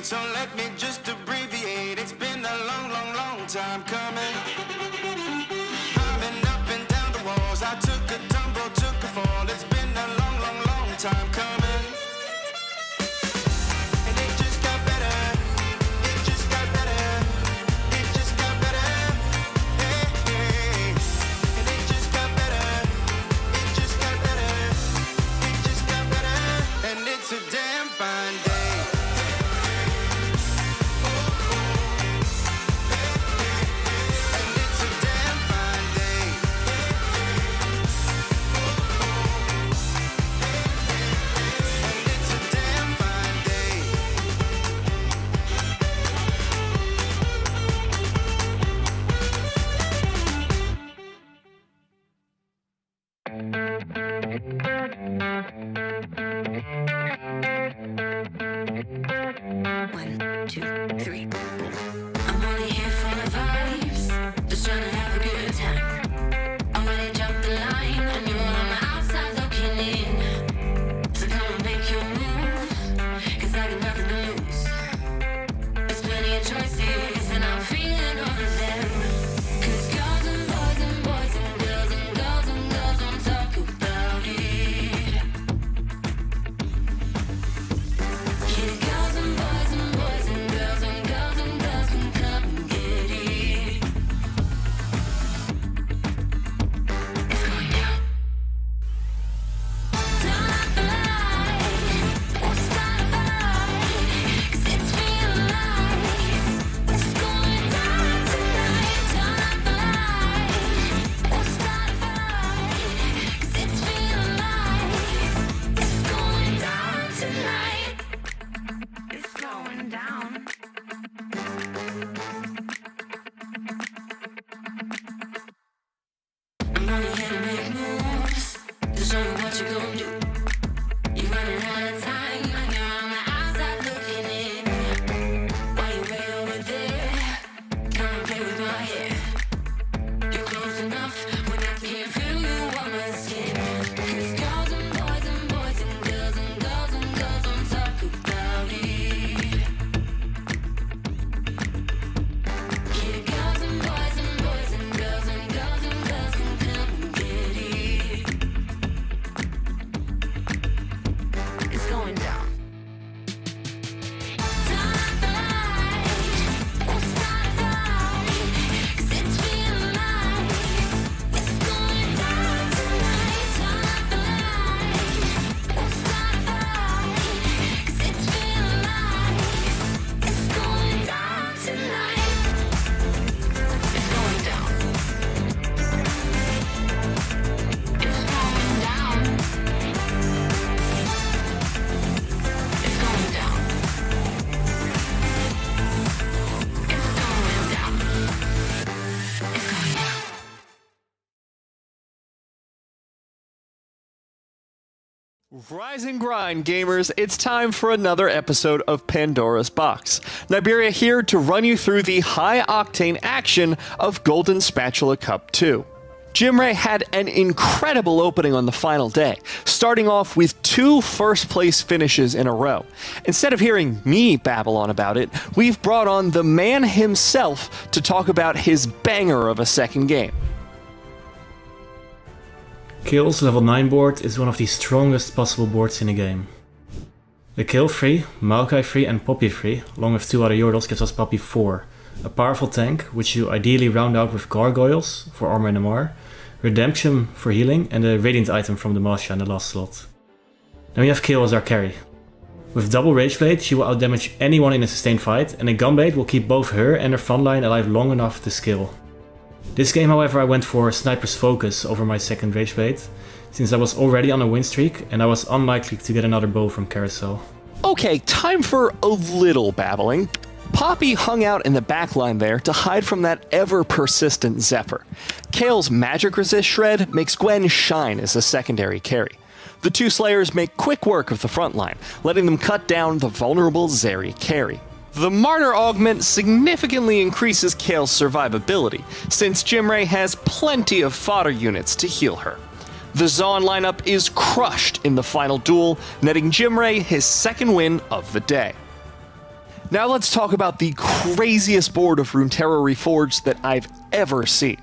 So let me just abbreviate. It's been a long, long, long time coming. Climbing up and down the walls. I took a tumble, took a fall. It's been a long, long, long time coming. And it just got better. It just got better. It just got better. Hey, hey. And it just got better. It just got better. It just got better. And it's a damn fine day. Rise and grind, gamers. It's time for another episode of Pandora's Box. Niberia here to run you through the high-octane action of Golden Spatula Cup 2. Jimray had an incredible opening on the final day, starting off with 2 first-place finishes in a row. Instead of hearing me babble on about it, we've brought on the man himself to talk about his banger of a second game. Kale's level 9 board is one of the strongest possible boards in the game. The Kale free, Maokai free and Poppy free, along with 2 other Yordles, gives us Poppy 4, a powerful tank which you ideally round out with Gargoyles for armor and MR, Redemption for healing and a Radiant item from the Masha in the last slot. Then we have Kale as our carry. With double Rage Blade she will outdamage anyone in a sustained fight, and a Gunblade will keep both her and her frontline alive long enough to skill. This game, however, I went for Sniper's Focus over my second Rage Blade, since I was already on a win streak and I was unlikely to get another bow from Carousel. Okay, time for a little babbling. Poppy hung out in the backline there to hide from that ever-persistent Zephyr. Kale's magic resist shred makes Gwen shine as a secondary carry. The 2 Slayers make quick work of the front line, letting them cut down the vulnerable Zeri carry. The Martyr augment significantly increases Kale's survivability, since Jimray has plenty of fodder units to heal her. The Zaun lineup is crushed in the final duel, netting Jimray his second win of the day. Now let's talk about the craziest board of Runeterra Reforged that I've ever seen.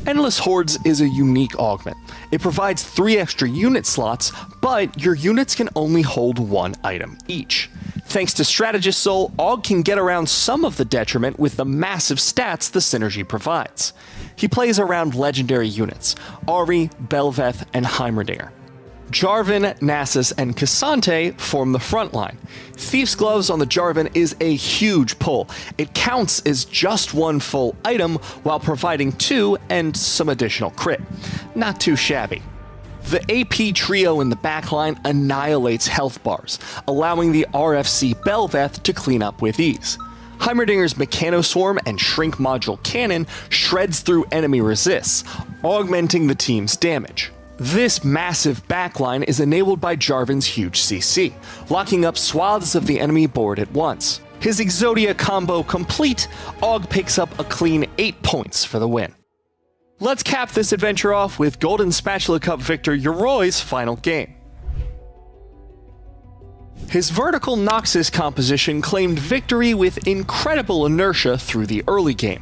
Endless Hordes is a unique augment. It provides 3 extra unit slots, but your units can only hold 1 item each. Thanks to Strategist Soul, Aug can get around some of the detriment with the massive stats the synergy provides. He plays around legendary units, Ahri, Belveth, and Heimerdinger. Jarvan, Nasus, and Cassante form the front line. Thief's Gloves on the Jarvan is a huge pull. It counts as just 1 full item while providing 2 and some additional crit. Not too shabby. The AP trio in the backline annihilates health bars, allowing the RFC Belveth to clean up with ease. Heimerdinger's Mechanoswarm and Shrink Module Cannon shreds through enemy resists, augmenting the team's damage. This massive backline is enabled by Jarvan's huge CC, locking up swaths of the enemy board at once. His Exodia combo complete, Aug picks up a clean 8 points for the win. Let's cap this adventure off with Golden Spatula Cup victor Yoroi's final game. His vertical Noxus composition claimed victory with incredible inertia through the early game.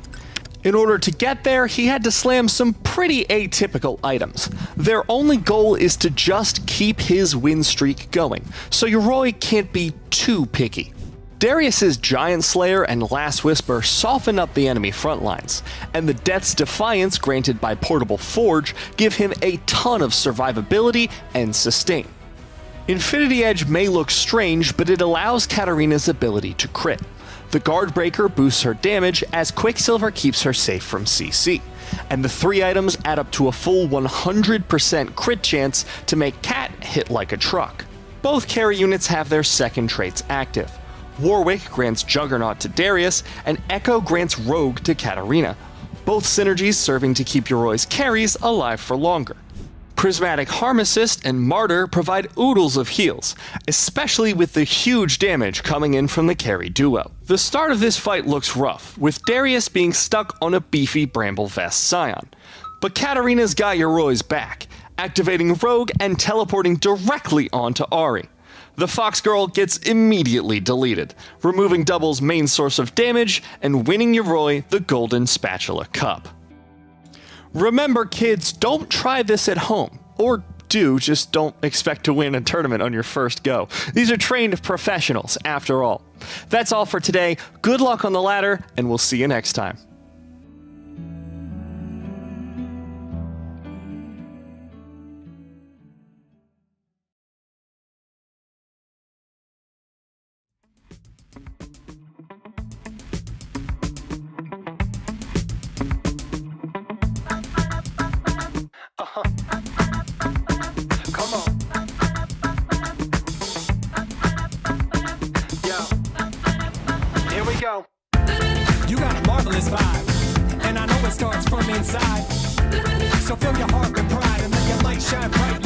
In order to get there, he had to slam some pretty atypical items. Their only goal is to just keep his win streak going, so Yoroi can't be too picky. Darius's Giant Slayer and Last Whisper soften up the enemy front lines, and the Death's Defiance granted by Portable Forge give him a ton of survivability and sustain. Infinity Edge may look strange, but it allows Katarina's ability to crit. The Guard Breaker boosts her damage as Quicksilver keeps her safe from CC, and the 3 items add up to a full 100% crit chance to make Cat hit like a truck. Both carry units have their second traits active. Warwick grants Juggernaut to Darius, and Echo grants Rogue to Katarina, both synergies serving to keep Yoroi's carries alive for longer. Prismatic Harm Assist and Martyr provide oodles of heals, especially with the huge damage coming in from the carry duo. The start of this fight looks rough, with Darius being stuck on a beefy Bramble Vest Scion. But Katarina's got Yoroi's back, activating Rogue and teleporting directly onto Ahri. The Fox Girl gets immediately deleted, removing Double's main source of damage and winning Yoroi the Golden Spatula Cup. Remember kids, don't try this at home, or do, just don't expect to win a tournament on your first go. These are trained professionals, after all. That's all for today, good luck on the ladder, and we'll see you next time. Come on. Yo. Here we go. You got a marvelous vibe, and I know it starts from inside. So fill your heart with pride and let your light shine bright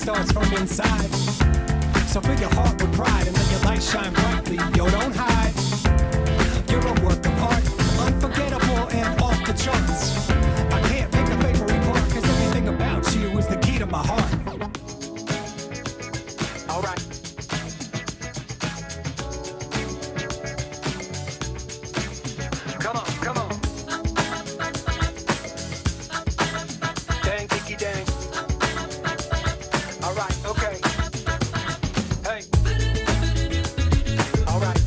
starts from inside. So fill your heart with pride and let your light shine brightly. Yo, don't hide. You're a work of art, unforgettable and off the charts. I can't make a favorite part, cause everything about you is the key to my heart. Alright. Come on, come on. Dang, dicky, dang. Alright, okay. Hey. Alright.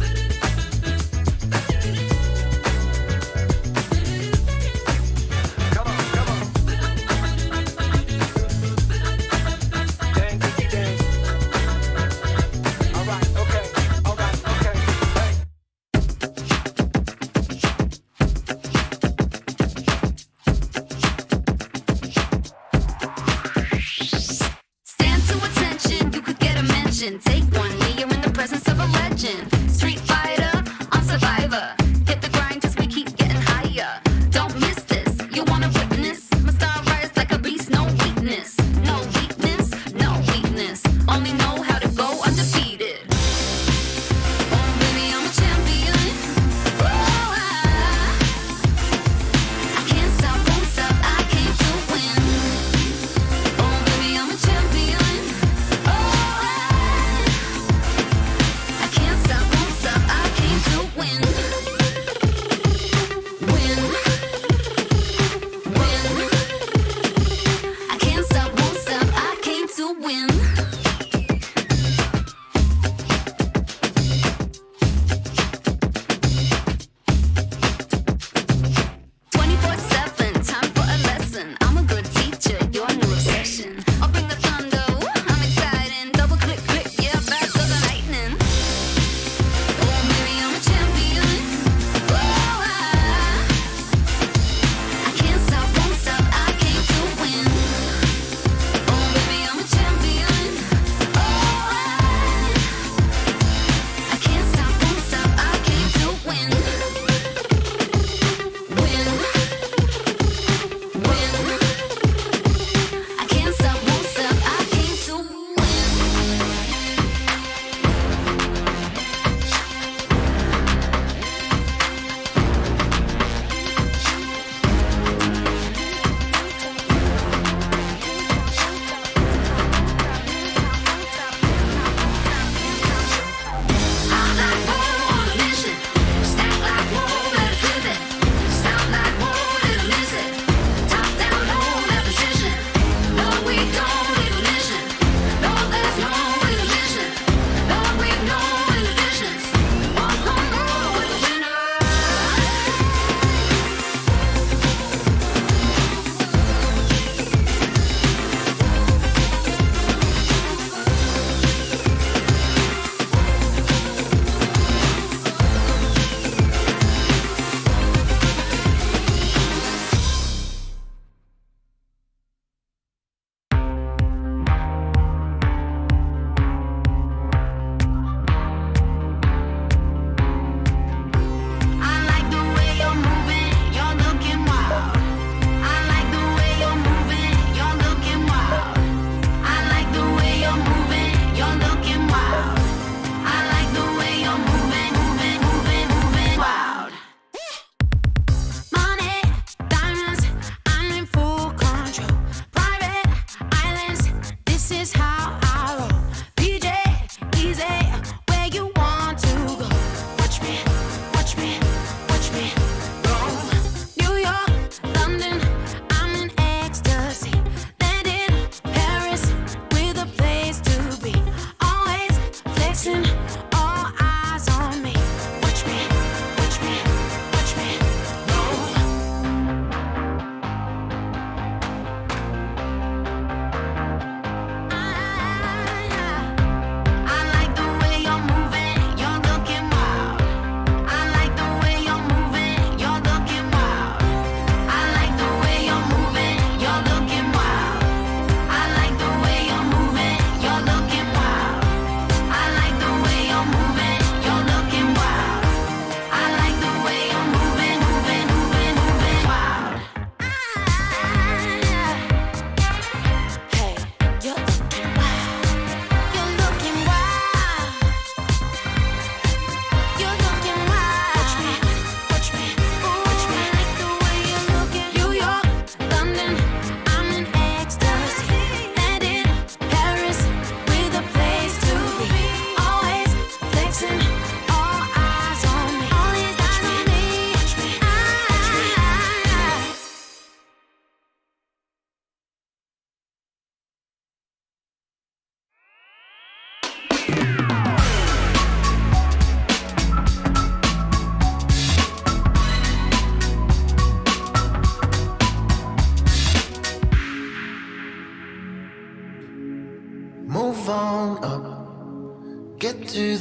Come on, come on. Dang, dicky, dang. Alright, okay. Alright, okay. Hey. Stand to attention, you could get a mention. Take one, you're in the presence of a legend. Street fighter on Survivor. Hit the grind cause we keep getting higher. Don't miss this, you wanna witness. My star rise like a beast, no weakness. No weakness, no weakness. Only know how to go undefeated. Oh baby, I'm a champion. Oh, I can't stop, won't stop, I came to win. Oh baby, I'm a champion. Oh,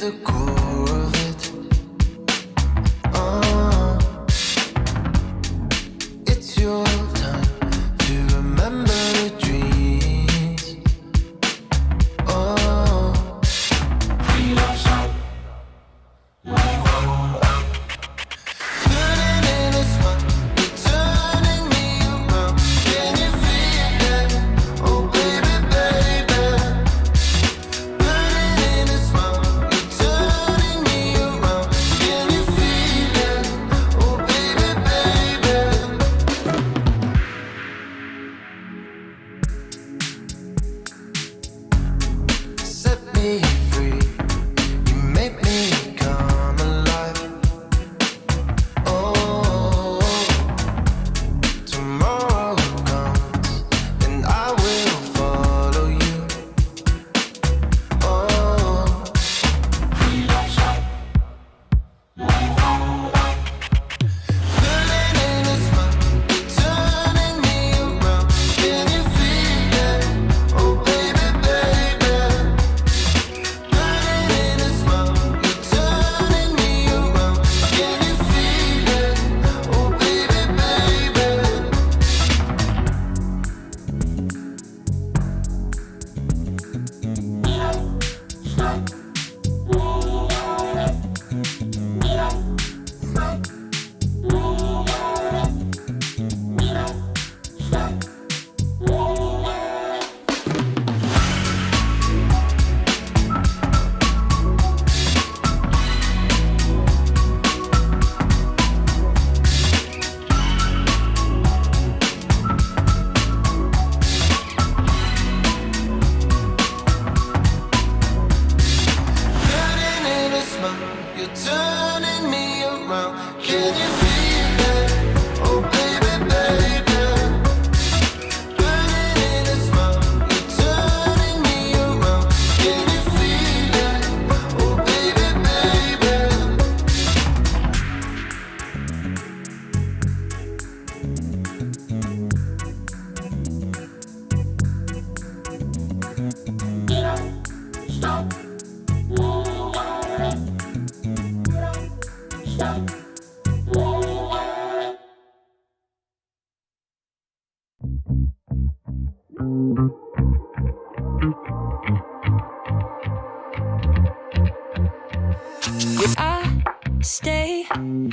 the core of it. It's your time to remember the dreams. Turning in a smile, you're turning me around. Can you feel that? Oh baby, baby. Turning in a smile, you're turning me around. Can you feel that? Oh baby, baby. Set me free, you make me come alive. Oh, tomorrow comes and I will follow you. Oh, turning in a smile, you're turning me around. Can you feel that? Oh baby, baby. Turning in a smile, you're turning me around. Can you feel that? Oh baby, baby. Turning in a smile, you're turning me around. Can you feel that? Oh baby, baby. Turning in a smile, you're turning me around. Can you feel that? Oh baby, baby. I stay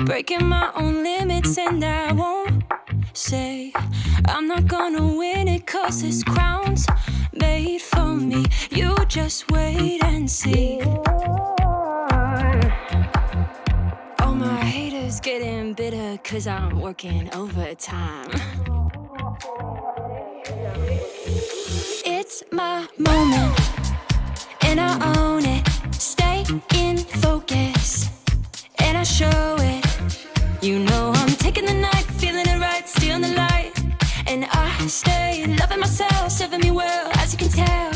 breaking my own limits, and I won't say I'm not gonna win it, 'cause this crown's made for me. You just wait and see. All my haters getting bitter 'cause I'm working overtime. It's my moment and I own it. Stay in focus and I show it. You know I'm taking the night, feeling it right, stealing the light. And I stay loving myself, serving me well, as you can tell.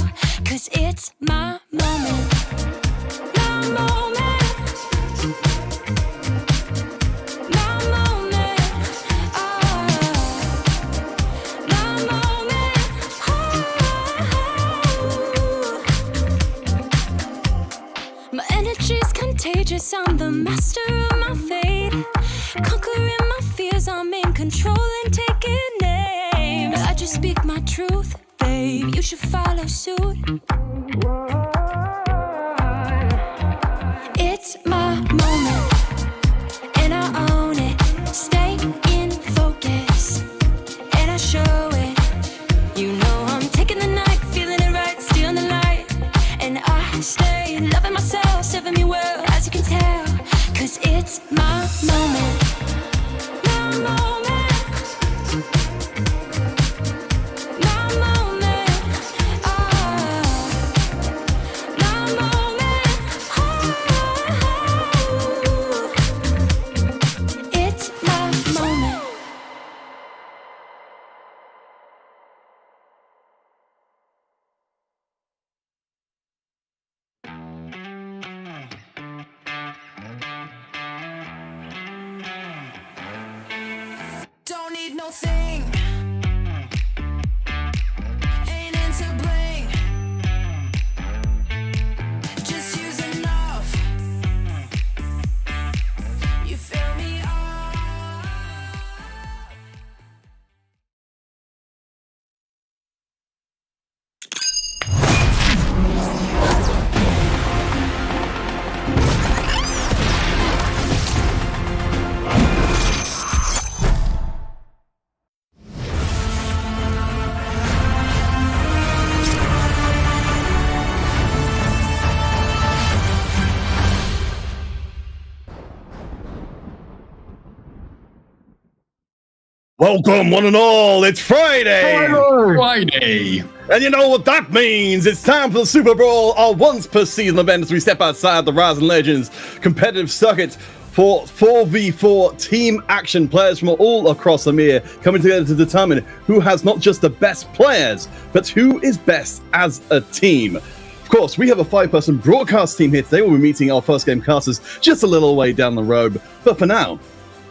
'Cause it's my moment. My moment. My moment. Oh, my moment. My energy's contagious, I'm the master of my fate. Conquering my fears, I'm in control and taking names. I just speak my truth, babe, you should follow suit. It's my moment, and I own it. Stay in focus, and I show it. You know I'm taking the night, feeling it right, stealing the light. And I stay loving myself, serving me well, as you can tell. 'Cause it's my moment. My moment. My moment. Oh, my moment. Oh, it's my moment. Don't need no thing. Ain't into bling. Just use enough. Welcome, one and all. It's Friday. Friday. And you know what that means. It's time for the Super Brawl, our once per season event as we step outside the Rising Legends competitive circuit for 4v4 team action. Players from all across the EMEA coming together to determine who has not just the best players, but who is best as a team. Of course, we have a 5-person broadcast team here today. We'll be meeting our first game casters just a little way down the road. But for now,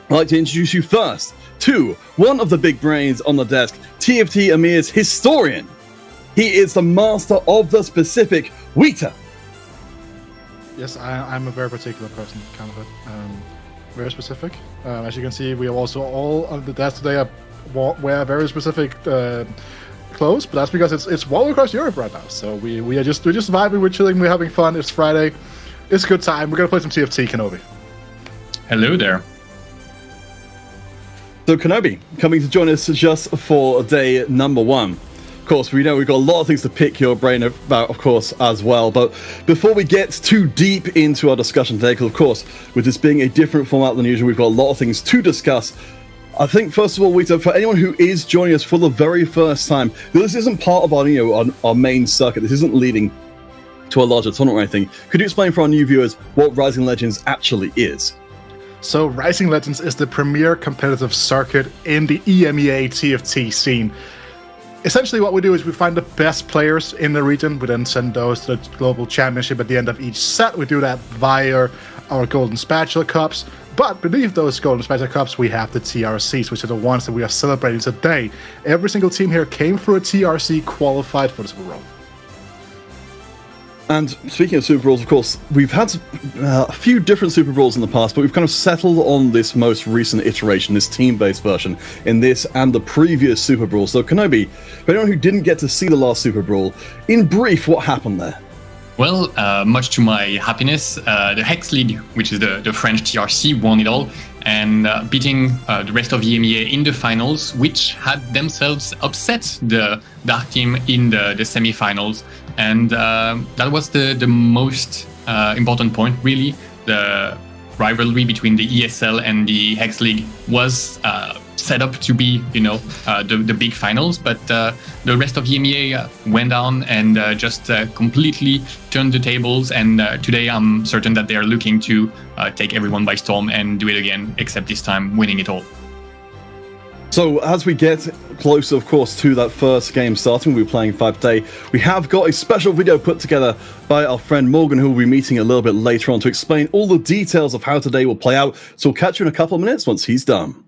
I'd like to introduce you first to one of the big brains on the desk, TFT EMEA's historian. He is the master of the specific Wheater. Yes, I'm a very particular person, kind of it. Very specific. As you can see, we are also all on the desk today wear very specific clothes, but that's because it's all across Europe right now. So we're just vibing, we're chilling, we're having fun. It's Friday, it's a good time. We're gonna play some TFT, Kenobi. Hello there. So Kenobi, coming to join us just for day number 1. Of course, we know we've got a lot of things to pick your brain about, of course, as well. But before we get too deep into our discussion today, because of course, with this being a different format than usual, we've got a lot of things to discuss. I think, first of all, Wheater, for anyone who is joining us for the very first time, this isn't part of our main circuit. This isn't leading to a larger tournament or anything. Could you explain for our new viewers what Rising Legends actually is? So Rising Legends is the premier competitive circuit in the EMEA TFT scene. Essentially what we do is we find the best players in the region. We then send those to the global championship at the end of each set. We do that via our Golden Spatula Cups. But beneath those Golden Spatula Cups, we have the TRCs, which are the ones that we are celebrating today. Every single team here came through a TRC, qualified for the Super Brawl. And speaking of Super Brawls, of course, we've had a few different Super Brawls in the past, but we've kind of settled on this most recent iteration, this team-based version, in this and the previous Super Brawl. So Kenobi, for anyone who didn't get to see the last Super Brawl, in brief, what happened there? Well, much to my happiness, the Hex League, which is the French TRC, won it all, and beating the rest of the EMEA in the finals, which had themselves upset the Dark team in the semi-finals. And that was the most important point, really. The rivalry between the ESL and the Hex League was set up to be, the big finals, but the rest of the EMEA went down and just completely turned the tables. And today I'm certain that they are looking to take everyone by storm and do it again, except this time winning it all. So as we get closer, of course, to that first game starting, we'll be playing 5 today. We have got a special video put together by our friend Morgan, who will be meeting a little bit later on to explain all the details of how today will play out. So we'll catch you in a couple of minutes once he's done.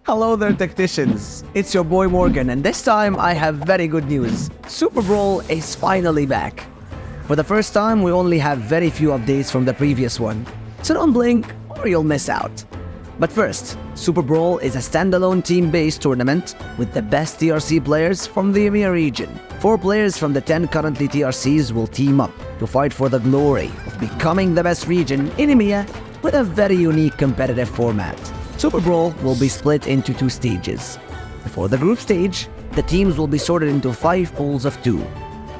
Hello there, tacticians. It's your boy Morgan, and this time I have very good news. Super Brawl is finally back. For the first time, we only have very few updates from the previous one, so don't blink or you'll miss out. But first, Super Brawl is a standalone team-based tournament with the best TRC players from the EMEA region. 4 players from the 10 currently TRCs will team up to fight for the glory of becoming the best region in EMEA with a very unique competitive format. Super Brawl will be split into 2 stages. Before the group stage, the teams will be sorted into 5 pools of 2,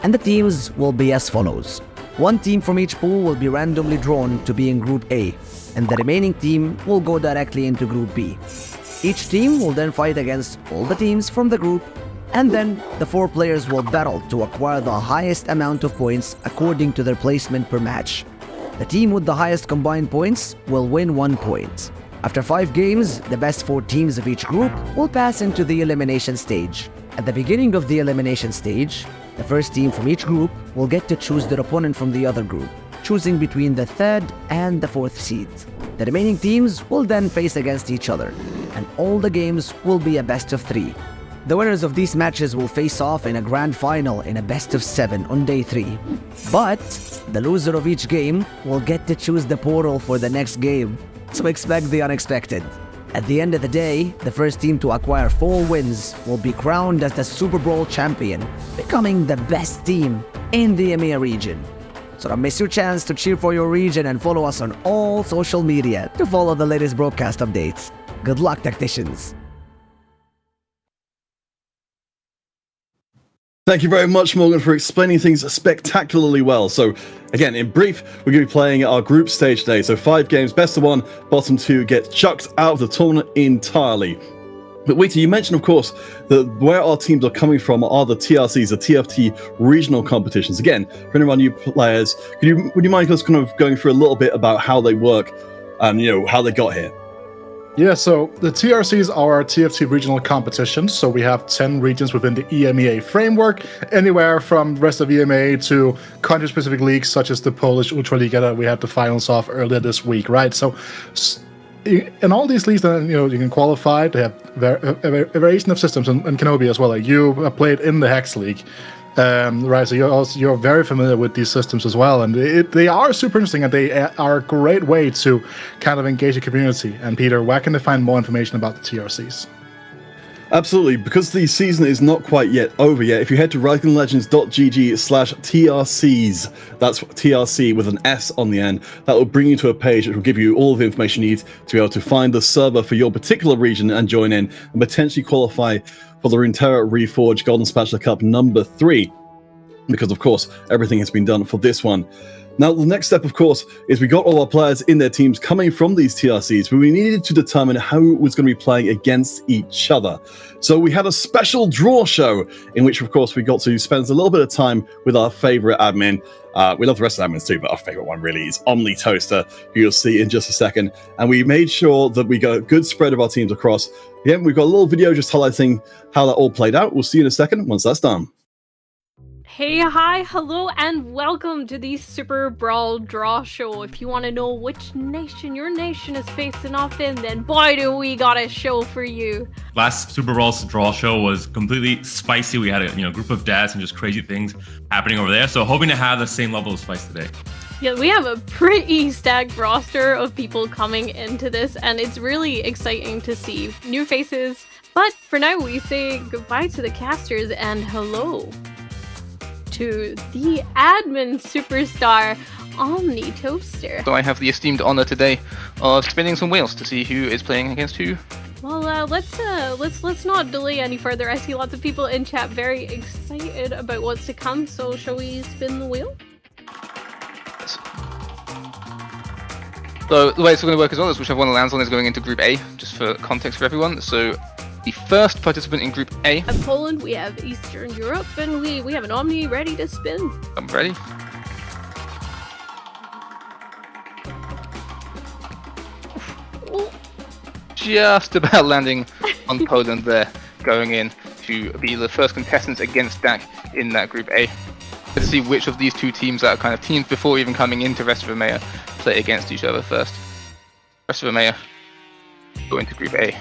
and the teams will be as follows. 1 team from each pool will be randomly drawn to be in Group A, and the remaining team will go directly into Group B. Each team will then fight against all the teams from the group, and then the 4 players will battle to acquire the highest amount of points according to their placement per match. The team with the highest combined points will win 1 point. After 5 games, the best 4 teams of each group will pass into the elimination stage. At the beginning of the elimination stage, the first team from each group will get to choose their opponent from the other group, choosing between the 3rd and the 4th seed. The remaining teams will then face against each other, and all the games will be a best of 3. The winners of these matches will face off in a grand final in a best of 7 on day 3. But the loser of each game will get to choose the portal for the next game, so expect the unexpected. At the end of the day, the first team to acquire 4 wins will be crowned as the Super Brawl champion, becoming the best team in the EMEA region. So don't miss your chance to cheer for your region and follow us on all social media to follow the latest broadcast updates. Good luck, tacticians! Thank you very much, Morgan, for explaining things spectacularly well. So, again, in brief, we're going to be playing our group stage today. So 5 games, best of 1, bottom 2 get chucked out of the tournament entirely. But Wheaty, you mentioned, of course, that where our teams are coming from are the TRCs, the TFT Regional competitions. Again, for any of our new players, would you mind just kind of going through a little bit about how they work and, how they got here? Yeah, so the TRCs are our TFT regional competitions. So we have 10 regions within the EMEA framework, anywhere from the rest of EMEA to country-specific leagues, such as the Polish Ultraliga that we had the finals of earlier this week, right? So in all these leagues, you can qualify. They have a variation of systems, and Kenobi as well. Like you played in the Hex League, right? So you're very familiar with these systems as well, and they are super interesting, and they are a great way to kind of engage the community. And Peter, where can they find more information about the TRCs? Absolutely, because the season is not quite yet over yet. If you head to risinglegends.gg/TRCs, that's TRC with an S on the end, that will bring you to a page which will give you all of the information you need to be able to find the server for your particular region and join in and potentially qualify for the Runeterra Reforged Golden Spatula Cup number 3. Because, of course, everything has been done for this one. Now, the next step, of course, is we got all our players in their teams coming from these TRCs, but we needed to determine how we was going to be playing against each other. So we had a special draw show in which, of course, we got to spend a little bit of time with our favorite admin. We love the rest of the admins too, but our favorite one really is Omni Toaster, who you'll see in just a second. And we made sure that we got a good spread of our teams across. Again, we've got a little video just highlighting how that all played out. We'll see you in a second once that's done. Hey, hi, hello, and welcome to the SuperBrawl Draw Show. If you want to know which nation your nation is facing off in, then boy do we got a show for you. Last SuperBrawl's Draw Show was completely spicy. We had a group of dads and just crazy things happening over there. So hoping to have the same level of spice today. Yeah, we have a pretty stacked roster of people coming into this, and it's really exciting to see new faces. But for now, we say goodbye to the casters and hello to the admin superstar, Omni Toaster. So I have the esteemed honor today of spinning some wheels to see who is playing against who. Well, let's not delay any further. I see lots of people in chat very excited about what's to come. So shall we spin the wheel? Yes. So the way it's going to work as well is whichever one lands on is going into Group A, just for context for everyone. So the first participant in Group A. At Poland, we have Eastern Europe, and we have an Omni ready to spin. I'm ready. Just about landing on Poland there, going in to be the first contestants against Dak in that Group A. Let's see which of these two teams that are kind of teams before even coming into Rest of EMEA play against each other first. Rest of EMEA go into Group A.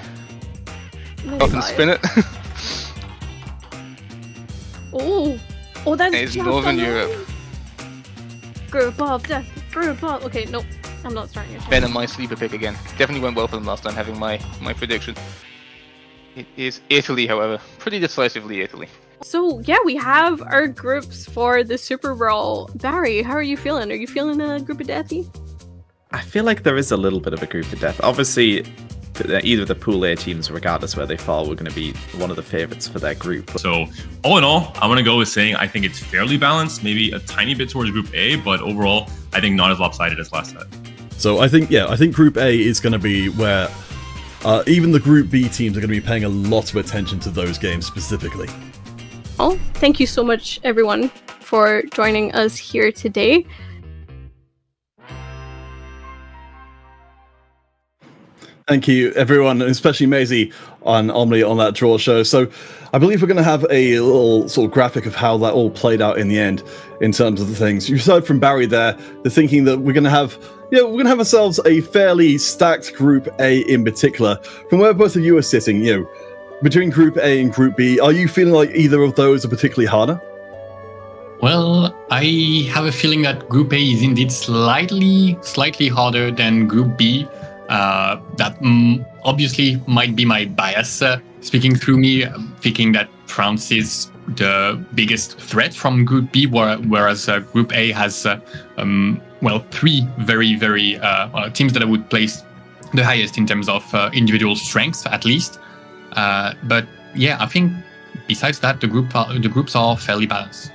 Up and spin it. Oh, that's it's just Northern Europe. Group of death, group of. Okay, nope, I'm not starting your Ben and my sleeper pick again. Definitely went well for them last time, having my prediction. It is Italy, however, pretty decisively Italy. So yeah, we have our groups for the SuperBrawl. Barry, how are you feeling? Are you feeling a group of deathy? I feel like there is a little bit of a group of death. Obviously, either of the Pool A teams, regardless where they fall, we're going to be one of the favorites for their group. So all in all, I'm going to go with saying I think it's fairly balanced, maybe a tiny bit towards Group A, but overall, I think not as lopsided as last set. So I think Group A is going to be where even the Group B teams are going to be paying a lot of attention to those games specifically. Oh, thank you so much, everyone, for joining us here today. Thank you, everyone, especially Maisie and Omni on that draw show. So I believe we're going to have a little sort of graphic of how that all played out in the end in terms of the things. You heard from Barry there, the thinking that we're going to have ourselves a fairly stacked Group A in particular. From where both of you are sitting, between Group A and Group B, are you feeling like either of those are particularly harder? Well, I have a feeling that Group A is indeed slightly harder than Group B. That obviously might be my bias speaking through me, thinking that France is the biggest threat from Group B, whereas Group A has, three very, very teams that I would place the highest in terms of individual strength, at least. But yeah, I think besides that, the groups are fairly balanced.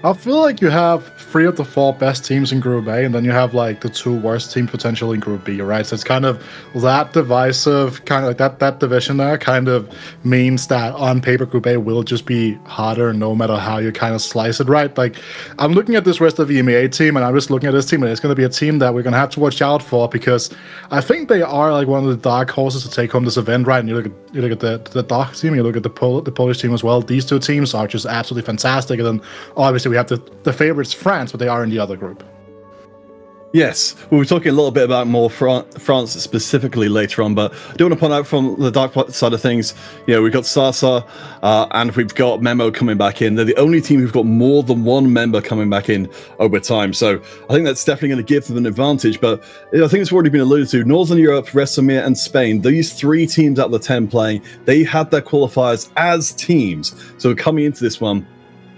I feel like you have 3 of the 4 best teams in Group A, and then you have like the 2 worst teams potentially in Group B, right? So it's kind of that divisive, kind of like that division there kind of means that on paper Group A will just be harder no matter how you kind of slice it, right? Like, I'm looking at this rest of the EMEA team, and I'm just looking at this team, and it's going to be a team that we're going to have to watch out for, because I think they are like one of the dark horses to take home this event, right? And you look at the dark team, you look at the Polish team as well. These 2 teams are just absolutely fantastic, and then obviously we have the favorites, France, but they are in the other group. Yes, we'll be talking a little bit about more France specifically later on, but I do want to point out from the dark side of things, we've got Sasa and we've got Memo coming back in. They're the only team who've got more than 1 member coming back in over time, so I think that's definitely going to give them an advantage, but I think it's already been alluded to. Northern Europe, Resumir, and Spain, these 3 teams out of the 10 playing, they had their qualifiers as teams, so coming into this one,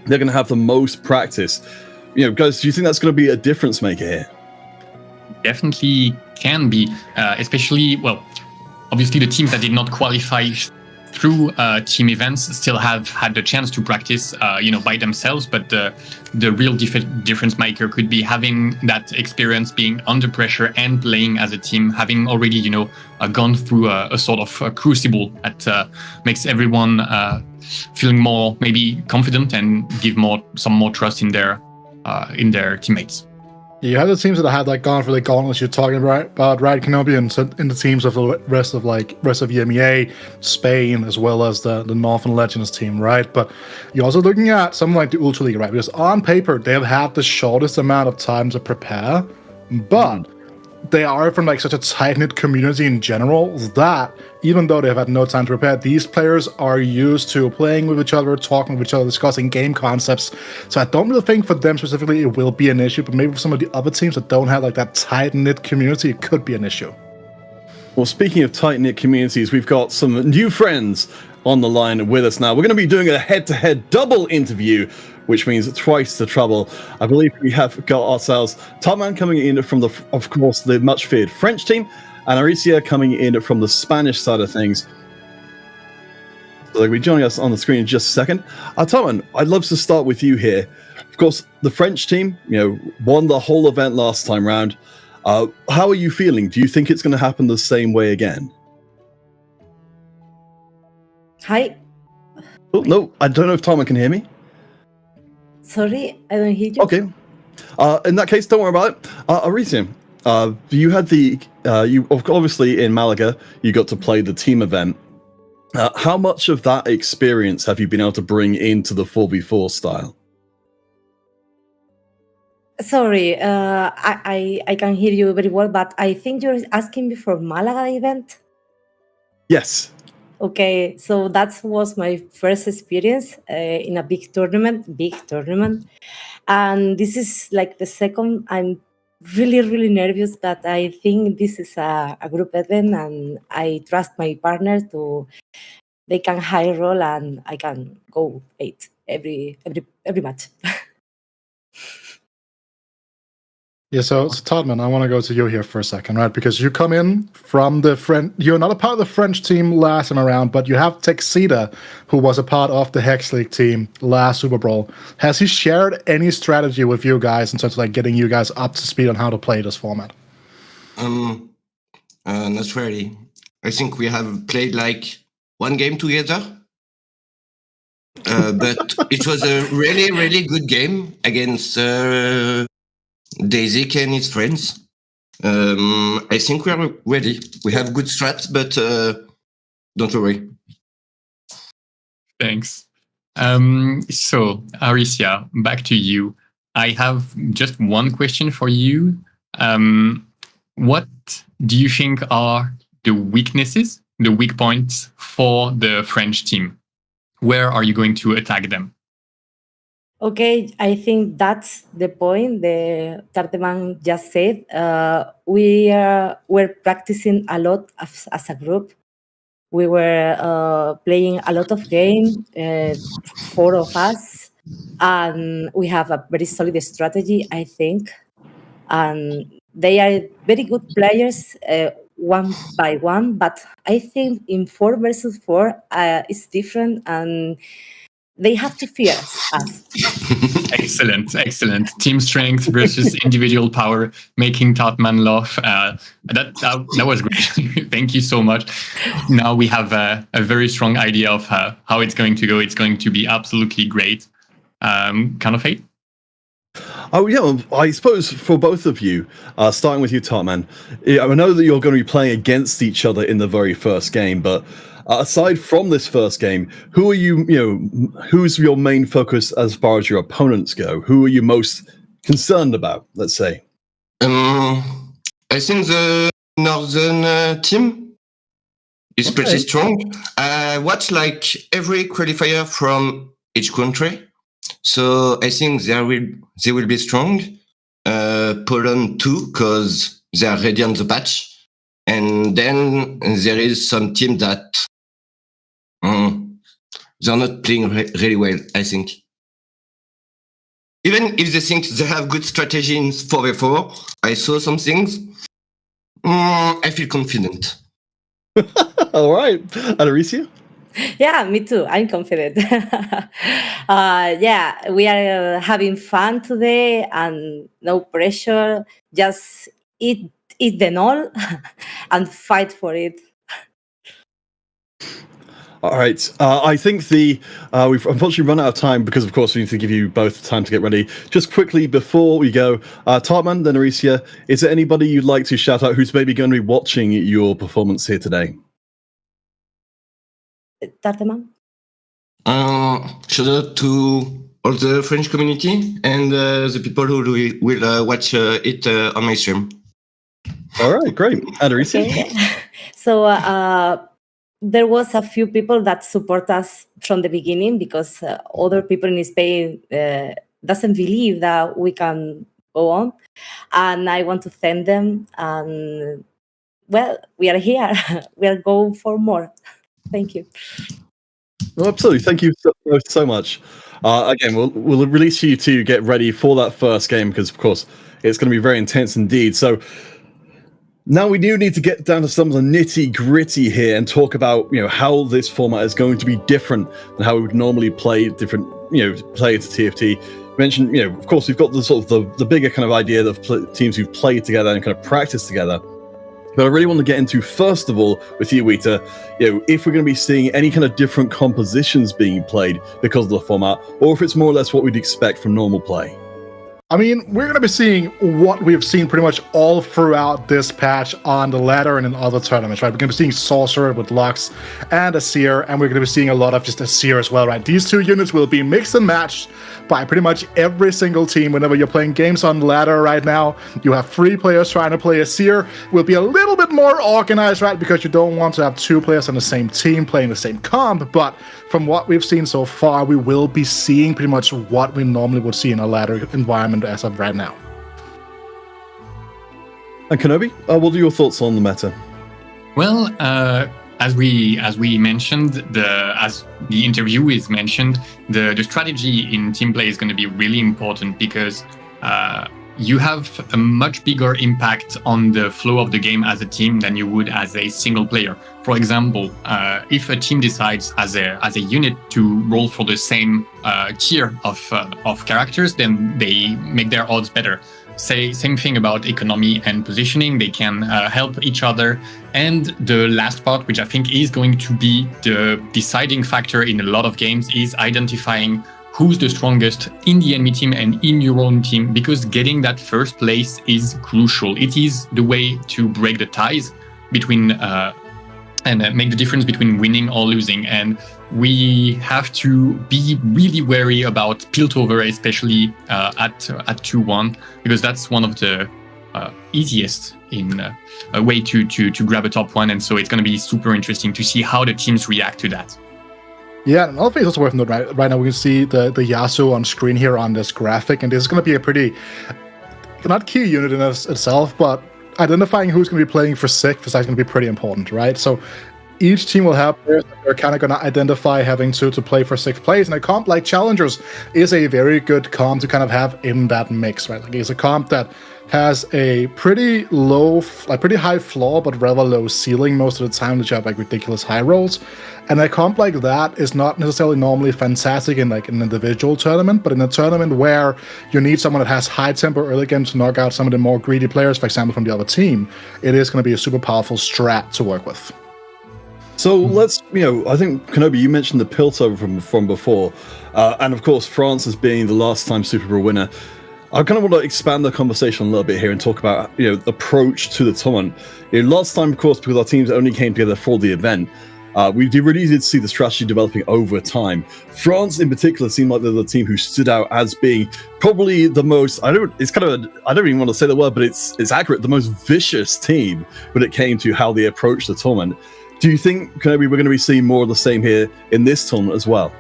they're going to have the most practice. Guys, do you think that's going to be a difference maker here? Definitely can be, especially, obviously the teams that did not qualify through team events still have had the chance to practice, by themselves, but the real difference maker could be having that experience being under pressure and playing as a team, having already, gone through a sort of a crucible that makes everyone feeling more maybe confident and give some more trust in their teammates. You have the teams that had like gone for the gauntlets you're talking about, right, Kenobi, and in the teams of the rest of EMEA, Spain, as well as the Northern Legends team, right? But you're also looking at something like the Ultra League, right? Because on paper they have had the shortest amount of time to prepare, but they are from like such a tight-knit community in general that even though they've had no time to prepare, these players are used to playing with each other, talking with each other, discussing game concepts. So I don't really think for them specifically it will be an issue, but maybe for some of the other teams that don't have like that tight-knit community, it could be an issue. Well, speaking of tight-knit communities, we've got some new friends on the line with us now. We're going to be doing a head-to-head double interview, which means twice the trouble. I believe we have got ourselves Tarteman coming in from of course, the much-feared French team, and Aaricia coming in from the Spanish side of things. So they'll be joining us on the screen in just a second. Tarteman, I'd love to start with you here. Of course, the French team, won the whole event last time round. How are you feeling? Do you think it's going to happen the same way again? Hi. Oh, no, I don't know if Tarteman can hear me. Sorry, I don't hear you. Okay. In that case, don't worry about it. Aaricia, you had you obviously in Malaga, you got to play the team event. How much of that experience have you been able to bring into the 4v4 style? Sorry, I can hear you very well, but I think you're asking me for Malaga event. Yes. Okay, so that was my first experience in a big tournament, and this is like the second. I'm really nervous, but I think this is a group event, and I trust my partner they can high roll, and I can go 8 every match. Yeah, so Tarteman, I want to go to you here for a second, right? Because you come in from the you're not a part of the French team last time around, but you have Texida, who was a part of the Hex League team last SuperBrawl. Has he shared any strategy with you guys in terms of like getting you guys up to speed on how to play this format? Not really. I think we have played like 1 game together. But it was a really good game against Daisy and his friends. I think we are ready. We have good strats, but don't worry. Thanks. So, Aaricia, back to you. I have just one question for you. What do you think are the weaknesses, the weak points for the French team? Where are you going to attack them? Okay, I think that's the point the Tarteman just said. We're practicing a lot as a group. We were playing a lot of games, 4 of us, and we have a very solid strategy, I think. And they are very good players, 1 by 1, but I think in 4 versus 4, it's different, and they have to fear us. Excellent. Team strength versus individual power, making Tarteman laugh. That was great. Thank you so much. Now we have a very strong idea of how it's going to go. It's going to be absolutely great. Kind of fate. Oh yeah, well, I suppose for both of you, starting with you, Tarteman, I know that you're going to be playing against each other in the very first game, but aside from this first game, who are who's your main focus as far as your opponents go? Who are you most concerned about, let's say? I think the northern team is pretty strong. I watch like every qualifier from each country, so I think they will be strong. Poland too, because they are ready on the patch. And then there is some team that they're not playing really well, I think. Even if they think they have good strategy in 4v4, I saw some things. I feel confident. All right. Aaricia? Yeah, me too. I'm confident. Yeah, we are having fun today and no pressure. Just eat them all and fight for it. All right. I think we've unfortunately run out of time because, of course, we need to give you both time to get ready. Just quickly before we go, Tarteman, then Aaricia, is there anybody you'd like to shout out who's maybe going to be watching your performance here today? Tarteman? Shout out to all the French community and the people who will watch it on my stream. All right, great. Aaricia? Okay. So there was a few people that support us from the beginning because other people in Spain doesn't believe that we can go on. And I want to thank them. And, well, we are here. We are going for more. Thank you. Well, absolutely. Thank you so much. Again, we'll release you to get ready for that first game because, of course, it's going to be very intense indeed. So now we do need to get down to some of the nitty-gritty here and talk about how this format is going to be different than how we would normally play different play to TFT. You mentioned of course we've got the sort of the bigger kind of idea of teams who've played together and kind of practiced together. But I really want to get into, first of all, with you, Wita, if we're going to be seeing any kind of different compositions being played because of the format, or if it's more or less what we'd expect from normal play. I mean, we're going to be seeing what we've seen pretty much all throughout this patch on the ladder and in other tournaments, right? We're going to be seeing Sorcerer with Lux and Seer, and we're going to be seeing a lot of just Seer as well, right? These two units will be mixed and matched by pretty much every single team. Whenever you're playing games on the ladder right now, you have 3 players trying to play Seer. Will be a little bit more organized, right? Because you don't want to have 2 players on the same team playing the same comp, but from what we've seen so far, we will be seeing pretty much what we normally would see in a ladder environment as of right now. And Kenobi, what are your thoughts on the meta? Well, as we mentioned, as the interview is mentioned, the strategy in team play is going to be really important because you have a much bigger impact on the flow of the game as a team than you would as a single player. For example, if a team decides as a unit to roll for the same tier of characters, then they make their odds better. Same thing about economy and positioning. They can help each other. And the last part, which I think is going to be the deciding factor in a lot of games, is identifying who's the strongest in the enemy team and in your own team, because getting that first place is crucial. It is the way to break the ties between and make the difference between winning or losing. And we have to be really wary about Piltover, especially at 2-1, because that's one of the easiest in a way to grab a top 1. And so it's going to be super interesting to see how the teams react to that. Yeah, another thing is also worth noting, right now we can see the Yasuo on screen here on this graphic, and this is going to be a pretty, not key unit in itself, but identifying who's going to be playing for Sixth is actually going to be pretty important, right? So each team will have players that they're kind of going to identify having to play for 6th place, and a comp like Challengers is a very good comp to kind of have in that mix, right? Like it's a comp that has a pretty low, like pretty high floor, but rather low ceiling most of the time, that you have like ridiculous high rolls. And a comp like that is not necessarily normally fantastic in like an individual tournament, but in a tournament where you need someone that has high tempo early game to knock out some of the more greedy players, for example, from the other team, it is going to be a super powerful strat to work with. So let's, I think, Kenobi, you mentioned the Piltover from before. And of course, France as being the last time SuperBrawl winner. I kind of want to expand the conversation a little bit here and talk about, the approach to the tournament. Last time, of course, because our teams only came together for the event, we really did see the strategy developing over time. France, in particular, seemed like they're the team who stood out as being probably the most, I don't even want to say the word, but it's accurate, the most vicious team when it came to how they approached the tournament. Do you think, Kenobi, we're going to be seeing more of the same here in this tournament as well?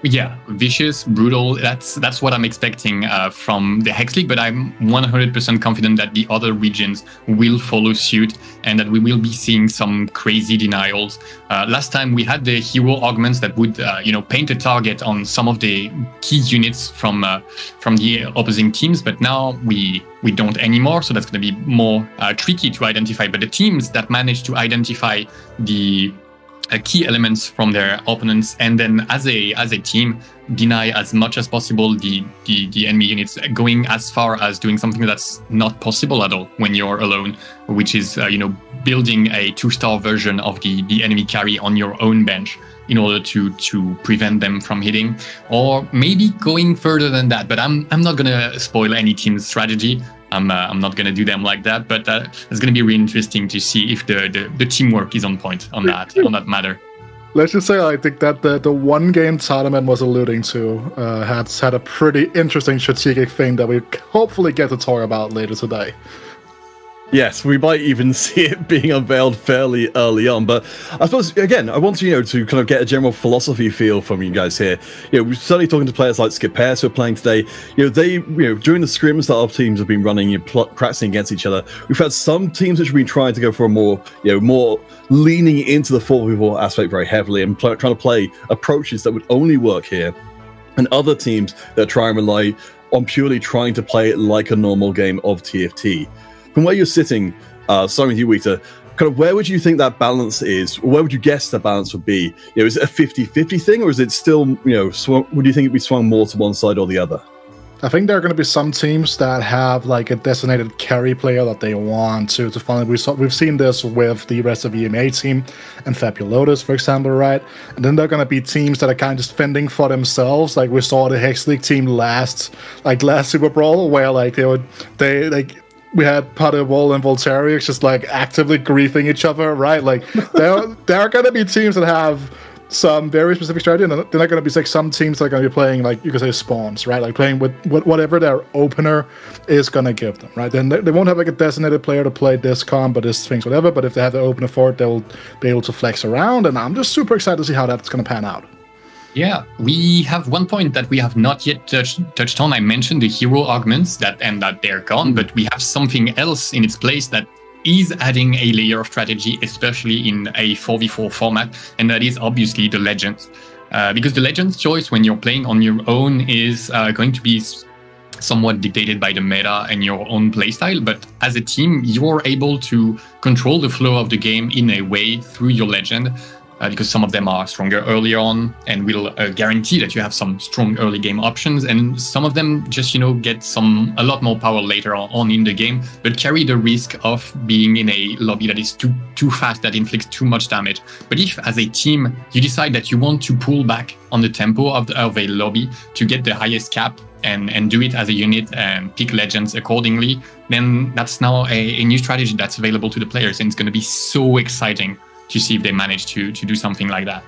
Yeah, vicious, brutal. That's what I'm expecting from the Hex League, but I'm 100% confident that the other regions will follow suit and that we will be seeing some crazy denials. Last time we had the hero augments that would, paint a target on some of the key units from the opposing teams, but now we don't anymore. So that's going to be more tricky to identify. But the teams that manage to identify the key elements from their opponents, and then as a team deny as much as possible the enemy units, going as far as doing something that's not possible at all when you're alone, which is building a 2-star version of the enemy carry on your own bench in order to prevent them from hitting, or maybe going further than that. But I'm not gonna spoil any team's strategy. I'm not going to do them like that, but it's going to be really interesting to see if the teamwork is on point on that matter. Let's just say I think that the one game Tarteman was alluding to had a pretty interesting strategic thing that we hopefully get to talk about later today. Yes, we might even see it being unveiled fairly early on. But I suppose, again, I want to, to kind of get a general philosophy feel from you guys here. We're certainly talking to players like Skipper who are playing today. They, during the scrims that our teams have been running, practicing against each other, we've had some teams which have been trying to go for a more, more leaning into the 4v4 aspect very heavily and trying to play approaches that would only work here. And other teams that try and rely on purely trying to play it like a normal game of TFT. From where you're sitting, starting with you, Weta, kind of where would you think that balance is? Or where would you guess the balance would be? Is it a 50-50 thing, or is it still, would you think it'd be swung more to one side or the other? I think there are going to be some teams that have like a designated carry player that they want to follow. We've seen this with the rest of the EMA team and Fabulotus, for example, right? And then there are going to be teams that are kind of just fending for themselves. Like we saw the Hex League team last SuperBrawl, where we had Paderwall and Volterius just like actively griefing each other, right? Like there are going to be teams that have some very specific strategy, and then they're going to be like some teams that are going to be playing like you could say spawns, right? Like playing with whatever their opener is going to give them, right? Then they won't have like a designated player to play this comp, but this things, whatever. But if they have the opener for it, they'll be able to flex around, and I'm just super excited to see how that's going to pan out. Yeah, we have one point that we have not yet touched on. I mentioned the hero augments that they're gone, but we have something else in its place that is adding a layer of strategy, especially in a 4v4 format, and that is obviously the Legends. Because the Legends choice when you're playing on your own is going to be somewhat dictated by the meta and your own playstyle, but as a team, you're able to control the flow of the game in a way through your Legend. Because some of them are stronger earlier on and will guarantee that you have some strong early game options, and some of them just get a lot more power later on in the game, but carry the risk of being in a lobby that is too fast, that inflicts too much damage. But if as a team you decide that you want to pull back on the tempo of a lobby to get the highest cap and do it as a unit and pick Legends accordingly, then that's now a new strategy that's available to the players, and it's going to be so exciting to see if they manage to do something like that.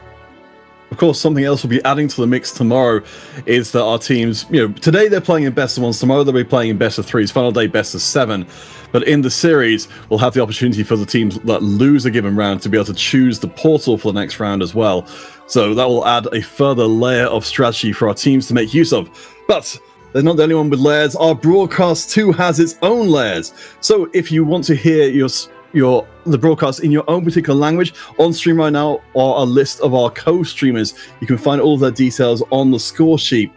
Of course, something else we'll be adding to the mix tomorrow is that our teams, today they're playing in best of ones, tomorrow they'll be playing in best of threes, final day best of 7. But in the series, we'll have the opportunity for the teams that lose a given round to be able to choose the portal for the next round as well. So that will add a further layer of strategy for our teams to make use of. But they're not the only one with layers. Our broadcast too has its own layers. So if you want to hear the broadcast in your own particular language, on stream right now are a list of our co-streamers. You can find all their details on the score sheet.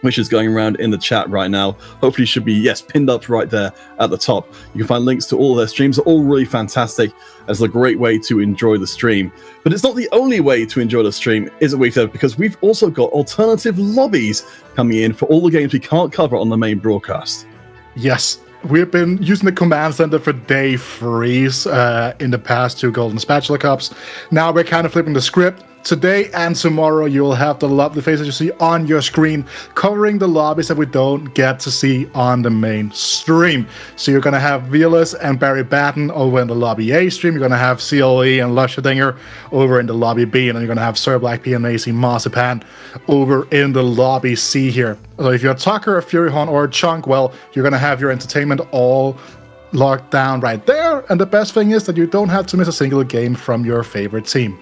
which is going around in the chat right now. Hopefully should be, yes, pinned up right there at the top. You can find links to all of their streams. They're all really fantastic. It's a great way to enjoy the stream. But it's not the only way to enjoy the stream, is it, Weta? Because we've also got alternative lobbies coming in for all the games we can't cover on the main broadcast. Yes. We've been using the command center for day 3s in the past 2 Golden Spatula Cups. Now we're kind of flipping the script. Today and tomorrow, you'll have the lovely faces you see on your screen covering the lobbies that we don't get to see on the main stream. So you're going to have Vilas and Barry Batten over in the lobby A stream. You're going to have CLE and Lushadinger over in the lobby B. And then you're going to have Sir Black P and Macy Marzipan over in the lobby C here. So if you're a Tucker, a Furyhorn, or a Chunk, well, you're going to have your entertainment all locked down right there. And the best thing is that you don't have to miss a single game from your favorite team.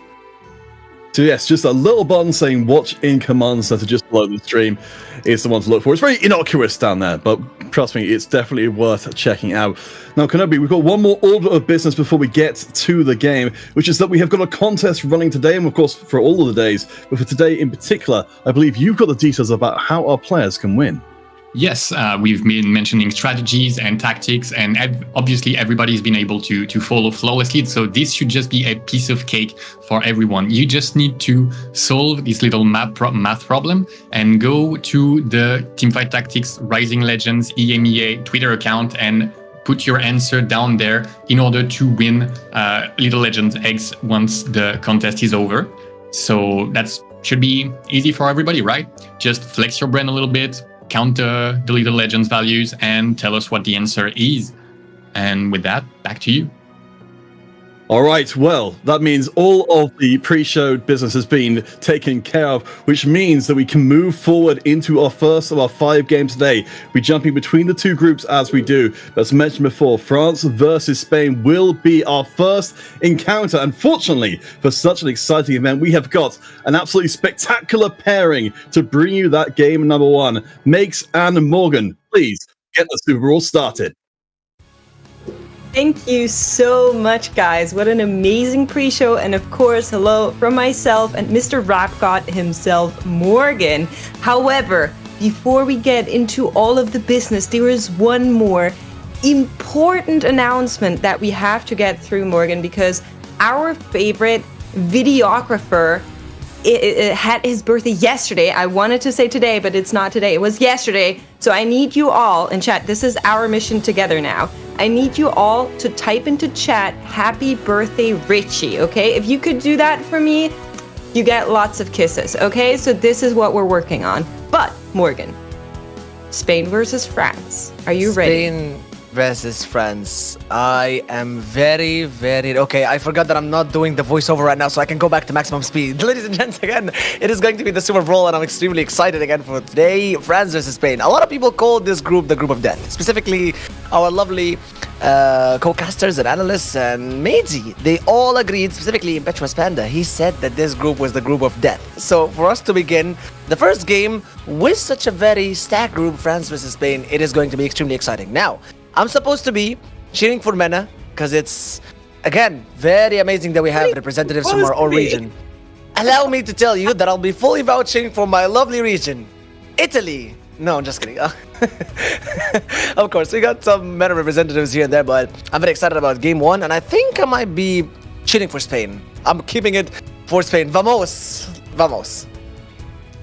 So yes, just a little button saying watch in command center just below the stream is the one to look for. It's very innocuous down there, but trust me, it's definitely worth checking out. Now, Kenobi, we've got one more order of business before we get to the game, which is that we have got a contest running today, and of course for all of the days, but for today in particular, I believe you've got the details about how our players can win. Yes, we've been mentioning strategies and tactics, and obviously everybody's been able to follow flawlessly. So this should just be a piece of cake for everyone. You just need to solve this little math problem and go to the Teamfight Tactics Rising Legends EMEA Twitter account and put your answer down there in order to win Little Legends eggs once the contest is over. So that should be easy for everybody, right? Just flex your brain a little bit, count the Little Legends values, and tell us what the answer is. And with that, back to you. All right, well, that means all of the pre-show business has been taken care of, which means that we can move forward into our first of our 5 games today. We're jumping between the 2 groups as we do. As mentioned before, France versus Spain will be our first encounter. Unfortunately, for such an exciting event, we have got an absolutely spectacular pairing to bring you that game number 1. Makes and Morgan, please get the SuperBrawl started. Thank you so much, guys. What an amazing pre-show. And of course, hello from myself and Mr. Rap God himself, Morgan. However, before we get into all of the business, there is one more important announcement that we have to get through, Morgan, because our favorite videographer it had his birthday yesterday. I wanted to say today, but it's not today. It was yesterday. So I need you all in chat. This is our mission together now. I need you all to type into chat, happy birthday, Richie, okay? If you could do that for me, you get lots of kisses, okay? So this is what we're working on. But, Morgan, Spain versus France. Are you ready? Spain versus France. I am very, very... Okay, I forgot that I'm not doing the voiceover right now, so I can go back to maximum speed. Ladies and gents, again, it is going to be the SuperBrawl, and I'm extremely excited again for today. France versus Spain. A lot of people call this group the group of death. Specifically, our lovely co-casters and analysts and Maidsy. They all agreed, specifically Impetuous Panda. He said that this group was the group of death. So for us to begin the first game with such a very stacked group, France versus Spain, it is going to be extremely exciting. Now, I'm supposed to be cheering for MENA because it's, again, very amazing that we have representatives from our own region. Allow me to tell you that I'll be fully vouching for my lovely region, Italy. No, I'm just kidding. Of course, we got some MENA representatives here and there, but I'm very excited about game 1, and I think I might be cheering for Spain. I'm keeping it for Spain. Vamos! Vamos.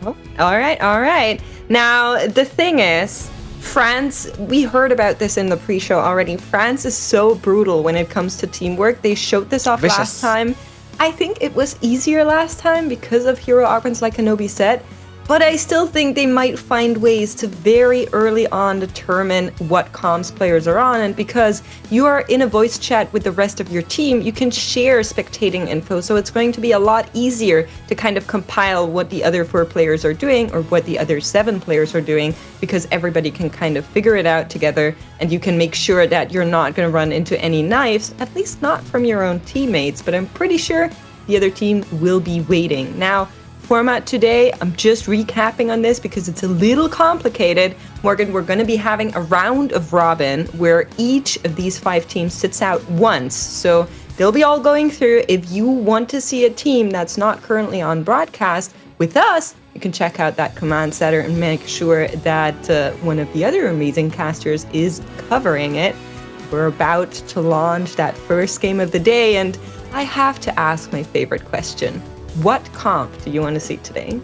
Oh, all right. Now, the thing is, France, we heard about this in the pre-show already. France is so brutal when it comes to teamwork. They showed this off last time. I think it was easier last time because of hero options like Kenobi said, but I still think they might find ways to very early on determine what comms players are on, and because you are in a voice chat with the rest of your team, you can share spectating info, so it's going to be a lot easier to kind of compile what the other 4 players are doing or what the other 7 players are doing, because everybody can kind of figure it out together, and you can make sure that you're not going to run into any knives, at least not from your own teammates, but I'm pretty sure the other team will be waiting. Now, format today, I'm just recapping on this because it's a little complicated. Morgan, we're going to be having a round of robin where each of these 5 teams sits out once. So they'll be all going through. If you want to see a team that's not currently on broadcast with us, you can check out that command center and make sure that one of the other amazing casters is covering it. We're about to launch that first game of the day, and I have to ask my favorite question. What comp do you want to see today?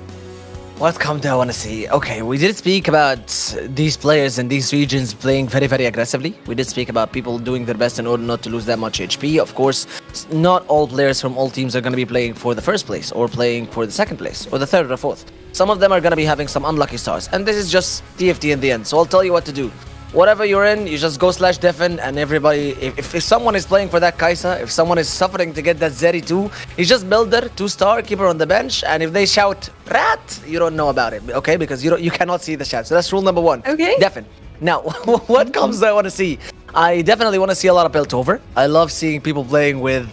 What comp do I want to see? Okay, we did speak about these players in these regions playing very, very aggressively. We did speak about people doing their best in order not to lose that much HP. Of course, not all players from all teams are going to be playing for the first place or playing for the second place or the third or the fourth. Some of them are going to be having some unlucky starts, and this is just TFT in the end. So I'll tell you what to do. Whatever you're in, you just go /defen, and everybody, if someone is playing for that Kai'Sa, if someone is suffering to get that Zeri 2, you just build her 2-star, keep her on the bench, and if they shout rat, you don't know about it, okay? Because you cannot see the chat. So that's rule number 1. Okay. Defen. Now, what comes I want to see? I definitely want to see a lot of Piltover. I love seeing people playing with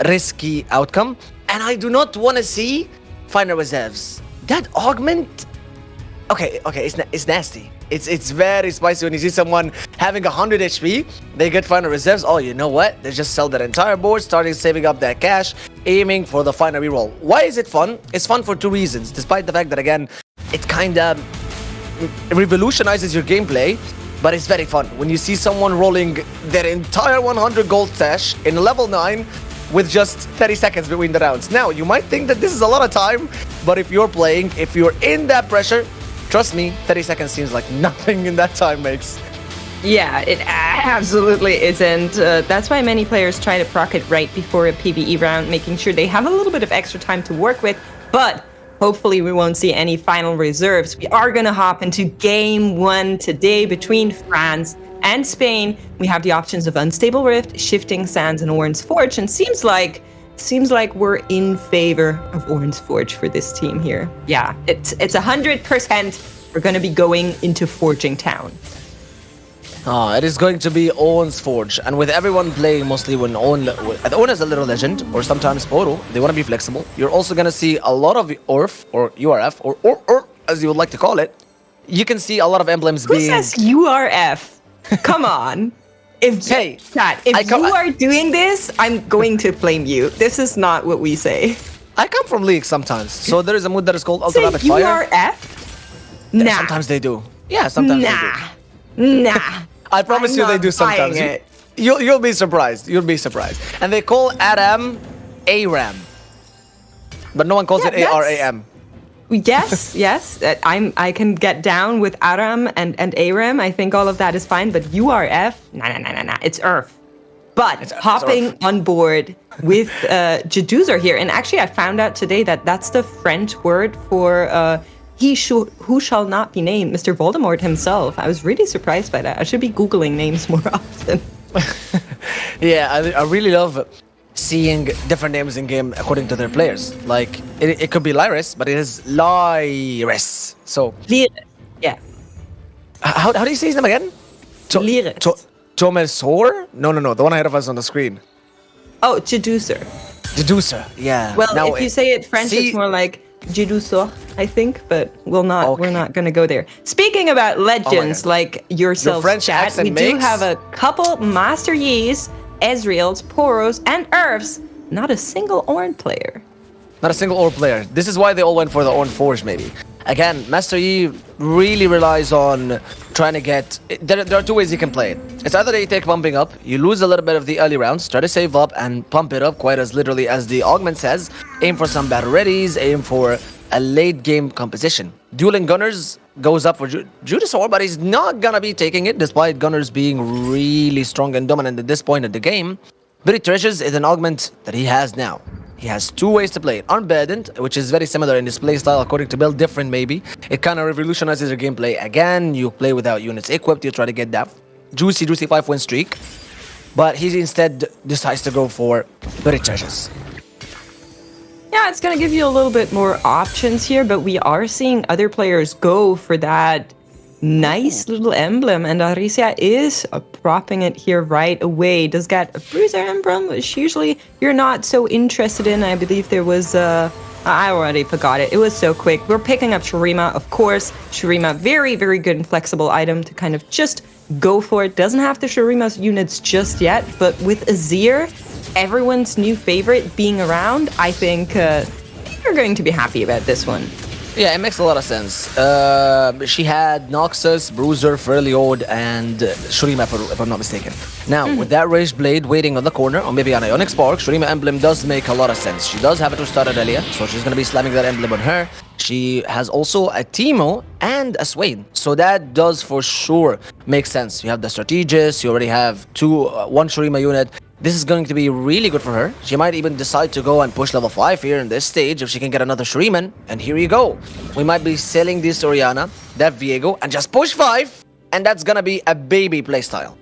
risky outcome, and I do not want to see Final Reserves. That augment, okay, it's nasty. It's very spicy when you see someone having 100 HP, they get final reserves. Oh, you know what? They just sell their entire board, starting saving up that cash, aiming for the final reroll. Why is it fun? It's fun for 2 reasons, despite the fact that, again, it kind of revolutionizes your gameplay, but it's very fun. When you see someone rolling their entire 100 gold stash in level 9 with just 30 seconds between the rounds. Now, you might think that this is a lot of time, but if you're playing, if you're in that pressure, trust me, 30 seconds seems like nothing in that time makes. Yeah, it absolutely isn't. That's why many players try to proc it right before a PvE round, making sure they have a little bit of extra time to work with. But hopefully we won't see any final reserves. We are going to hop into game 1 today between France and Spain. We have the options of Unstable Rift, Shifting Sands, and Orange Forge, and seems like we're in favor of Orange Forge for this team here. Yeah, it's 100%. We're going to be going into Forging Town. It is going to be Owen's Forge, and with everyone playing mostly when Owen is a little legend, or sometimes Poro, they want to be flexible. You're also going to see a lot of URF, or URF, or as you would like to call it. You can see a lot of emblems Who says URF? Come on. If you are doing this, I'm going to flame you. This is not what we say. I come from League sometimes, so there is a mood that is called Ultra Rapid Fire. URF? Nah. Sometimes they do. Yeah, sometimes they do. Nah. I promise you they do sometimes. You'll be surprised. You'll be surprised. And they call ARAM ARAM. But no one calls it ARAM. Yes. I can get down with Aram and ARAM. I think all of that is fine, but URF, nah. It's ERF. But hopping on board with Jaduzer here, and actually I found out today that that's the French word for who shall not be named, Mr. Voldemort himself. I was really surprised by that. I should be Googling names more often. Yeah, I really love seeing different names in game according to their players. Like, it could be Lyris, but it is Lyris. So, Lyris, yeah. How do you say his name again? Lyris. Tomesor? No, the one ahead of us on the screen. Oh, Jaduzer. Jaduzer, yeah. Well, now, if you say it French, it's more like Jaduzer, I think, but we're not going to go there. Speaking about legends like yourself, chat, we do have a couple Master Yi's, Ezreal's, Poros, and Earths. Not a single Ornn player. Not a single Ornn player. This is why they all went for the Ornn Forge, maybe. Again, Master Yi really relies on trying to get... There are 2 ways you can play it. It's either that you take pumping up, you lose a little bit of the early rounds, try to save up and pump it up quite as literally as the augment says. Aim for some battle readies, aim for a late game composition. Dueling Gunners goes up for Judasaur, but he's not gonna be taking it despite Gunners being really strong and dominant at this point in the game. Buried Treasures is an augment that he has now. He has 2 ways to play it. Unburdened, which is very similar in his playstyle according to build, different maybe. It kind of revolutionizes your gameplay. Again, you play without units equipped, you try to get that juicy 5-win streak. But he instead decides to go for Buried Treasures. Yeah, it's going to give you a little bit more options here, but we are seeing other players go for that nice little emblem, and Aaricia is propping it here right away. Does get a Bruiser emblem, which usually you're not so interested in. I believe there was I already forgot it. It was so quick. We're picking up Shurima, of course. Shurima, very, very good and flexible item to kind of just go for it. Doesn't have the Shurima's units just yet, but with Azir, everyone's new favorite being around, I think you're going to be happy about this one. Yeah, it makes a lot of sense. She had Noxus, Bruiser, Freljord, and Shurima, if I'm not mistaken. Now, with that Rage Blade waiting on the corner, or maybe an Ionic Spark, Shurima Emblem does make a lot of sense. She does have a 2-star Adelia, so she's going to be slamming that emblem on her. She has also a Teemo and a Swain, so that does for sure make sense. You have the Strategist, you already have one Shurima unit. This is going to be really good for her. She might even decide to go and push level 5 here in this stage if she can get another Shuriman. And here you go. We might be selling this Orianna, that Viego, and just push 5. And that's gonna be a baby playstyle.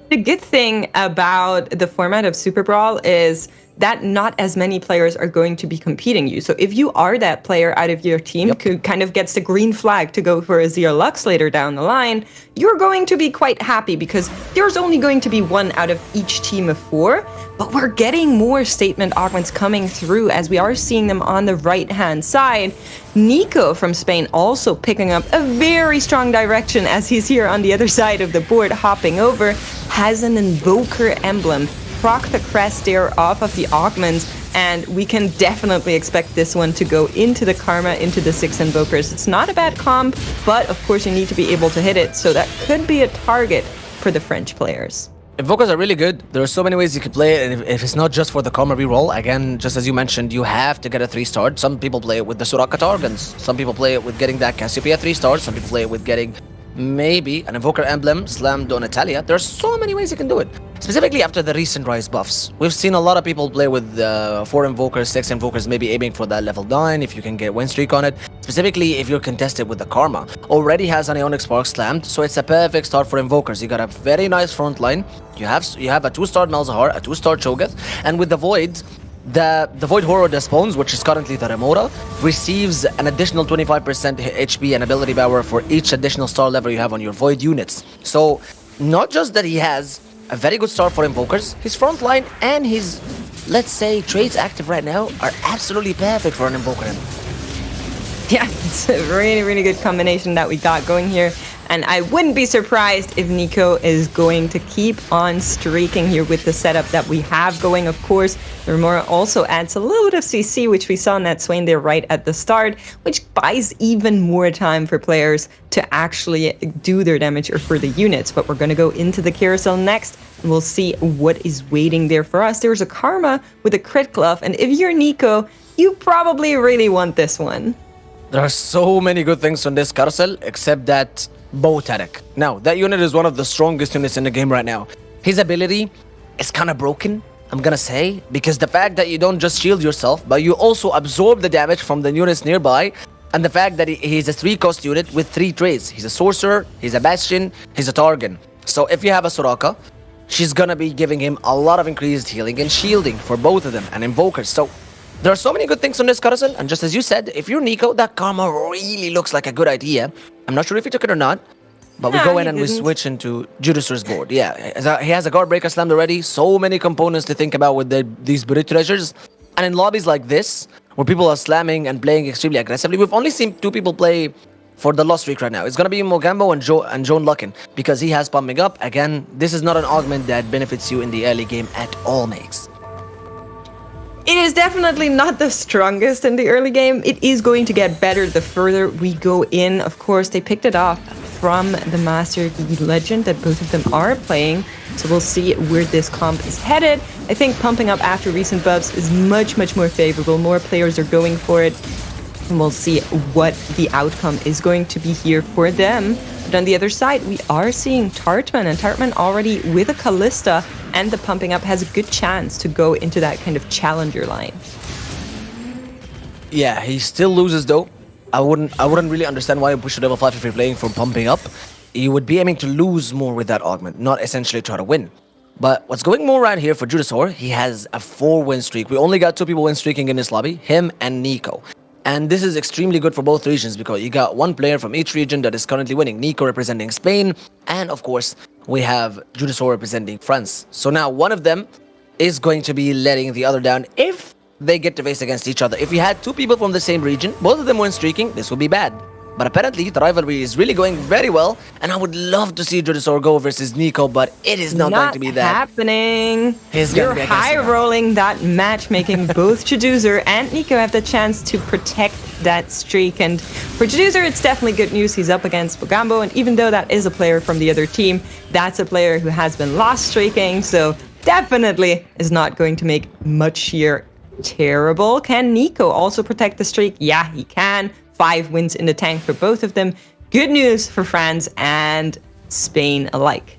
The good thing about the format of SuperBrawl is that not as many players are going to be competing you. So if you are that player out of your team who kind of gets the green flag to go for a Zero Lux later down the line, you're going to be quite happy because there's only going to be one out of each team of 4. But we're getting more statement augments coming through as we are seeing them on the right-hand side. Nico from Spain also picking up a very strong direction as he's here on the other side of the board, hopping over, has an Invoker emblem. Proc the crest there off of the augments, and we can definitely expect this one to go into the Karma, into the 6 Invokers. It's not a bad comp, but of course you need to be able to hit it, so that could be a target for the French players. Invokers are really good. There are so many ways you can play it, and if it's not just for the Karma reroll, again, just as you mentioned, you have to get a 3-star. Some people play it with the Soraka Targans. Some people play it with getting that Cassiopeia 3-star. Some people play it with getting maybe an Invoker emblem slammed on Italia. There are so many ways you can do it. Specifically after the recent Rise buffs. We've seen a lot of people play with 4 Invokers, 6 Invokers, maybe aiming for that level 9 if you can get win streak on it. Specifically if you're contested with the Karma. Already has an Ionic Spark slammed, so it's a perfect start for Invokers. You got a very nice front line. You have a 2-star Malzahar, a 2-star Cho'Gath, and with the Void, the Void Horror Despawns, which is currently the Remora, receives an additional 25% HP and ability power for each additional star level you have on your Void units. So, not just that he has a very good start for Invokers, his front line and his, let's say, traits active right now are absolutely perfect for an Invoker. Yeah, it's a really, really good combination that we got going here. And I wouldn't be surprised if Nico is going to keep on streaking here with the setup that we have going. Of course, the Remora also adds a little bit of CC, which we saw in that Swain there right at the start, which buys even more time for players to actually do their damage or for the units. But we're going to go into the carousel next, and we'll see what is waiting there for us. There's a Karma with a crit glove, and if you're Nico, you probably really want this one. There are so many good things on this carousel, except that Bow Tarek. Now, that unit is one of the strongest units in the game right now. His ability is kind of broken, I'm gonna say, because the fact that you don't just shield yourself, but you also absorb the damage from the units nearby, and the fact that he's a 3-cost unit with 3 traits. He's a Sorcerer, he's a Bastion, he's a Targan. So if you have a Soraka, she's gonna be giving him a lot of increased healing and shielding for both of them, and Invokers. So there are so many good things on this carousel, and just as you said, if you're Nico, that Karma really looks like a good idea. I'm not sure if he took it or not, but we go in and we switch into Judicer's board. Yeah, he has a Guard Breaker slammed already, so many components to think about with these buried treasures. And in lobbies like this, where people are slamming and playing extremely aggressively, we've only seen 2 people play for the Lost Streak right now. It's gonna be Mogambo and Joan Luckin, because he has pumping up. Again, this is not an augment that benefits you in the early game at all, makes. It is definitely not the strongest in the early game. It is going to get better the further we go in. Of course, they picked it off from the Master Legend that both of them are playing. So we'll see where this comp is headed. I think pumping up after recent buffs is much, much more favorable. More players are going for it. And we'll see what the outcome is going to be here for them. But on the other side, we are seeing Tarteman, and Tarteman already with a Callista, and the pumping up has a good chance to go into that kind of challenger line. Yeah, he still loses though. I wouldn't really understand why you push to level 5 if you're playing for pumping up. You would be aiming to lose more with that augment, not essentially try to win. But what's going more right here for Judisaur, he has a 4-win streak. We only got 2 people win streaking in this lobby, him and Nico. And this is extremely good for both regions because you got 1 player from each region that is currently winning. Nico representing Spain, and of course, we have Judisaur representing France. So now one of them is going to be letting the other down if they get to face against each other. If you had 2 people from the same region, both of them win streaking, this would be bad. But apparently, the rivalry is really going very well, and I would love to see Judisaur go versus Nico, but it is not going to be that. Happening. He's gonna You're be against high Nico. rolling that matchmaking. Both Juduser and Nico have the chance to protect that streak. And for Juduser, it's definitely good news. He's up against Mogambo, and even though that is a player from the other team, that's a player who has been lost streaking, so definitely is not going to make much here terrible. Can Nico also protect the streak? Yeah, he can. 5 wins in the tank for both of them. Good news for France and Spain alike.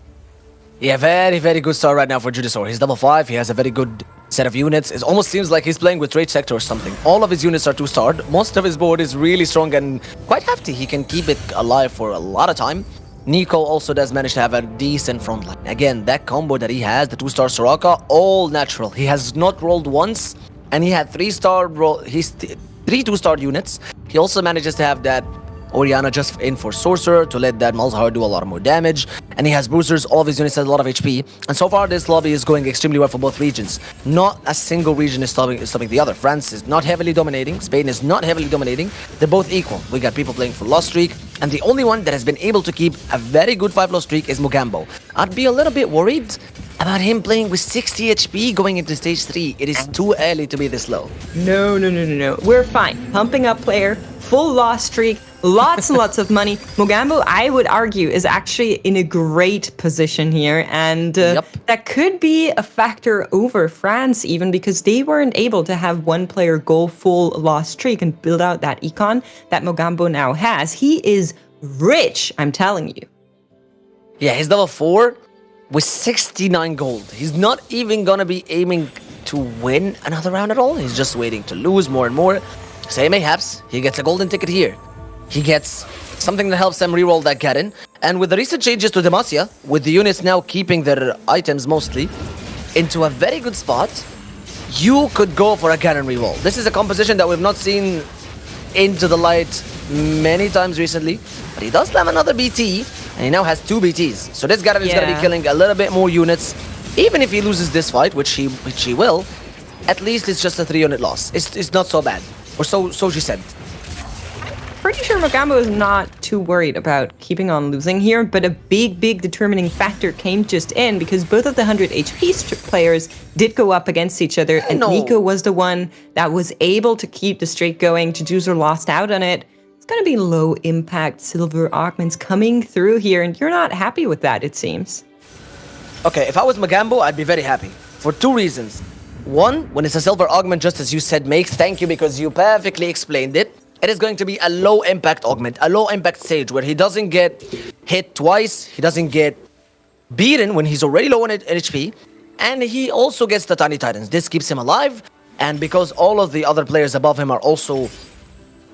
Yeah, very, very good start right now for Judisaur. He's level 5. He has a very good set of units. It almost seems like he's playing with Trade Sector or something. All of his units are 2-starred. Most of his board is really strong and quite hefty. He can keep it alive for a lot of time. Nico also does manage to have a decent front line. Again, that combo that he has, the 2-star Soraka, all natural. He has not rolled once, and he had 3-star roll. He's 3 2-star units. He also manages to have that Orianna just in for Sorcerer to let that Malzahar do a lot more damage. And he has boosters, all of his units have a lot of HP. And so far this lobby is going extremely well for both regions. Not a single region is stopping the other. France is not heavily dominating. Spain is not heavily dominating. They're both equal. We got people playing for lost streak. And the only one that has been able to keep a very good 5-loss streak is Mogambo. I'd be a little bit worried about him playing with 60 HP going into stage 3. It is too early to be this low. No. We're fine. Pumping up player, full loss streak, lots and lots of money. Mogambo, I would argue, is actually in a great position here. And that could be a factor over France even, because they weren't able to have one player go full loss streak and build out that econ that Mogambo now has. He is rich, I'm telling you. Yeah, he's level 4 with 69 gold. He's not even gonna be aiming to win another round at all. He's just waiting to lose more and more. Say mayhaps he gets a golden ticket here. He gets something that helps them reroll that Garen. And with the recent changes to Demacia, with the units now keeping their items mostly into a very good spot, you could go for a Garen reroll. This is a composition that we've not seen into the light many times recently, but he does slam another BT, and he now has 2 BTs. So this Garen is going to be killing a little bit more units. Even if he loses this fight, which he will, at least it's just a 3-unit loss. It's not so bad. Or so she said. Pretty sure Mogambo is not too worried about keeping on losing here, but a big determining factor came just in because both of the 100 HP players did go up against each other, and Nico was the one that was able to keep the streak going. Juduser lost out on it. It's going to be low impact silver augments coming through here, and you're not happy with that, it seems. Okay, if I was Mogambo, I'd be very happy for 2 reasons. One, when it's a silver augment, just as you said, Makes, thank you because you perfectly explained it. It is going to be a low impact augment, a low impact stage where he doesn't get hit twice, he doesn't get beaten when he's already low on HP, and he also gets the Tiny Titans. This keeps him alive, and because all of the other players above him are also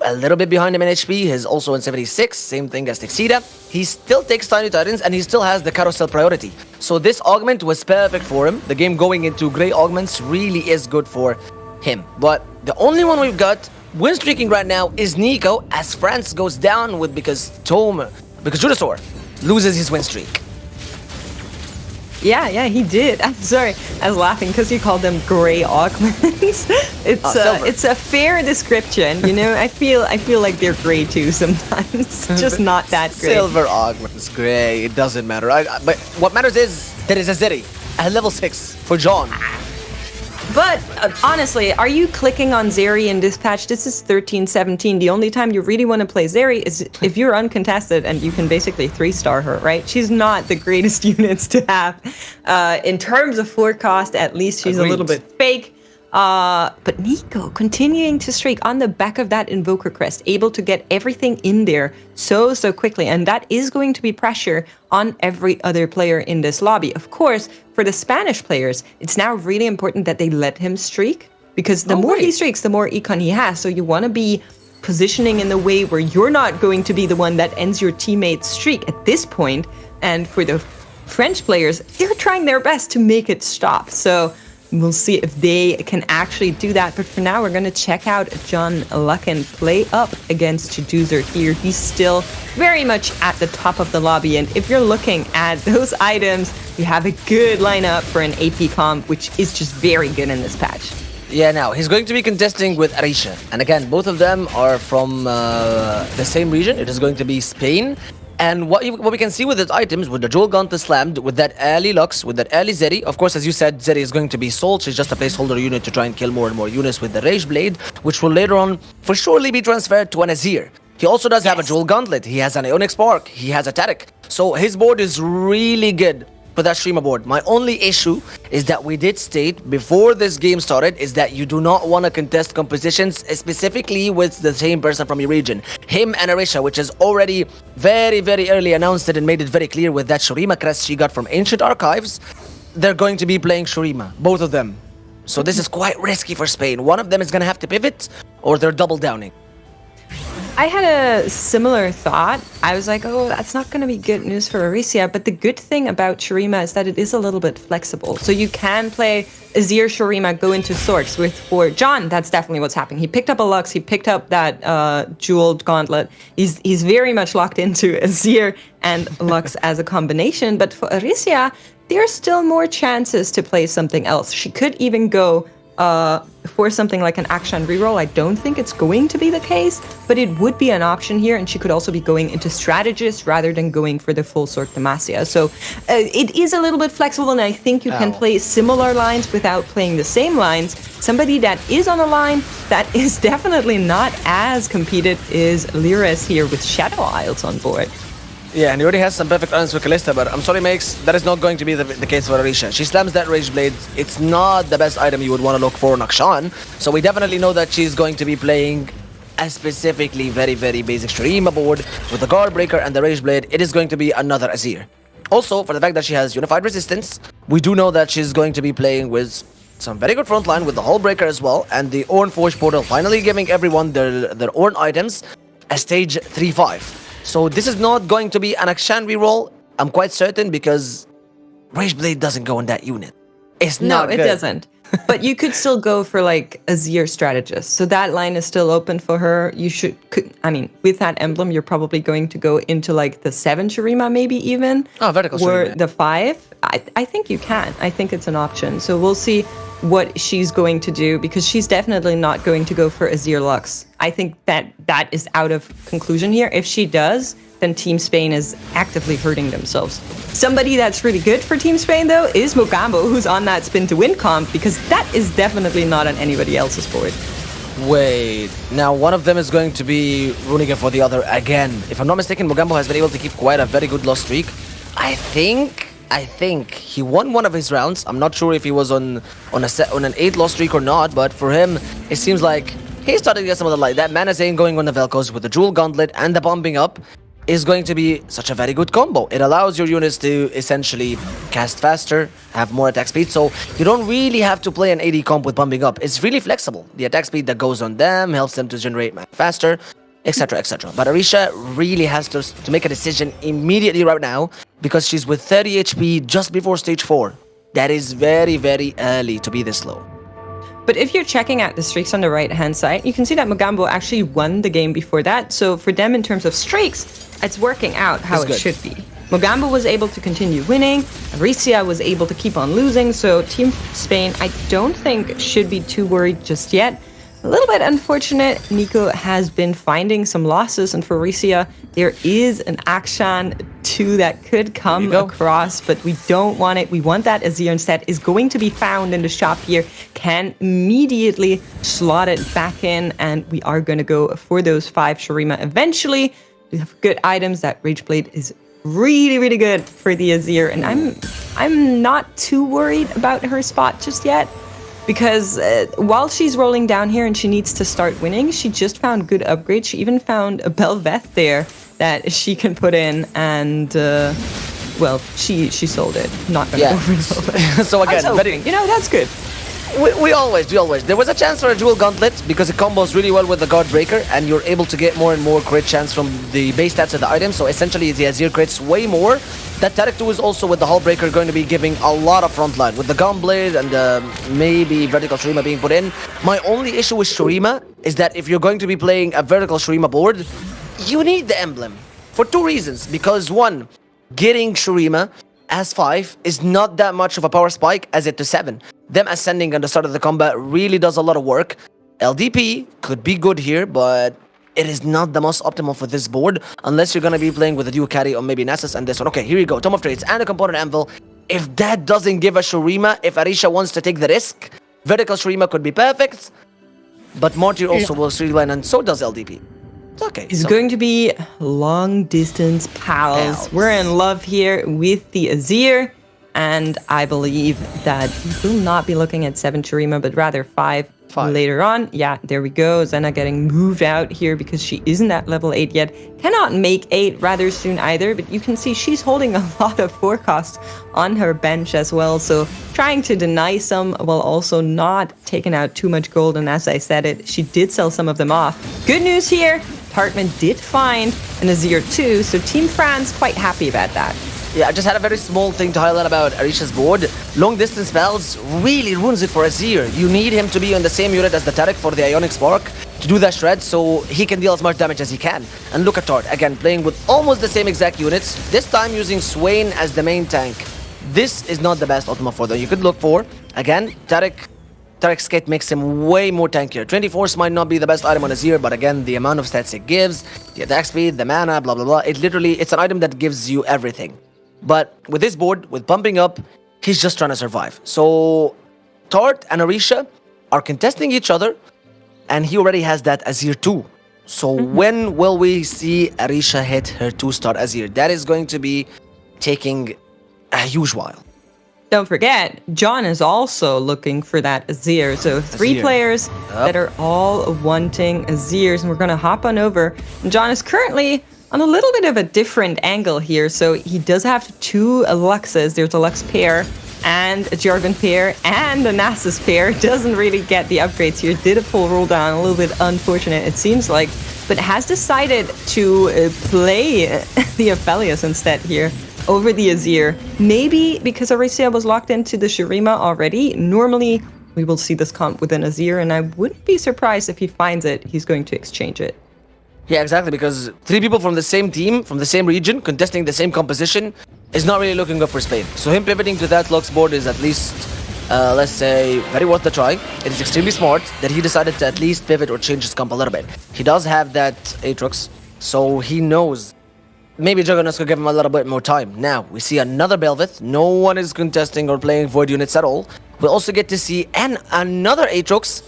a little bit behind him in HP, he's also in 76, same thing as Texida, he still takes Tiny Titans and he still has the carousel priority. So this augment was perfect for him. The game going into gray augments really is good for him. But the only one we've got win streaking right now is Nico, as France goes down with because Judisaur loses his win streak. Yeah, he did. I'm sorry, I was laughing because you called them gray augments. It's a fair description, you know. I feel like they're gray too sometimes. Just not that gray. Silver augments, gray. It doesn't matter. But what matters is there is a Zeri at level 6 for John. But honestly, are you clicking on Zeri in Dispatch? This is 13-17. The only time you really want to play Zeri is if you're uncontested and you can basically 3-star her, right? She's not the greatest units to have. In terms of floor cost, at least she's a little bit fake. But Nico continuing to streak on the back of that Invoker Crest, able to get everything in there so quickly. And that is going to be pressure on every other player in this lobby. Of course, for the Spanish players, it's now really important that they let him streak, because the more he streaks, the more econ he has. So you want to be positioning in the way where you're not going to be the one that ends your teammate's streak at this point. And for the French players, they're trying their best to make it stop. So we'll see if they can actually do that. But for now, we're going to check out John Luckin play up against Juduser here. He's still very much at the top of the lobby. And if you're looking at those items, you have a good lineup for an AP comp, which is just very good in this patch. Yeah, now he's going to be contesting with Aaricia, and again, both of them are from the same region. It is going to be Spain. And what we can see with his items, with the Jewel Gauntlet slammed, with that early Lux, with that early Zeri, of course, as you said, Zeri is going to be sold. She's just a placeholder unit to try and kill more and more units with the Rage Blade, which will later on for surely be transferred to an Azir. He also does have a Jewel Gauntlet. He has an Ionic Spark. He has a Taric. So his board is really good for that streamer board. My only issue is that we did state before this game started is that you do not want to contest compositions specifically with the same person from your region. Him and Aaricia, which is already very, very early announced it and made it very clear with that Shurima crest she got from Ancient Archives, they're going to be playing Shurima, both of them. So this is quite risky for Spain. One of them is going to have to pivot or they're double downing. I had a similar thought. I was like, oh, that's not going to be good news for Aaricia. But the good thing about Shurima is that it is a little bit flexible. So you can play Azir Shurima, go into Sorks with for John. That's definitely what's happening. He picked up a Lux. He picked up that jeweled gauntlet. He's very much locked into Azir and Lux as a combination. But for Aaricia, there are still more chances to play something else. She could even go for something like an action reroll. I don't think it's going to be the case, but it would be an option here, and she could also be going into strategist rather than going for the full Sork Demacia. So it is a little bit flexible, and I think you can play similar lines without playing the same lines. Somebody that is on a line that is definitely not as competed is Lyris here with Shadow Isles on board. Yeah, and he already has some perfect items for Kalista, but I'm sorry, Makes, that is not going to be the case for Aaricia. She slams that Rage Blade. It's not the best item you would want to look for on Akshan, so we definitely know that she's going to be playing a specifically very, very basic Shurima board with the Guard Breaker and the Rage Blade. It is going to be another Azir. Also, for the fact that she has Unified Resistance, we do know that she's going to be playing with some very good frontline with the Hull Breaker as well, and the Ornn Forge Portal finally giving everyone their Ornn items at stage 3-5. So this is not going to be an Akshan reroll, I'm quite certain, because Rage Blade doesn't go in that unit. It's not good. No, it doesn't. But you could still go for like Azir strategist. So that line is still open for her. You I mean, with that emblem, you're probably going to go into like the 7 Shurima, maybe even. Oh, vertical or Shurima. The 5. I think you can. I think it's an option. So we'll see what she's going to do, because she's definitely not going to go for Azir Lux. I think that is out of conclusion here. If she does, then Team Spain is actively hurting themselves. Somebody that's really good for Team Spain, though, is Mogambo, who's on that spin to win comp, because that is definitely not on anybody else's board. Wait, now one of them is going to be Runeterra for the other again. If I'm not mistaken, Mogambo has been able to keep quite a very good loss streak. I think he won one of his rounds. I'm not sure if he was on an 8 loss streak or not, but for him, it seems like he's starting to get some of the light. That Mana Zane going on the Velcos with the Jewel Gauntlet and the bombing up is going to be such a very good combo. It allows your units to essentially cast faster, have more attack speed, so you don't really have to play an AD comp with bumping up. It's really flexible. The attack speed that goes on them helps them to generate mana faster, etc, etc. But Aaricia really has to make a decision immediately right now, because she's with 30 HP just before stage 4. That is very, very early to be this low. But if you're checking out the streaks on the right-hand side, you can see that Mogambo actually won the game before that. So for them, in terms of streaks, it's working out how it should be. Mogambo was able to continue winning. Aaricia was able to keep on losing. So Team Spain, I don't think should be too worried just yet. A little bit unfortunate, Nico has been finding some losses, and for Aaricia, there is an Akshan 2 that could come across, but we don't want it. We want that Azir instead. Is going to be found in the shop here, can immediately slot it back in, and we are going to go for those 5 Shurima eventually. We have good items. That Rage Blade is really, really good for the Azir, and I'm not too worried about her spot just yet. Because while she's rolling down here and she needs to start winning, she just found good upgrades. She even found a Belveth there that she can put in, and well, she sold it. Not gonna go for Belveth. So again, that's good. We always. There was a chance for a Jewel Gauntlet because it combos really well with the Guard Breaker, and you're able to get more and more crit chance from the base stats of the item. So essentially, the Azir crits way more. That Taric 2 is also with the Hull Breaker going to be giving a lot of frontline with the Gunblade and maybe vertical Shurima being put in. My only issue with Shurima is that if you're going to be playing a vertical Shurima board, you need the emblem for 2 reasons. Because 1, getting Shurima as 5 is not that much of a power spike as it to 7. Them ascending at the start of the combat really does a lot of work. LDP could be good here, but it is not the most optimal for this board unless you're going to be playing with a dual carry or maybe Nasus and this one. Okay, here we go. Tome of Trades and a Component Anvil. If that doesn't give a Shurima, if Aaricia wants to take the risk, Vertical Shurima could be perfect. But Martyr also will streamline, and so does LDP. It's okay. It's going to be long distance pals. We're in love here with the Azir. And I believe that we will not be looking at 7 Shurima, but rather 5 later on. Yeah, there we go. Zena getting moved out here because she isn't at level 8 yet. Cannot make 8 rather soon either, but you can see she's holding a lot of forecast on her bench as well. So trying to deny some while also not taking out too much gold. And as I said it, she did sell some of them off. Good news here. Tarteman did find an Azir too, so Team France quite happy about that. Yeah, I just had a very small thing to highlight about Aaricia's board. Long distance spells really ruins it for Azir. You need him to be on the same unit as the Taric for the Ionic Spark to do that shred so he can deal as much damage as he can. And look at Tart, again, playing with almost the same exact units, this time using Swain as the main tank. This is not the best ultimate for them. You could look for, again, Taric's kit makes him way more tankier. 24 might not be the best item on Azir, but again, the amount of stats it gives, the attack speed, the mana, blah, blah, blah. It's an item that gives you everything. But with this board, with pumping up, he's just trying to survive. So Tart and Aaricia are contesting each other, and he already has that Azir too. So when will we see Aaricia hit her 2-star Azir? That is going to be taking a huge while. Don't forget, John is also looking for that Azir. So 3 players that are all wanting Azirs, and we're going to hop on over. And John is currently on a little bit of a different angle here. So he does have 2 Luxes. There's a Lux pair and a Jarvan pair and a Nasus pair. Doesn't really get the upgrades here. Did a full roll down, a little bit unfortunate it seems like, but has decided to play the Aphelios instead here over the Azir. Maybe because Aaricia was locked into the Shurima already. Normally we will see this comp with an Azir, and I wouldn't be surprised if he finds it, he's going to exchange it. Yeah, exactly, because 3 people from the same team, from the same region, contesting the same composition, is not really looking good for Spain. So him pivoting to that Lux board is at least, let's say, very worth the try. It is extremely smart that he decided to at least pivot or change his comp a little bit. He does have that Aatrox, so he knows maybe Juggernaut's could give him a little bit more time. Now, we see another Belveth. No one is contesting or playing Void units at all. We'll also get to see another Aatrox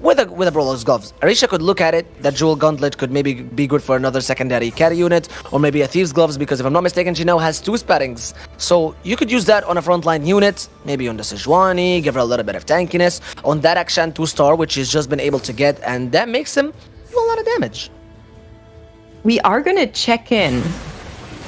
with a Brawler's Gloves. Aaricia could look at it. That Jewel Gauntlet could maybe be good for another secondary carry unit, or maybe a Thieves Gloves, because if I'm not mistaken, she now has 2 Sparrings. So you could use that on a frontline unit, maybe on the Sejuani, give her a little bit of tankiness, on that Akshan 2-star, which he's just been able to get, and that makes him do a lot of damage. We are going to check in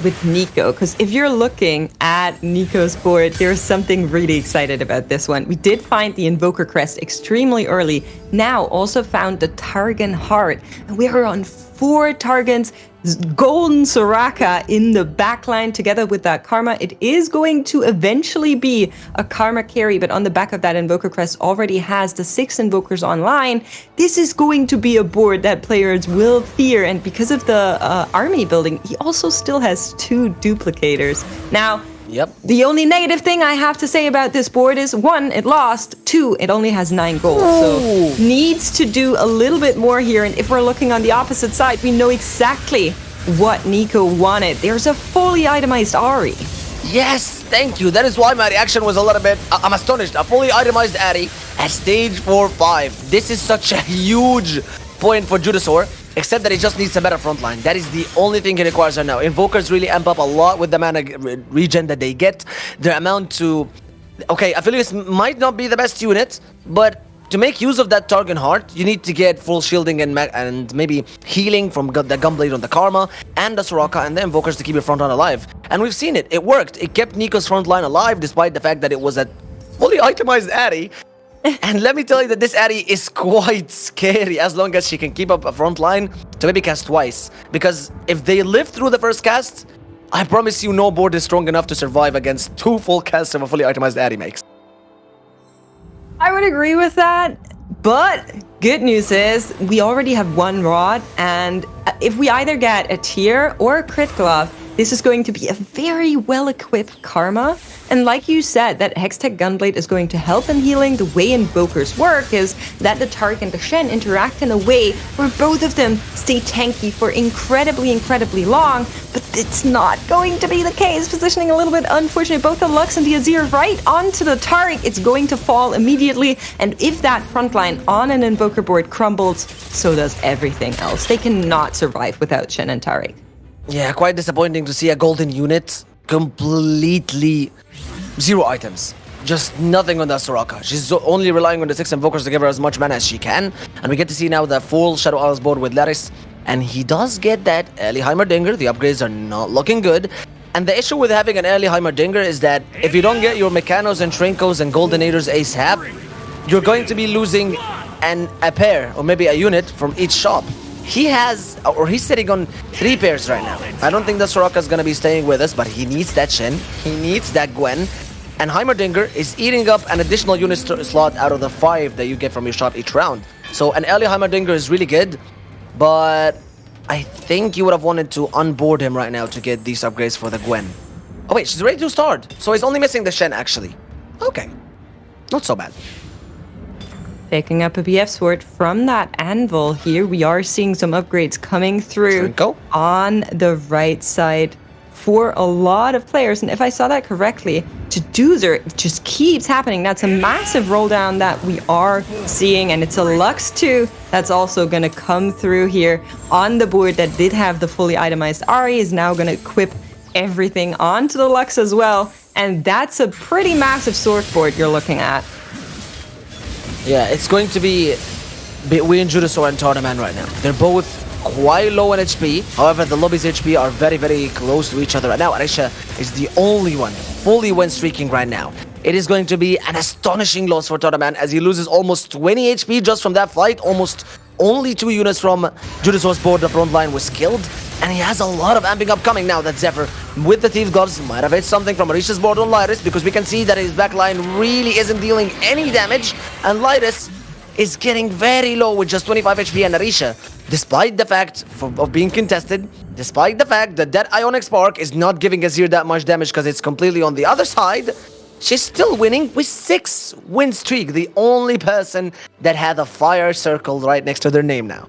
with Nico, because if you're looking at Nico's board, there's something really excited about this one. We did find the Invoker Crest extremely early. Now also found the Targon Heart, and we are on 4 Targons, Golden Soraka in the backline together with that Karma. It is going to eventually be a Karma carry, but on the back of that Invoker Crest already has the 6 Invokers online. This is going to be a board that players will fear, and because of the army building, he also still has 2 Duplicators. Now, the only negative thing I have to say about this board is 1, it lost, 2, it only has 9 gold. So needs to do a little bit more here. And if we're looking on the opposite side, we know exactly what Nico wanted. There's a fully itemized Ahri. Yes, thank you. That is why my reaction was a little bit, I'm astonished. A fully itemized Ahri at stage 4-5. This is such a huge point for Judasaur. Except that he just needs a better frontline. That is the only thing he requires right now. Invokers really amp up a lot with the mana regen that they get. Their amount to... Okay, Aphelios might not be the best unit, but to make use of that Targon Heart, you need to get full shielding and maybe healing from the Gunblade on the Karma and the Soraka and the Invokers to keep your frontline alive. And we've seen it. It worked. It kept Nico's frontline alive despite the fact that it was a fully itemized Ahri. And let me tell you that this Ahri is quite scary as long as she can keep up a front line to maybe cast twice. Because if they live through the first cast, I promise you no board is strong enough to survive against 2 full casts of a fully itemized Ahri makes. I would agree with that, but good news is we already have 1 rod, and if we either get a tier or a crit glove, This is going to be a very well-equipped Karma. And like you said, that Hextech Gunblade is going to help in healing. The way Invokers work is that the Tark and the Shen interact in a way where both of them stay tanky for incredibly long, but it's not going to be the case. Positioning a little bit unfortunate. Both the Lux and the Azir right onto the Tark. It's going to fall immediately, and if that front line on an Invoker board crumbles, so does everything else. They cannot survive without Shen and Taric. Yeah, quite disappointing to see a golden unit completely zero items. Just nothing on the Soraka. She's only relying on the 6 Invokers to give her as much mana as she can. And we get to see now the full Shadow Isles board with Laris. And he does get that early Heimerdinger. The upgrades are not looking good. And the issue with having an early Heimerdinger is that if you don't get your Mechanos and Trinkos and Goldenators ASAP, you're going to be losing a pair or maybe a unit from each shop. He has, or he's sitting on 3 pairs right now. I don't think the Soraka is going to be staying with us, but he needs that Shen. He needs that Gwen. And Heimerdinger is eating up an additional unit slot out of the 5 that you get from your shop each round. So an early Heimerdinger is really good, but I think you would have wanted to unboard him right now to get these upgrades for the Gwen. Oh wait, she's ready to start. So he's only missing the Shen actually. Okay, not so bad. Picking up a BF sword from that anvil here. We are seeing some upgrades coming through on the right side for a lot of players. And if I saw that correctly, to Doozer, it just keeps happening. That's a massive roll down that we are seeing. And it's a Lux too that's also going to come through here on the board that did have the fully itemized Ahri is now going to equip everything onto the Lux as well. And that's a pretty massive sword board you're looking at. Yeah, it's going to be between Judasaur and Tarteman right now. They're both quite low on HP. However, the lobbies HP are very close to each other right now. Aaricia is the only one fully win streaking right now. It is going to be an astonishing loss for Tarteman as he loses almost 20 HP just from that fight. Almost only 2 units from Judasaur's board. The front line was killed. And he has a lot of amping up coming now that Zephyr with the Thief Gloves might have hit something from Arisha's board on Lyris, because we can see that his backline really isn't dealing any damage, and Lyris is getting very low with just 25 HP, and Arisha, despite the fact of being contested, despite the fact that that Ionic Spark is not giving Azir that much damage because it's completely on the other side, she's still winning with 6 win streak, the only person that had a fire circle right next to their name now.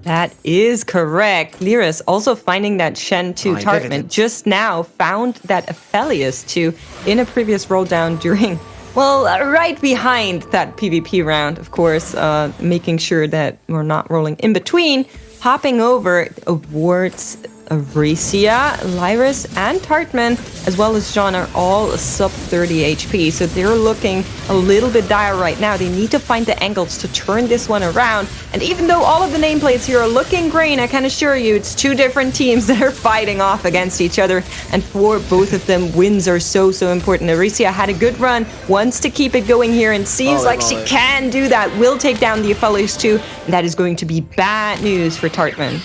That is correct. Lyris also finding that Shen to Tartman just now found that Aphelios too in a previous roll down during, well, right behind that PvP round, of course, making sure that we're not rolling in between, hopping over awards. Aaricia, Lyris, and Tartman, as well as John, are all sub 30 HP, so they're looking a little bit dire right now. They need to find the angles to turn this one around, and even though all of the nameplates here are looking green, I can assure you it's 2 different teams that are fighting off against each other, and for both of them, wins are so important. Aaricia had a good run, wants to keep it going here, and seems like she can do that, will take down the Aphelios too, and that is going to be bad news for Tartman.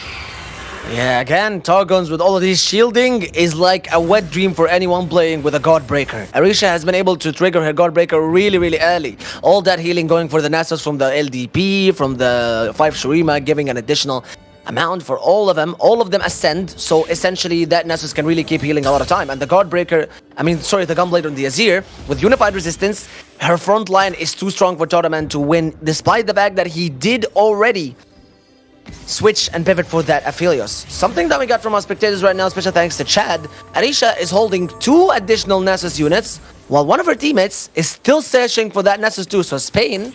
Yeah, again, Targons with all of this shielding is like a wet dream for anyone playing with a Godbreaker. Aaricia has been able to trigger her Godbreaker really early. All that healing going for the Nasus from the LDP, from the 5 Shurima, giving an additional amount for all of them. All of them ascend, so essentially that Nasus can really keep healing a lot of time. And the Godbreaker, the Gunblade on the Azir, with Unified Resistance, her front line is too strong for Tarteman to win, despite the fact that he did already switch and pivot for that Aphelios. Something that we got from our spectators right now, special thanks to Chad. Aaricia is holding 2 additional Nasus units, while one of her teammates is still searching for that Nasus too. So Spain,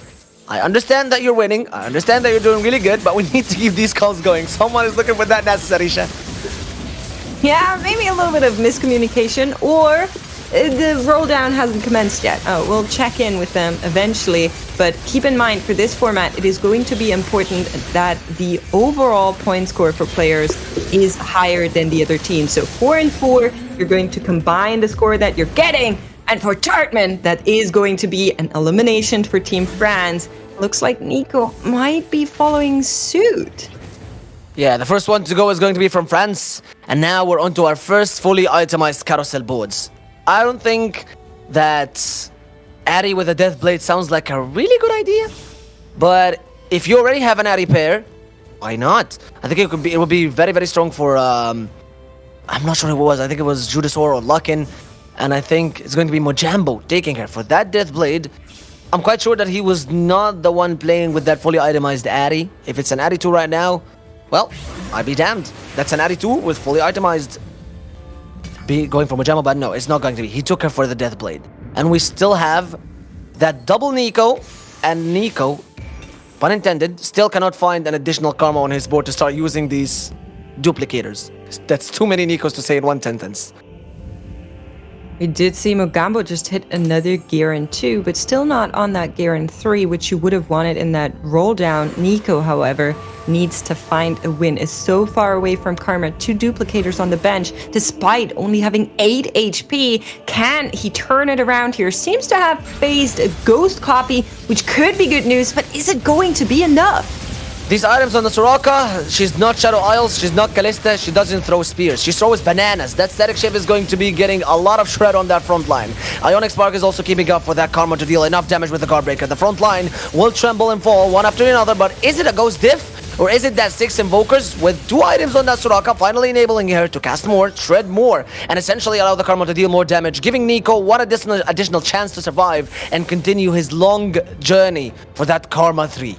I understand that you're winning, I understand that you're doing really good, but we need to keep these calls going. Someone is looking for that Nasus, Aaricia. Yeah, maybe a little bit of miscommunication, or the roll down hasn't commenced yet. Oh, we'll check in with them eventually, but keep in mind for this format, it is going to be important that the overall point score for players is higher than the other teams. So 4 and 4, you're going to combine the score that you're getting, and for Tartman, that is going to be an elimination for Team France. Looks like Nico might be following suit. Yeah, the first one to go is going to be from France, and now we're onto our first fully itemized carousel boards. I don't think that Ahri with a Death Blade sounds like a really good idea, but if you already have an Ahri pair, why not? I think it would be very, very strong for, I'm not sure who it was. I think it was Judasaur or Luckin. And I think it's going to be Mojambo taking her for that Deathblade. I'm quite sure that he was not the one playing with that fully itemized Addy. If it's an Addy 2 right now, well, I'd be damned. That's an Addy 2 with fully itemized. Going for Mojambo, but no, it's not going to be. He took her for the Deathblade. And we still have that double Nico, and Nico, pun intended, still cannot find an additional karma on his board to start using these duplicators. That's too many Nikos to say in one sentence. We did see Mogambo just hit another Garen 2, but still not on that Garen 3, which you would have wanted in that roll down. Nico, however, needs to find a win. Is so far away from Karma. 2 duplicators on the bench, despite only having 8 HP. Can he turn it around here? Seems to have phased a ghost copy, which could be good news, but is it going to be enough? These items on the Soraka, she's not Shadow Isles, she's not Callista, she doesn't throw spears. She throws bananas. That Static Shift is going to be getting a lot of shred on that front line. Ionic Spark is also keeping up for that Karma to deal enough damage with the Guardbreaker. The front line will tremble and fall one after another, but is it a Ghost Diff? Or is it that 6 Invokers with 2 items on that Soraka finally enabling her to cast more, shred more, and essentially allow the Karma to deal more damage, giving Nico one additional chance to survive and continue his long journey for that Karma 3.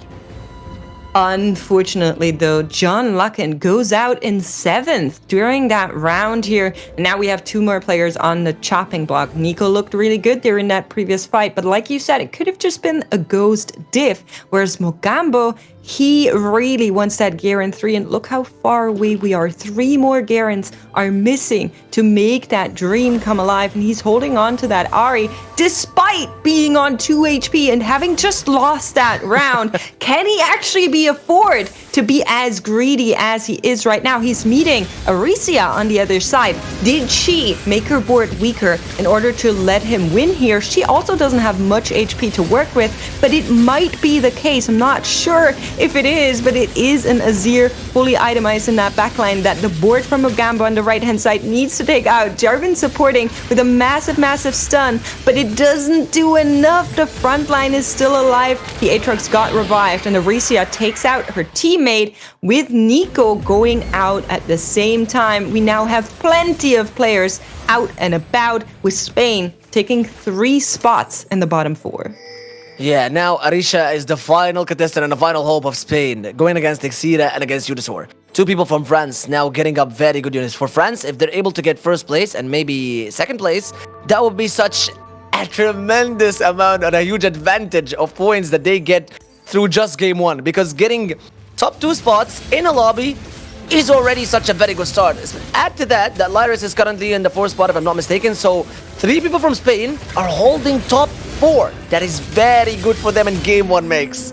Unfortunately, though, John Luckin goes out in 7th during that round here. Now we have 2 more players on the chopping block. Nico looked really good there in that previous fight, but like you said, it could have just been a ghost diff, whereas Mogambo, he really wants that Garen 3, and look how far away we are. 3 more Garens are missing to make that dream come alive, and he's holding on to that Ahri despite being on 2 HP and having just lost that round. Can he actually afford to be as greedy as he is right now? He's meeting Aaricia on the other side. Did she make her board weaker in order to let him win here? She also doesn't have much HP to work with, but it might be the case. I'm not sure if it is, but it is an Azir fully itemized in that backline that the board from Mogambo on the right-hand side needs to take out. Jarvan supporting with a massive stun, but it doesn't do enough. The front line is still alive. The Aatrox got revived, and Aaricia takes out her teammate with Nico going out at the same time. We now have plenty of players out and about, with Spain taking 3 spots in the bottom 4. Yeah, now Aaricia is the final contestant and the final hope of Spain, going against Exira and against Judasaur. 2 people from France now getting up very good units. For France, if they're able to get 1st place and maybe 2nd place, that would be such a tremendous amount and a huge advantage of points that they get through just game 1, because getting top 2 spots in a lobby is already such a very good start. Add to that Lyris is currently in the 4th spot if I'm not mistaken, so 3 people from Spain are holding top 4. That is very good for them in game 1 makes.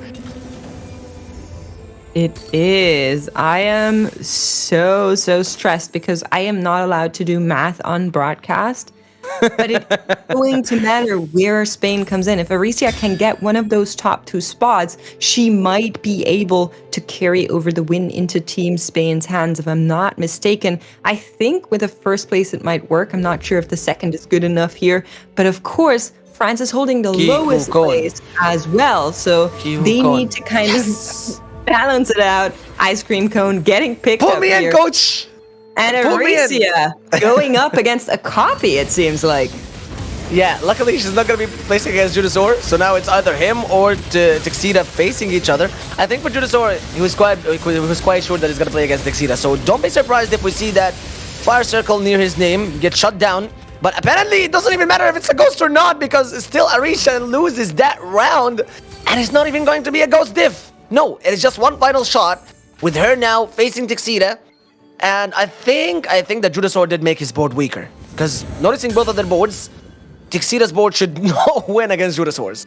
It is. I am so stressed because I am not allowed to do math on broadcast. But it's going to matter where Spain comes in. If Aaricia can get one of those top 2 spots, she might be able to carry over the win into Team Spain's hands, if I'm not mistaken. I think with a 1st place it might work. I'm not sure if the 2nd is good enough here. But of course, France is holding the lowest place as well. So they need to kind of balance it out. Ice cream cone getting picked up here. Put me in, coach! And Aaricia going up against a copy, it seems like. Yeah, luckily she's not going to be placing against Judasaur, so now it's either him or Texida facing each other. I think for Judasaur, he was quite sure that he's going to play against Texida, so don't be surprised if we see that fire circle near his name get shut down. But apparently it doesn't even matter if it's a ghost or not, because still Aaricia loses that round, and it's not even going to be a ghost diff. No, it is just one final shot, with her now facing Texida. And I think that Judasaur did make his board weaker, because noticing both of their boards, Texida's board should not win against Judasaur's.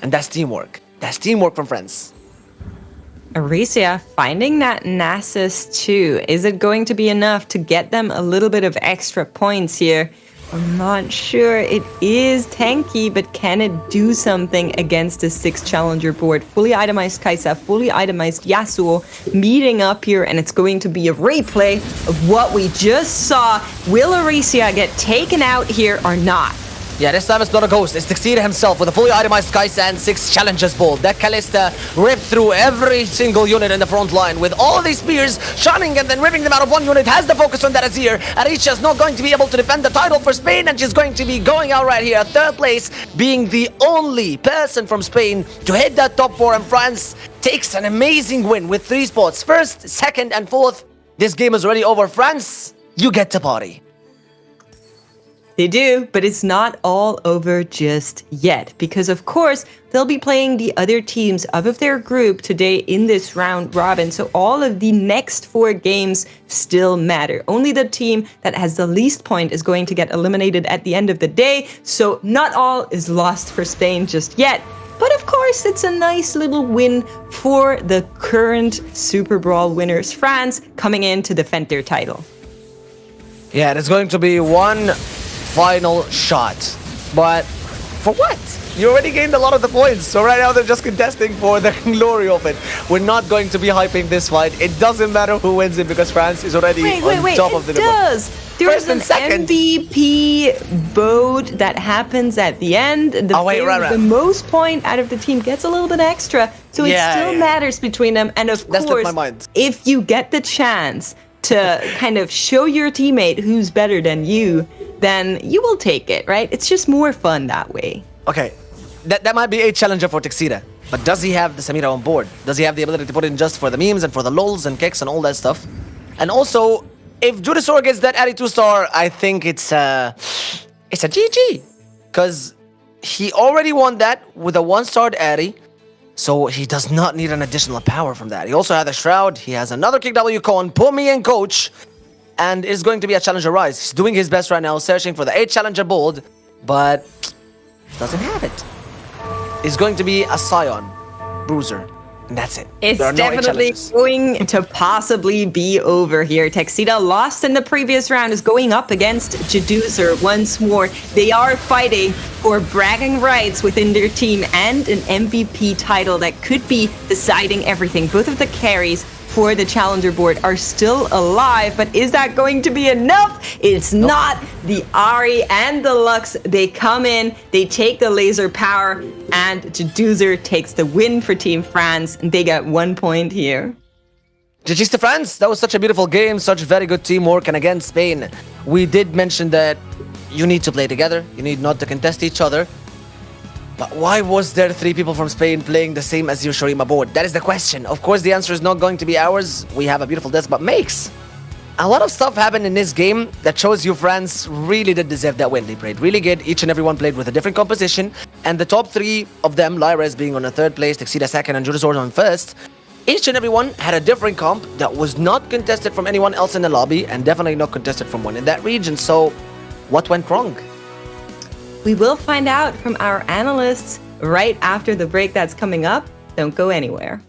And that's teamwork. That's teamwork from France. Aaricia finding that Nasus too. Is it going to be enough to get them a little bit of extra points here? I'm not sure. It is tanky, but can it do something against the 6 challenger board? Fully itemized Kai'Sa, fully itemized Yasuo meeting up here, and it's going to be a replay of what we just saw. Will Aaricia get taken out here or not? Yeah, this time it's not a ghost. It's Texida himself with a fully itemized Sky Sand 6 Challengers Bolt. That Kalista ripped through every single unit in the front line with all of these spears shining and then ripping them out of one unit. Has the focus on that Azir. Aaricia is not going to be able to defend the title for Spain, and she's going to be going out right here. Third place, being the only person from Spain to hit that top 4, and France takes an amazing win with 3 spots. First, second, and fourth. This game is already over. France, you get to party. They do, but it's not all over just yet, because of course they'll be playing the other teams of their group today in this round robin, so all of the next 4 games still matter. Only the team that has the least point is going to get eliminated at the end of the day, so not all is lost for Spain just yet. But of course, it's a nice little win for the current SuperBrawl winners, France, coming in to defend their title. Yeah, there's going to be one final shot, but for what? You already gained a lot of the points, so right now they're just contesting for the glory of it. We're not going to be hyping this fight. It doesn't matter who wins it because France is already on top of the level. It does. There's an MVP vote that happens at the end. The most point out of the team gets a little bit extra, so it still matters between them. And of course, if you get the chance to kind of show your teammate who's better than you, then you will take it, right? It's just more fun that way. Okay, that might be a challenger for Texida, but does he have the Samira on board? Does he have the ability to put in just for the memes and for the lulz and kicks and all that stuff? And also, if Judasor gets that Addy 2-star, I think it's a GG, because he already won that with a 1-starred Addy, so he does not need an additional power from that. He also had a Shroud, he has another Kick W Con, put me in coach, and is going to be a Challenger Rise. He's doing his best right now, searching for the 8 Challenger Bold, but doesn't have it. It's going to be a Scion Bruiser, and that's it. It's definitely going to possibly be over here. Texida lost in the previous round, is going up against Jaduzer once more. They are fighting for bragging rights within their team and an MVP title that could be deciding everything. Both of the carries for the challenger board are still alive, but is that going to be enough? It's not. The Ahri and the Lux, they come in, they take the laser power, and Jaduzer takes the win for Team France, and they get 1 point here. GG's to France. That was such a beautiful game, such very good teamwork, and again, Spain. We did mention that you need to play together, you need not to contest each other. But why was there 3 people from Spain playing the same as your Shurima board? That is the question. Of course, the answer is not going to be ours. We have a beautiful desk, but makes. A lot of stuff happened in this game that shows you France really did deserve that win. They played really good. Each and everyone played with a different composition. And the top 3 of them, Lyres being on the 3rd place, Texida 2nd, and Judasor on 1st, each and everyone had a different comp that was not contested from anyone else in the lobby, and definitely not contested from one in that region. So, what went wrong? We will find out from our analysts right after the break that's coming up. Don't go anywhere.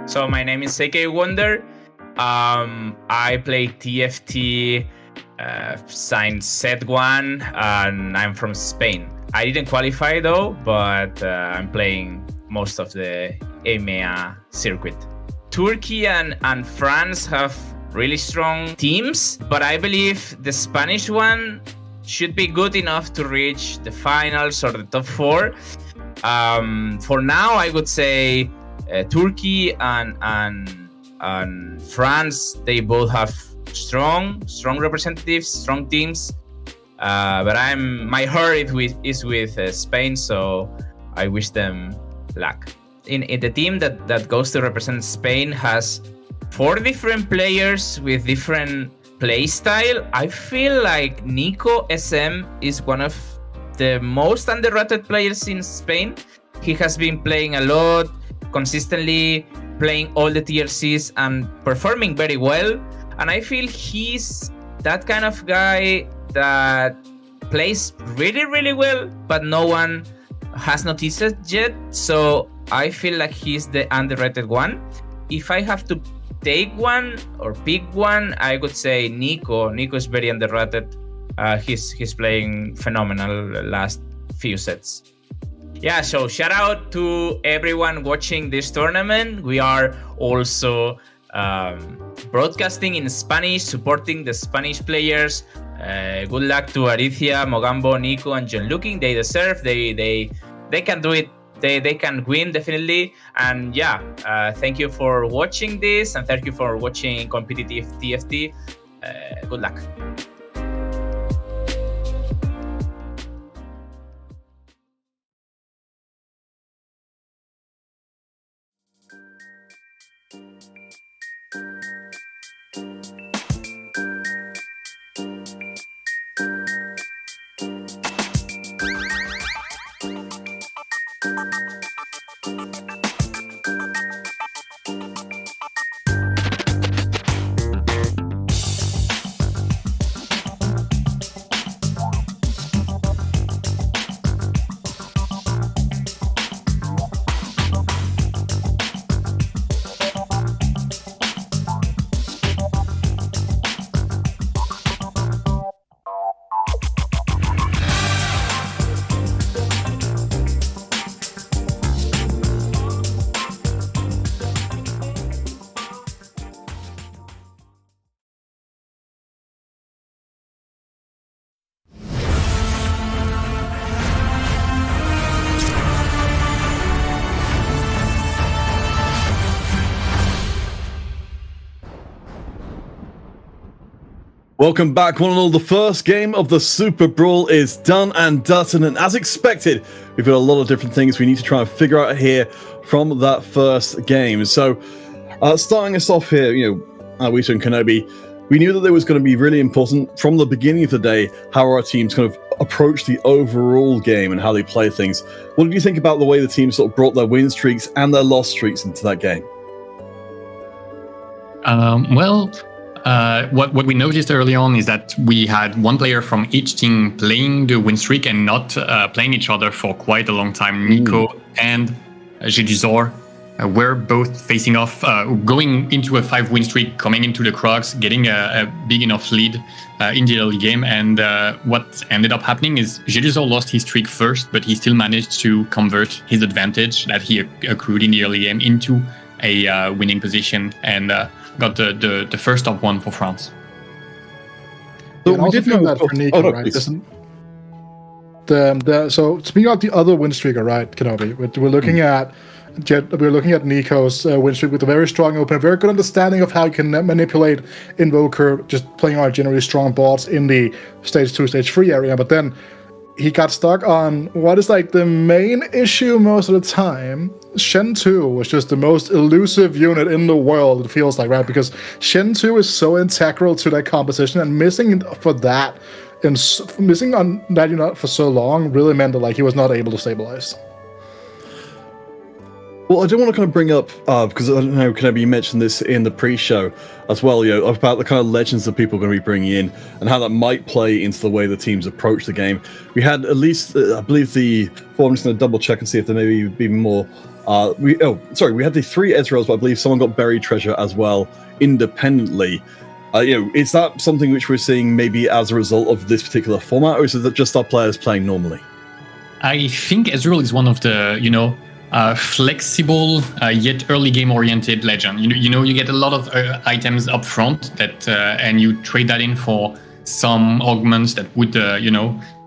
So my name is AKAWonder. I play TFT signed set 1, and I'm from Spain. I didn't qualify though, but I'm playing most of the EMEA circuit. Turkey and France have really strong teams, but I believe the Spanish one should be good enough to reach the finals or the top 4. For now, I would say Turkey and France, they both have strong representatives, strong teams. But my heart is with Spain, so I wish them luck. In the team that goes to represent Spain has 4 different players with different play style. I feel like Nico SM is one of the most underrated players in Spain. He has been playing a lot, consistently playing all the TRCs and performing very well. And I feel he's that kind of guy that plays really, really well, but no one has noticed it yet. So I feel like he's the underrated one. If I have to take one or pick one, I would say Nico. Nico is very underrated. He's playing phenomenal last few sets. Yeah, so shout out to everyone watching this tournament. We are also broadcasting in Spanish, supporting the Spanish players. Good luck to Aaricia, Mogambo, Nico, and John Looking. They deserve. They can do it. They can win definitely. And yeah, thank you for watching this, and thank you for watching competitive TFT. Good luck. Welcome back, one and all. The first game of the Super Brawl is done and dusted, and as expected, we've got a lot of different things we need to try and figure out here from that first game. So, starting us off here, Aaricia and Kenobi, we knew that there was going to be really important from the beginning of the day how our teams kind of approach the overall game and how they play things. What did you think about the way the teams sort of brought their win streaks and their loss streaks into that game? What we noticed early on is that we had one player from each team playing the win streak and not playing each other for quite a long time. Nico and Jeduzor were both facing off, going into a 5 win streak, coming into the Crocs, getting a big enough lead in the early game. And what ended up happening is Jeduzor lost his streak first, but he still managed to convert his advantage that he accrued in the early game into a winning position and got the first top 1 for France. So we did know that for Nico, right? So speaking of the other win streaker, right, Kenobi, we're looking at Nico's win streak with a very strong opener, very good understanding of how you can manipulate Invoker, just playing on generally strong boards in the stage 2, stage 3 area, but then he got stuck on what is like the main issue most of the time. Shen 2 was just the most elusive unit in the world, it feels like, right? Because Shen 2 is so integral to that composition, and missing for that and missing on that unit for so long really meant that like he was not able to stabilize. Well, I do want to kind of bring up, because I don't know, Kenobi, you mentioned this in the pre-show as well, about the kind of legends that people are going to be bringing in and how that might play into the way the teams approach the game. We had at least, I believe I'm just going to double check and see if there may be more. We had the 3 Ezreals, but I believe someone got buried treasure as well independently. Is that something which we're seeing maybe as a result of this particular format, or is it just our players playing normally? I think Ezreal is one of the, flexible yet early game oriented legend. You get a lot of items up front that and you trade that in for some augments that would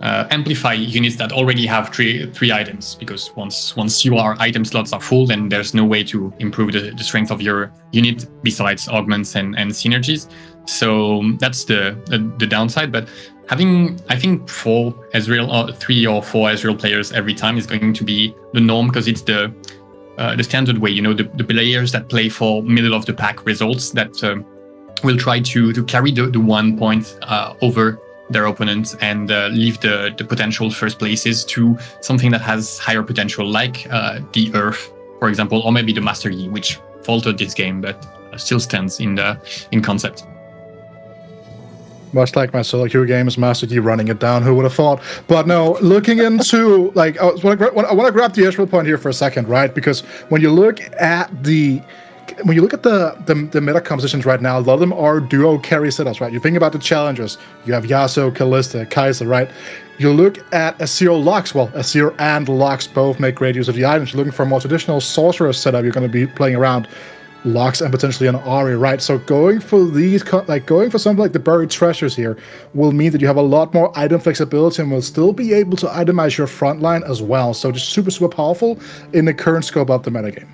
amplify units that already have three items, because once your item slots are full, then there's no way to improve the strength of your unit besides augments and synergies. So that's the downside. But having, I think, 3 or 4 Ezreal players every time is going to be the norm, because it's the standard way. The players that play for middle of the pack results that will try to carry the 1 point over their opponents and leave the potential first places to something that has higher potential, like the Earth, for example, or maybe the Master Yi, which faltered this game but still stands in concept. Much like my solo queue games, Master Yi running it down, who would have thought? But no, looking into, I want to grab the Ezreal point here for a second, right? Because when you look at the when you look at the meta compositions right now, a lot of them are duo carry setups, right? You think about the challengers. You have Yasuo, Kalista, Kai'Sa, right? You look at Azir Lux. Well, Azir and Lux both make great use of the items. You're looking for a more traditional sorcerer setup. You're going to be playing around Lux and potentially an Ahri, right? So going for something like the buried treasures here will mean that you have a lot more item flexibility and will still be able to itemize your front line as well. So just super, super powerful in the current scope of the metagame.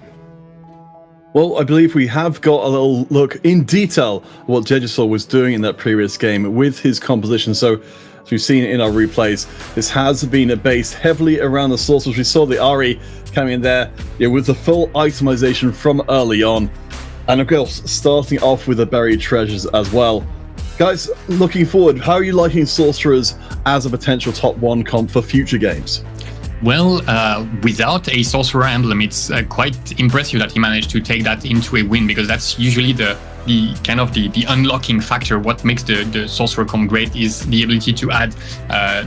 Well, I believe we have got a little look in detail at what Jegisaw was doing in that previous game with his composition. So, as we've seen in our replays, this has been based heavily around the sorcerers. We saw the Ahri coming in there with the full itemization from early on. And of course, starting off with the buried treasures as well. Guys, looking forward, how are you liking sorcerers as a potential top 1 comp for future games? Well, without a sorcerer emblem, it's quite impressive that he managed to take that into a win, because that's usually the unlocking factor. What makes the sorcerer comp great is the ability to add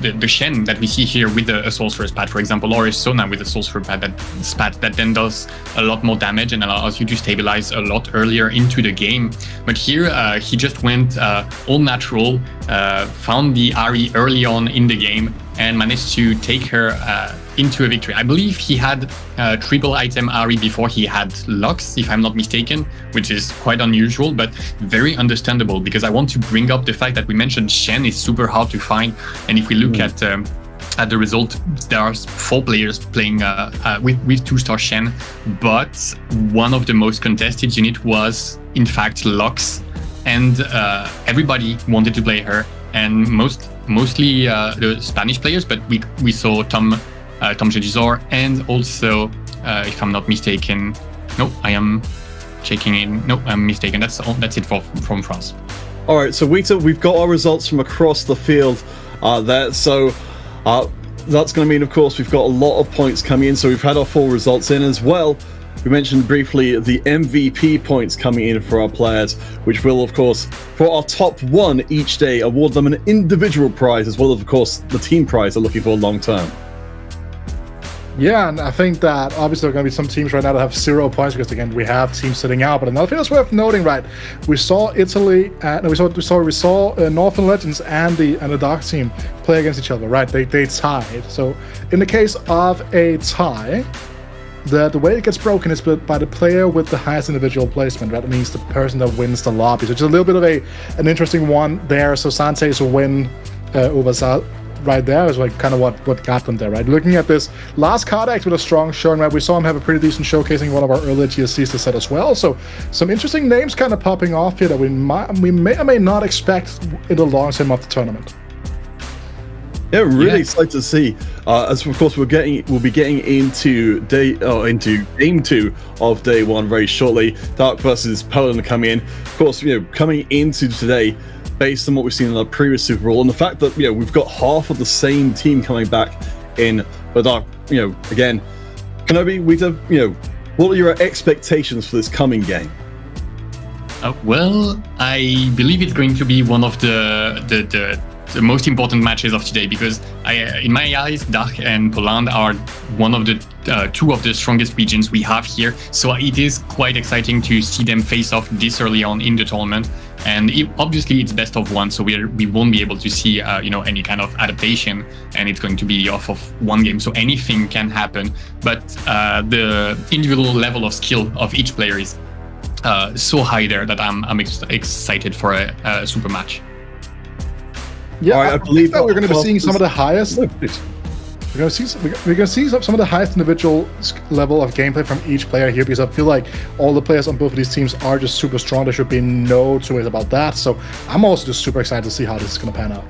the Shen that we see here with a sorcerer's pad, for example, or a Sona with a sorcerer pad that then does a lot more damage and allows you to stabilize a lot earlier into the game. But here he just went all natural, found the Ahri early on in the game and managed to take her into a victory. I believe he had triple item Ahri before he had Lux, if I'm not mistaken, which is quite unusual, but very understandable, because I want to bring up the fact that we mentioned Shen is super hard to find. And if we look at the result, there are 4 players playing with 2-star Shen, but one of the most contested unit was in fact Lux, and everybody wanted to play her, and mostly the Spanish players, but we saw Tom Jegisor, and also, if I'm not mistaken, no, I am checking in. No, I'm mistaken. That's it from France. All right, so we've got our results from across the field there. So that's going to mean, of course, we've got a lot of points coming in. So we've had our full results in as well. We mentioned briefly the MVP points coming in for our players, which will, of course, for our top 1 each day, award them an individual prize, as well as, of course, the team prize they're looking for long term. Yeah, and I think that obviously there are going to be some teams right now that have 0 points because, again, we have teams sitting out. But another thing that's worth noting, right? We saw Italy, we saw Northern Legends and the Dark team play against each other, right? They tied. So in the case of a tie, the way it gets broken is by the player with the highest individual placement, right? That means the person that wins the lobbies, which is a little bit of an interesting one there. So Sante's win over right there is like kind of what got them there, right? Looking at this last Cardex with a strong showing, right? We saw him have a pretty decent showcasing one of our earlier TSCs to set as well. So some interesting names kind of popping off here that we may or may not expect in the long term of the tournament. Yeah, really excited to see. As of course we'll be getting into game 2 of day 1 very shortly. Dark versus Poland coming in. Of course, coming into today, based on what we've seen in our previous SuperBrawl, and the fact that we've got half of the same team coming back in. But again, Kenobi, what are your expectations for this coming game? Well, I believe it's going to be one of the most important matches of today, because in my eyes, Dark and Poland are one of the 2 of the strongest regions we have here. So it is quite exciting to see them face off this early on in the tournament. And obviously it's best of 1, so we won't be able to see any kind of adaptation, and it's going to be off of 1 game, so anything can happen. But the individual level of skill of each player is so high there that I'm excited for a super match. Yeah, I believe that we're going to be seeing some of the highest. We're going to see some of the highest individual level of gameplay from each player here, because I feel like all the players on both of these teams are just super strong. There should be no two ways about that. So I'm also just super excited to see how this is going to pan out.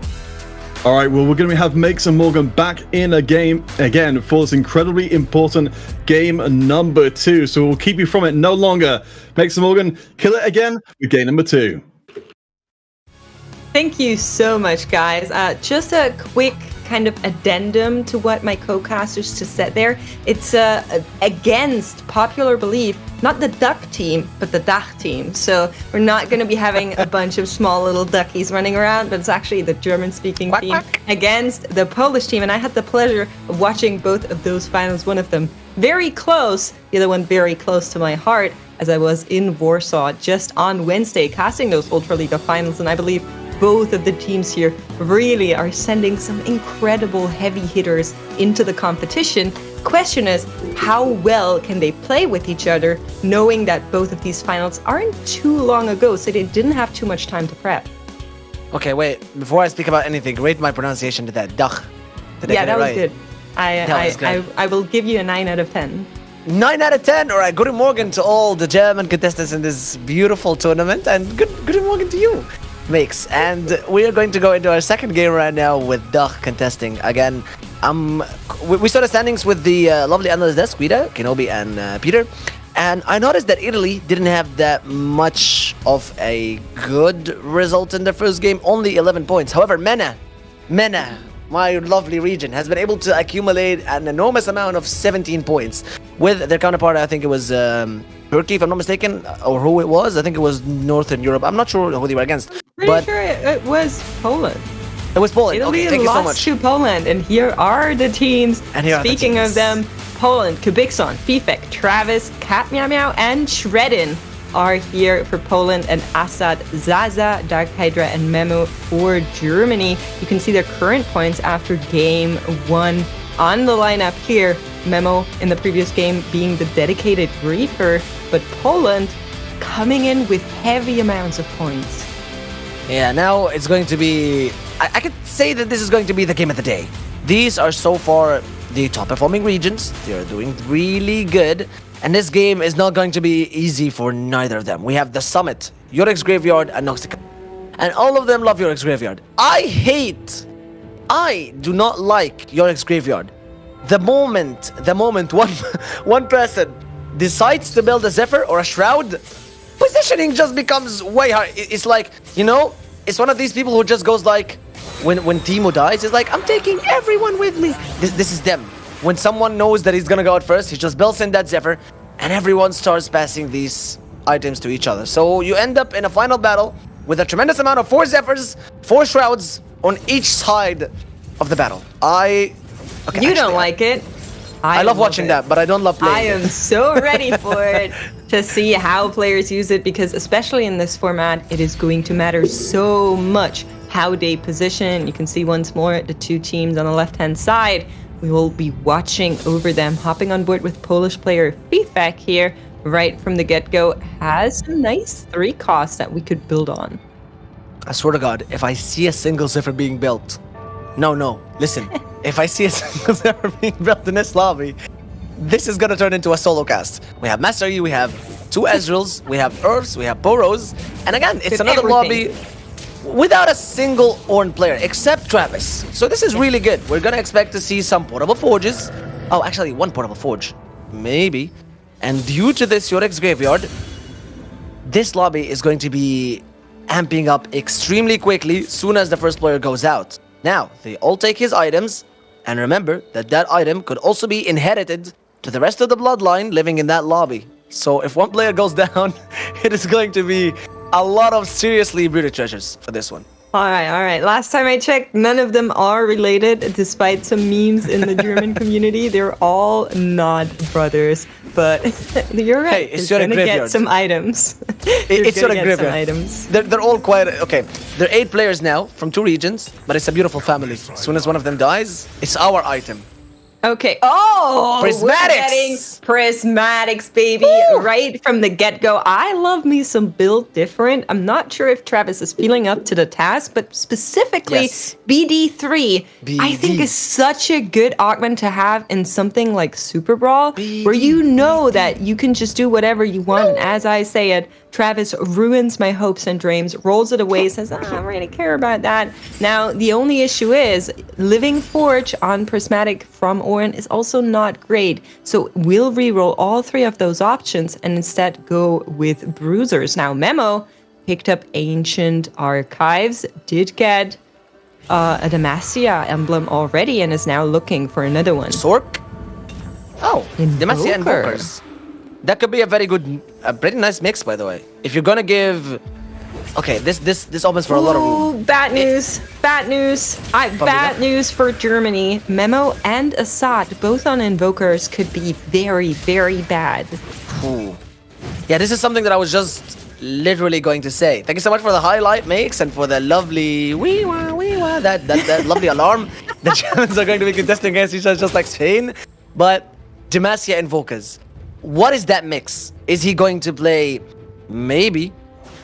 All right, well, we're going to have Makes and Morgan back in a game again for this incredibly important game number 2. So we'll keep you from it no longer. Makes and Morgan, kill it again with game number 2. Thank you so much, guys. Just a quick kind of addendum to what my co-casters just said there. It's against popular belief, not the duck team, but the Dach team. So we're not going to be having a bunch of small little duckies running around, but it's actually the German-speaking team against the Polish team. And I had the pleasure of watching both of those finals, one of them very close, the other one very close to my heart, as I was in Warsaw just on Wednesday casting those Ultraliga finals. And I believe both of the teams here really are sending some incredible heavy hitters into the competition. Question is, how well can they play with each other, knowing that both of these finals aren't too long ago, so they didn't have too much time to prep. Okay, wait. Before I speak about anything, rate my pronunciation to that. Dach. Did I get That it was right? good. I will give you a 9 out of 10. 9 out of 10. All right, good morning to all the German contestants in this beautiful tournament, and good morning to you, Mix. And we are going to go into our second game right now with Dach contesting again. We saw the standings with the lovely analyst desk, Guida, Kenobi, and Peter. And I noticed that Italy didn't have that much of a good result in their first game, only 11 points. However, Mena, my lovely region, has been able to accumulate an enormous amount of 17 points with their counterpart. I think it was Turkey, if I'm not mistaken, or who it was. I think it was Northern Europe. I'm not sure who they were against. Pretty sure it was Poland. It was Poland. Italy Okay, thank you so lost much. to Poland, and here are the teams. And here are the Speaking teams. of them, Poland, Kubikson, Fifek, Travis, Cat Meow Meow, and Shredden are here for Poland, and Assad, Zaza, DarkHydra, and Memo for Germany. You can see their current points after game 1 on the lineup here. Memo in the previous game being the dedicated griefer, but Poland coming in with heavy amounts of points. Yeah, now it's going to be... I could say that this is going to be the game of the day. These are so far the top performing regions. They are doing really good. And this game is not going to be easy for neither of them. We have the Summit, Yorik's Graveyard, and Noxtica. And all of them love Yorik's Graveyard. I do not like Yorik's Graveyard. The moment one person decides to build a Zephyr or a Shroud, positioning just becomes way hard. It's like, it's one of these people who just goes like, when Timo dies, it's like, I'm taking everyone with me. This is them. When someone knows that he's gonna go out first, he just builds in that Zephyr, and everyone starts passing these items to each other. So you end up in a final battle with a tremendous amount of 4 Zephyrs, 4 Shrouds on each side of the battle. You don't like it. I love watching that, but I don't love playing I am so ready for it to see how players use it, because especially in this format, it is going to matter so much how they position. You can see once more the 2 teams on the left-hand side. We will be watching over them, hopping on board with Polish player Fifek here right from the get-go. Has some nice 3 costs that we could build on. I swear to God, if I see a single Zephyr being built... No, listen. If I see a single Zephyr being built in this lobby, this is gonna turn into a solo cast. We have Master Yi, we have 2 Ezreals, we have Earths, we have Boros. And again, it's another lobby without a single Ornn player, except Travis. So this is really good. We're gonna expect to see some portable forges. Oh, actually, 1 portable forge. Maybe. And due to this Yorik's Graveyard, this lobby is going to be amping up extremely quickly soon as the first player goes out. Now, they all take his items, and remember that item could also be inherited to the rest of the bloodline living in that lobby. So if one player goes down, it is going to be a lot of seriously brutal treasures for this one. All right. Last time I checked, none of them are related, despite some memes in the German community. They're all not brothers, but you're right. Hey, it's They're Yorik's gonna Graveyard. get some items. It's gonna Yorik's get some Graveyard. items. They're all quite... Okay, there are 8 players now from 2 regions, but it's a beautiful family. As soon as one of them dies, it's our item. Okay. Oh, Prismatics! we're getting Prismatics, baby, right from the get-go. I love me some build different. I'm not sure if Travis is feeling up to the task, but specifically BD3, I think is such a good augment to have in something like SuperBrawl, where you know that you can just do whatever you want. And as I say it, Travis ruins my hopes and dreams, rolls it away, says, I don't really care about that. Now, the only issue is Living Forge on Prismatic from Ornn is also not great. So we'll reroll all 3 of those options and instead go with Bruisers. Now, Memo picked up Ancient Archives, did get a Demacia emblem already and is now looking for another one. Sork? Oh, Demacia Invokers. That could be a very good, a pretty nice mix, by the way. If you're gonna give... Okay, this opens for a lot of room. Ooh, bad news. Bad news. Bad news for Germany. Memo and Assad, both on Invokers, could be very, very bad. Ooh. Yeah, this is something that I was just literally going to say. Thank you so much for the highlight mix and for the lovely wee-wah, that lovely alarm. The Germans are going to be contesting against each other just like Spain. But Demacia Invokers, what is that mix? Is he going to play maybe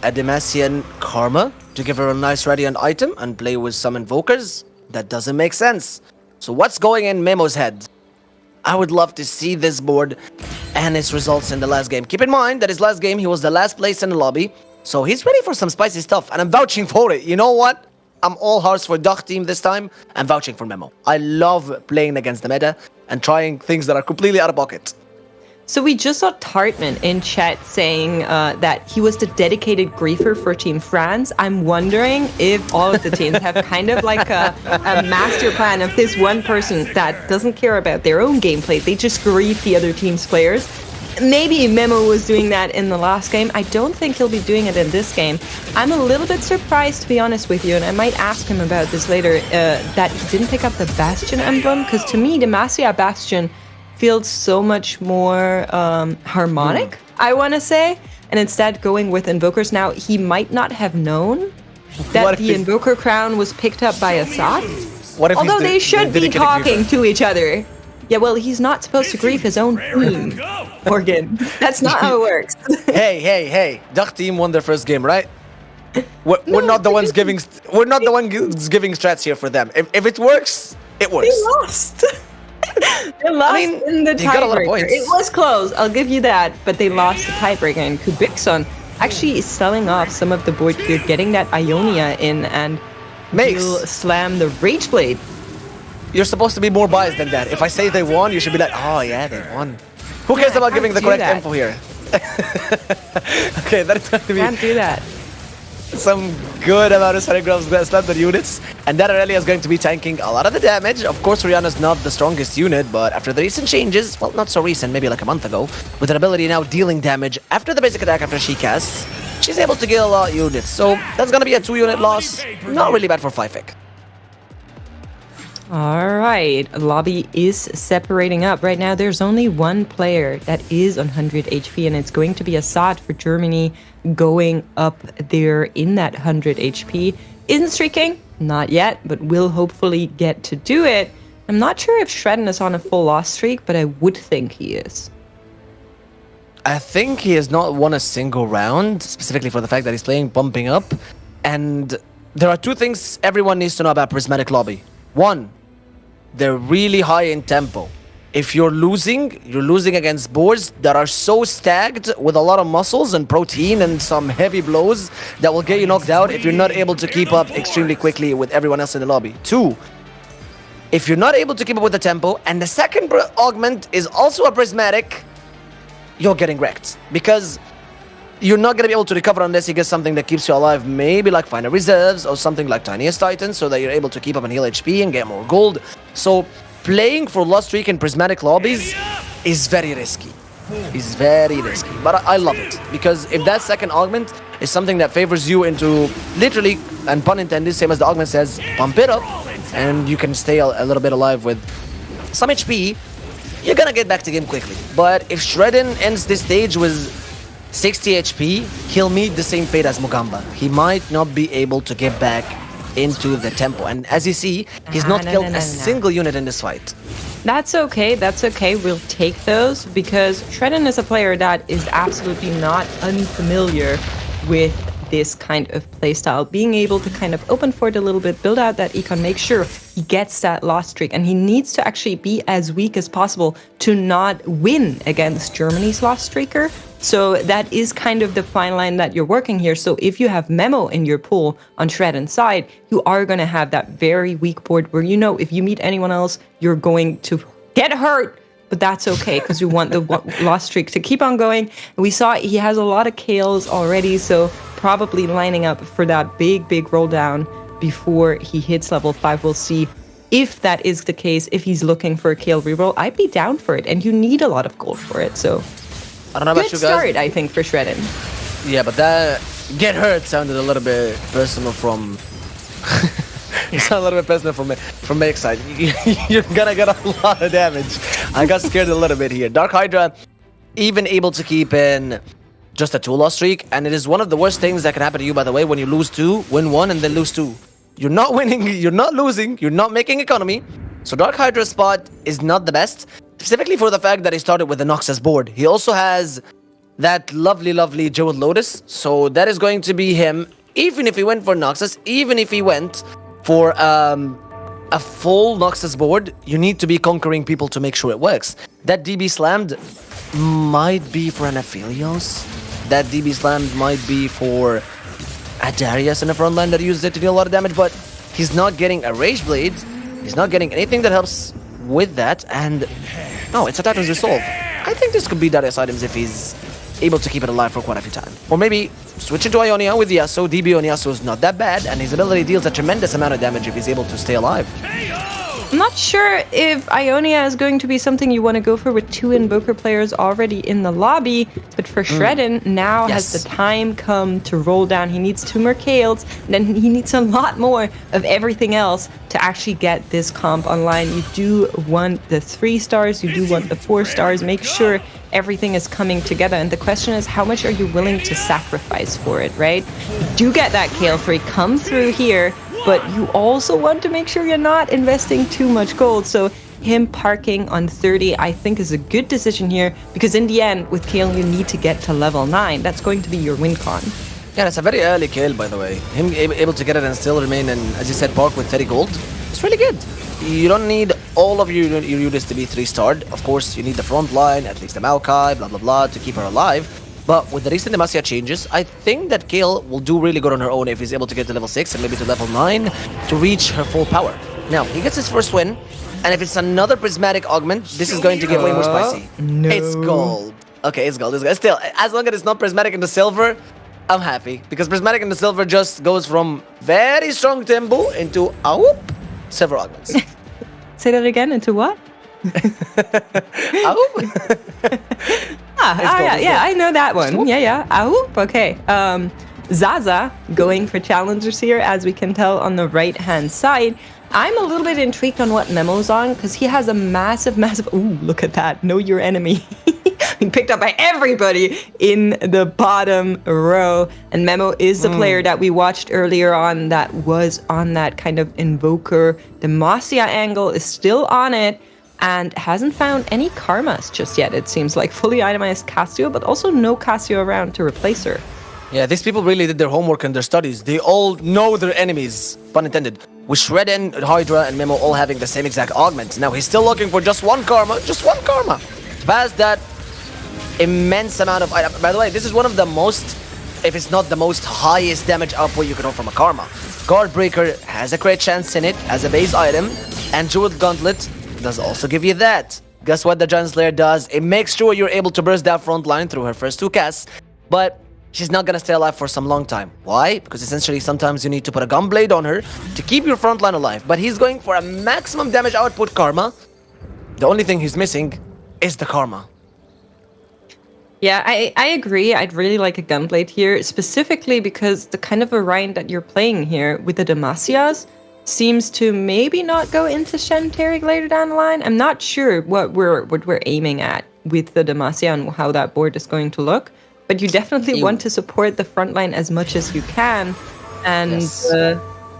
a Demacian Karma to give her a nice radiant item and play with some Invokers? That doesn't make sense. So what's going in Memo's head? I would love to see this board and its results in the last game. Keep in mind that his last game, he was the last place in the lobby. So he's ready for some spicy stuff, and I'm vouching for it. You know what? I'm all hearts for Duck Team this time. I'm vouching for Memo. I love playing against the meta and trying things that are completely out of pocket. So we just saw Tarteman in chat saying that he was the dedicated griefer for Team France. I'm wondering if all of the teams have kind of like a master plan of this one person that doesn't care about their own gameplay. They just grieve the other team's players. Maybe Memo was doing that in the last game. I don't think he'll be doing it in this game. I'm a little bit surprised, to be honest with you, and I might ask him about this later, that he didn't pick up the Bastion emblem, because to me, Demacia Bastion feels so much more harmonic, I want to say, and instead going with Invokers. Now, he might not have known that the Invoker crown was picked up by Assad, although they should be talking to each other. Yeah, well, he's not supposed to grieve his own team, Morgan. That's not how it works. Hey! Duck Team won their first game, right? We're not the ones giving. We're not the ones giving strats here for them. If it works, it works. They lost. They lost in the tiebreaker. It was close, I'll give you that, but they lost the tiebreaker, and Kubikson actually is selling off some of the board here, getting that Ionia in, and will slam the Rage Blade. You're supposed to be more biased than that. If I say they won, you should be like, oh yeah, they won. Who cares about giving the correct info here? Okay, that is going to be... Can't do that. Some good amount of Centigraphs standard units, and that Aaricia is going to be tanking a lot of the damage. Of course, Rihanna's not the strongest unit, but after the recent changes, well, not so recent, maybe like a month ago, with her ability now dealing damage after the basic attack after she casts, she's able to kill a lot of units. So that's gonna be a 2-unit loss. Not really bad for 5-fic. Alright, lobby is separating up. Right now, there's only one player that is on 100 HP, and it's going to be Assad for Germany going up there in that 100 HP. Isn't streaking? Not yet, but will hopefully get to do it. I'm not sure if Shredden is on a full loss streak, but I would think he is. I think he has not won a single round, specifically for the fact that he's playing bumping up. And there are two things everyone needs to know about Prismatic Lobby. One, they're really high in tempo. If you're losing against boards that are so stacked with a lot of muscles and protein and some heavy blows that will get you knocked out if you're not able to keep up extremely quickly with everyone else in the lobby. Two, if you're not able to keep up with the tempo and the second augment is also a prismatic, you're getting wrecked. Because you're not going to be able to recover unless you get something that keeps you alive, maybe like Final Reserves or something like Tiniest Titan, so that you're able to keep up and heal HP and get more gold. So playing for lost streak in prismatic lobbies is very risky. It's very risky, but I love it, because if that second augment is something that favors you into literally, and pun intended, same as the augment says, pump it up, and you can stay a little bit alive with some HP, you're gonna get back to game quickly. But if Shredden ends this stage with 60 HP, he'll meet the same fate as Mugamba. He might not be able to get back into the tempo, and as you see, he's not killed a single unit in this fight. That's okay, we'll take those, because Shredden is a player that is absolutely not unfamiliar with this kind of playstyle. Being able to kind of open for it a little bit, build out that econ, make sure he gets that lost streak, and he needs to actually be as weak as possible to not win against Germany's lost streaker. So that is kind of the fine line that you're working here. So if you have Memo in your pool on Shredden's side, you are going to have that very weak board where, you know, if you meet anyone else, you're going to get hurt. But that's okay, because you want the lost streak to keep on going. And we saw he has a lot of KOs already, so probably lining up for that big roll down before he hits level 5. We'll see if that is the case, if he's looking for a Kayle reroll. I'd be down for it, and you need a lot of gold for it, so... I don't know about good you guys. start, I think, for Shredden. Yeah, but that get hurt sounded a little bit personal from... It sounded a little bit personal from Make's side. You're gonna get a lot of damage. I got scared a little bit here. DarkHydra even able to keep in just a 2-loss streak, and it is one of the worst things that can happen to you, by the way, when you lose 2, win 1, and then lose 2. You're not winning, you're not losing, you're not making economy. So DarkHydra's spot is not the best, specifically for the fact that he started with the Noxus board. He also has that lovely Jeweled Lotus, so that is going to be him, even if he went for Noxus, even if he went for a full Noxus board, you need to be conquering people to make sure it works. That DB slammed might be for an Aphelios. That DB slammed might be for a Darius in the front line that used it to deal a lot of damage, but he's not getting a Rage Blade. He's not getting anything that helps with that, and no, it's a Titan's Resolve. I think this could be Darius items if he's able to keep it alive for quite a few times. Or maybe switch into Ionia with Yasuo. DB on Yasuo is not that bad, and his ability deals a tremendous amount of damage if he's able to stay alive. I'm not sure if Ionia is going to be something you want to go for with 2 Invoker players already in the lobby, but for Shredden, now has the time come to roll down. He needs 2 more Kales, and then he needs a lot more of everything else to actually get this comp online. You do want the 3 stars, you do want the 4 stars, make sure everything is coming together, and the question is, how much are you willing to sacrifice for it, right? You do get that Kayle free come through here, but you also want to make sure you're not investing too much gold. So him parking on 30, I think, is a good decision here, because in the end, with Kayle, you need to get to level 9. That's going to be your win con. Yeah, that's a very early Kayle, by the way. Him able to get it and still remain, and as you said, park with 30 gold. It's really good. You don't need all of your units to be 3-starred. Of course, you need the front line, at least the Maokai, blah blah blah, to keep her alive. But with the recent Demacia changes, I think that Kayle will do really good on her own if he's able to get to level 6 and maybe to level 9 to reach her full power. Now, he gets his first win, and if it's another Prismatic Augment, this is going to get way more spicy. No. It's gold. Okay, it's gold. Still, as long as it's not Prismatic in the silver, I'm happy. Because Prismatic in the silver just goes from very strong tempo into several augments. Say that again, into what? Yeah, I know that one. Yeah. Okay. Zaza going for challengers here, as we can tell on the right-hand side. I'm a little bit intrigued on what Memo's on, because he has a massive... Ooh, look at that. Know your enemy. Being picked up by everybody in the bottom row. And Memo is the player that we watched earlier on that was on that kind of Invoker Demacia angle, is still on it, and hasn't found any karmas just yet, it seems like. Fully itemized Cassio, but also no Cassio around to replace her. Yeah, these people really did their homework and their studies. They all know their enemies, pun intended. With Shredden, Hydra, and Memo all having the same exact augment. Now he's still looking for just one karma. To pass that immense amount of item. By the way, this is one of the most, if it's not the most highest damage output you can hope from a karma. Guardbreaker has a great chance in it as a base item, and Jeweled Gauntlet does also give you that. Guess what the Giant Slayer does? It makes sure you're able to burst that front line through her first 2 casts, but she's not gonna stay alive for some long time. Why? Because essentially sometimes you need to put a Gunblade on her to keep your front line alive, but he's going for a maximum damage output karma. The only thing he's missing is the karma. Yeah, I agree. I'd really like a Gunblade here, specifically because the kind of variant that you're playing here with the Demacias seems to maybe not go into Shantarig later down the line. I'm not sure what we're aiming at with the Demacia and how that board is going to look, but you definitely want to support the front line as much as you can, and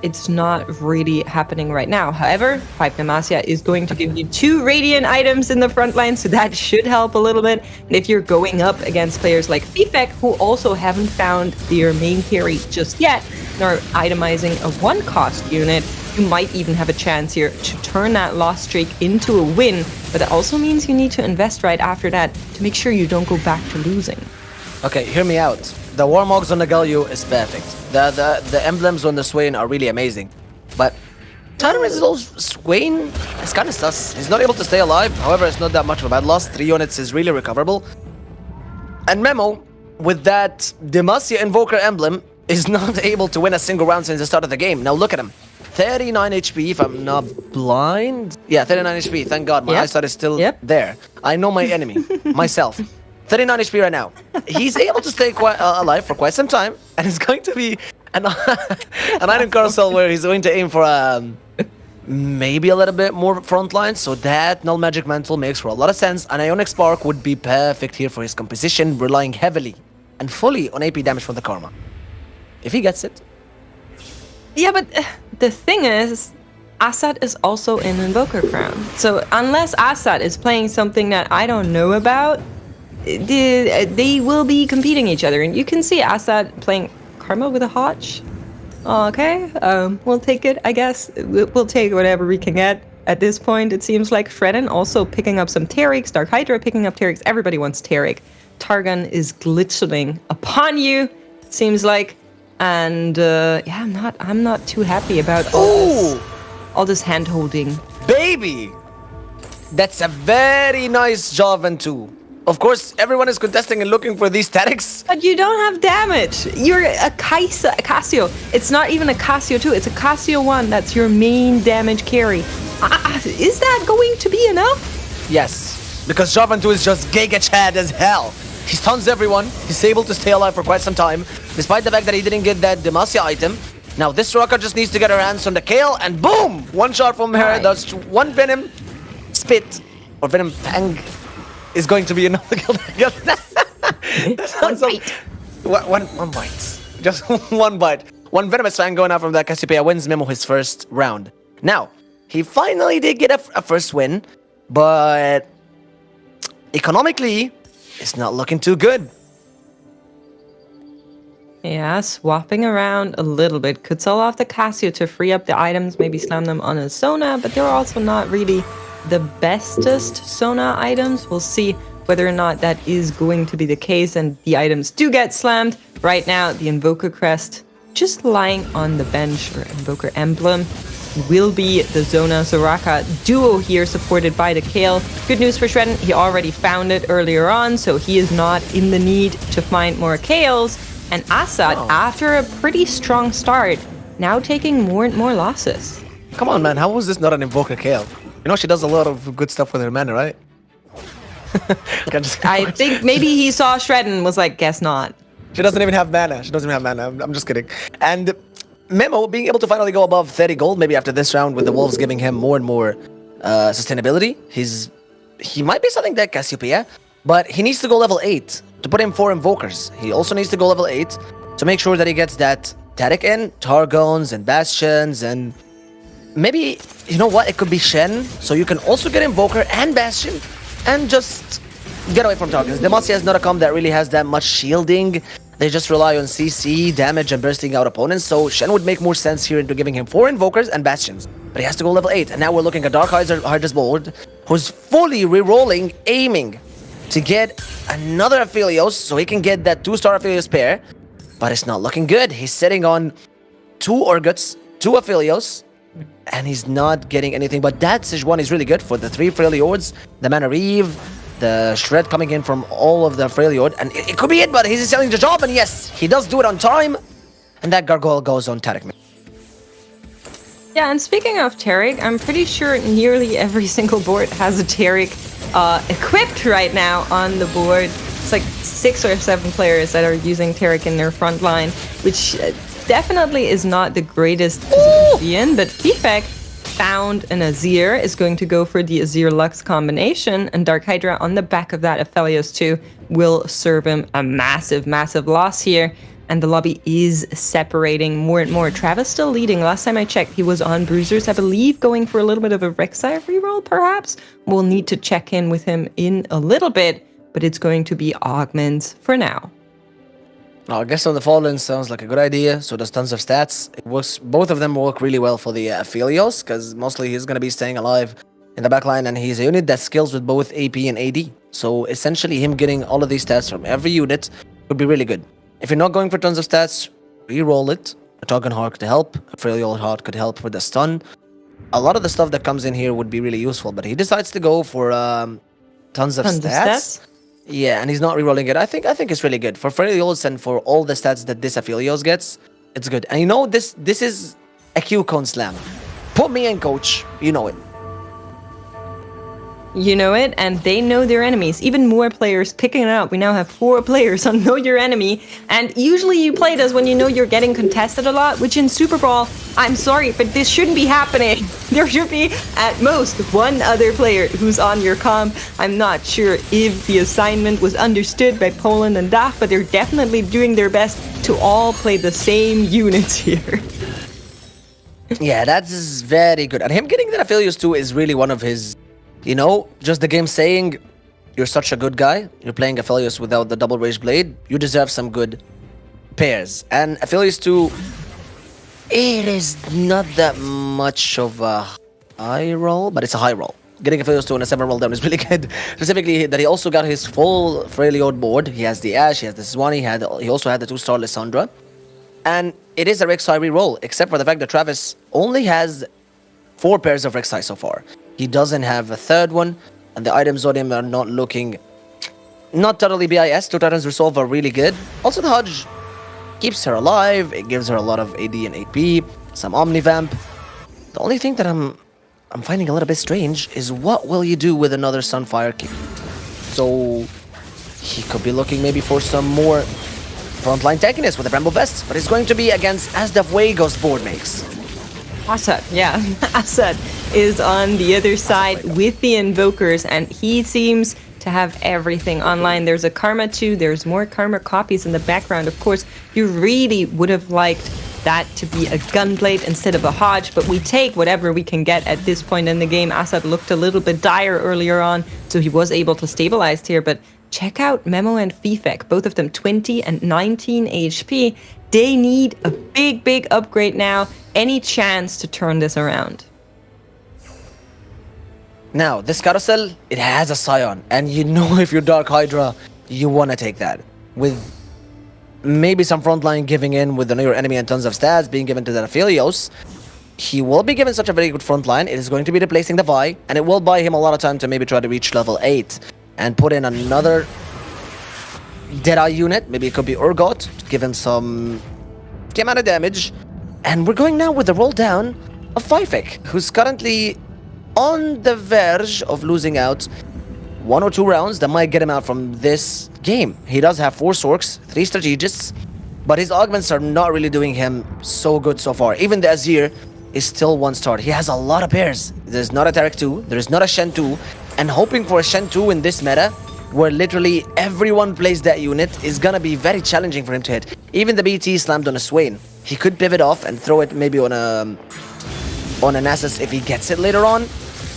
it's not really happening right now. However, 5 Demacia is going to give you 2 Radiant items in the front line, so that should help a little bit. And if you're going up against players like Fifek, who also haven't found their main carry just yet, nor itemizing a 1-cost unit, you might even have a chance here to turn that loss streak into a win. But that also means you need to invest right after that to make sure you don't go back to losing. Okay, hear me out. The Warmogs on the Galio is perfect. The emblems on the Swain are really amazing. But Tarteman's Swain is kind of sus. He's not able to stay alive. However, it's not that much of a bad loss. 3 units is really recoverable. And Memo, with that Demacia Invoker emblem, is not able to win a single round since the start of the game. Now look at him. 39 HP, if I'm not blind. Yeah, 39 HP. Thank God, my eyesight is still there. I know my enemy, myself. 39 HP right now. He's able to stay quite alive for quite some time, and it's going to be an item carousel where he's going to aim for maybe a little bit more front line, so that Null Magic Mantle makes for a lot of sense. An Ionic Spark would be perfect here for his composition, relying heavily and fully on AP damage from the Karma. If he gets it. Yeah, but the thing is, Assad is also in Invoker Crown. So unless Assad is playing something that I don't know about, they will be competing each other. And you can see Assad playing Karma with a Hodge. Okay, we'll take it, I guess. We'll take whatever we can get at this point. It seems like Shredden also picking up some Tarics, DarkHydra picking up Tarics. Everybody wants Taric. Targon is glistening upon you, seems like. And yeah, I'm not too happy about all this hand holding. Baby! That's a very nice Javan too. Of course, everyone is contesting and looking for these statics. But you don't have damage. You're a Cassio. It's not even a Cassio 2, it's a Cassio 1. That's your main damage carry. Is that going to be enough? Yes, because Javan 2 is just Giga Chad as hell. He stuns everyone. He's able to stay alive for quite some time, despite the fact that he didn't get that Demacia item. Now this Soraka just needs to get her hands on the Kale, and boom! One shot from her, does one Venom Spit, or Venom Fang, is going to be another kill. One bite. Just one bite. One Venomous Fang going out from that Cassiopeia wins Memo his first round. Now, he finally did get a first win, but economically, it's not looking too good. Yeah, swapping around a little bit. Could sell off the Cassio to free up the items, maybe slam them on a Sona, but they're also not really the bestest Sona items. We'll see whether or not that is going to be the case, and the items do get slammed. Right now, the Invoker Crest just lying on the bench, or Invoker Emblem, will be the Zona Soraka duo here, supported by the Kale. Good news for Shredden, he already found it earlier on, so he is not in the need to find more Kales. And Assad, after a pretty strong start, now taking more and more losses. Come on, man, how was this not an Invoker Kale? You know she does a lot of good stuff with her mana, right? I think maybe he saw Shredden and was like, guess not. She doesn't even have mana. I'm just kidding. And Memo being able to finally go above 30 gold, maybe after this round with the Wolves giving him more and more sustainability. He might be selling that Cassiopeia, but he needs to go level 8 to put in 4 Invokers. He also needs to go level 8 to make sure that he gets that Taric in, Targons and Bastions, and maybe, you know what, it could be Shen, so you can also get Invoker and Bastion and just get away from Targons. Demacia is not a comp that really has that much shielding. They just rely on CC, damage, and bursting out opponents, so Shen would make more sense here into giving him 4 Invokers and Bastions. But he has to go level 8, and now we're looking at DarkHydra's board, who's fully re-rolling, aiming to get another Aphelios, so he can get that 2-star Aphelios pair. But it's not looking good. He's sitting on 2 Urgots, 2 Aphelios, and he's not getting anything. But that Sejuani is really good for the 3 Freljords, the Mana Reeve, the Shred coming in from all of the Freljord, and it could be it, but he's selling the job, and yes, he does do it on time, and that Gargoyle goes on Taric. Yeah, and speaking of Taric, I'm pretty sure nearly every single board has a Taric equipped right now on the board. It's like 6 or 7 players that are using Taric in their front line, which definitely is not the greatest position to be in, but Feedback found an Azir, is going to go for the Azir Lux combination, and DarkHydra on the back of that Aphelios 2 will serve him a massive, massive loss here. And the lobby is separating more and more. Travis still leading. Last time I checked, he was on Bruisers, I believe, going for a little bit of a Rek'Sai reroll, perhaps. We'll need to check in with him in a little bit, but it's going to be Augments for now. I guess on the Fallen sounds like a good idea, so there's tons of stats. It works, both of them work really well for the Aphelios, because mostly he's going to be staying alive in the backline, and he's a unit that scales with both AP and AD. So essentially him getting all of these stats from every unit would be really good. If you're not going for tons of stats, re-roll it. A Targon Heart could help, a Freljord Heart could help for the stun. A lot of the stuff that comes in here would be really useful, but he decides to go for tons of stats. Yeah, and he's not rerolling it. I think it's really good for Aphelios and for all the stats that this Aphelios gets. It's good. And you know this is a Q cone slam. Put me in, coach. You know it. You know it, and they know their enemies. Even more players picking it up. We now have 4 players on Know Your Enemy. And usually you play this when you know you're getting contested a lot, which in SuperBrawl, I'm sorry, but this shouldn't be happening. There should be, at most, 1 other player who's on your comp. I'm not sure if the assignment was understood by Poland and DACH, but they're definitely doing their best to all play the same units here. Yeah, that's very good. And him getting that Aphelios too is really one of his... You know, just the game saying, you're such a good guy, you're playing Aphelios without the double rage blade, you deserve some good pairs. And Aphelios 2, it is not that much of a high roll, but it's a high roll. Getting Aphelios 2 on a 7 roll down is really good. Specifically, that he also got his full Freljord board. He has the Ashe, he has the Swanee, he also had the 2-star Lissandra. And it is a Rek'Sai reroll, except for the fact that Travis only has 4 pairs of Rek'Sai so far. He doesn't have a third one, and the items on him are not looking... Not totally BIS. 2 Titans Resolve are really good. Also, the Hodge keeps her alive. It gives her a lot of AD and AP, some Omnivamp. The only thing that I'm finding a little bit strange is what will you do with another Sunfire King? So, he could be looking maybe for some more frontline tankiness with the Bramble Vest, but it's going to be against as the Fuego's board makes. Assad, yeah. Assad is on the other side with the Invokers, and he seems to have everything online. There's a Karma 2, there's more Karma copies in the background. Of course, you really would have liked that to be a Gunblade instead of a Hodge, but we take whatever we can get at this point in the game. Assad looked a little bit dire earlier on, so he was able to stabilize here, but check out Memo and Fifek, both of them 20 and 19 HP. They need a big upgrade now. Any chance to turn this around? Now, this carousel, it has a Scion, and you know if you're DarkHydra, you want to take that. With maybe some frontline giving in with the Know Your Enemy and tons of stats being given to the Aphelios, he will be given such a very good frontline. It is going to be replacing the Vi, and it will buy him a lot of time to maybe try to reach level 8 and put in another Deadeye unit. Maybe it could be Urgot to give him some amount of damage. And we're going now with the roll down of Fifek, who's currently on the verge of losing out 1 or 2 rounds that might get him out from this game. He does have 4 Sorks, 3 Strategists, but his augments are not really doing him so good so far. Even the Azir is still 1-star. He has a lot of pairs. There's not a Tarek 2, there's not a Shen 2, and hoping for a Shen 2 in this meta, where literally everyone plays that unit, is gonna be very challenging for him to hit. Even the BT slammed on a Swain. He could pivot off and throw it maybe on an Nasus if he gets it later on,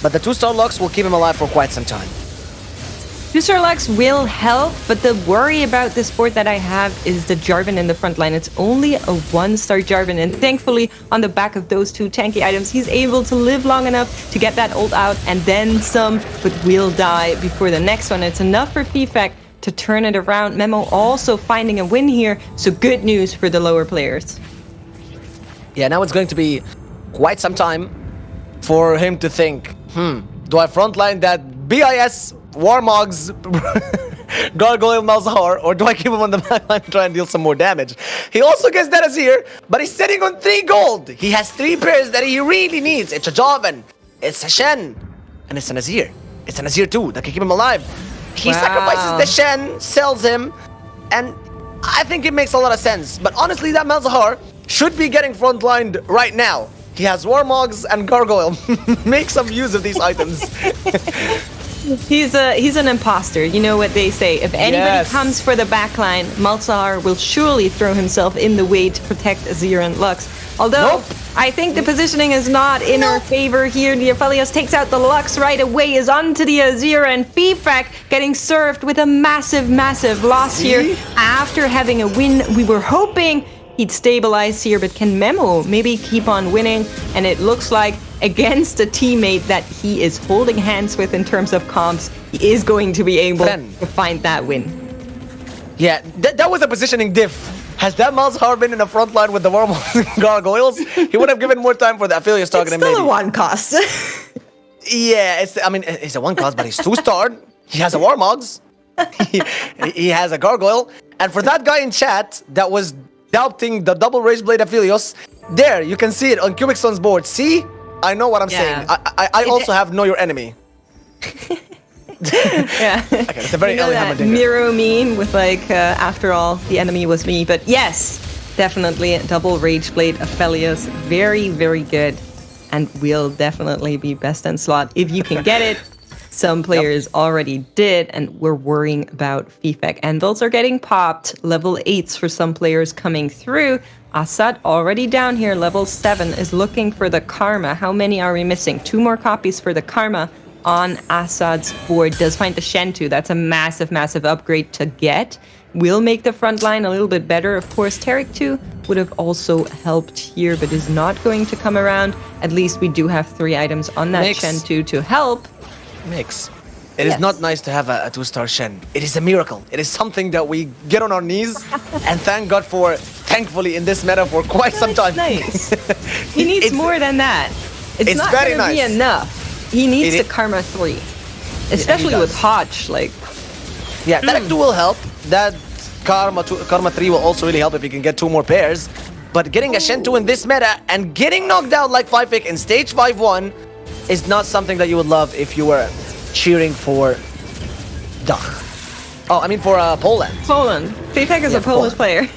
but the 2-star Lux will keep him alive for quite some time. 2-star Lux will help, but the worry about this board that I have is the Jarvan in the front line. It's only a 1-star Jarvan, and thankfully, on the back of those 2 tanky items, he's able to live long enough to get that ult out and then some, but will die before the next one. It's enough for Fifek to turn it around. Memo also finding a win here, so good news for the lower players. Yeah, now it's going to be quite some time for him to think, do I frontline that BIS Warmogs Gargoyle Malzahar, or do I keep him on the backline and try and deal some more damage? He also gets that Azir, but he's sitting on 3 gold. He has 3 pairs that he really needs. It's a Jarvan, it's a Shen, and it's an Azir. It's an Azir too that can keep him alive. He sacrifices the Shen, sells him, and I think it makes a lot of sense. But honestly, that Malzahar should be getting frontlined right now. He has Warmogs and Gargoyle. Make some use of these items. He's an imposter. You know what they say. If anybody comes for the backline, Malzahar will surely throw himself in the way to protect Azir and Lux. Although, I think the positioning is not in our favor here. The Aphelios takes out the Lux right away, is onto the Azir, and Fifek getting served with a massive loss here. After having a win, we were hoping he'd stabilize here, but can Memo maybe keep on winning? And it looks like against a teammate that he is holding hands with in terms of comps, he is going to be able to find that win. Yeah, that was a positioning diff. Has that Malzahar been in the front line with the Wormholes and Gargoyles, he would have given more time for the Aphelios talking to him. It's still a 1 cost. Yeah, it's a 1 cost, but he's 2-starred. He has a Warmogs. he has a gargoyle. And for that guy in chat that was doubting the double Rage Blade Aphelios, there, you can see it on Cubicstone's board. See? I know what I'm saying. I also have Know Your Enemy. Yeah. Okay, it's a very early that Hammerdinger. Miro meme with like, after all, the enemy was me. But yes, definitely double Rage Blade Aphelios. Very, very good. And will definitely be best in slot if you can get it. Some players already did, and we're worrying about Fifek. Anvils are getting popped. Level 8s for some players coming through. Assad already down here. Level 7 is looking for the Karma. How many are we missing? 2 more copies for the Karma on Assad's board. Does find the Shen too. That's a massive, massive upgrade to get. Will make the front line a little bit better. Of course, Tarek 2 would have also helped here, but is not going to come around. At least we do have 3 items on that Mix. Shen 2 to help. Mix. It is not nice to have a 2-star Shen. It is a miracle. It is something that we get on our knees and thank God for, thankfully, in this meta for quite some time. Nice. He needs more than that. It's not very going to be nice. enough. He needs the Karma 3. Especially with Hodge, like... Yeah, Tarek 2 will help. That Karma 3 will also really help if you can get 2 more pairs. But getting a Shen 2 in this meta and getting knocked out like 5-pick in stage 5-1 is not something that you would love if you were cheering for Dach. Oh, I mean for Poland. Poland. Fifek is a Polish player.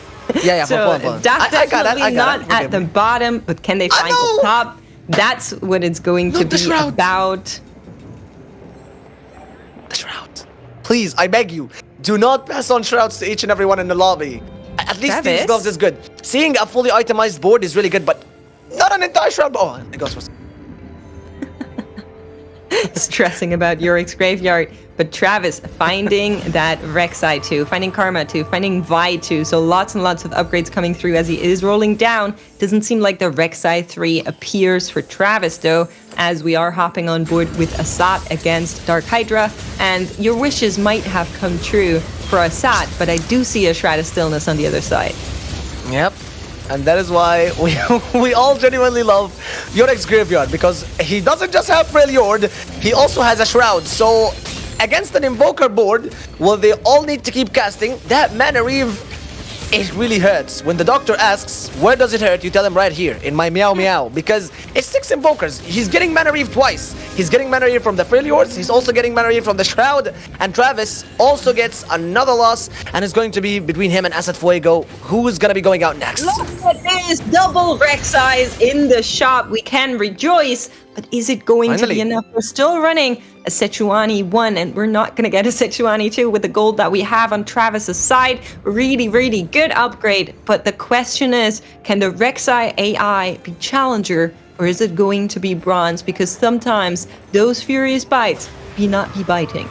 Yeah, for So Poland. Dach I got it, definitely I got not it. at the bottom, but can they find the top? That's what it's going to be about. The Shroud. Please, I beg you, do not pass on Shrouds to each and everyone in the lobby. At least Travis? these gloves is good. Seeing a fully itemized board is really good, but not an entire Shroud. Oh, it goes for... Stressing about Yorick's graveyard, but Travis finding that Rek'Sai 2, finding Karma 2, finding Vi 2, so lots and lots of upgrades coming through as he is rolling down. Doesn't seem like the Rek'Sai 3 appears for Travis though, as we are hopping on board with Assad against DarkHydra, and your wishes might have come true for Assad, but I do see a Shroud of Stillness on the other side. Yep. And that is why we all genuinely love Yorick's graveyard, because he doesn't just have Freljord, he also has a Shroud. So against an Invoker board, will they all need to keep casting? That Mana Reave, it really hurts. When the doctor asks, where does it hurt? You tell him right here, in my Meow Meow, because it's 6 Invokers. He's getting Mana Reave twice. He's getting Mana Reave from the Freljords, he's also getting Mana Reave from the Shroud, and Travis also gets another loss, and it's going to be between him and Asad Fuego. Who's gonna be going out next? Look at this! Double Rek'Sais in the shop. We can rejoice, but is it going to be enough? We're still running a Sechuani 1, and we're not going to get a Sechuani 2 with the gold that we have on Travis's side. Really, really good upgrade. But the question is, can the Rek'Sai AI be challenger, or is it going to be bronze? Because sometimes those furious bites be not be biting.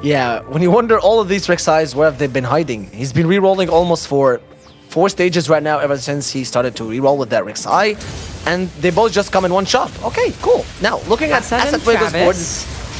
Yeah, when you wonder all of these Rek'Sais, where have they been hiding? He's been re-rolling almost for 4 stages right now, ever since he started to re-roll with that Rek'Sai, and they both just come in one shot. Okay, cool. Now, looking at Asad Fuego's board,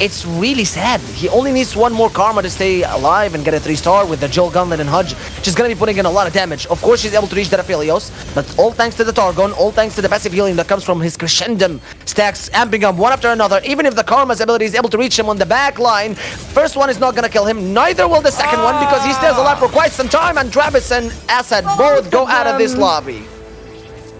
it's really sad. He only needs 1 more Karma to stay alive and get a 3-star with the Joel Gunlet and Hudge, which is going to be putting in a lot of damage. Of course, he's able to reach that Aphelios, but all thanks to the Targon, all thanks to the passive healing that comes from his Crescendum stacks, amping up one after another. Even if the Karma's ability is able to reach him on the back line, first one is not going to kill him, neither will the second one, because he stays alive for quite some time, and Travis and Asad both go out of this lobby.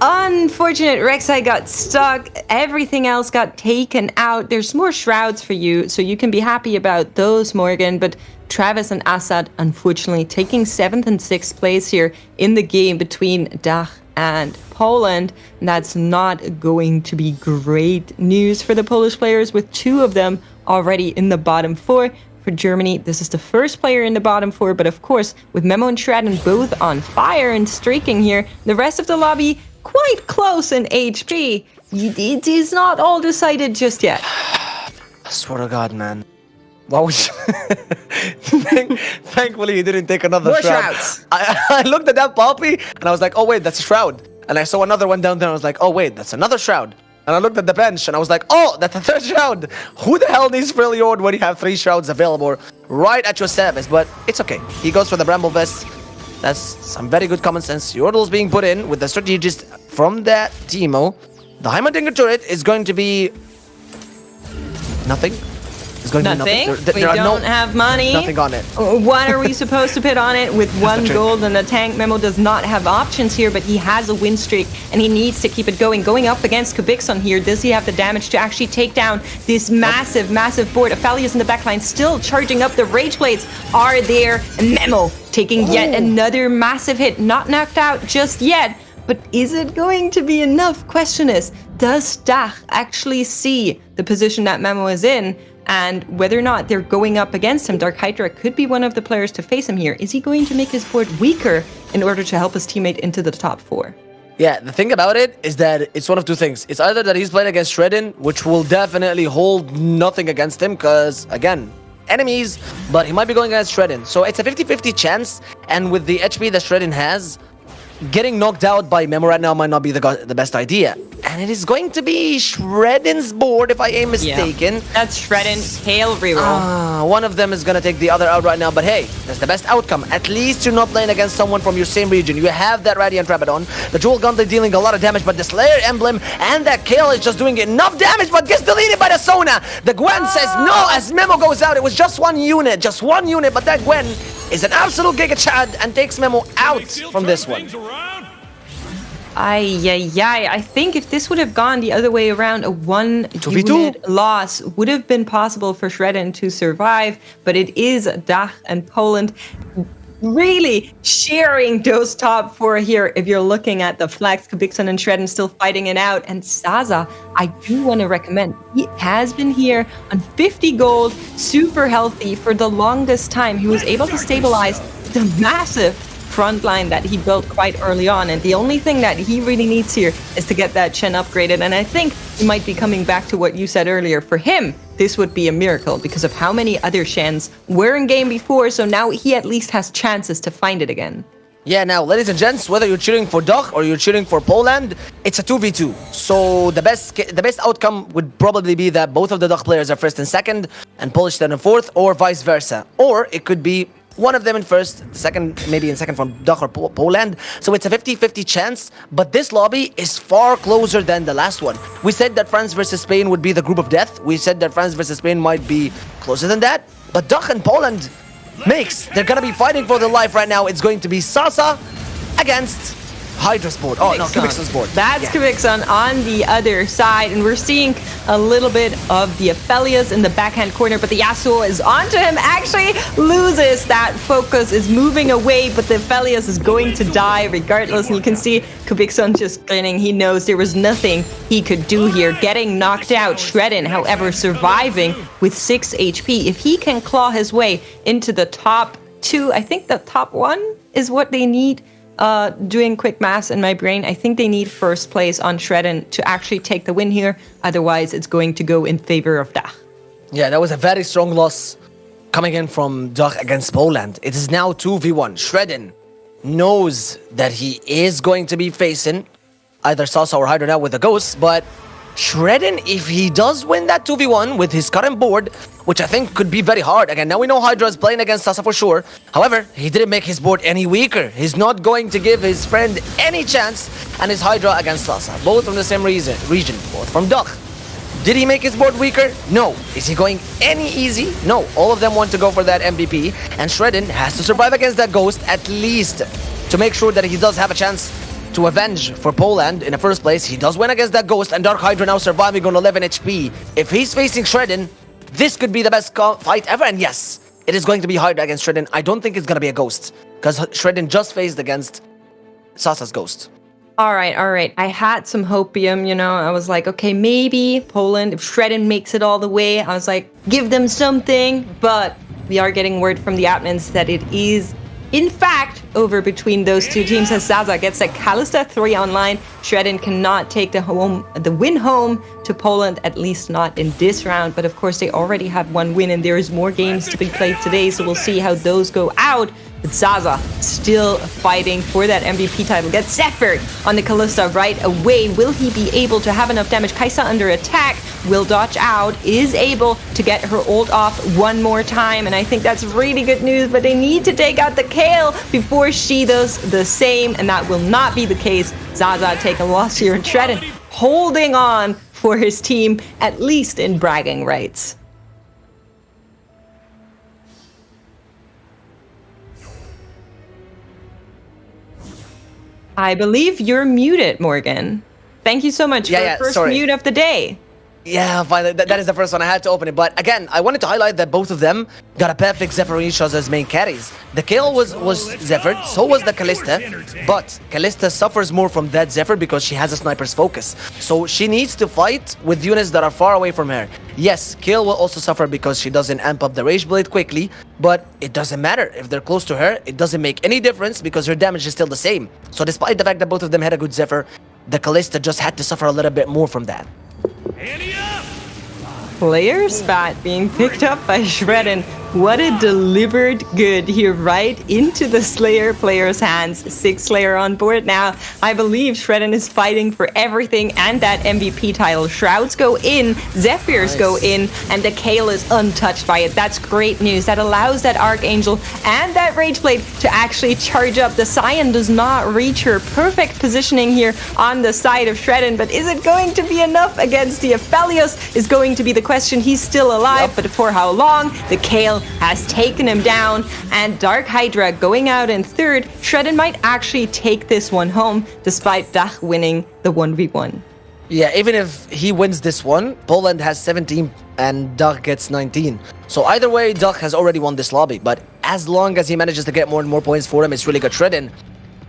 Unfortunate, Rek'Sai got stuck. Everything else got taken out. There's more Shrouds for you, so you can be happy about those, Morgan. But Travis and Assad, unfortunately, taking 7th and 6th place here in the game between Dach and Poland. That's not going to be great news for the Polish players, with 2 of them already in the bottom 4. For Germany, this is the first player in the bottom 4, but of course, with Memo and Shradden both on fire and streaking here, the rest of the lobby quite close in HP. It is not all decided just yet. I swear to God, man. Why would you... Thankfully, he didn't take another More Shroud. Shrouds. I looked at that Poppy, and I was like, oh wait, that's a Shroud. And I saw another one down there, and I was like, oh wait, that's another Shroud. And I looked at the bench, and I was like, oh, that's a 3rd Shroud. Who the hell needs Freljord when you have 3 Shrouds available right at your service? But it's okay. He goes for the Bramble Vest. That's some very good common sense. Yordle's being put in with the strategist from that Teemo. The Heimerdinger turret is going to be nothing. There's going to be Nothing. nothing. We There are don't no, have money. nothing on it. What are we supposed to put on it with one gold? And the tank Memo does not have options here, but he has a win streak and he needs to keep it going. Going up against Kubixon here, does he have the damage to actually take down this massive, massive board? Aphelios in the backline still charging up. The Rage Blades are there. And Memo taking yet another massive hit. Not knocked out just yet. But is it going to be enough? Question is, does Dach actually see the position that Memo is in and whether or not they're going up against him? DarkHydra could be one of the players to face him here. Is he going to make his board weaker in order to help his teammate into the top 4? Yeah, the thing about it is that it's one of two things. It's either that he's playing against Shredden, which will definitely hold nothing against him because, again, enemies, but he might be going against Shredden. So it's a 50-50 chance, and with the HP that Shredden has, getting knocked out by Memo right now might not be the best idea. And it is going to be Shredden's board, if I ain't mistaken. Yeah. That's Shredden, Hail reroll. One of them is going to take the other out right now, but hey, that's the best outcome. At least you're not playing against someone from your same region. You have that Radiant Rabadon, the Jewel Gauntlet dealing a lot of damage, but the Slayer Emblem and that Kale is just doing enough damage, but gets deleted by the Sona. The Gwen says no as Memo goes out. It was just one unit, but that Gwen is an absolute Giga Chad and takes Memo out from this one. I think if this would have gone the other way around, a 1 unit loss would have been possible for Shredden to survive, but it is Dach and Poland really sharing those top 4 here. If you're looking at the flags, Kubixon and Shredden still fighting it out, and Zaza, I do want to recommend. He has been here on 50 gold, super healthy for the longest time. He was able to stabilize the massive front line that he built quite early on, and the only thing that he really needs here is to get that Chen upgraded. And I think he might be coming back to what you said earlier. For him, this would be a miracle because of how many other Shens were in game before, so now he at least has chances to find it again. Yeah, now, ladies and gents, whether you're cheering for Dach or you're cheering for Poland, it's a 2v2. So the best outcome would probably be that both of the Dach players are first and second, and Polish third and fourth, or vice versa. Or it could be one of them in first, second, maybe in second from Dach or Poland. So it's a 50-50 chance, but this lobby is far closer than the last one. We said that France versus Spain would be the group of death. We said that France versus Spain might be closer than that. But Dach and Poland they're gonna be fighting for their life right now. It's going to be Sasa against Hydra's board. Oh, no, Kubixon's board. That's Kubixon on the other side, and we're seeing a little bit of the Aphelios in the backhand corner, but the Yasuo is onto him, actually loses that focus, is moving away, but the Aphelios is going to die regardless, and you can see Kubixon just grinning. He knows there was nothing he could do here. Getting knocked out, Shredden, however, surviving with 6 HP. If he can claw his way into the top 2, I think the top 1 is what they need. Doing quick maths in my brain, I think they need first place on Shredden to actually take the win here. Otherwise, it's going to go in favor of Dach. Yeah, that was a very strong loss coming in from Dach against Poland. It is now 2v1. Shredden knows that he is going to be facing either Sasa or Hydra now with the Ghosts, but Shredden, if he does win that 2v1 with his current board, which I think could be very hard. Again, now we know Hydra is playing against Sasa for sure. However, he didn't make his board any weaker. He's not going to give his friend any chance, and his Hydra against Sasa, both from the same region, both from Dach. Did he make his board weaker? No. Is he going any easy? No. All of them want to go for that MVP, and Shredden has to survive against that Ghost at least to make sure that he does have a chance to avenge for Poland in the first place. He does win against that Ghost, and DarkHydra now surviving on 11 HP. If he's facing Shredden, this could be the best fight ever, and yes, it is going to be Hydra against Shredden. I don't think it's going to be a Ghost, because Shredden just faced against Sasa's Ghost. All right. I had some hopium, you know. I was like, okay, maybe Poland, if Shredden makes it all the way, I was like, give them something. But we are getting word from the admins that it is, in fact, over between those two teams, as Zaza gets a Kalista 3 online. Shredden cannot take the win home to Poland, at least not in this round. But of course, they already have one win, and there is more games to be played today, so we'll see how those go out. But Zaza still fighting for that MVP title. Gets Zephyr on the Kalista right away. Will he be able to have enough damage? Kaisa under attack, will dodge out, is able to get her ult off one more time, and I think that's really good news, but they need to take out the Kale before she does the same, and that will not be the case. Zaza taking a loss here, and Shredden holding on for his team, at least in bragging rights. I believe you're muted, Morgan. Thank you so much for the first mute of the day. Yeah, fine. That is the first one. I had to open it. But again, I wanted to highlight that both of them got a perfect Zephyr and Ishaz as main carries. The kill was Zephyr, so was the Kalista. But Kalista suffers more from that Zephyr because she has a sniper's focus. So she needs to fight with units that are far away from her. Yes, Kill will also suffer because she doesn't amp up the Rage Blade quickly. But it doesn't matter. If they're close to her, it doesn't make any difference because her damage is still the same. So despite the fact that both of them had a good Zephyr, the Kalista just had to suffer a little bit more from that. Player spot being picked up by Shredden. What a delivered good here right into the Slayer player's hands. 6 Slayer on board now. I believe Shredden is fighting for everything and that MVP title. Shrouds go in, Zephyrs go in, and the Kale is untouched by it. That's great news. That allows that Archangel and that Rage Blade to actually charge up. The Scion does not reach her. Perfect positioning here on the side of Shredden, but is it going to be enough against the Aphelios is going to be the question. He's still alive, but for how long? The Kale has taken him down, and DarkHydra going out in third. Shredden might actually take this one home, despite Dach winning the 1v1. Yeah, even if he wins this one, Poland has 17 and Dach gets 19. So either way, Dach has already won this lobby, but as long as he manages to get more and more points for him, it's really good. Shredden,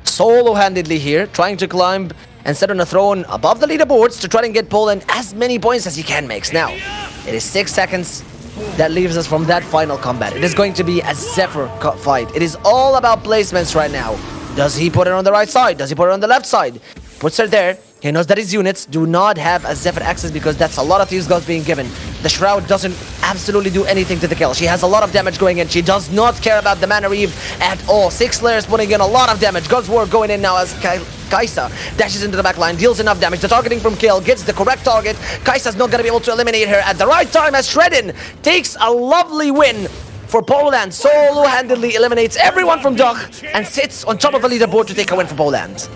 solo-handedly here, trying to climb and set on a throne above the leaderboards to try and get Poland as many points as he can makes. Now, it is 6 seconds. That leaves us from that final combat. It is going to be a Zephyr fight. It is all about placements right now. Does he put it on the right side? Does he put it on the left side? Puts her there. He knows that his units do not have a Zephyr access because that's a lot of these guns being given. The Shroud doesn't absolutely do anything to the kill. She has a lot of damage going in. She does not care about the Mana Reave at all. 6 Slayers putting in a lot of damage. God's War going in now as Kaisa dashes into the backline, deals enough damage. The targeting from Kill gets the correct target. Kaisa's not going to be able to eliminate her at the right time as Shredden takes a lovely win for Poland. Solo-handedly eliminates everyone from Dach and sits on top of the leaderboard to take a win for Poland.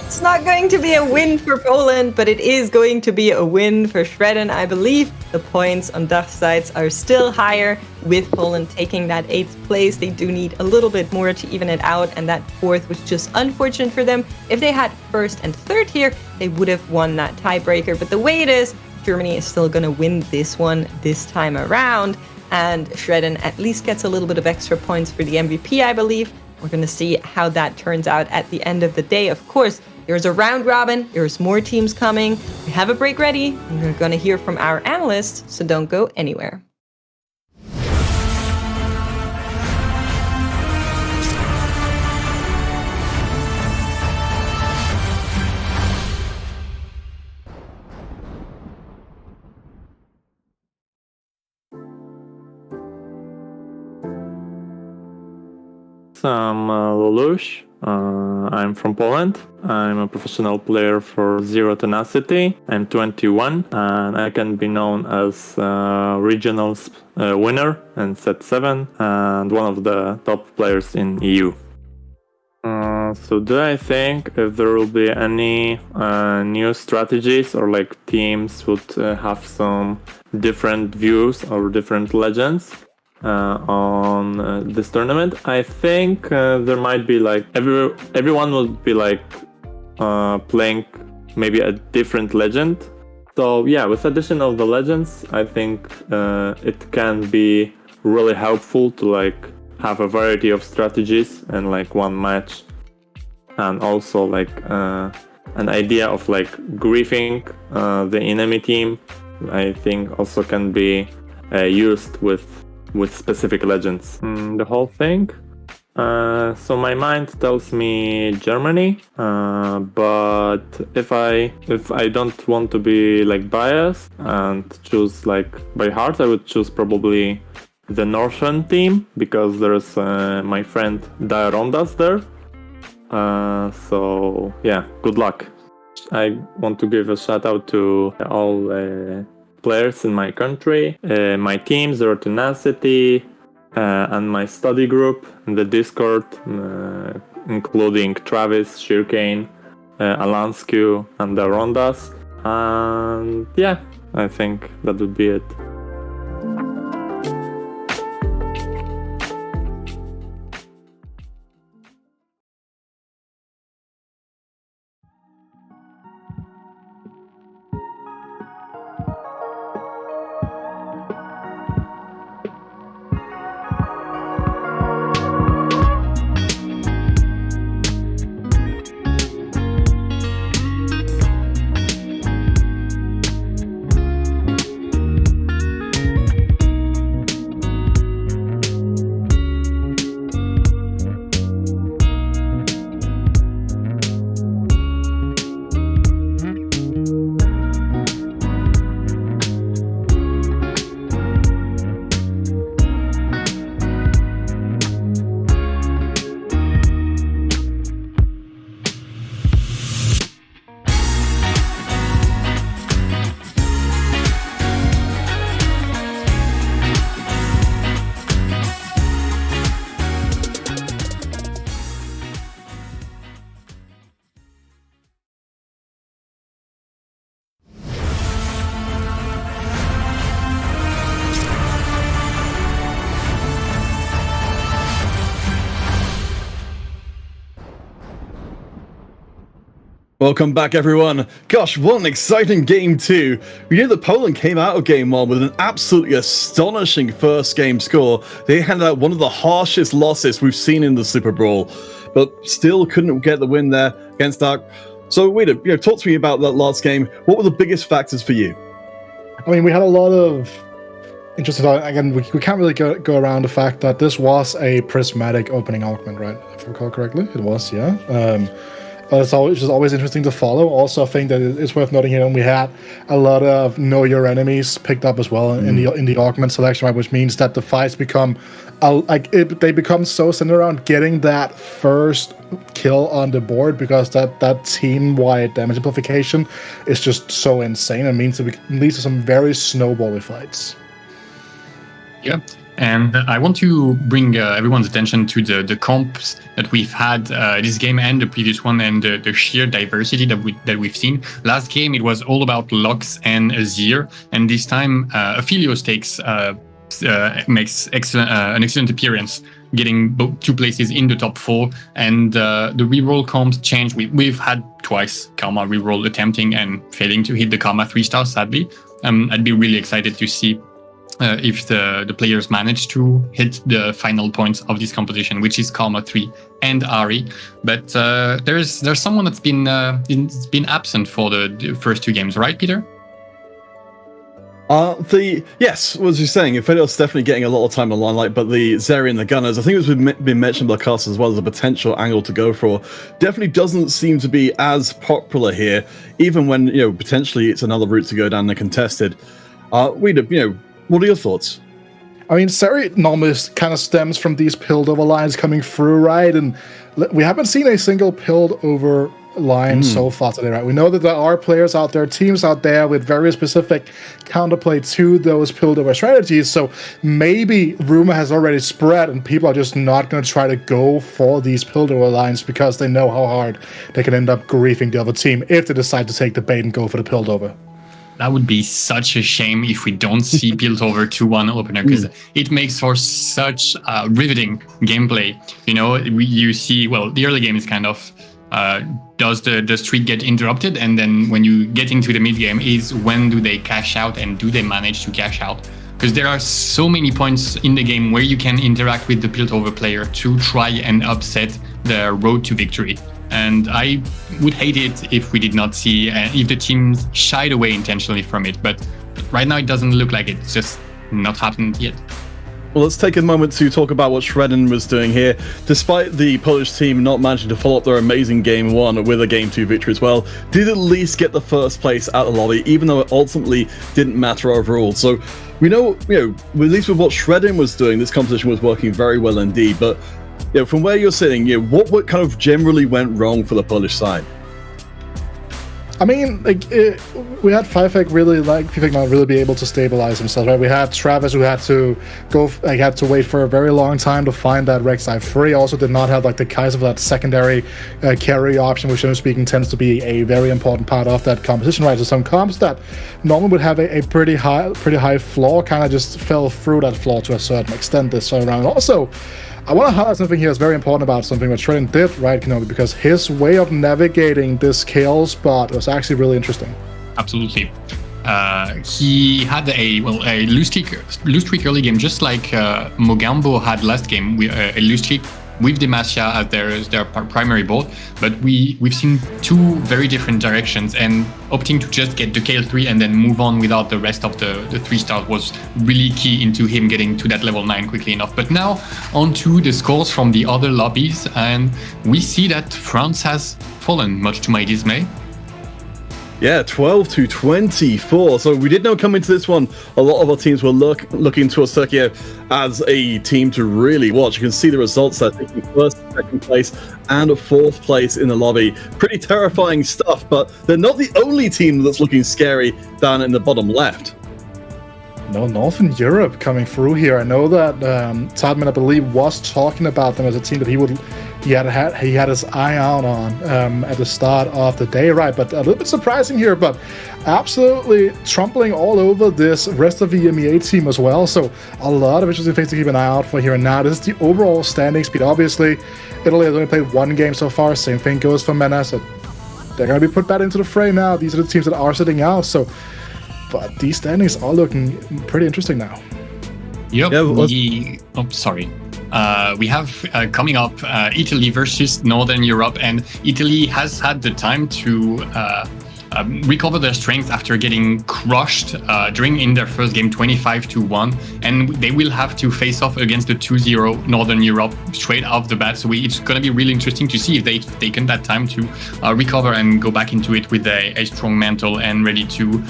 It's not going to be a win for Poland, but it is going to be a win for Shredden. I believe the points on Dach's sides are still higher with Poland taking that 8th place. They do need a little bit more to even it out, and that 4th was just unfortunate for them. If they had 1st and 3rd here, they would have won that tiebreaker. But the way it is, Germany is still going to win this one this time around, and Shredden at least gets a little bit of extra points for the MVP, I believe. We're going to see how that turns out at the end of the day. Of course, there's a round robin, there's more teams coming. We have a break ready, and we're going to hear from our analysts, so don't go anywhere. I'm Lelouch. I'm from Poland. I'm a professional player for Zero Tenacity. I'm 21 and I can be known as regionals winner and set 7 and one of the top players in EU. So do I think if there will be any new strategies or like teams would have some different views or different legends on this tournament? I think there might be like everyone would be like playing maybe a different legend. So yeah, with addition of the legends, I think it can be really helpful to like have a variety of strategies in like one match, and also like an idea of like griefing the enemy team. I think also can be used with specific legends. The whole thing. So my mind tells me Germany, but if I don't want to be like biased and choose like by heart, I would choose probably the Northern team because there's my friend Diarondas there. So yeah, good luck. I want to give a shout out to all players in my country, my team, Zero Tenacity, and my study group in the Discord, including Travis, Shirkane, Alansku, and the Rondas. And yeah, I think that would be it. Welcome back, everyone. Gosh, what an exciting game two. We knew that Poland came out of game one with an absolutely astonishing first game score. They handed out one of the harshest losses we've seen in the SuperBrawl, but still couldn't get the win there against Dark. So, Wida, talk to me about that last game. What were the biggest factors for you? I mean, we had a lot of interesting. Again, we can't really go around the fact that this was a prismatic opening augment, right? If I recall correctly, it was, yeah. It's always interesting to follow. Also, I think that it's worth noting here, and we had a lot of know your enemies picked up as well in the augment selection, right? Which means that the fights become they become so centered around getting that first kill on the board, because that team-wide damage amplification is just so insane. It means it leads to some very snowbally fights. Yeah. And I want to bring everyone's attention to the comps that we've had this game and the previous one, and the sheer diversity that we've seen. Last game, it was all about Lux and Azir, and this time Aphelios makes an excellent appearance, getting 2 places in the top 4, and the reroll comps changed. We've had twice Karma reroll attempting and failing to hit the Karma 3-star, sadly. I'd be really excited to see if the players manage to hit the final points of this composition, which is Karma 3 and Ari. But there's someone that's been absent for the first 2 games, right, Peter? Yes, what was you saying? Aphelios definitely getting a lot of time on limelight, but the Zeri and the Gunners, I think it was been mentioned by the cast as well as a potential angle to go for, definitely doesn't seem to be as popular here, even when potentially it's another route to go down the contested. What are your thoughts? I mean, Zeri normally kind of stems from these pilled over lines coming through, right? And we haven't seen a single pilled over line so far today, right? We know that there are players out there, teams out there with very specific counterplay to those pilled over strategies. So maybe rumor has already spread and people are just not going to try to go for these pilled over lines because they know how hard they can end up griefing the other team if they decide to take the bait and go for the pilled over. That would be such a shame if we don't see Piltover 2-1 opener, because it makes for such riveting gameplay. You see, well, the early game is kind of does the streak get interrupted, and then when you get into the mid game is when do they cash out and do they manage to cash out? Because there are so many points in the game where you can interact with the Piltover player to try and upset the road to victory. And I would hate it if we did not see, if the teams shied away intentionally from it. But right now it doesn't look like it's just not happened yet. Well, let's take a moment to talk about what Shredden was doing here. Despite the Polish team not managing to follow up their amazing Game 1 with a Game 2 victory as well, did at least get the first place out of the lobby, even though it ultimately didn't matter overall. So we know, at least with what Shredden was doing, this composition was working very well indeed. But from where you're sitting, what kind of generally went wrong for the Polish side? I mean, we had Fifek not really be able to stabilize himself, right? We had Travis who had to had to wait for a very long time to find that Rek'Sai free. Also did not have the Kaiser for that secondary carry option, which generally speaking tends to be a very important part of that composition, right? So some comps that normally would have a pretty high floor kind of just fell through that floor to a certain extent this time around. Also, I want to highlight something here that's very important about something that Shredden did, right, Kenobi, because his way of navigating this KL spot was actually really interesting. Absolutely. He had a loose streak early game, just like Mogambo had last game, a loose streak with Demacia as their primary board, but we've seen 2 very different directions, and opting to just get the KL3 and then move on without the rest of the 3-star was really key into him getting to that level 9 quickly enough. But now on to the scores from the other lobbies, and we see that France has fallen, much to my dismay. Yeah, 12-24. So we did know coming to this one, a lot of our teams were looking towards Turkey as a team to really watch. You can see the results there, taking first, second place, and a 4th place in the lobby. Pretty terrifying stuff, but they're not the only team that's looking scary down in the bottom left. No, Northern Europe coming through here. I know that Tarteman, I believe, was talking about them as a team that he had his eye out on at the start of the day, right? But a little bit surprising here, but absolutely trampling all over this rest of the EMEA team as well. So a lot of interesting things to keep an eye out for here and now. This is the overall standing speed. Obviously, Italy has only played 1 game so far. Same thing goes for Menace. they're going to be put back into the fray now. These are the teams that are sitting out. So, but these standings are looking pretty interesting now. Yep. Sorry. We have coming up Italy versus Northern Europe, and Italy has had the time to recover their strength after getting crushed in their first game 25-1, and they will have to face off against the 2-0 Northern Europe straight off the bat. So it's going to be really interesting to see if they've taken that time to recover and go back into it with a strong mantle and ready to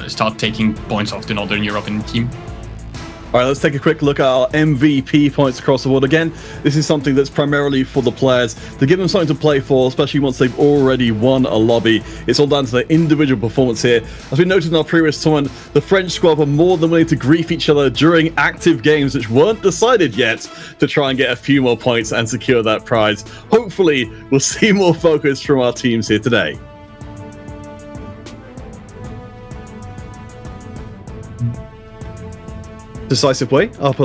start taking points off the Northern European team. All right, let's take a quick look at our MVP points across the board. Again, this is something that's primarily for the players to give them something to play for, especially once they've already won a lobby. It's all down to their individual performance here. As we noted in our previous tournament, the French squad were more than willing to grief each other during active games which weren't decided yet to try and get a few more points and secure that prize. Hopefully, we'll see more focus from our teams here today. Decisive way up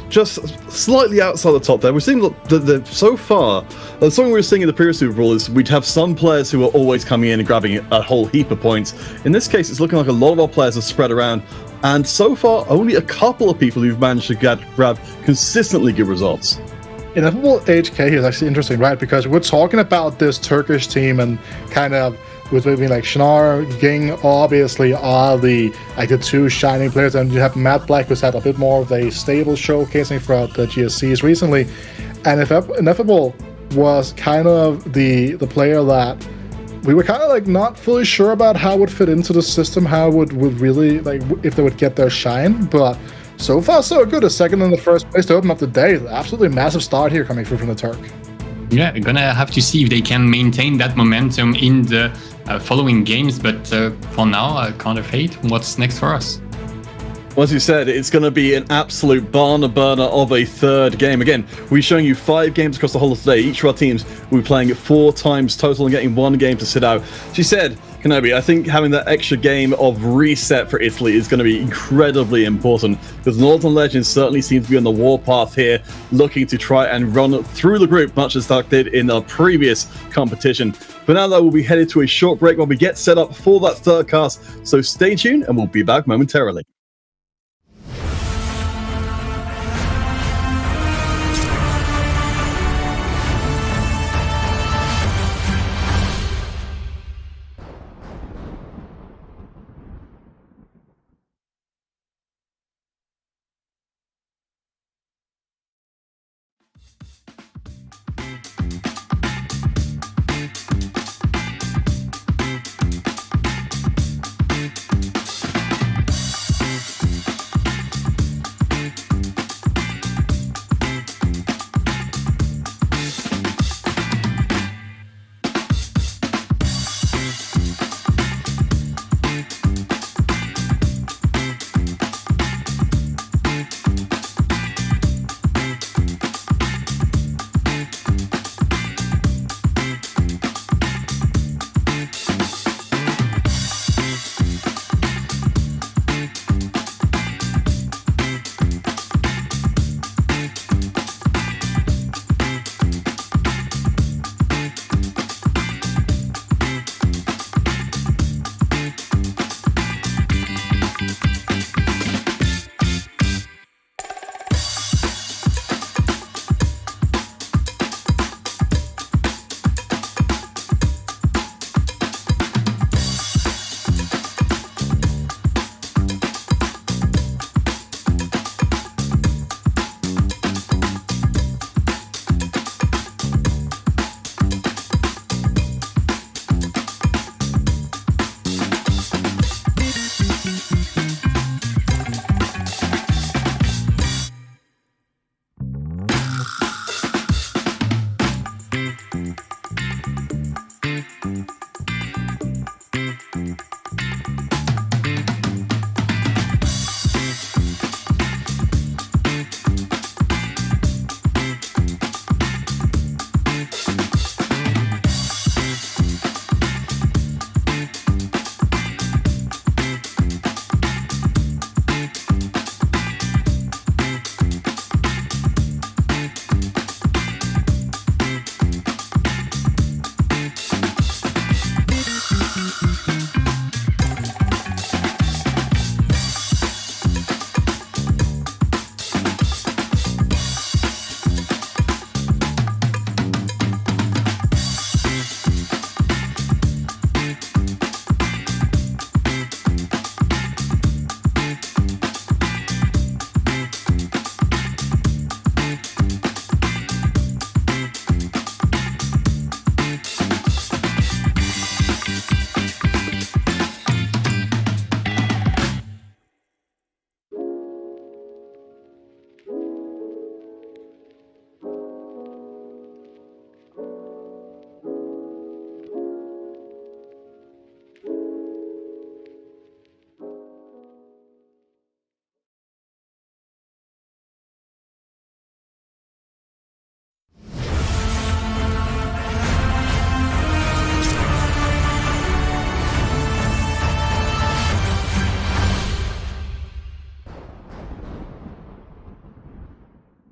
just slightly outside the top there. We're seeing that so far, the song we were seeing in the previous SuperBrawl is we'd have some players who are always coming in and grabbing a whole heap of points. In this case, it's looking like a lot of our players are spread around, and so far only a couple of people who've managed to grab consistently good results. Ineffable HK is actually interesting, right? Because we're talking about this Turkish team and kind of with maybe like Shinar, Ging obviously are the two shining players, and you have Matt Black, who's had a bit more of a stable showcasing throughout the GSCs recently. And Ineffable was kind of the player that we were kind of like not fully sure about how it would fit into the system, how it would really like if they would get their shine, but so far so good. A second in the first place to open up the day. Absolutely massive start here coming through from the Turk. Yeah, we're gonna have to see if they can maintain that momentum in the following games, but for now, Counter Fate, what's next for us? As you said, it's going to be an absolute barn burner of a third game. Again, we're showing you 5 games across the whole of today. Each of our teams will be playing it 4 times total and getting 1 game to sit out. She said, Kenobi, I think having that extra game of reset for Italy is going to be incredibly important, because Northern Legends certainly seem to be on the warpath here, looking to try and run through the group, much as Dark did in our previous competition. But now, though, we'll be headed to a short break while we get set up for that third cast, so stay tuned and we'll be back momentarily.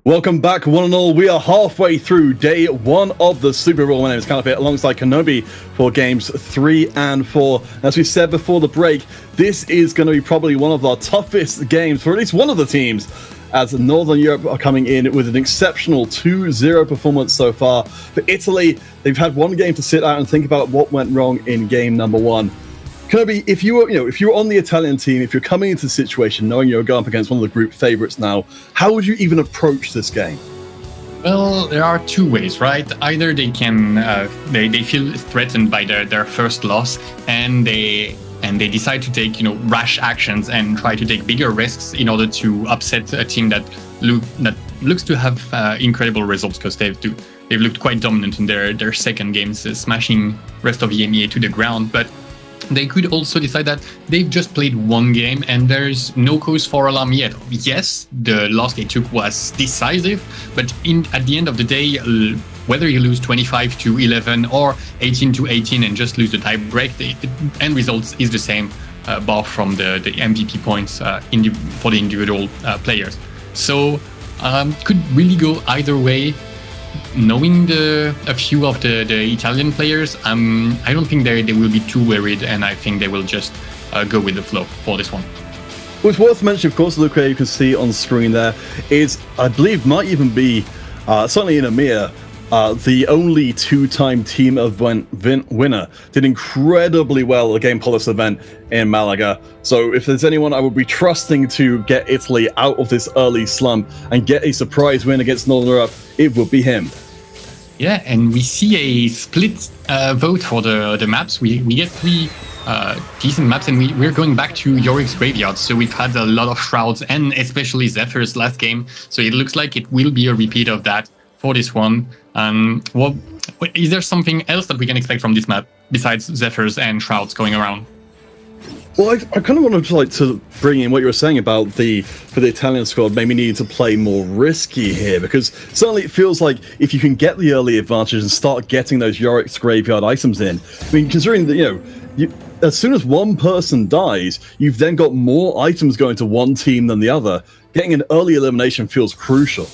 Welcome back, one and all. We are halfway through day 1 of the SuperBrawl. My name is Caliph alongside Kenobi for games 3 and 4. As we said before the break, this is going to be probably one of our toughest games for at least one of the teams, as Northern Europe are coming in with an exceptional 2-0 performance so far. For Italy, they've had one game to sit out and think about what went wrong in game number 1. Kenobi, if you were on the Italian team, if you're coming into the situation knowing you're going up against one of the group favorites now, how would you even approach this game? Well, there are two ways, right? Either they can they feel threatened by their first loss, and they decide to take rash actions and try to take bigger risks in order to upset a team that looks to have incredible results, because they've looked quite dominant in their second games, smashing rest of EMEA to the ground. But they could also decide that they've just played one game and there's no cause for alarm yet. Yes, the loss they took was decisive, but at the end of the day, whether you lose 25-11 or 18-18 and just lose the tie break, the end result is the same, bar from the MVP points for the individual players. So could really go either way. Knowing a few of the Italian players, I don't think they will be too worried, and I think they will just go with the flow for this one. What's worth mentioning, of course, the look you can see on screen there is, I believe, might even be, certainly in EMEA, the only two-time team event winner. Did incredibly well at the Game Polis event in Malaga. So if there's anyone I would be trusting to get Italy out of this early slump and get a surprise win against Northern Europe, it would be him. Yeah, and we see a split vote for the maps. We get 3 decent maps, and we're going back to Yorick's Graveyard. So we've had a lot of Shrouds, and especially Zephyr's last game. So it looks like it will be a repeat of that for this one. Is there something else that we can expect from this map besides Zephyrs and Shrouds going around? Well, I kind of wanted to bring in what you were saying about for the Italian squad maybe needing to play more risky here, because certainly it feels like if you can get the early advantage and start getting those Yorick's Graveyard items in, I mean, considering that, as soon as one person dies, you've then got more items going to one team than the other. Getting an early elimination feels crucial.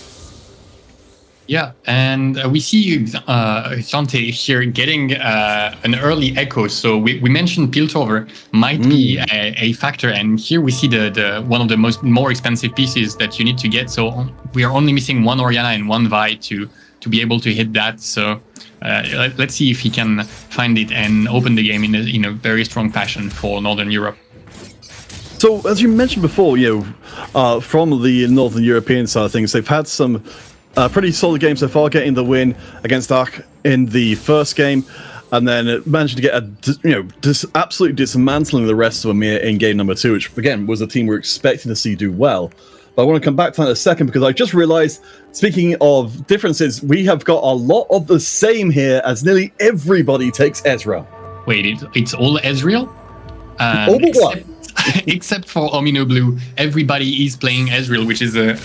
Yeah, and we see Sante here getting an early echo. So we mentioned Piltover might be a factor, and here we see the one of the more expensive pieces that you need to get. So we are only missing one Orianna and one Vi to be able to hit that. So let's see if he can find it and open the game in a very strong fashion for Northern Europe. So as you mentioned before, from the Northern European side of things, they've had some pretty solid game so far, getting the win against Dark in the first game, and then managing to get absolutely dismantling the rest of EMEA in game number 2, which again was a team we're expecting to see do well. But I want to come back to that in a second, because I just realized, speaking of differences, we have got a lot of the same here, as nearly everybody takes Ezreal. Wait, it's all Ezreal? All but one. Except for Omino Blue, everybody is playing Ezreal, which is a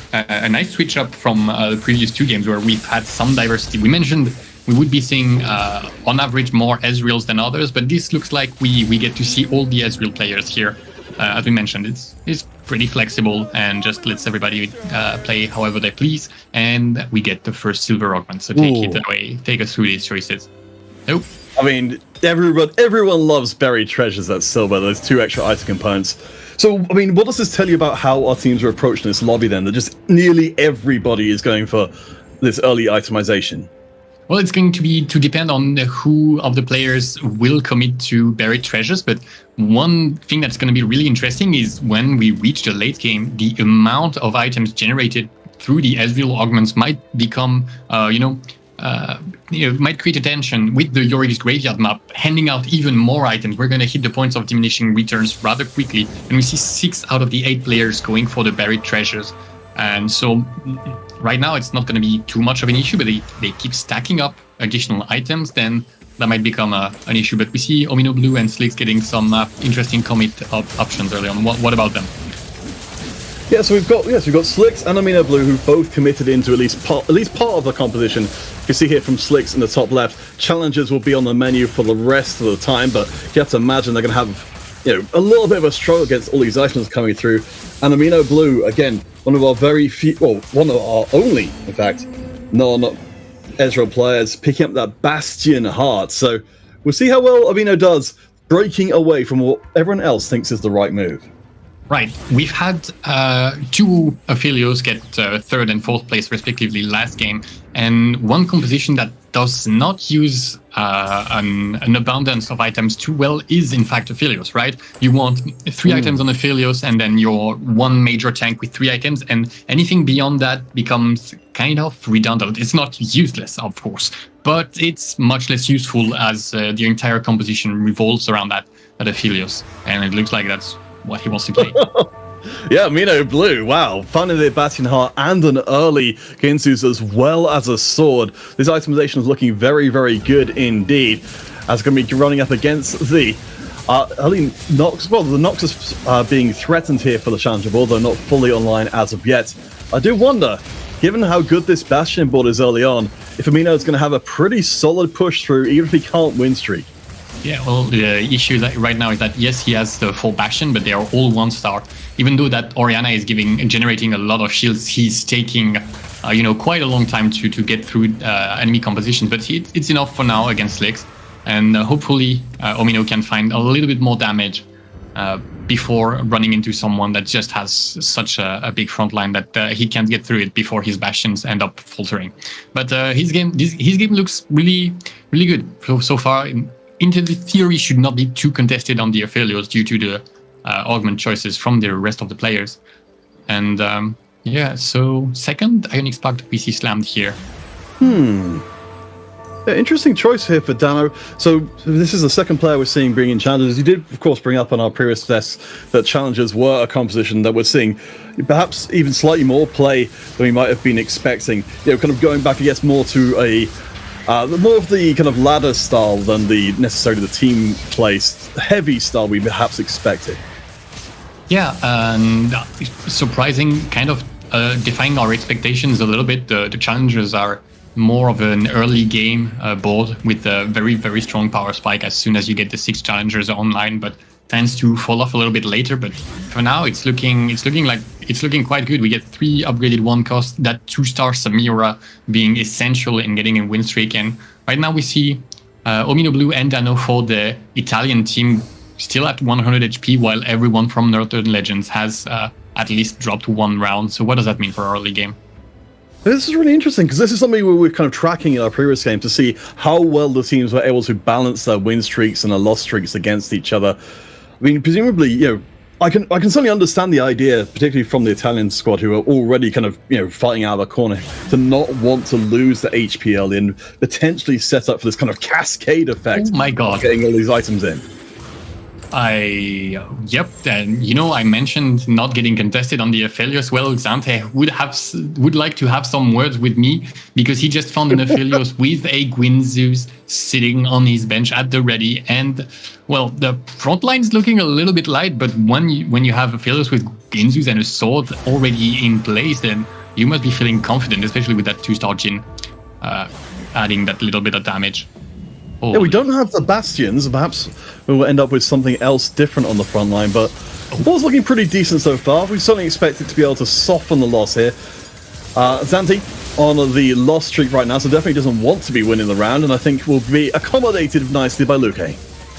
nice switch up from the previous 2 games where we've had some diversity. We mentioned we would be seeing, on average, more Ezreals than others, but this looks like we get to see all the Ezreal players here. As we mentioned, it's pretty flexible and just lets everybody play however they please, and we get the first silver augment. So take it away, take us through these choices. Nope. I mean, everyone loves buried treasures at silver. Those 2 extra item components. So, I mean, what does this tell you about how our teams are approaching this lobby then? That just nearly everybody is going for this early itemization. Well, it's going to depend on who of the players will commit to buried treasures. But one thing that's going to be really interesting is when we reach the late game, the amount of items generated through the Ezreal augments might become, might create a tension with the Yorick's Graveyard map, handing out even more items. We're going to hit the points of diminishing returns rather quickly, and we see 6 out of the 8 players going for the buried treasures. And so right now it's not going to be too much of an issue, but they keep stacking up additional items, then that might become an issue. But we see Omino Blue and Slicks getting some interesting commit options early on. What about them? Yeah, so we've got Slicks and Omino Blue, who both committed into at least part of the composition. You can see here from Slicks in the top left, challenges will be on the menu for the rest of the time, but you have to imagine they're going to have a little bit of a struggle against all these items coming through. And Omino Blue, again, one of our very few, well, one of our only, in fact, non-Ezreal players picking up that Bastion heart. So we'll see how well Amino does breaking away from what everyone else thinks is the right move. Right. We've had two Aphelios get third and fourth place respectively last game, and one composition that does not use an abundance of items too well is in fact Aphelios, right? You want 3 items on Aphelios and then your one major tank with 3 items, and anything beyond that becomes kind of redundant. It's not useless, of course, but it's much less useful as the entire composition revolves around that Aphelios, and it looks like that's what he wants to play. Yeah, Amino Blue, wow. Finding the Bastion Heart and an early Ginsu's as well as a sword. This itemization is looking very, very good indeed. As going to be running up against the early Nox. Well, the Noxus being threatened here for the Challenger board, though not fully online as of yet. I do wonder, given how good this Bastion board is early on, if Amino is going to have a pretty solid push through, even if he can't win streak. Yeah, well, the issue that right now is that, yes, he has the full Bastion, but they are all 1-star. Even though that Orianna is generating a lot of shields, he's taking, quite a long time to get through enemy compositions. But it's enough for now against Lix, and hopefully Omino can find a little bit more damage before running into someone that just has such a big front line that he can't get through it before his Bastions end up faltering. But his game looks really, really good so far. Into the theory should not be too contested on the Aphelios due to the augment choices from the rest of the players. And so second Ionic Spark that we see slammed here. Yeah, interesting choice here for Dano. So this is the second player we're seeing bring in challenges. You did, of course, bring up on our previous tests that challenges were a composition that we're seeing perhaps even slightly more play than we might have been expecting. Kind of going back, I guess, more to a more of the kind of ladder style than necessarily the team place heavy style we perhaps expected. Yeah, and surprising, kind of defying our expectations a little bit. The challengers are more of an early game board with a very, very strong power spike as soon as you get the 6 challengers online, but tends to fall off a little bit later. But for now, it's looking quite good. We get 3 upgraded 1 cost, that 2-star Samira being essential in getting a win streak. And right now we see Omino Blue and Dano for the Italian team still at 100 HP, while everyone from Northern Legends has at least dropped 1 round. So what does that mean for our early game? This is really interesting because this is something we were kind of tracking in our previous game to see how well the teams were able to balance their win streaks and their loss streaks against each other. I mean, presumably, I can certainly understand the idea, particularly from the Italian squad who are already kind of, fighting out of the corner, to not want to lose the HP early and potentially set up for this kind of cascade effect. Oh my god. Getting all these items in. Yep, and I mentioned not getting contested on the Aphelios. Well, Xante would like to have some words with me because he just found an Aphelios with a Guinzeus sitting on his bench at the ready, and well, the front line's looking a little bit light, but when you have Aphelios with Guinzeus and a sword already in place, then you must be feeling confident, especially with that 2-star Jhin adding that little bit of damage. Yeah, we don't have the Bastions. Perhaps we'll end up with something else different on the front line, but the ball's looking pretty decent so far. We certainly expect it to be able to soften the loss here. Xante on the loss streak right now, so definitely doesn't want to be winning the round, and I think will be accommodated nicely by Luke.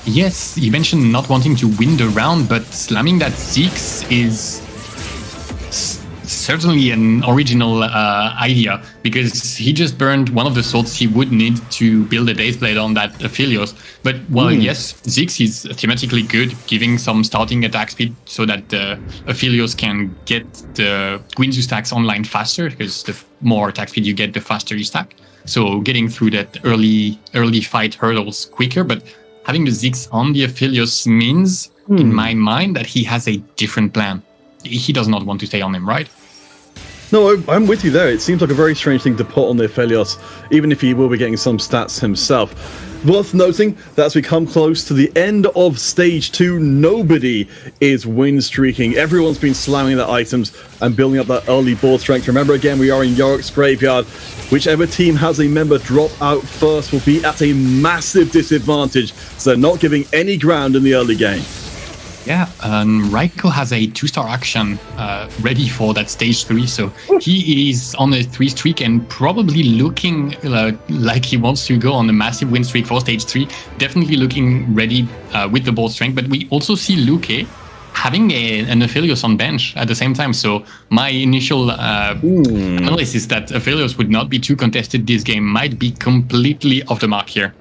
Yes, you mentioned not wanting to win the round, but slamming that Ziggs is certainly an original idea, because he just burned one of the swords he would need to build a Daze Blade on that Aphelios. But yes, Ziggs is thematically good, giving some starting attack speed so that the Aphelios can get the Guinzeus stacks online faster, because the more attack speed you get, the faster you stack. So getting through that early fight hurdles quicker, but having the Ziggs on the Aphelios means, in my mind, that he has a different plan. He does not want to stay on him, right? No, I'm with you there. It seems like a very strange thing to put on the Aphelios, even if he will be getting some stats himself. Worth noting that as we come close to the end of Stage 2, nobody is win streaking. Everyone's been slamming their items and building up that early board strength. Remember, again, we are in Yorick's Graveyard. Whichever team has a member drop out first will be at a massive disadvantage, so they're not giving any ground in the early game. Yeah, Raiko has a 2-star action ready for that stage 3, so he is on a 3 streak and probably looking like he wants to go on a massive win streak for stage 3. Definitely looking ready with the board strength, but we also see Luke having an Aphelios on bench at the same time. So my initial analysis is that Aphelios would not be too contested. This game might be completely off the mark here.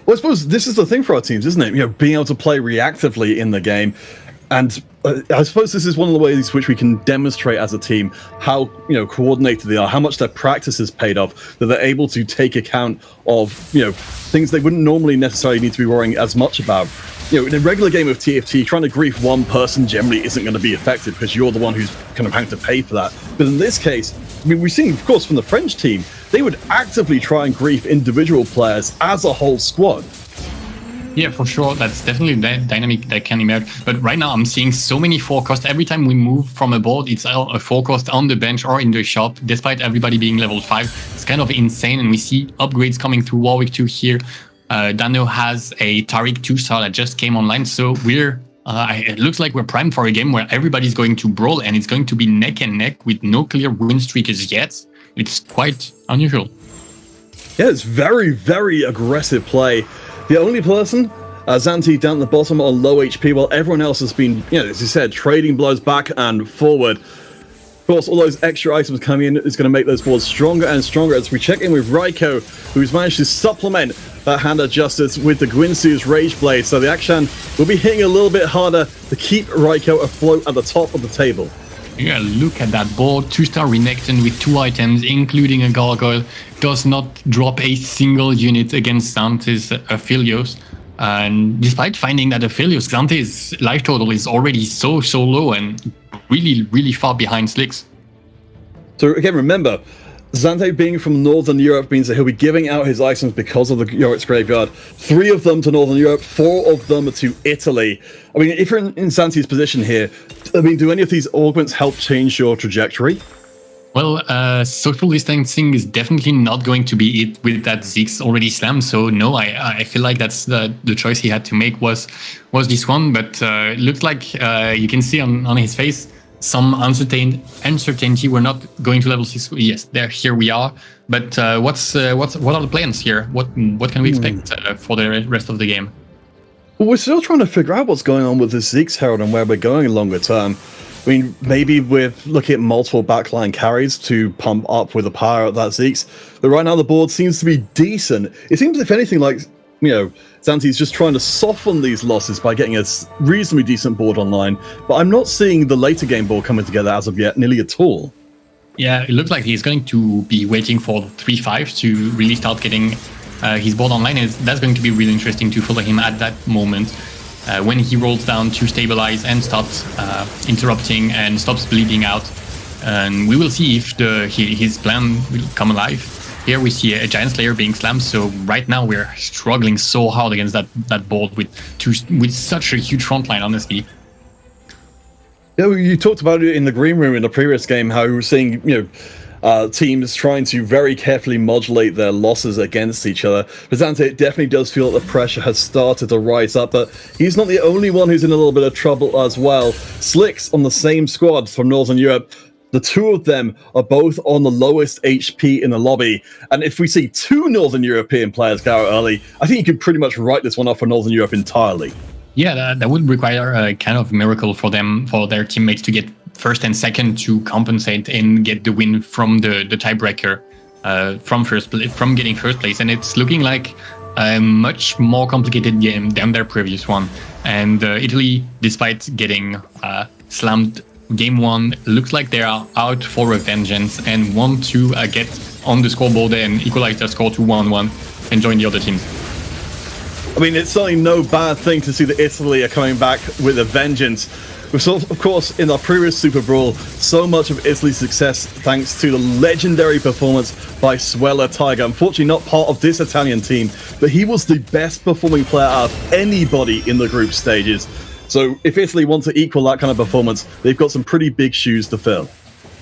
Well, I suppose this is the thing for our teams, isn't it? You know, being able to play reactively in the game. And I suppose this is one of the ways which we can demonstrate as a team how, you know, coordinated they are, how much their practice has paid off, that they're able to take account of, you know, things they wouldn't normally necessarily need to be worrying as much about. You know, in a regular game of TFT, trying to grief one person generally isn't going to be effective because you're the one who's kind of having to pay for that. But in this case, I mean, we've seen, of course, from the French team, they would actively try and grief individual players as a whole squad. Yeah, for sure. That's definitely the dynamic that can emerge. But right now, I'm seeing so many forecasts. Every time we move from a board, it's a forecast on the bench or in the shop, despite everybody being level 5. It's kind of insane. And we see upgrades coming through Warwick 2 here. Dano has a Tariq 2-star that just came online. So we're it looks like we're primed for a game where everybody's going to brawl and it's going to be neck and neck with no clear win streakers yet. It's quite unusual. Yeah, it's very, very aggressive play. The only person, Xanthi down at the bottom on low HP, while everyone else has been, you know, as you said, trading blows back and forward. Of course, all those extra items coming in is going to make those boards stronger and stronger as we check in with Raiko, who's managed to supplement that hand of justice with the Gwynsu's Rage Blade. So the action will be hitting a little bit harder to keep Raiko afloat at the top of the table. Yeah, look at that board. 2-star Renekton with 2 items, including a Gargoyle. Does not drop a single unit against Xanthe's Aphelios. And despite finding that Aphelios, Xanthe's life total is already so low and really far behind Slicks. So again, remember, Xanthe being from Northern Europe means that he'll be giving out his items because of the Yorick's Graveyard. 3 of them to Northern Europe, 4 of them to Italy. I mean, if you're in Xanthe's position here, I mean, do any of these augments help change your trajectory? Well, social distancing is definitely not going to be it with that Ziggs already slammed. So no, I feel like that's the choice he had to make was this one. But it looks like you can see on his face some uncertainty. We're not going to level 6. Yes, here we are. But what are the plans here? What can we expect for the rest of the game? Well, we're still trying to figure out what's going on with the Ziggs Herald and where we're going longer term. I mean, maybe we're looking at multiple backline carries to pump up with the power of that Ziggs. But right now the board seems to be decent. It seems, if anything, like, you know, Xanthe's just trying to soften these losses by getting a reasonably decent board online. But I'm not seeing the later game board coming together as of yet, nearly at all. Yeah, it looks like he's going to be waiting for 3-5 to really start getting his board online. And that's going to be really interesting to follow him at that moment. When he rolls down to stabilize and starts interrupting and stops bleeding out. And we will see if his plan will come alive. Here we see a Giant Slayer being slammed, so right now we're struggling so hard against that board with such a huge front line, honestly. Yeah, you talked about it in the green room in the previous game, how you were seeing, you know, teams trying to very carefully modulate their losses against each other. But Xanthe, it definitely does feel that the pressure has started to rise up, but he's not the only one who's in a little bit of trouble as well. Slicks on the same squad from Northern Europe. The 2 of them are both on the lowest HP in the lobby. And if we see 2 Northern European players go out early, I think you can pretty much write this one off for Northern Europe entirely. Yeah, that would require a kind of miracle for their teammates to get first and second to compensate and get the win from the tiebreaker from getting first place. And it's looking like a much more complicated game than their previous one. And Italy, despite getting slammed game 1, looks like they are out for a vengeance and want to get on the scoreboard and equalize their score to 1-1 and join the other teams. I mean, it's certainly no bad thing to see that Italy are coming back with a vengeance. We saw, of course, in our previous SuperBrawl, so much of Italy's success thanks to the legendary performance by Suella Tiger. Unfortunately, not part of this Italian team, but he was the best performing player out of anybody in the group stages. So if Italy want to equal that kind of performance, they've got some pretty big shoes to fill.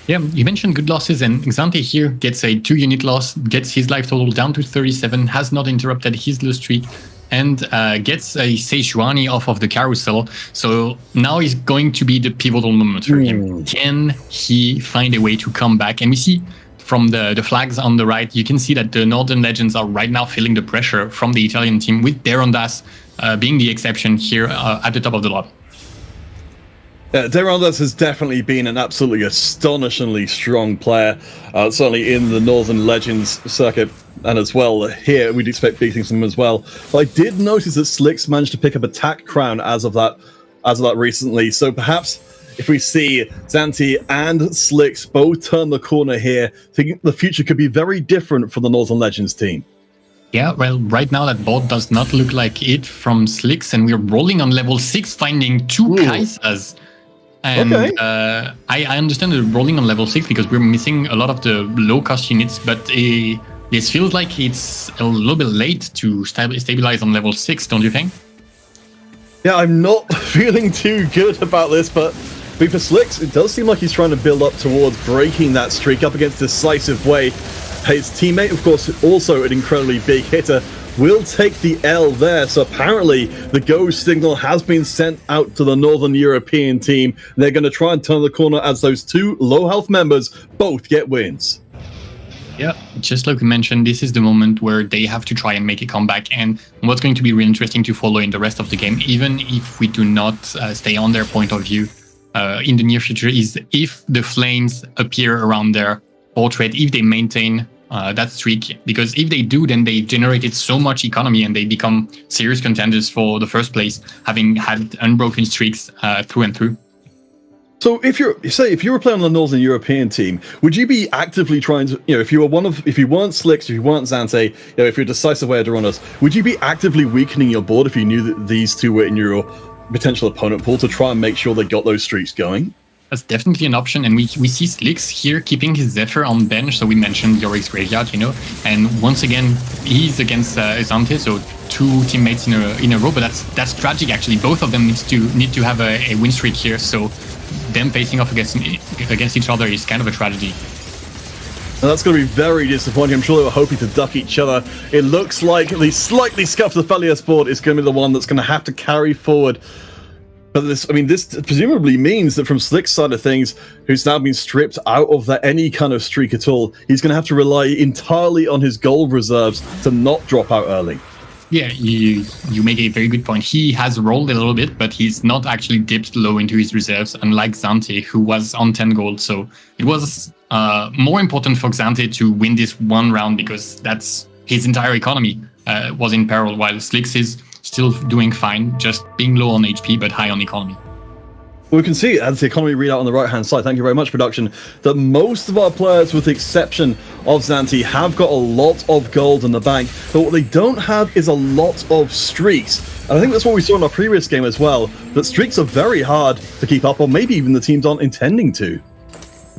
Yeah, you mentioned good losses, and Xanthe here gets a 2-unit loss, gets his life total down to 37, has not interrupted his lose streak. and gets a Sejuani off of the carousel. So now is going to be the pivotal moment for him. Can he find a way to come back? And we see from the flags on the right, you can see that the Northern Legends are right now feeling the pressure from the Italian team, with Derondas being the exception here at the top of the lobby. Derondas has definitely been an absolutely astonishingly strong player, certainly in the Northern Legends circuit, and as well here we'd expect big things from him as well. But I did notice that Slicks managed to pick up a TAC crown as of that recently, so perhaps if we see Xanthi and Slicks both turn the corner here, thinking the future could be very different for the Northern Legends team. Yeah, well, right now that board does not look like it from Slicks, and we're rolling on level 6, finding 2 Kaisas. And I understand the rolling on level 6 because we're missing a lot of the low-cost units, but this feels like it's a little bit late to stabilize on level 6, don't you think? Yeah, I'm not feeling too good about this, but for Slicks, it does seem like he's trying to build up towards breaking that streak up against Decisive Way. His teammate, of course, also an incredibly big hitter, will take the L there. So apparently the go signal has been sent out to the Northern European team. They're going to try and turn the corner as those 2 low health members both get wins. Yeah, just like we mentioned, this is the moment where they have to try and make a comeback. And what's going to be really interesting to follow in the rest of the game, even if we do not stay on their point of view in the near future, is if the flames appear around their portrait, if they maintain that streak, because if they do, then they generated so much economy and they become serious contenders for the first place, having had unbroken streaks through and through. So if you were playing on the Northern European team, would you be actively trying to, if you weren't Slicks, if you weren't Xanthi, if you're Decisive Way or Derondas, would you be actively weakening your board if you knew that these 2 were in your potential opponent pool to try and make sure they got those streaks going? That's definitely an option, and we see Slicks here keeping his Zephyr on bench, so we mentioned Yorick's Graveyard, and once again, he's against Xanthi, so 2 teammates in a row, but that's tragic actually. Both of them need to have a win streak here, so them facing off against each other is kind of a tragedy. And that's going to be very disappointing. I'm sure they were hoping to duck each other. It looks like the slightly scuffed Aphelios board is going to be the one that's going to have to carry forward. But this presumably means that from Slick's side of things, who's now been stripped out of any kind of streak at all, he's going to have to rely entirely on his gold reserves to not drop out early. Yeah, you make a very good point. He has rolled a little bit, but he's not actually dipped low into his reserves, unlike Xanthi, who was on 10 gold. So it was more important for Xanthi to win this one round because that's his entire economy was in peril, while Slicks is still doing fine, just being low on HP but high on economy. We can see as the economy readout on the right-hand side, thank you very much, production, that most of our players, with the exception of Xanthi, have got a lot of gold in the bank, but what they don't have is a lot of streaks. And I think that's what we saw in our previous game as well, that streaks are very hard to keep up, or maybe even the teams aren't intending to.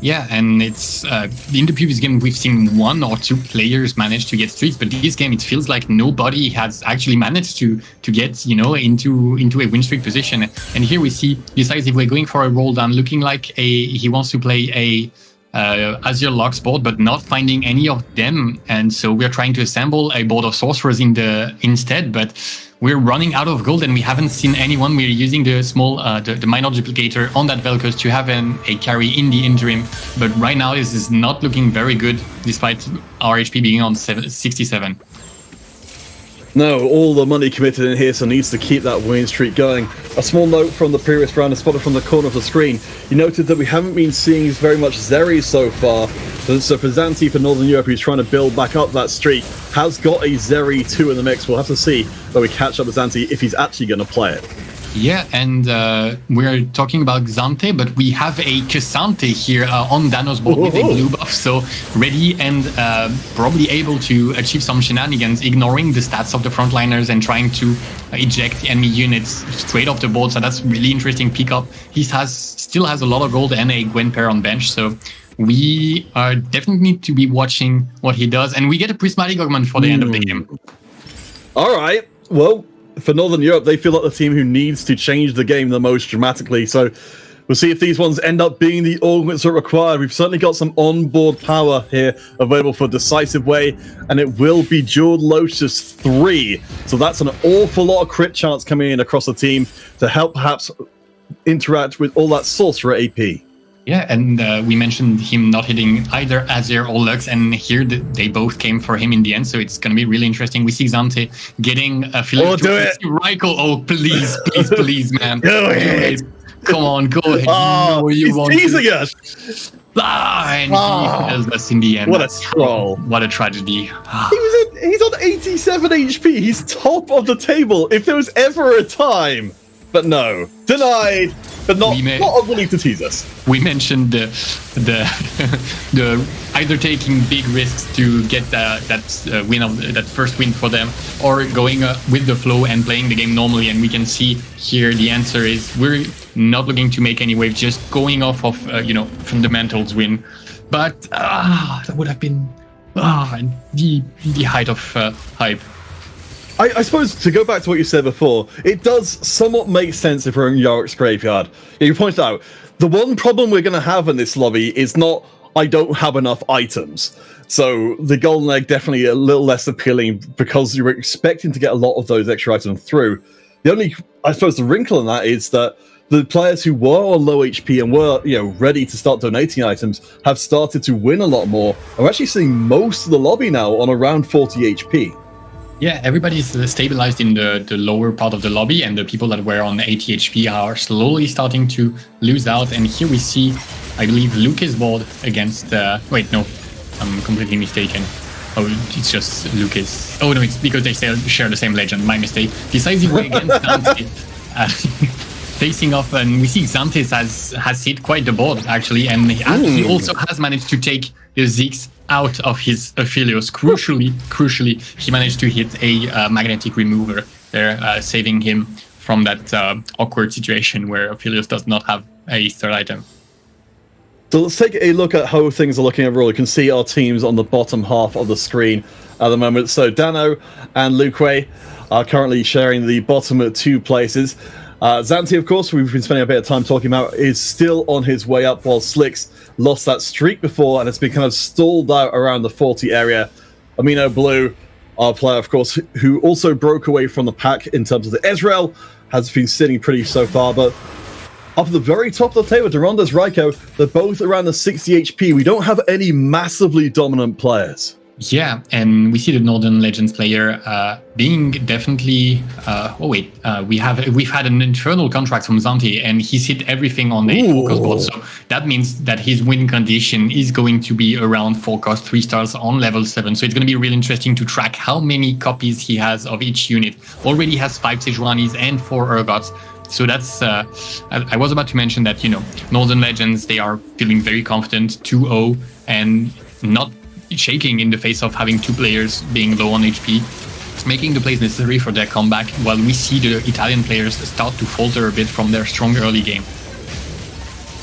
Yeah, and it's in the previous game we've seen 1 or 2 players manage to get streaks, but this game it feels like nobody has actually managed to get into a win streak position. And here we see Decisive Way going for a roll down, looking like he wants to play a Azure Locks board, but not finding any of them. And so we're trying to assemble a board of sorcerers instead, but we're running out of gold and we haven't seen anyone. We're using the small, the minor duplicator on that Vel'Koz to have a carry in the interim. But right now, this is not looking very good, despite our HP being on 67. No, all the money committed in here, so needs to keep that win streak going. A small note from the previous round, spotted from the corner of the screen. You noted that we haven't been seeing very much Zeri so far. So for Xanthi, for Northern Europe, who's trying to build back up that streak, has got a Zeri 2 in the mix. We'll have to see when we catch up with Xanthi if he's actually going to play it. Yeah, and we're talking about Xanthi, but we have a Cassante here on Dano's board with a blue buff, so ready and probably able to achieve some shenanigans, ignoring the stats of the frontliners and trying to eject enemy units straight off the board. So that's really interesting pickup. He still has a lot of gold and a Gwen pair on bench, so we are definitely need to be watching what he does, and we get a prismatic augment for the end of the game. All right, well, for Northern Europe, they feel like the team who needs to change the game the most dramatically. So We'll see if these ones end up being the augments that are required. We've certainly got some onboard power here available for Decisive Way, and it will be Jeweled Lotus 3. So that's an awful lot of crit chance coming in across the team to help perhaps interact with all that Sorcerer AP. Yeah, and we mentioned him not hitting either Azir or Lux, and here they both came for him in the end, so it's going to be really interesting. We see Xante getting a Oh, do it! Ryko. Oh, please, please, please, man. Go ahead! Come on, go ahead. Oh, you want he's teasing us! And he fails us in the end. What a troll. What a tragedy. He's on 87 HP. He's top of the table. If there was ever a time. But no. Denied. But not unwilling to tease us. We mentioned the either taking big risks to get that first win for them, or going with the flow and playing the game normally. And we can see here the answer is we're not looking to make any waves, just going off of fundamentals win. But that would have been the height of hype. I suppose to go back to what you said before, it does somewhat make sense if we're in Yorick's graveyard. You pointed out, the one problem we're going to have in this lobby is not, I don't have enough items. So the Golden Egg definitely a little less appealing because you're expecting to get a lot of those extra items through. The only, I suppose, the wrinkle in that is that the players who were on low HP and were, ready to start donating items have started to win a lot more. I'm actually seeing most of the lobby now on around 40 HP. Yeah, everybody's stabilized in the lower part of the lobby, and the people that were on 80 HP are slowly starting to lose out. And here we see, I believe, Lucas board against... wait, no, I'm completely mistaken. Oh, it's just Lucas. Oh, no, it's because they share the same legend. My mistake. Decisive Way against Xante. Facing off, and we see Xante has hit quite the board, actually, and he also has managed to take the Ziggs out of his Aphelios. Crucially, he managed to hit a magnetic remover there, saving him from that awkward situation where Aphelios does not have a third item. So let's take a look at how things are looking overall. You can see our teams on the bottom half of the screen at the moment. So Dano and Luque are currently sharing the bottom two places. Xante, of course, we've been spending a bit of time talking about, is still on his way up, while Slicks lost that streak before and it's been kind of stalled out around the 40 area. Amino Blue, our player, of course, who also broke away from the pack in terms of the Ezreal, has been sitting pretty so far, but up at the very top of the table, Durandus, Ryko, they're both around the 60 HP. We don't have any massively dominant players. Yeah, and we see the Northern Legends player being definitely. We've had an infernal contract from Xante, and he's hit everything on the focus board. So that means that his win condition is going to be around 4 cost 3 stars on level 7. So it's going to be really interesting to track how many copies he has of each unit. Already has 5 Sejuanis and 4 Urgots. So that's. I was about to mention that Northern Legends, they are feeling very confident, 2-0, and not shaking in the face of having 2 players being low on HP. It's making the plays necessary for their comeback, while we see the Italian players start to falter a bit from their strong early game.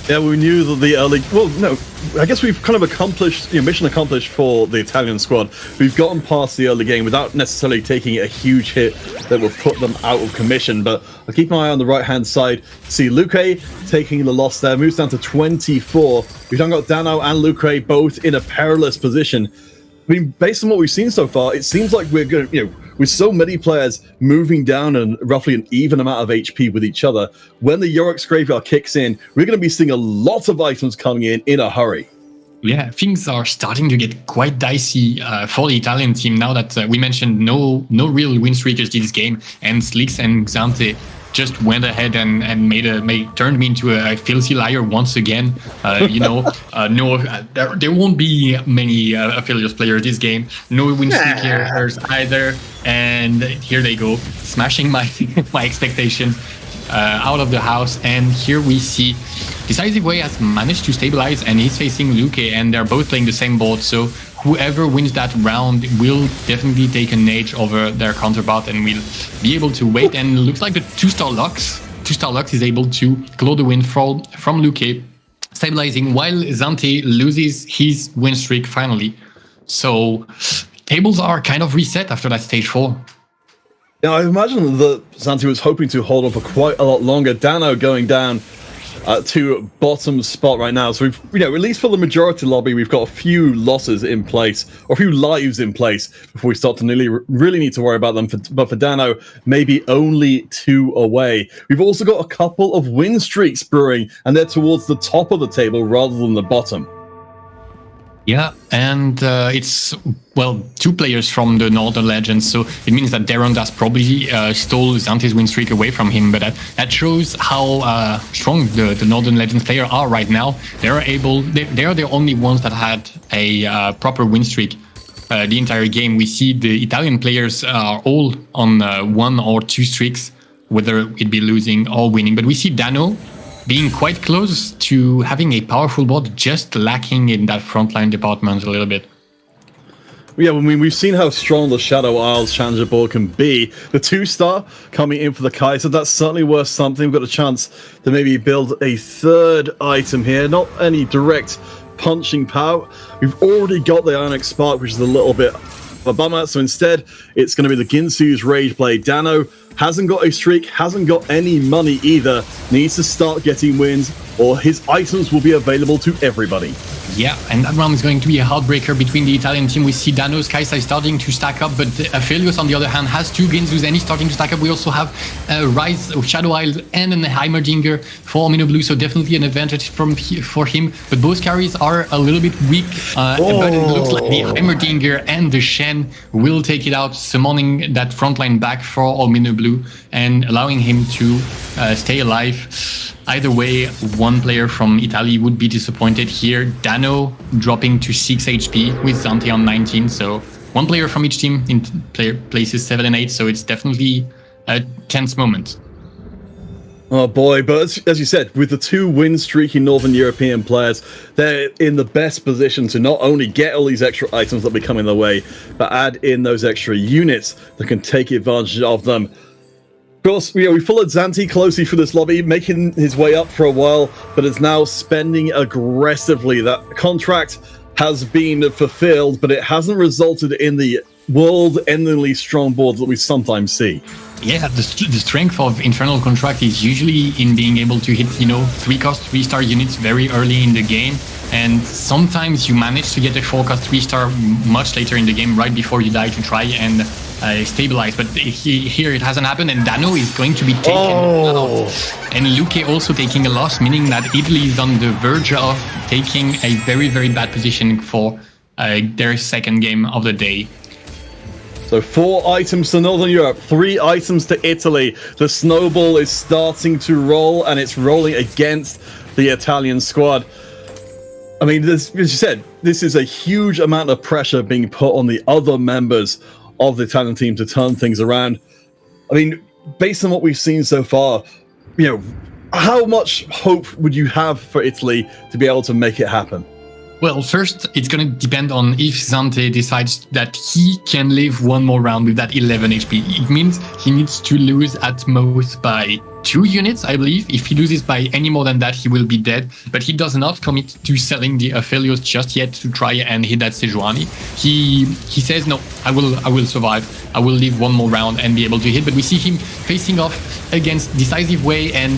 Yeah, we knew that the early... Well, no, I guess we've kind of accomplished, mission accomplished for the Italian squad. We've gotten past the early game without necessarily taking a huge hit that will put them out of commission. But I'll keep my eye on the right-hand side. See Luque taking the loss there, moves down to 24. We've now got Dano and Luque both in a perilous position. I mean, based on what we've seen so far, it seems like we're going to, with so many players moving down and roughly an even amount of HP with each other, when the Yorick's Graveyard kicks in, we're going to be seeing a lot of items coming in a hurry. Yeah, things are starting to get quite dicey for the Italian team now that we mentioned no real win streakers this game, and Slicks and Xante just went ahead and turned me into a filthy liar once again. There won't be many Aphelios players this game. No win streakers either. And here they go, smashing my expectations out of the house. And here we see Decisive Way has managed to stabilize, and he's facing Luque, and they're both playing the same board. So whoever wins that round will definitely take an edge over their counterpart and will be able to wait. And it looks like the 2-star Lux is able to claw the win from Luque, stabilizing while Xante loses his win streak finally. So tables are kind of reset after that stage 4. Yeah, I imagine that Xante was hoping to hold on for quite a lot longer. Dano going down to bottom spot right now. So we've, at least for the majority lobby, we've got a few losses in place, or a few lives in place before we start to really need to worry about them. But for Dano, maybe only 2 away. We've also got a couple of win streaks brewing, and they're towards the top of the table rather than the bottom. Yeah, and it's, 2 players from the Northern Legends, so it means that Derondas probably stole Zante's win streak away from him, but that shows how strong the Northern Legends players are right now. They are the only ones that had a proper win streak the entire game. We see the Italian players are all on 1 or 2 streaks, whether it be losing or winning, but we see Dano being quite close to having a powerful board, just lacking in that frontline department a little bit. Yeah, I mean, we've seen how strong the Shadow Isles Challenger board can be. The 2-star coming in for the Kaiser, that's certainly worth something. We've got a chance to maybe build a 3rd item here. Not any direct punching power. We've already got the Ionic Spark, which is a little bit of a bummer. So instead, it's going to be the Ginsu's Rage Blade. Dano hasn't got a streak, hasn't got any money either. Needs to start getting wins, or his items will be available to everybody. Yeah, and that round is going to be a heartbreaker between the Italian team. We see Dano's Kaisai starting to stack up, but Aphelios, on the other hand, has 2 Ginzus and he's starting to stack up. We also have Rise of Shadow Isles and a Heimerdinger for Omino Blue, so definitely an advantage for him. But both carries are a little bit weak, but it looks like the Heimerdinger and the Shen will take it out, summoning that frontline back for Omino Blue and allowing him to stay alive. Either way, 1 player from Italy would be disappointed here. Dano dropping to 6 HP with Zante on 19. So 1 player from each team in places 7 and 8. So it's definitely a tense moment. Oh boy, but as you said, with the 2 win streaky Northern European players, they're in the best position to not only get all these extra items that will be coming their way, but add in those extra units that can take advantage of them. Of course, we followed Zante closely through this lobby, making his way up for a while, but is now spending aggressively. That contract has been fulfilled, but it hasn't resulted in the world-endingly strong boards that we sometimes see. Yeah, the strength of Infernal Contract is usually in being able to hit, 3-cost 3-star units very early in the game, and sometimes you manage to get a 4-cost 3-star much later in the game, right before you die, to try and stabilize, but here it hasn't happened, and Dano is going to be taken out. And Luque also taking a loss, meaning that Italy is on the verge of taking a very, very bad position for their 2nd game of the day. So 4 items to Northern Europe, 3 items to Italy. The snowball is starting to roll, and it's rolling against the Italian squad. I mean, as you said, this is a huge amount of pressure being put on the other members of the Italian team to turn things around. I mean, based on what we've seen so far, how much hope would you have for Italy to be able to make it happen? Well, first, it's going to depend on if Zante decides that he can live 1 more round with that 11 HP. It means he needs to lose at most by 2 units, I believe. If he loses by any more than that, he will be dead. But he does not commit to selling the Aphelios just yet to try and hit that Sejuani. He says, no, I will survive. I will live 1 more round and be able to hit. But we see him facing off against Decisive Way, and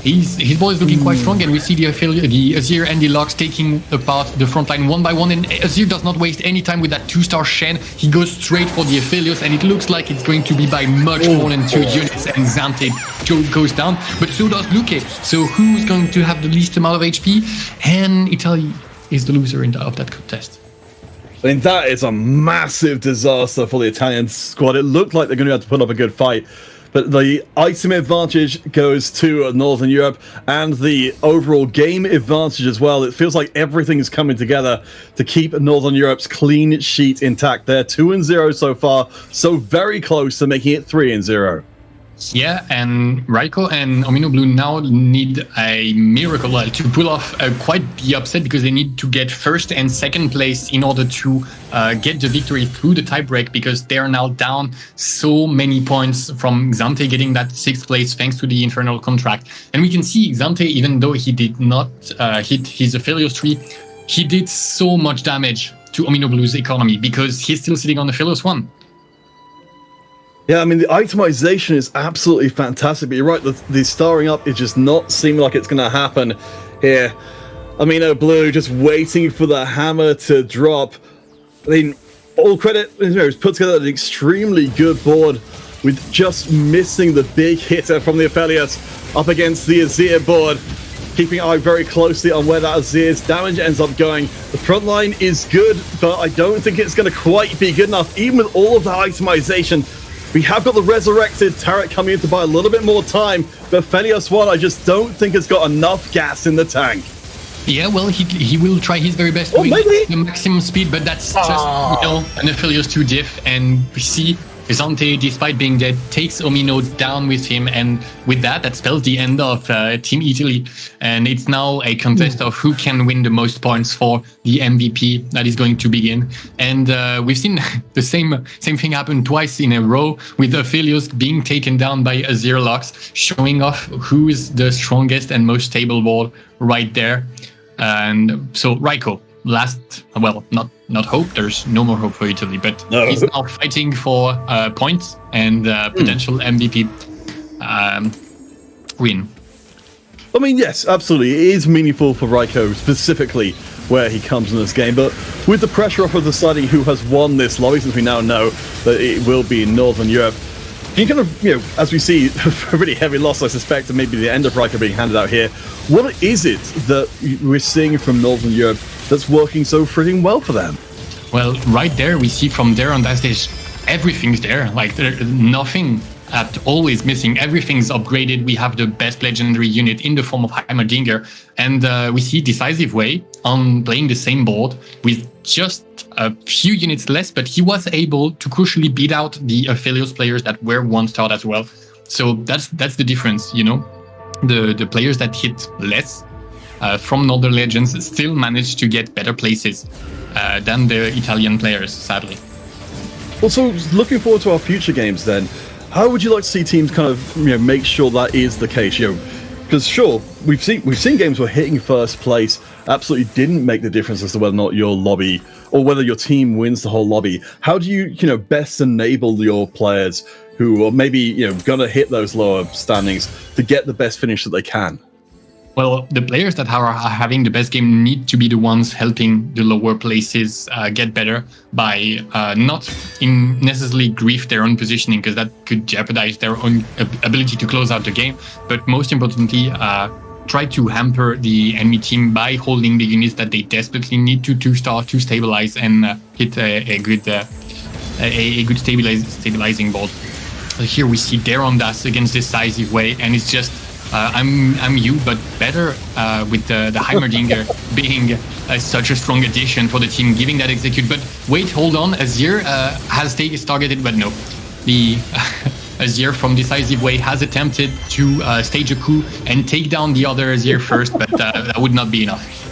his ball is looking quite strong. And we see the Azir and the Lux taking apart the front line 1 by 1. And Azir does not waste any time with that 2-star Shen. He goes straight for the Aphelios, and it looks like it's going to be by much more than 2 units. And Zante goes down, but so does Luque. So who's going to have the least amount of HP? And Italy is the loser of that contest. I mean, that is a massive disaster for the Italian squad. It looked like they're going to have to put up a good fight, but the item advantage goes to Northern Europe, and the overall game advantage as well. It feels like everything is coming together to keep Northern Europe's clean sheet intact. They're 2-0 so far, so very close to making it 3-0. Yeah, and Raiko and Omino Blue now need a miracle to pull off quite the upset, because they need to get 1st and 2nd place in order to get the victory through the tiebreak, because they are now down so many points from Xante getting that 6th place thanks to the Infernal Contract. And we can see Xante, even though he did not hit his Aphelios tree, he did so much damage to Omino Blue's economy, because he's still sitting on Aphelios 1. Yeah, I mean, the itemization is absolutely fantastic, but you're right, the starring up is just not seeming like it's going to happen here. Amino Blue just waiting for the hammer to drop. I mean, all credit, he's put together an extremely good board with just missing the big hitter from the Aphelios up against the Azir board. Keeping an eye very closely on where that Azir's damage ends up going. The front line is good, but I don't think it's going to quite be good enough, even with all of the itemization. We have got the resurrected turret coming in to buy a little bit more time, but Aphelios 1, I just don't think has got enough gas in the tank. Yeah, well, he will try his very best to win the maximum speed, but that's just, an Aphelios 2 diff, and we see Zante, despite being dead, takes Omino down with him, and with that spells the end of Team Italy, and it's now a contest of who can win the most points for the MVP that is going to begin. And we've seen the same thing happen twice in a row, with Aphelios being taken down by Azir Lux, showing off who is the strongest and most stable board right there. And so Raiko, not hope, there's no more hope for Italy, but he's now fighting for points and potential MVP win. I mean, yes, absolutely. It is meaningful for Raiko, specifically where he comes in this game, but with the pressure off of deciding who has won this lobby, since we now know that it will be in Northern Europe, you kind of, as we see, a really heavy loss, I suspect, and maybe the end of Raiko being handed out here. What is it that we're seeing from Northern Europe that's working so freaking well for them? Well, right there, we see from there on that stage, everything's there. Like, nothing at all is missing. Everything's upgraded. We have the best legendary unit in the form of Heimerdinger. And we see Decisive Way on playing the same board with just a few units less, but he was able to crucially beat out the Aphelios players that were 1-star as well. So that's the difference, The players that hit less from Northern Legends still managed to get better places than the Italian players, sadly. Well, so looking forward to our future games then, how would you like to see teams kind of make sure that is the case? Because sure, we've seen games where hitting first place absolutely didn't make the difference as to whether or not your lobby or whether your team wins the whole lobby. How do you best enable your players who are maybe gonna hit those lower standings to get the best finish that they can? Well, the players that are having the best game need to be the ones helping the lower places get better by not necessarily grief their own positioning, because that could jeopardize their own ability to close out the game. But most importantly, try to hamper the enemy team by holding the units that they desperately need to 2-star to stabilize and hit a good stabilizing board. Here we see Derondas against Decisive Way, and it's just I'm you, but better with the Heimerdinger being such a strong addition for the team, giving that execute. But wait, hold on, Azir has targeted, but no. The Azir from Decisive Way has attempted to stage a coup and take down the other Azir first, but that would not be enough.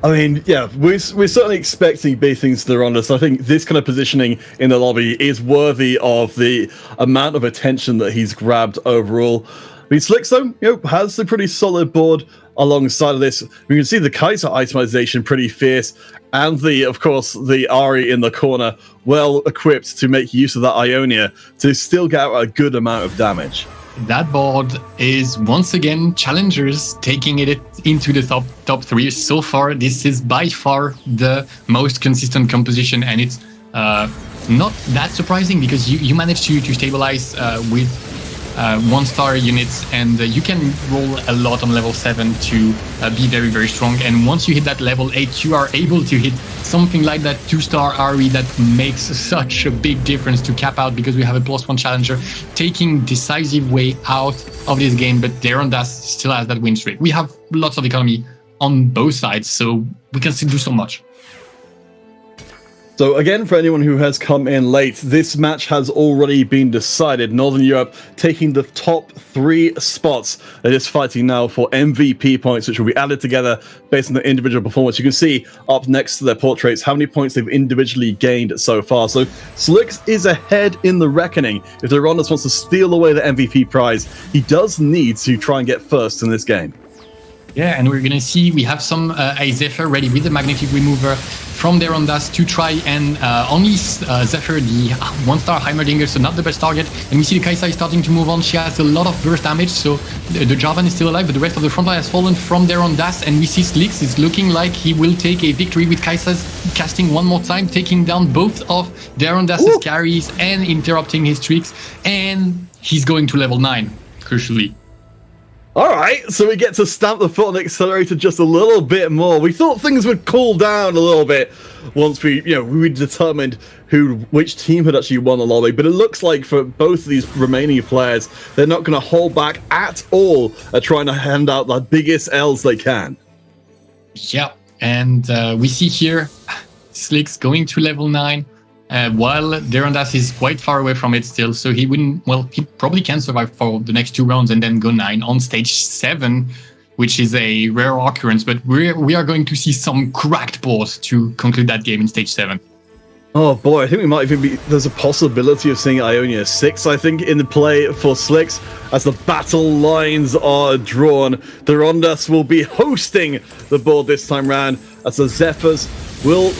I mean, yeah, we're certainly expecting big things to Derondas. I think this kind of positioning in the lobby is worthy of the amount of attention that he's grabbed overall. I mean, Slicks, though, has a pretty solid board alongside of this. We can see the Kaiser itemization pretty fierce, and of course, the Ahri in the corner, well equipped to make use of that Ionia to still get out a good amount of damage. That board is once again challengers taking it into the top 3. So far, this is by far the most consistent composition, and it's not that surprising because you managed to stabilize with 1-star units, and you can roll a lot on level 7 to be very, very strong. And once you hit that level 8, you are able to hit something like that 2-star Ahri that makes such a big difference to cap out, because we have a +1 challenger taking Decisive Way out of this game, but Derondas still has that win streak. We have lots of economy on both sides, so we can still do so much. So again, for anyone who has come in late, this match has already been decided. Northern Europe taking the top 3 spots. They're just fighting now for MVP points, which will be added together based on their individual performance. You can see up next to their portraits how many points they've individually gained so far. So Slicks is ahead in the reckoning. If Derondas wants to steal away the MVP prize, he does need to try and get first in this game. Yeah, and we're gonna see we have some a Zephyr ready with the magnetic remover from there on Das to try and only Zephyr the 1-star Heimerdinger, so not the best target. And we see the Kai'Sa is starting to move on. She has a lot of burst damage, so the Jarvan is still alive, but the rest of the front line has fallen from there on Das. And we see Slicks is looking like he will take a victory with Kai'Sa's casting one more time, taking down both of Daron Das's carries and interrupting his streaks. And he's going to level 9, crucially. All right, so we get to stamp the foot on the accelerator just a little bit more. We thought things would cool down a little bit once we determined which team had actually won the lobby. But it looks like for both of these remaining players, they're not going to hold back at all at trying to hand out the biggest L's they can. Yeah, and we see here Slicks going to level 9. While Derandas is quite far away from it still, so he probably can survive for the next 2 rounds and then go 9 on stage 7, which is a rare occurrence, but we are going to see some cracked boards to conclude that game in stage 7. Oh boy, I think we might even there's a possibility of seeing Ionia 6, I think, in the play for Slicks as the battle lines are drawn. Derandas will be hosting the board this time round as the Zephyrs will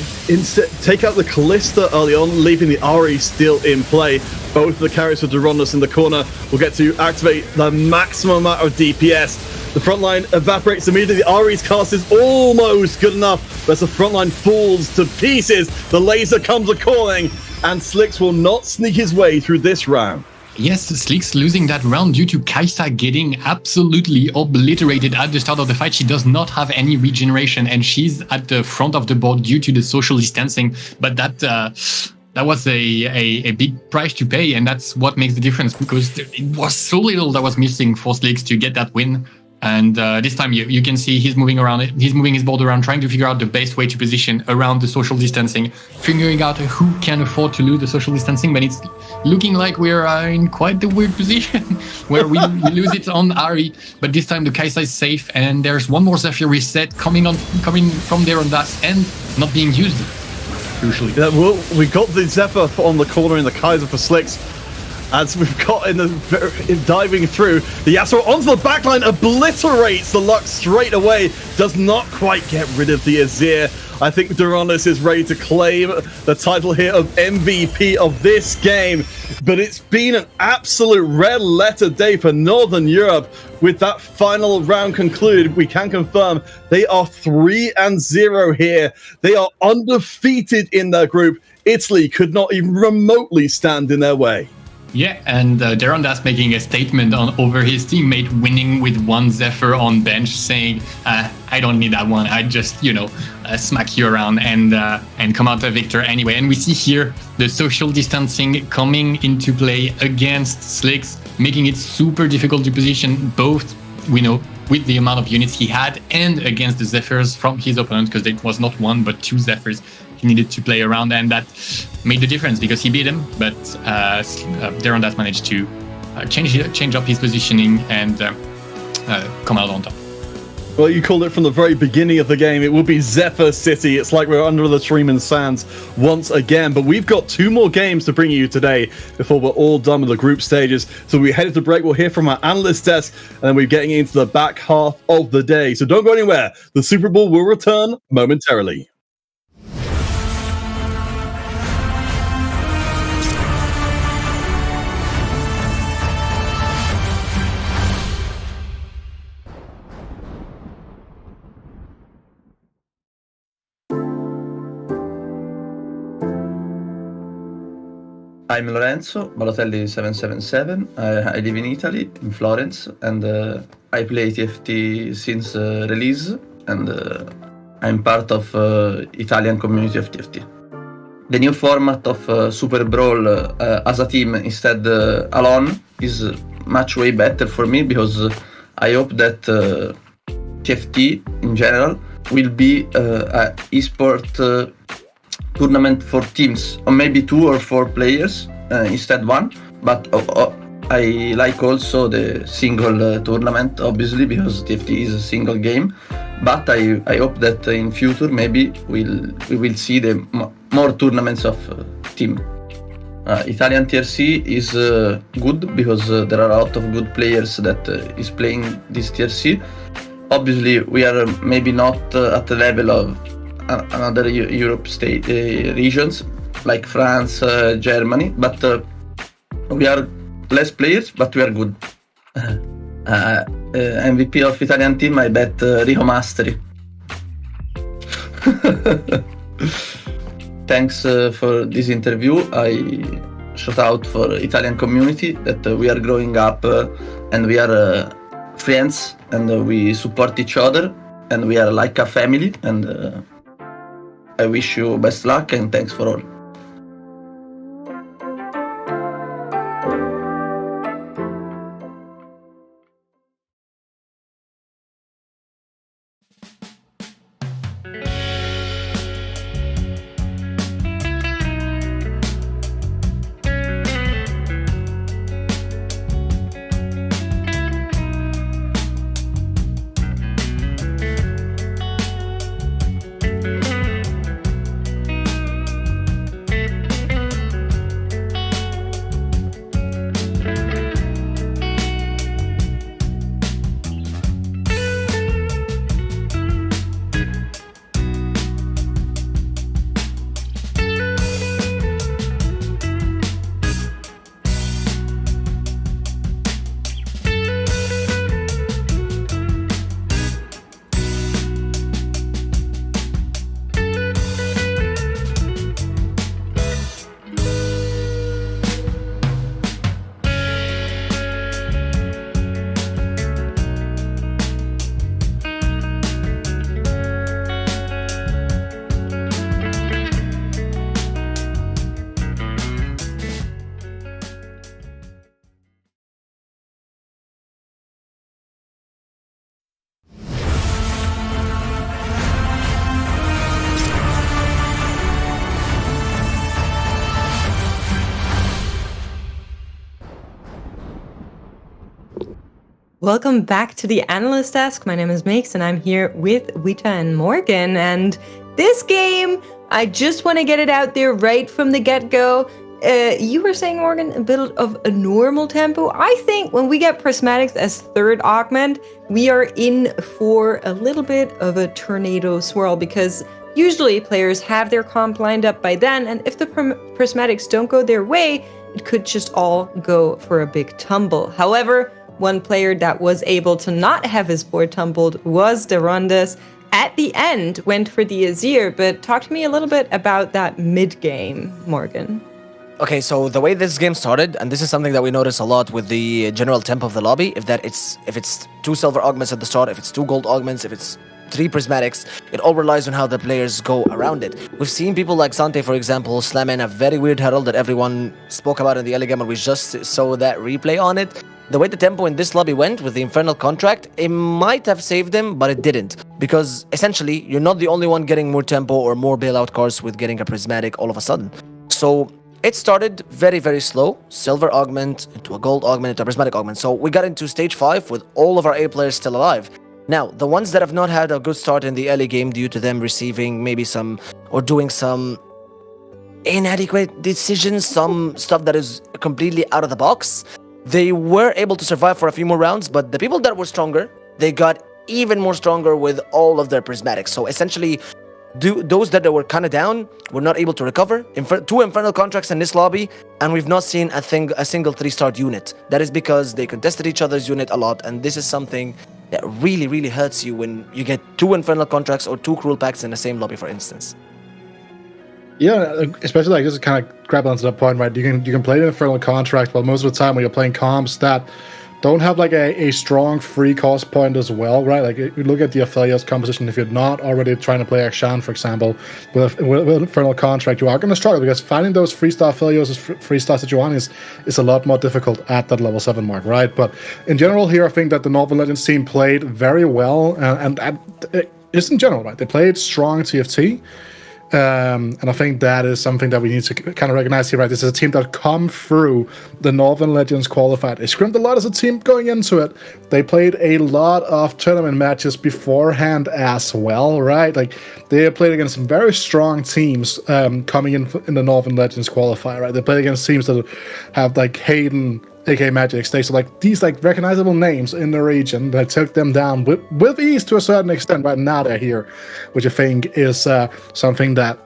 take out the Callista early on, leaving the Ahri still in play. Both the carries for Derandas in the corner will get to activate the maximum amount of DPS. The front line evaporates immediately. The Ahri's cast is almost good enough, but as the front line falls to pieces, the laser comes a-calling, and Slicks will not sneak his way through this round. Yes, Slicks losing that round due to Kai'Sa getting absolutely obliterated at the start of the fight. She does not have any regeneration, and she's at the front of the board due to the social distancing. But that was a big price to pay, and that's what makes the difference, because it was so little that was missing for Slicks to get that win. And this time you can see he's moving around it. He's moving his board around, trying to figure out the best way to position around the social distancing, figuring out who can afford to lose the social distancing. But it's looking like we're in quite the weird position where we lose it on Ahri. But this time the Kai'Sa is safe, and there's one more Zephyr reset coming from there on Das and not being used. Crucially, yeah, well, we got the Zephyr on the corner in the Kai'Sa for Slicks. As we've got in diving through, the Yasuo onto the backline, obliterates the Lux straight away, does not quite get rid of the Azir. I think Derandas is ready to claim the title here of MVP of this game, but it's been an absolute red letter day for Northern Europe. With that final round concluded, we can confirm they are 3-0 here. They are undefeated in their group. Italy could not even remotely stand in their way. Yeah, and Derandas making a statement over his teammate winning with 1 Zephyr on bench, saying, I don't need that one. I just, smack you around and come out a victor anyway. And we see here the social distancing coming into play against Slicks, making it super difficult to position both, with the amount of units he had, and against the Zephyrs from his opponent, because it was not 1 but 2 Zephyrs he needed to play around, and that made the difference because he beat him. But Derandas managed to change up his positioning and come out on top. Well, you called it from the very beginning of the game. It will be Zephyr City. It's like we're under the Treeman Sands once again. But we've got 2 more games to bring you today before we're all done with the group stages. So we headed to break. We'll hear from our analyst desk, and then we're getting into the back half of the day. So don't go anywhere. The SuperBrawl will return momentarily. I'm Lorenzo Balotelli 777. I live in Italy, in Florence, and I play TFT since release, and I'm part of Italian community of TFT. The new format of SuperBrawl as a team instead alone is much way better for me, because I hope that TFT in general will be an esport tournament for teams, or maybe 2 or 4 players instead 1. But I like also the single tournament, obviously, because TFT is a single game. But I hope that in future maybe we will see the more tournaments of team. Italian TRC is good because there are a lot of good players that is playing this TRC. obviously we are maybe not at the level of another Europe state regions like France, Germany, but we are less players, but we are good. MVP of Italian team, I bet Rio Mastery. Thanks for this interview. I shout out for Italian community that we are growing up and we are friends and we support each other and we are like a family, and I wish you best luck and thanks for all. Welcome back to the Analyst Desk. My name is Makes, and I'm here with Wita and Morgan. And this game, I just want to get it out there right from the get-go. You were saying, Morgan, a bit of a normal tempo. I think when we get Prismatics as third augment, we are in for a little bit of a tornado swirl, because usually players have their comp lined up by then, and if the Prismatics don't go their way, it could just all go for a big tumble. However, one player that was able to not have his board tumbled was Durandus. At the end, went for the Azir, but talk to me a little bit about that mid-game, Morgan. Okay, so the way this game started, and this is something that we notice a lot with the general tempo of the lobby, if it's 2 silver augments at the start, if it's 2 gold augments, if it's 3 prismatics, it all relies on how the players go around it. We've seen people like Sante, for example, slam in a very weird herald that everyone spoke about in the early game, and we just saw that replay on it. The way the tempo in this lobby went with the Infernal Contract, it might have saved him, but it didn't. Because essentially, you're not the only one getting more tempo or more bailout cards with getting a prismatic all of a sudden. So it started very, very slow. Silver augment, into a gold augment, into a prismatic augment. So we got into stage 5 with all of our A players still alive. Now, the ones that have not had a good start in the early game due to them receiving maybe some, or doing some inadequate decisions, some stuff that is completely out of the box, they were able to survive for a few more rounds, but the people that were stronger, they got even more stronger with all of their prismatics. So essentially, those that were kind of down were not able to recover. 2 Infernal Contracts in this lobby, and we've not seen a single 3-star unit. That is because they contested each other's unit a lot, and this is something that really, really hurts you when you get 2 Infernal Contracts or 2 Cruel Pacts in the same lobby, for instance. Yeah, especially like this is kind of grab onto that point, right? You can play an Infernal Contract, but most of the time when you're playing comps that don't have like a strong free cost point as well, right? Like you look at the Aphelios composition, if you're not already trying to play Akshan, for example, with Infernal Contract, you are going to struggle because finding those 3-star Aphelios, 3-star Sejuani is a lot more difficult at that level 7 mark, right? But in general here, I think that the Northern Legends team played very well, and just in general, right? They played strong TFT. And I think that is something that we need to kind of recognize here, right? This is a team that come through the Northern Legends qualified. They scrimmed a lot as a team going into it. They played a lot of tournament matches beforehand as well, right? Like they played against some very strong teams coming in the Northern Legends qualifier, right? They played against teams that have like Hayden, aka Magic State. So like these like recognizable names in the region that took them down with ease to a certain extent. Right now they're here, which I think is something that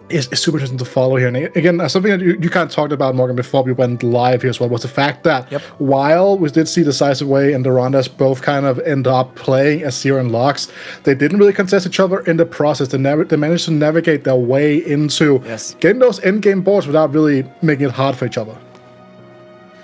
is super interesting to follow here. And again, something that you kind of talked about, Morgan, before we went live here as well, was the fact that while we did see Decisive Way and the Rondas both kind of end up playing as Zero and Lux, they didn't really contest each other in the process. They managed to navigate their way into getting those end-game boards without really making it hard for each other.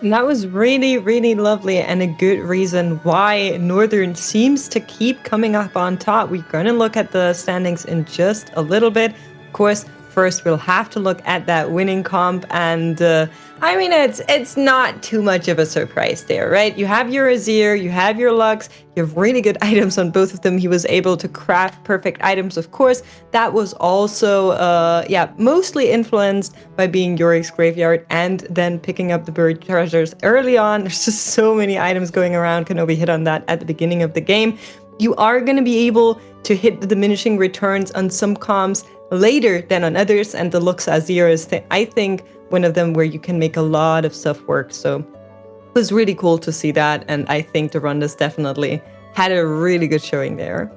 And that was really, really lovely and a good reason why Northern seems to keep coming up on top. We're going to look at the standings in just a little bit. Of course, first we'll have to look at that winning comp, and I mean, it's not too much of a surprise there, right? You have your Azir, you have your Lux, you have really good items on both of them. He was able to craft perfect items, of course. That was also, mostly influenced by being Yorick's Graveyard and then picking up the buried treasures early on. There's just so many items going around. Kenobi hit on that at the beginning of the game. You are going to be able to hit the diminishing returns on some comps later than on others, and the Lux Azir is, I think, one of them where you can make a lot of stuff work. So it was really cool to see that, and I think the Rondas definitely had a really good showing there.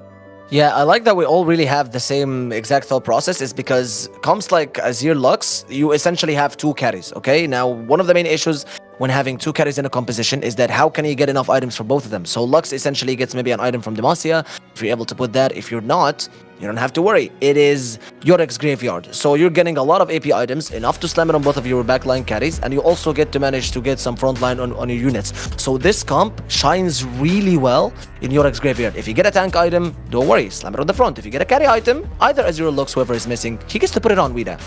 Yeah, I like that we all really have the same exact thought process, is because comps like Azir Lux, you essentially have two carries, okay? Now, one of the main issues when having two carries in a composition is that how can you get enough items for both of them? So Lux essentially gets maybe an item from Demacia, if you're able to put that. If you're not, you don't have to worry. It is Yorick's Graveyard. So you're getting a lot of AP items, enough to slam it on both of your backline carries, and you also get to manage to get some frontline on your units. So this comp shines really well in Yorick's Graveyard. If you get a tank item, don't worry, slam it on the front. If you get a carry item, either Azir or Lux, whoever is missing, he gets to put it on Wida.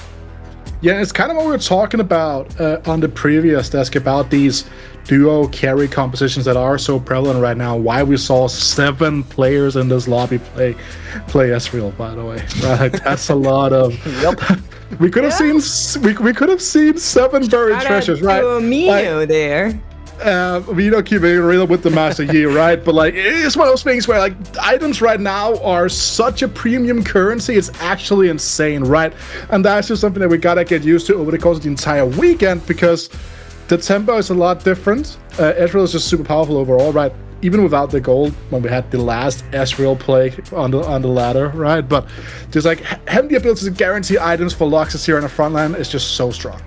Yeah, it's kind of what we were talking about on the previous desk about these duo carry compositions that are so prevalent right now. Why we saw 7 players in this lobby play Ezreal, by the way. Right, that's a lot of. We could have seen we could have seen 7 buried treasures, right? Mino there. We don't keep it real with the Master here, right? But like, it's one of those things where like items right now are such a premium currency, it's actually insane, right? And that's just something that we gotta get used to over the course of the entire weekend, because the tempo is a lot different. Ezreal is just super powerful overall, right? Even without the gold, when we had the last Ezreal play on the ladder, right? But just like having the ability to guarantee items for Luxus here on the front line is just so strong.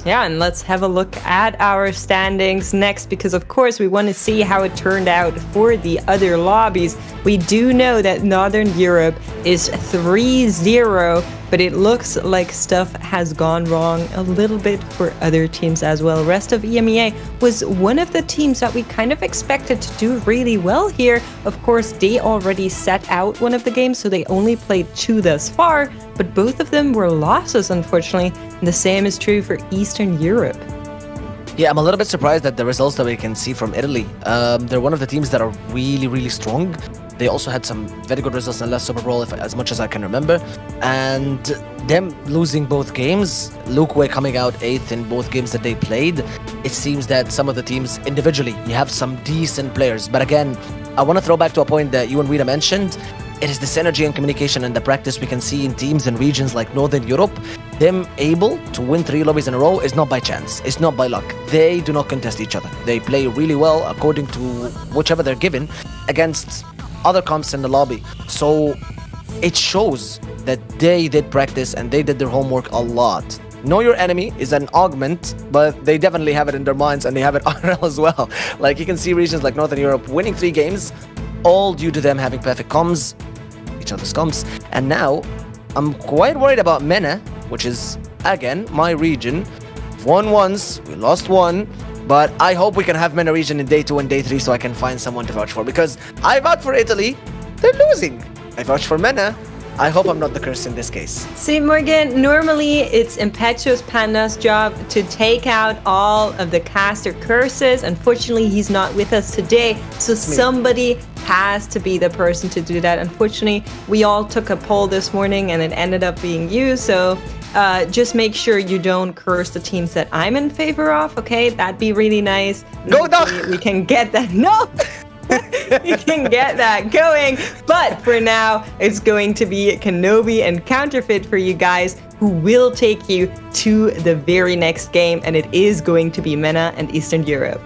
Yeah, and let's have a look at our standings next, because of course we want to see how it turned out for the other lobbies. We do know that Northern Europe is 3-0, but it looks like stuff has gone wrong a little bit for other teams as well. Rest of EMEA was one of the teams that we kind of expected to do really well here. Of course, they already set out one of the games, so they only played 2 thus far, but both of them were losses, unfortunately. And the same is true for Eastern Europe. Yeah, I'm a little bit surprised at the results that we can see from Italy. They're one of the teams that are really, really strong. They also had some very good results in last SuperBrawl, as much as I can remember. And them losing both games, Lukway coming out 8th in both games that they played, it seems that some of the teams individually, you have some decent players. But again, I want to throw back to a point that you and Rita mentioned. It is the synergy and communication and the practice we can see in teams in regions like Northern Europe. Them able to win 3 lobbies in a row is not by chance. It's not by luck. They do not contest each other. They play really well according to whichever they're given against other comps in the lobby. So it shows that they did practice and they did their homework a lot. Know your enemy is an augment, but they definitely have it in their minds, and they have it RL as well. Like, you can see regions like Northern Europe winning 3 games, all due to them having perfect comms, each other's comms. And now, I'm quite worried about MENA, which is, again, my region. Won once, we lost 1, but I hope we can have MENA region in day 2 and day 3 so I can find someone to vouch for, because I vouch for Italy, they're losing. I vouch for MENA, I hope I'm not the curse in this case. See, Morgan, normally it's Impetuous Panda's job to take out all of the caster curses. Unfortunately, he's not with us today, so somebody has to be the person to do that. Unfortunately, we all took a poll this morning and it ended up being you, so just make sure you don't curse the teams that I'm in favor of, okay? That'd be really nice. Go, Doc! We can get that. No! You can get that going, but for now it's going to be Kenobi and Counterfeit for you guys. who will take you to the very next game, and it is going to be MENA and Eastern Europe.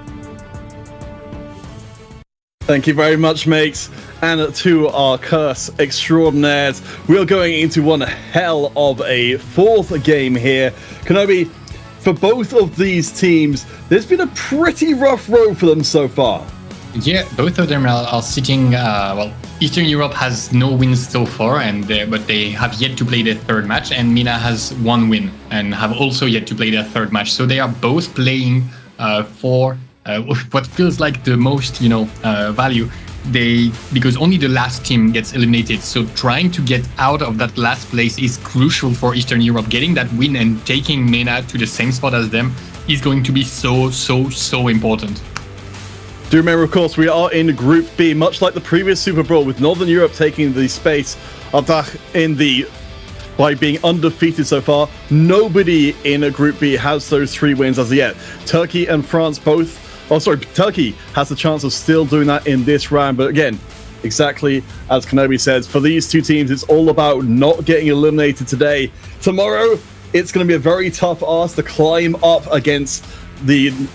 Thank you very much, mates. And to our curse extraordinaires, we are going into one hell of a fourth game here. Kenobi, for both of these teams, there's been a pretty rough road for them so far. Yeah, both of them are sitting. Well, Eastern Europe has no wins so far, but they have yet to play their third match, and MENA has one win and have also yet to play their third match. So they are both playing for what feels like the most, value. Because only the last team gets eliminated. So trying to get out of that last place is crucial for Eastern Europe. Getting that win and taking MENA to the same spot as them is going to be so important. Do remember, of course, we are in Group B, much like the previous Super Brawl, with Northern Europe taking the space of that by being undefeated so far. Nobody in Group B has those 3 wins as of yet. Turkey and France both. Turkey has the chance of still doing that in this round, but again, exactly as Kenobi says, for these two teams, it's all about not getting eliminated today. Tomorrow, it's going to be a very tough ask to climb up against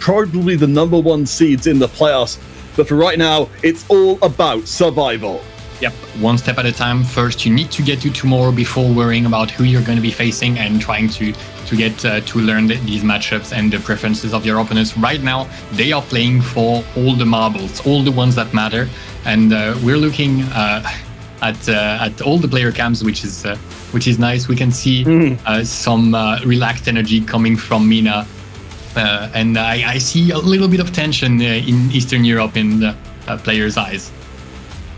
probably the number 1 seeds in the playoffs. But for right now, it's all about survival. Yep, one step at a time. First, you need to get to tomorrow before worrying about who you're going to be facing and trying to get to learn these matchups and the preferences of your opponents. Right now, they are playing for all the marbles, all the ones that matter, and we're looking at all the player cams, which is nice. We can see some relaxed energy coming from MENA, and I see a little bit of tension in Eastern Europe in the players' eyes.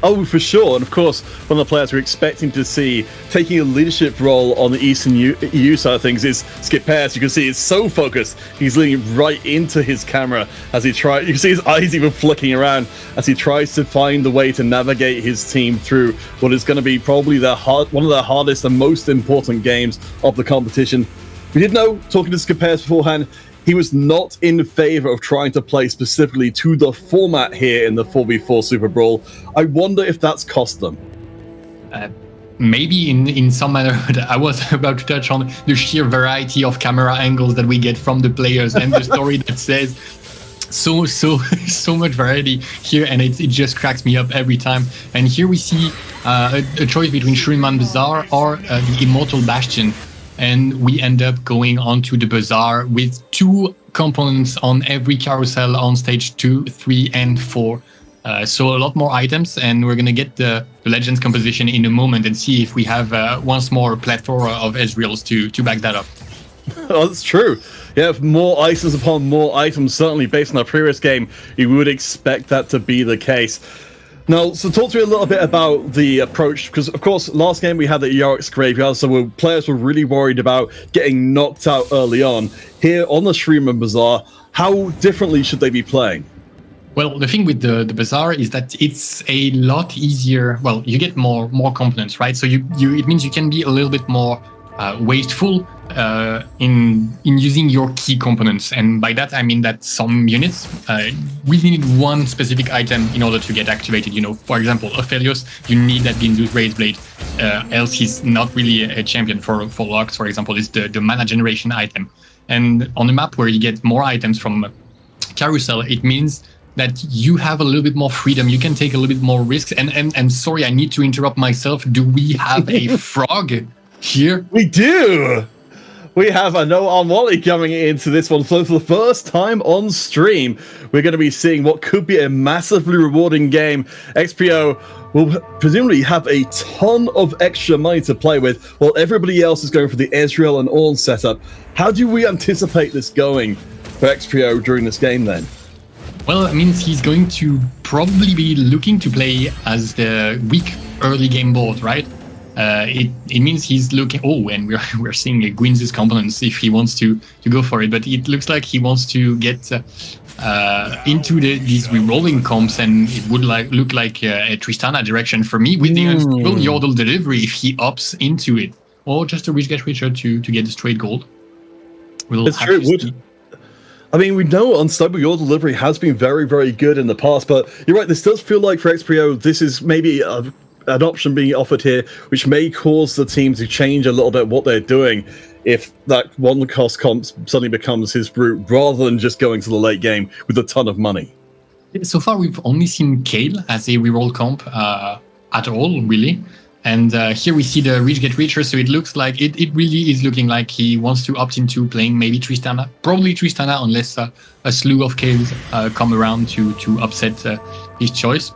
Oh, for sure. And of course, one of the players we're expecting to see taking a leadership role on the Eastern EU side of things is Skip Pears. You can see he's so focused. He's leaning right into his camera as he tries. You can see his eyes even flicking around as he tries to find the way to navigate his team through what is going to be probably one of the hardest and most important games of the competition. We did know, talking to Skip Pears beforehand, he was not in favor of trying to play specifically to the format here in the 4v4 Super Brawl. I wonder if that's cost them. Maybe in some manner, but I was about to touch on the sheer variety of camera angles that we get from the players and the story that says so much variety here, and it just cracks me up every time. And here we see a choice between Shuriman Bazaar or the Immortal Bastion. And we end up going onto the Bazaar with 2 components on every carousel on stage 2, 3, and 4. So a lot more items, and we're going to get the Legends composition in a moment and see if we have once more a plethora of Ezreals to back that up. Oh, that's true. Yeah, more items upon more items, certainly based on our previous game, you would expect that to be the case. Now, so talk to me a little bit about the approach, because of course, last game we had the Yorick's Graveyard, so players were really worried about getting knocked out early on. Here on the Shuriman Bazaar, how differently should they be playing? Well, the thing with the Bazaar is that it's a lot easier. Well, you get more components, right? So it means you can be a little bit more wasteful in using your key components, and by that I mean that some units really need one specific item in order to get activated. For example, Aphelios, you need that Ginzu's Raise Blade, else he's not really a champion. For Lux, for example, it's the mana generation item. And on a map where you get more items from Carousel, it means that you have a little bit more freedom. You can take a little bit more risks. And sorry, I need to interrupt myself. Do we have a frog here? We do! We have a No Armwally coming into this one. So for the first time on stream, we're going to be seeing what could be a massively rewarding game. XPO will presumably have a ton of extra money to play with, while everybody else is going for the Ezreal and Ornn setup. How do we anticipate this going for XPO during this game then? Well, it means he's going to probably be looking to play as the weak early game board, right? It means he's looking. Oh, and we're seeing Gwyn's components if he wants to go for it. But it looks like he wants to get into these rerolling comps, and it would look like a Tristana direction for me with the unstable Yordle delivery if he opts into it, or just a Get Richer to get the straight gold. It's true. It would. I mean, we know Unstable Your Delivery has been very, very good in the past, but you're right, this does feel like for XPO, this is maybe an option being offered here, which may cause the team to change a little bit what they're doing if that one cost comp suddenly becomes his route, rather than just going to the late game with a ton of money. So far, we've only seen Kale as a reroll comp at all, really. And here we see the reach get richer, so it looks like it really is looking like he wants to opt into playing maybe Tristana. Probably Tristana, unless a slew of Kales come around to upset his choice.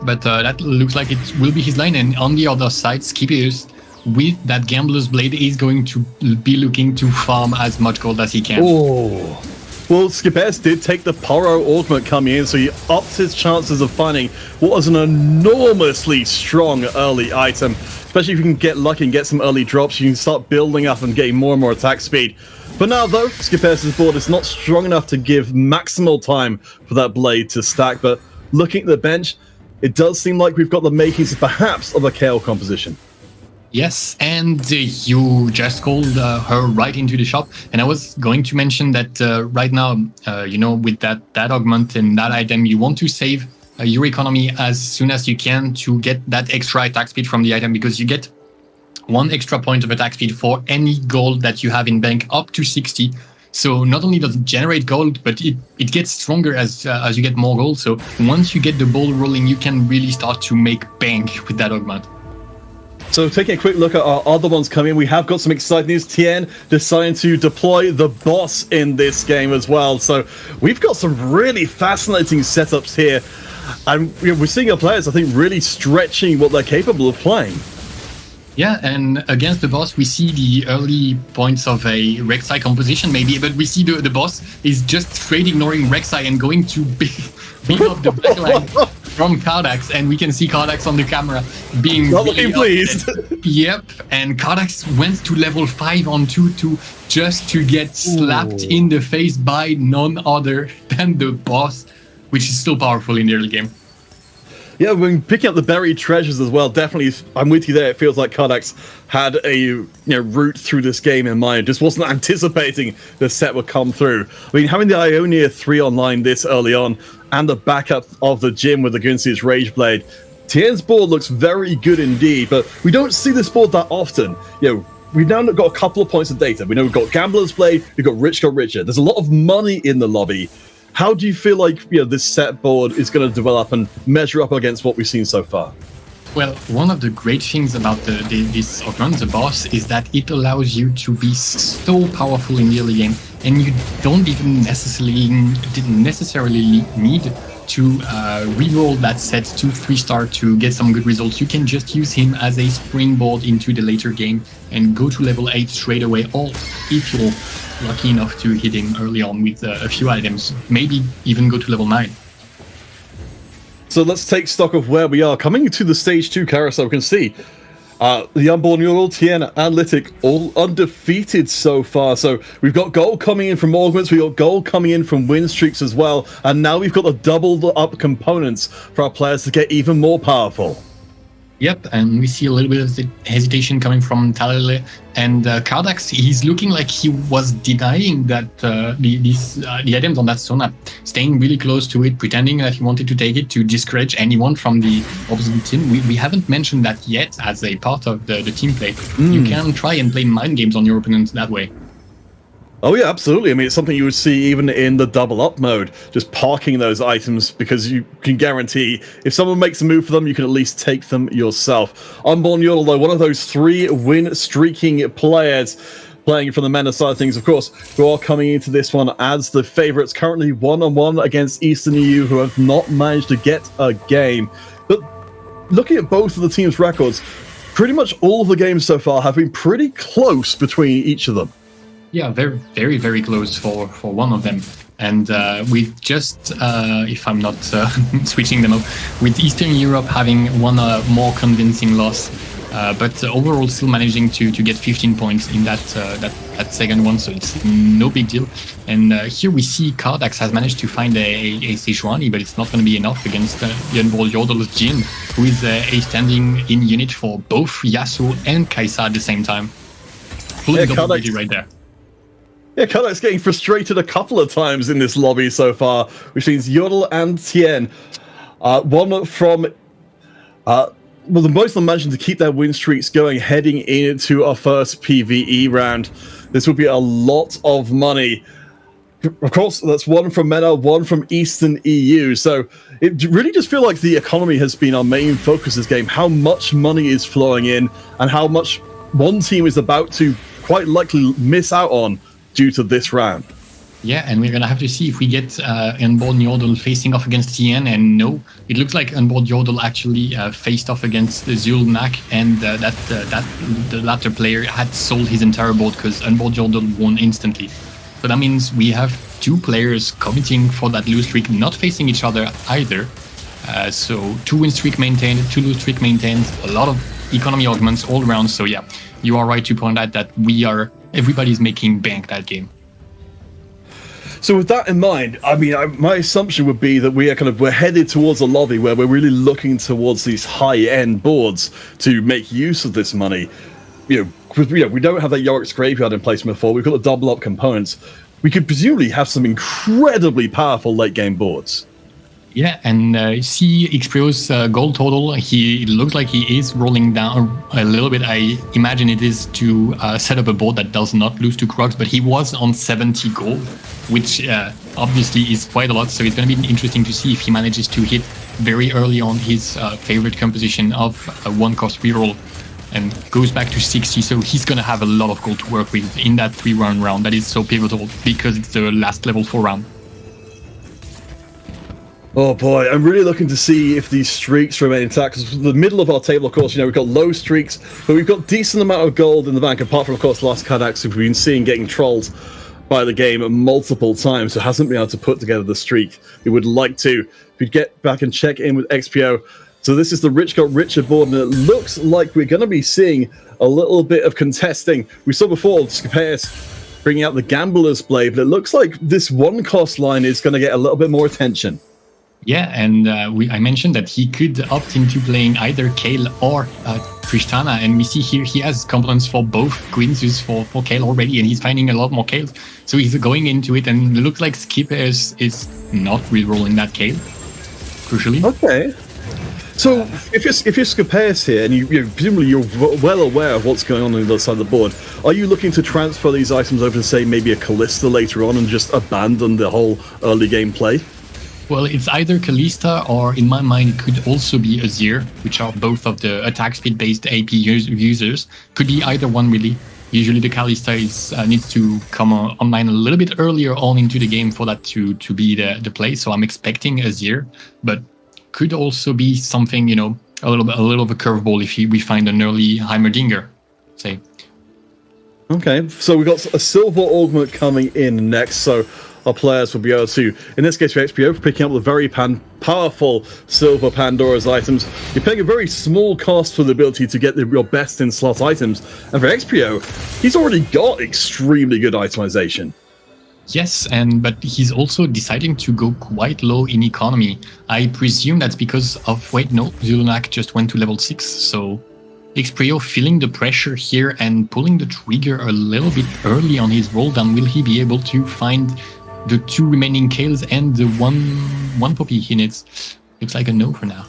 But that looks like it will be his line. And on the other side, Skippers, with that Gambler's Blade, is going to be looking to farm as much gold as he can. Oh. Well, Skippers did take the Poro Augment coming in, so he upped his chances of finding what was an enormously strong early item. Especially if you can get lucky and get some early drops, you can start building up and getting more and more attack speed. For now, though, Skippers' board is not strong enough to give maximal time for that blade to stack, but looking at the bench, it does seem like we've got the makings perhaps of a Kale composition. Yes, and you just called her right into the shop. And I was going to mention that right now, with that augment and that item, you want to save your economy as soon as you can to get that extra attack speed from the item, because you get 1 extra point of attack speed for any gold that you have in bank up to 60. So not only does it generate gold, but it gets stronger as you get more gold. So once you get the ball rolling, you can really start to make bank with that augment. So taking a quick look at our other ones coming in, we have got some exciting news. Tien deciding to deploy the boss in this game as well. So we've got some really fascinating setups here. And we're seeing our players, I think, really stretching what they're capable of playing. Yeah, and against the boss, we see the early points of a Rek'Sai composition, maybe, but we see the boss is just straight ignoring Rek'Sai and going to beat up the backline from Kardax, and we can see Kardax on the camera being not really looking pleased. Yep, and Kardax went to level 5 on 2-2 just to get slapped in the face by none other than the boss, which is still powerful in the early game. Yeah, when picking up the buried treasures as well, definitely, I'm with you there. It feels like Kardax had a route through this game in mind. Just wasn't anticipating the set would come through. I mean, having the Ionia 3 online this early on, and the backup of the gym with the Gunsi's Rage Blade, Tien's board looks very good indeed, but we don't see this board that often. We've now got a couple of points of data. We know we've got Gambler's Blade, we've got Rich Got Richer. There's a lot of money in the lobby. How do you feel like this set board is going to develop and measure up against what we've seen so far? Well, one of the great things about this augment, the boss, is that it allows you to be so powerful in the early game, and you don't even necessarily need to reroll that set to 3-star to get some good results. You can just use him as a springboard into the later game and go to level 8 straight away, or if you're lucky enough to hit him early on with a few items, maybe even go to level 9. So let's take stock of where we are. Coming to the stage 2 carousel, we can see the Unborn Ural, Tien, and Litic all undefeated so far. So we've got gold coming in from augments, we've got gold coming in from win streaks as well, and now we've got the doubled up components for our players to get even more powerful. Yep, and we see a little bit of hesitation coming from Talele and Kardax. He's looking like he was denying that the items on that Sona, staying really close to it, pretending that he wanted to take it to discourage anyone from the opposite team. We haven't mentioned that yet as a part of the team play. You can try and play mind games on your opponents that way. Oh yeah, absolutely. I mean, it's something you would see even in the double up mode, just parking those items, because you can guarantee if someone makes a move for them, you can at least take them yourself. Unborn Yodel, though, one of those 3 win streaking players playing from the MENA side of things, of course, who are coming into this one as the favorites, currently 1-on-1 against Eastern EU, who have not managed to get a game. But looking at both of the teams' records, pretty much all of the games so far have been pretty close between each of them. Yeah, very, very, very close for one of them. And we've just, if I'm not switching them up, with Eastern Europe having one more convincing loss, but overall still managing to get 15 points in that second one, so it's no big deal. And here we see Kardax has managed to find a Sejuani, but it's not going to be enough against Unborn Yodel's Jin, who is a standing in unit for both Yasuo and Kaisa at the same time. Fully double right there. Yeah, Kardax getting frustrated a couple of times in this lobby so far, which means Yodel and Tien. One from well, the both of them managing to keep their win streaks going heading into our first PvE round. This will be a lot of money. Of course, that's one from MENA, one from Eastern EU. So it really just feels like the economy has been our main focus this game. How much money is flowing in and how much one team is about to quite likely miss out on due to this round. Yeah, and we're gonna have to see if we get Unborn Yordle facing off against TN, and no, it looks like Unborn Yordle actually faced off against Zulnak, and that the latter player had sold his entire board because Unborn Yordle won instantly. So that means we have two players committing for that lose streak, not facing each other either. So 2 win streak maintained, 2 lose streak maintained, a lot of economy augments all around. So yeah, you are right to point out that everybody's making bank that game. So with that in mind, I mean, my assumption would be that we're headed towards a lobby where we're really looking towards these high-end boards to make use of this money. We don't have that Yorick's Graveyard in place before. We've got the double up components. We could presumably have some incredibly powerful late game boards. Yeah, and see Xprio's goal total. It looks like he is rolling down a little bit. I imagine it is to set up a board that does not lose to Crocs, but he was on 70 gold, which obviously is quite a lot. So it's going to be interesting to see if he manages to hit very early on his favorite composition of a 1-cost reroll and goes back to 60. So he's going to have a lot of gold to work with in that 3-round round. That is so pivotal because it's the last level 4 round. Oh boy, I'm really looking to see if these streaks remain intact. Because the middle of our table, of course, we've got low streaks, but we've got decent amount of gold in the bank, apart from, of course, Last Kadax, who we've been seeing getting trolled by the game multiple times, so hasn't been able to put together the streak we would like to. If we get back and check in with XPO. So this is the Rich Got Richer board, and it looks like we're going to be seeing a little bit of contesting. We saw before Scapeus bringing out the Gambler's Blade, but it looks like this 1-cost line is going to get a little bit more attention. Yeah, and I mentioned that he could opt into playing either Kale or Tristana, and we see here he has components for both Quinzus for Kale already, and he's finding a lot more Kales. So he's going into it, and it looks like Scapeus is not re-rolling that Kale, crucially. Okay. So if you're Scapeus here, and presumably you're well aware of what's going on the other side of the board, are you looking to transfer these items over to, say, maybe a Callista later on and just abandon the whole early game play? Well, it's either Kalista or, in my mind, it could also be Azir, which are both of the attack speed-based AP users. Could be either one, really. Usually the Kalista needs to come online a little bit earlier on into the game for that to be the play. So I'm expecting Azir, but could also be something, a little of a curveball if we find an early Heimerdinger, say. Okay, so we've got a silver augment coming in next, so our players will be able to, in this case for XPO, picking up the very powerful silver Pandora's items. You're paying a very small cost for the ability to get your best in slot items, and for XPO, he's already got extremely good itemization. Yes, but he's also deciding to go quite low in economy. I presume that's because of, wait, no, Zulunak just went to level 6, so Xprio feeling the pressure here and pulling the trigger a little bit early on his roll down. Will he be able to find the 2 remaining Kales and the one puppy he needs? Looks like a no for now.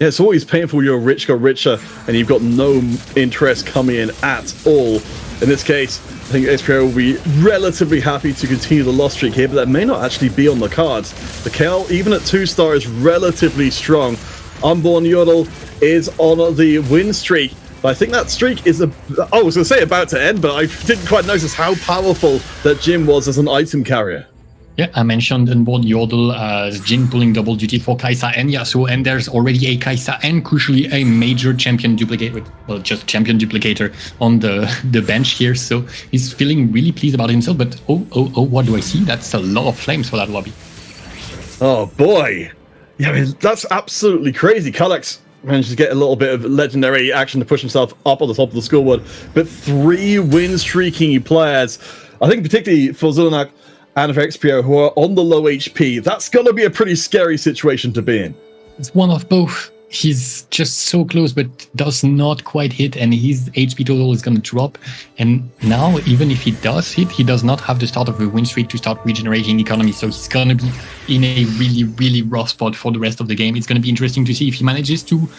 Yeah, it's always painful you're rich got richer and you've got no interest coming in at all. In this case, I think XPO will be relatively happy to continue the loss streak here, but that may not actually be on the cards. The Kale, even at 2-star, is relatively strong. Unborn Yordle is on the win streak, but I think that streak is I was going to say about to end, but I didn't quite notice how powerful that Jim was as an item carrier. Yeah, I mentioned Unborn Yordle, Jin pulling double duty for Kaisa and Yasuo, and there's already a Kaisa and crucially a major champion duplicator, well, just champion duplicator on the bench here, so he's feeling really pleased about himself, but what do I see? That's a lot of flames for that lobby. Oh boy! Yeah, I mean, that's absolutely crazy. Kalex managed to get a little bit of legendary action to push himself up on the top of the scoreboard, but 3 win-streaking players, I think particularly for Zulunak and for XPO, who are on the low HP, that's going to be a pretty scary situation to be in. It's one of both. he's just so close, but does not quite hit, and his HP total is going to drop. And now, even if he does hit, he does not have the start of a win streak to start regenerating economy, so he's going to be in a really, really rough spot for the rest of the game. It's going to be interesting to see if he manages to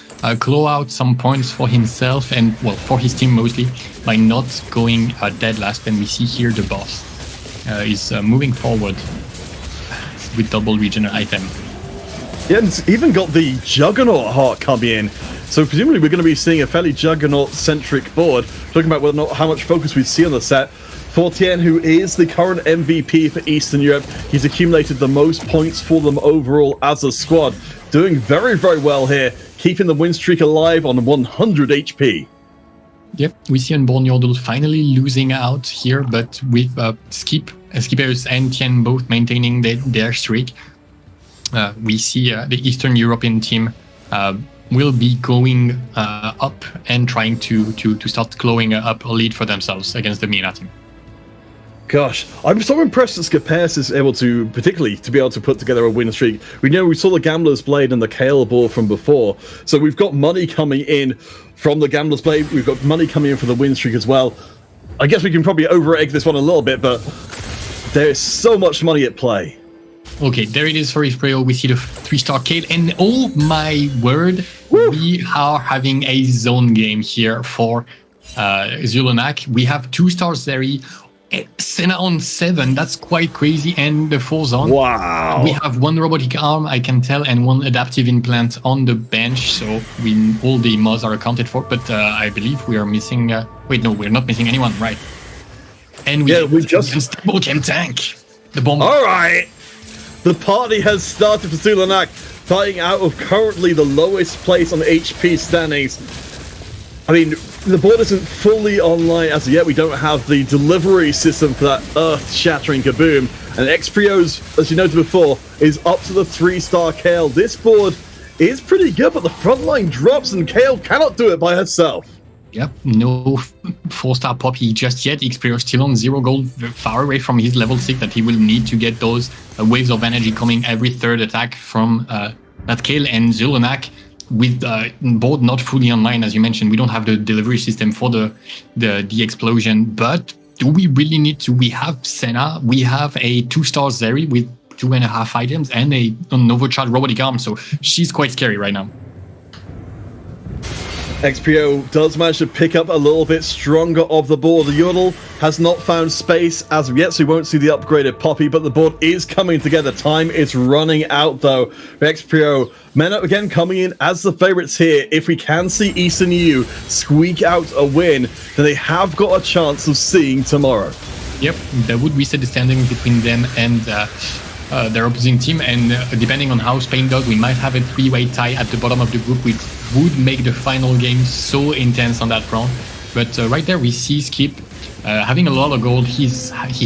claw out some points for himself and, well, for his team mostly, by not going dead last. And we see here the boss is moving forward with double regional item. Yeah, and it's even got the Juggernaut heart coming in. So presumably we're going to be seeing a fairly Juggernaut-centric board. Talking about whether or not how much focus we see on the set. Fortien, who is the current MVP for Eastern Europe, he's accumulated the most points for them overall as a squad. Doing very, very well here, keeping the win streak alive on 100 HP. Yep, we see Unborn Yordle finally losing out here, but with Skippers and Tien both maintaining their streak. We see the Eastern European team will be going up and trying to start clawing up a lead for themselves against the MENA team. Gosh, I'm so impressed that Skipers is able to, particularly to be able to put together a win streak. We saw the Gambler's Blade and the Kale Ball from before, so we've got money coming in from the Gambler's Blade. We've got money coming in for the win streak as well. I guess we can probably over-egg this one a little bit, but there's so much money at play. Okay, there it is for Ispreo. We see the 3-star Kale, and oh my word, we are having a zone game here for Zulunak. We have 2-star Zeri, Senna on 7, that's quite crazy, and the 4 zone. Wow. We have 1 robotic arm, I can tell, and 1 adaptive implant on the bench, so all the mods are accounted for, but I believe we are missing... wait, no, we're not missing anyone, right? And we just... Double Chem Tank, the bomb. All right. The party has started for Zulunak, fighting out of currently the lowest place on the HP standings. I mean, the board isn't fully online as of yet. We don't have the delivery system for that earth-shattering kaboom. And Xprio's, as you noted before, is up to the 3-star Kale. This board is pretty good, but the front line drops and Kale cannot do it by herself. Yep, no 4-star Poppy just yet. Xperio still on 0 gold, far away from his level 6 that he will need to get those waves of energy coming every 3rd attack from that Kale. And Zulunak, with board not fully online, as you mentioned, we don't have the delivery system for the explosion. But do we really need to? We have Senna, we have a 2-star Zeri with 2.5 items and a Novochad robotic arm, so she's quite scary right now. Xprio does manage to pick up a little bit stronger of the board. The Yordle has not found space as of yet, so we won't see the upgraded Poppy, but the board is coming together. Time is running out, though. Xprio, MENA again coming in as the favourites here. If we can see Eastern EU squeak out a win, then they have got a chance of seeing tomorrow. Yep, that would reset the standing between them and their opposing team, and depending on how Spain does, we might have a 3-way tie at the bottom of the group, which would make the final game so intense on that front. But right there we see Skip having a lot of gold. He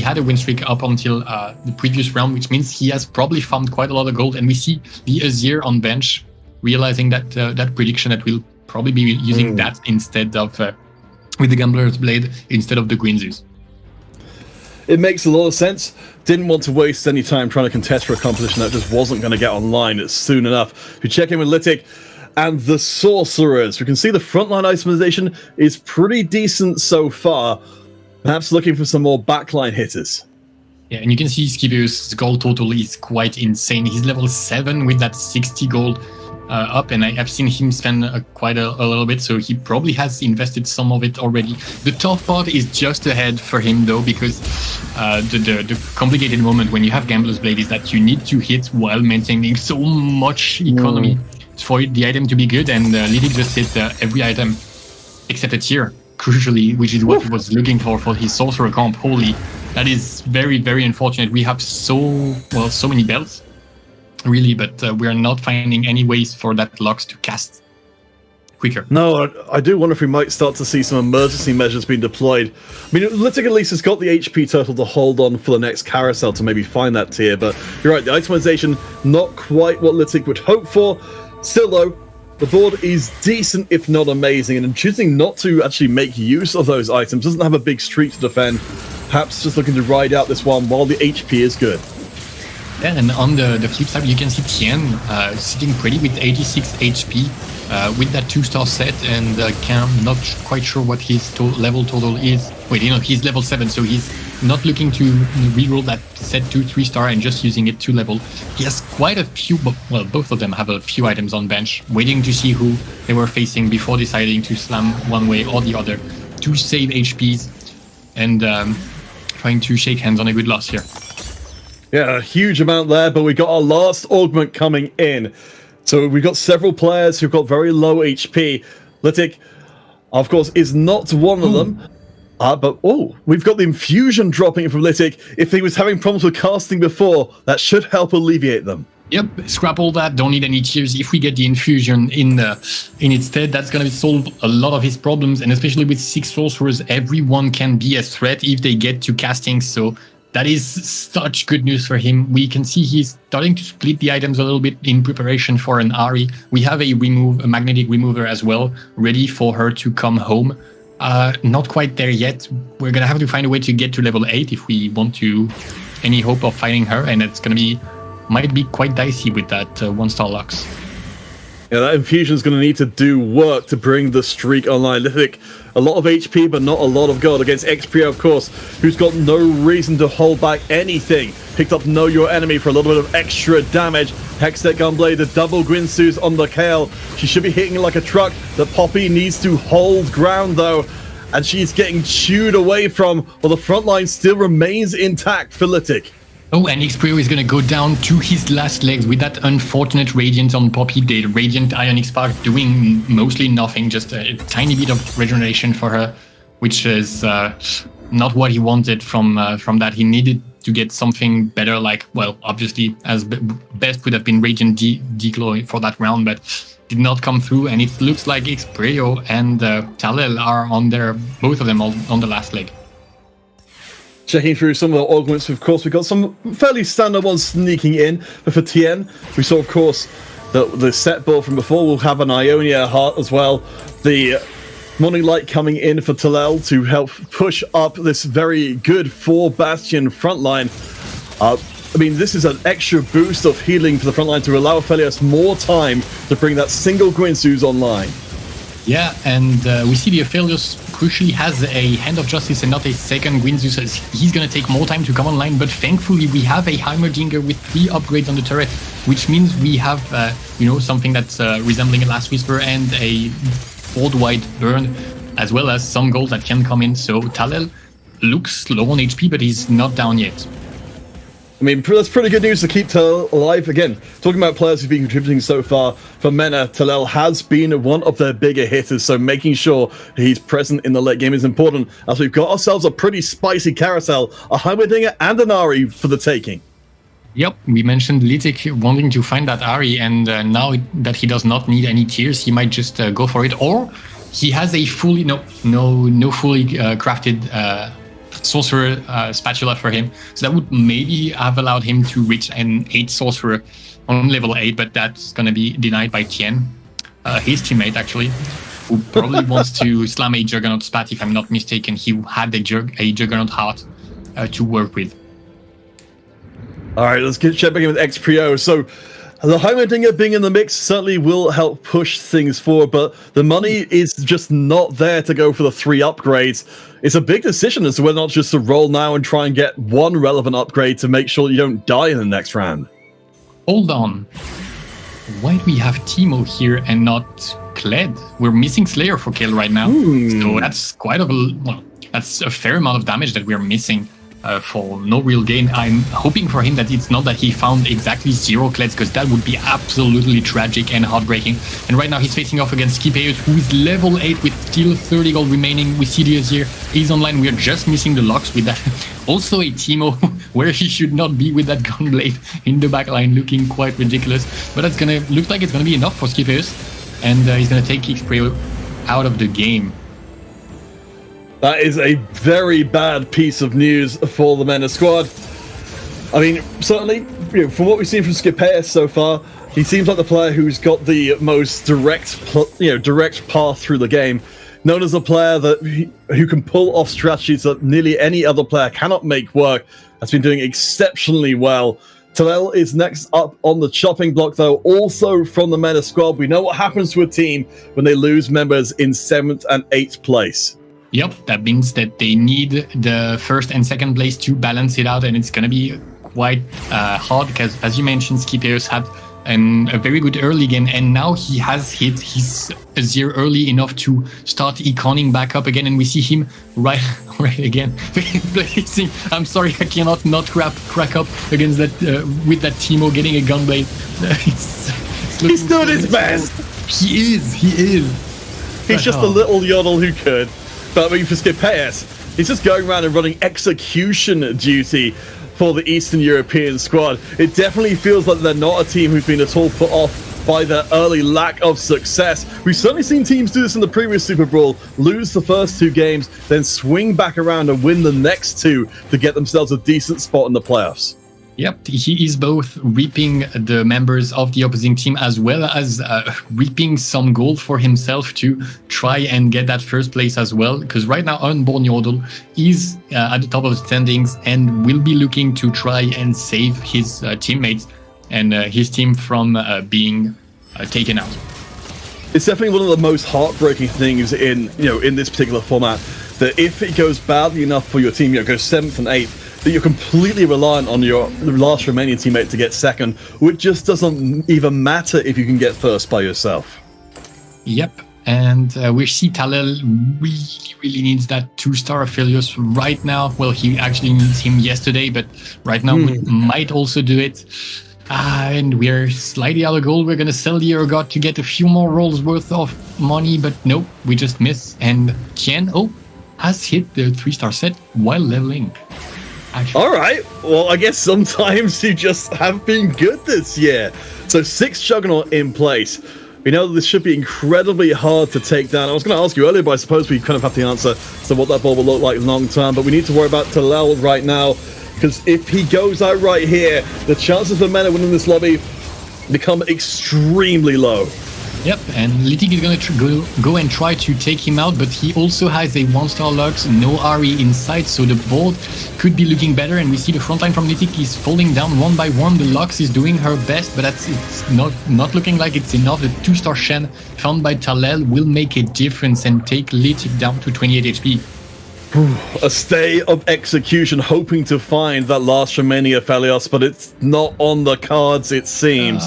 had a win streak up until the previous round, which means he has probably farmed quite a lot of gold, and we see the Azir on bench realizing that that prediction that we'll probably be using that instead of with the Gambler's Blade instead of the Green Zeus. It makes a lot of sense. Didn't want to waste any time trying to contest for a composition that just wasn't going to get online soon enough. We check in with Litic and the Sorcerers. We can see the frontline itemization is pretty decent so far. Perhaps looking for some more backline hitters. Yeah, and you can see Skipper's gold total is quite insane. He's level 7 with that 60 gold up, and I have seen him spend quite a little bit, so he probably has invested some of it already. The tough part is just ahead for him, though, because the complicated moment when you have Gambler's Blade is that you need to hit while maintaining so much economy for the item to be good, and Lidik just hit every item except a tier, crucially, which is what he was looking for his Sorcerer comp. Holy, that is very, very unfortunate. We have so many belts, really, but we are not finding any ways for that Lux to cast quicker. No, I do wonder if we might start to see some emergency measures being deployed. I mean, Litic at least has got the HP total to hold on for the next carousel to maybe find that tier, but you're right, the itemization, not quite what Litic would hope for. Still, though, the board is decent, if not amazing, and choosing not to actually make use of those items, doesn't have a big streak to defend, perhaps just looking to ride out this one while the HP is good. Yeah, and on the flip side, you can see Tien sitting pretty with 86 HP with that 2-star set, and Cam not quite sure what his level total is. Wait, he's level 7, so he's not looking to reroll that set to 3-star and just using it 2 level. He has quite a few, well, both of them have a few items on bench, waiting to see who they were facing before deciding to slam one way or the other to save HPs and trying to shake hands on a good loss here. Yeah, a huge amount there, but we got our last augment coming in. So we've got several players who've got very low HP. Litic, of course, is not one of them. But we've got the infusion dropping from Litic. If he was having problems with casting before, that should help alleviate them. Yep, scrap all that, don't need any tears. If we get the infusion in its stead, that's going to solve a lot of his problems, and especially with 6 sorcerers, everyone can be a threat if they get to casting, so that is such good news for him. We can see he's starting to split the items a little bit in preparation for an Ahri. We have a magnetic remover as well, ready for her to come home. Not quite there yet. We're going to have to find a way to get to level 8 if we want to any hope of fighting her, and it's going to might be quite dicey with that 1-star Lux. Yeah, that infusion is going to need to do work to bring the streak online. Lithic, a lot of HP, but not a lot of gold against Xprio, of course, who's got no reason to hold back anything. Picked up Know Your Enemy for a little bit of extra damage. Hextech Gunblade, the double Gwynsu's on the Kale. She should be hitting like a truck. The Poppy needs to hold ground, though, and she's getting chewed away from, while the front line still remains intact for Litic. Oh, and Xprio is going to go down to his last legs with that unfortunate Radiant on Poppy. The Radiant Ionic Spark doing mostly nothing, just a tiny bit of regeneration for her, which is not what he wanted from that. He needed to get something better, like, well, obviously, as best would have been Radiant Declaw for that round, but did not come through, and it looks like Xprio and Talel are on there, both of them on the last leg. Checking through some of the augments, of course, we've got some fairly standard ones sneaking in. But for Tien, we saw, of course, the set ball from before. We'll have an Ionia Heart as well. The Morning Light coming in for Talel to help push up this very good 4 Bastion frontline. I mean, this is an extra boost of healing for the frontline to allow Aphelios more time to bring that single Gwynsu's online. Yeah, and we see the Aphelios crucially has a Hand of Justice and not a second Gwynsu, so he's going to take more time to come online, but thankfully we have a Heimerdinger with 3 upgrades on the turret, which means we have, something that's resembling a Last Whisper and a Worldwide Burn, as well as some gold that can come in, so Talel looks low on HP, but he's not down yet. I mean, that's pretty good news to keep Talel alive. Again, talking about players who've been contributing so far, for Mena, Talel has been one of their bigger hitters, so making sure he's present in the late game is important, as we've got ourselves a pretty spicy carousel, a Heimerdinger and an Ahri for the taking. Yep, we mentioned Litic wanting to find that Ahri, and now that he does not need any tears, he might just go for it, or he has a fully, no fully crafted sorcerer spatula for him, so that would maybe have allowed him to reach an 8 sorcerer on level 8, but that's going to be denied by Tien, his teammate actually, who probably wants to slam a Juggernaut spat. If I'm not mistaken, he had a Juggernaut heart to work with. All right, let's check back in with Xprio. So the Heimerdinger being in the mix certainly will help push things forward, but the money is just not there to go for the 3 upgrades. It's a big decision as to whether or not just to roll now and try and get 1 relevant upgrade to make sure you don't die in the next round. Hold on. Why do we have Teemo here and not Kled? We're missing Slayer for kill right now. So that's that's a fair amount of damage that we're missing. For no real gain. I'm hoping for him that it's not that he found exactly 0 Kleds, because that would be absolutely tragic and heartbreaking. And right now he's facing off against Skipeus, who is level 8 with still 30 gold remaining. We see Diaz here. He's online. We're just missing the locks with that. Also a Teemo where he should not be with that gunblade in the back line, looking quite ridiculous. But that's looks like it's gonna be enough for Skipeus, and he's gonna take Xprio out of the game. That is a very bad piece of news for the Mena squad. I mean, certainly, from what we've seen from Skipeus so far, he seems like the player who's got the most direct path through the game. Known as a player who can pull off strategies that nearly any other player cannot make work. Has been doing exceptionally well. Talel is next up on the chopping block, though, also from the meta squad. We know what happens to a team when they lose members in 7th and 8th place. Yep, that means that they need the 1st and 2nd place to balance it out, and it's going to be quite hard because, as you mentioned, Skipeos had a very good early game, and now he has hit his Azir early enough to start econing back up again, and we see him right again. I'm sorry, I cannot not crack up against that with that Teemo getting a gunblade. He's doing his best. He is. He's just a little yodel who could. But I mean, for Skipeos, he's just going around and running execution duty for the Eastern European squad. It definitely feels like they're not a team who've been at all put off by their early lack of success. We've certainly seen teams do this in the previous Super Brawl, lose the first 2 games, then swing back around and win the next 2 to get themselves a decent spot in the playoffs. Yep, he is both reaping the members of the opposing team as well as reaping some gold for himself to try and get that 1st place as well. Because right now, Unborn Yordle is at the top of the standings and will be looking to try and save his teammates and his team from being taken out. It's definitely one of the most heartbreaking things in this particular format, that if it goes badly enough for your team, goes 7th and 8th, that you're completely reliant on your last Romanian teammate to get 2nd, which just doesn't even matter if you can get 1st by yourself. Yep, and we see Talel really needs that 2-star Aphelios right now. Well, he actually needs him yesterday, but right now we might also do it. And we're slightly out of gold. We're going to sell the Ergot to get a few more rolls worth of money, but nope, we just miss. And Tien, has hit the 3-star set while leveling. Actually. All right. Well, I guess sometimes you just have been good this year. So 6 Juggernaut in place. We know this should be incredibly hard to take down. I was going to ask you earlier, but I suppose we kind of have the answer to what that ball will look like long term. But we need to worry about Talel right now, because if he goes out right here, the chances of Mena winning this lobby become extremely low. Yep, and Litik is going to go and try to take him out, but he also has a 1-star Lux, no Ahri in sight, so the board could be looking better, and we see the front line from Litik is falling down one by one. The Lux is doing her best, but it's not looking like it's enough. The 2-star Shen found by Talel will make a difference and take Litik down to 28 HP. A stay of execution, hoping to find that last Romania Aphelios, but it's not on the cards, it seems.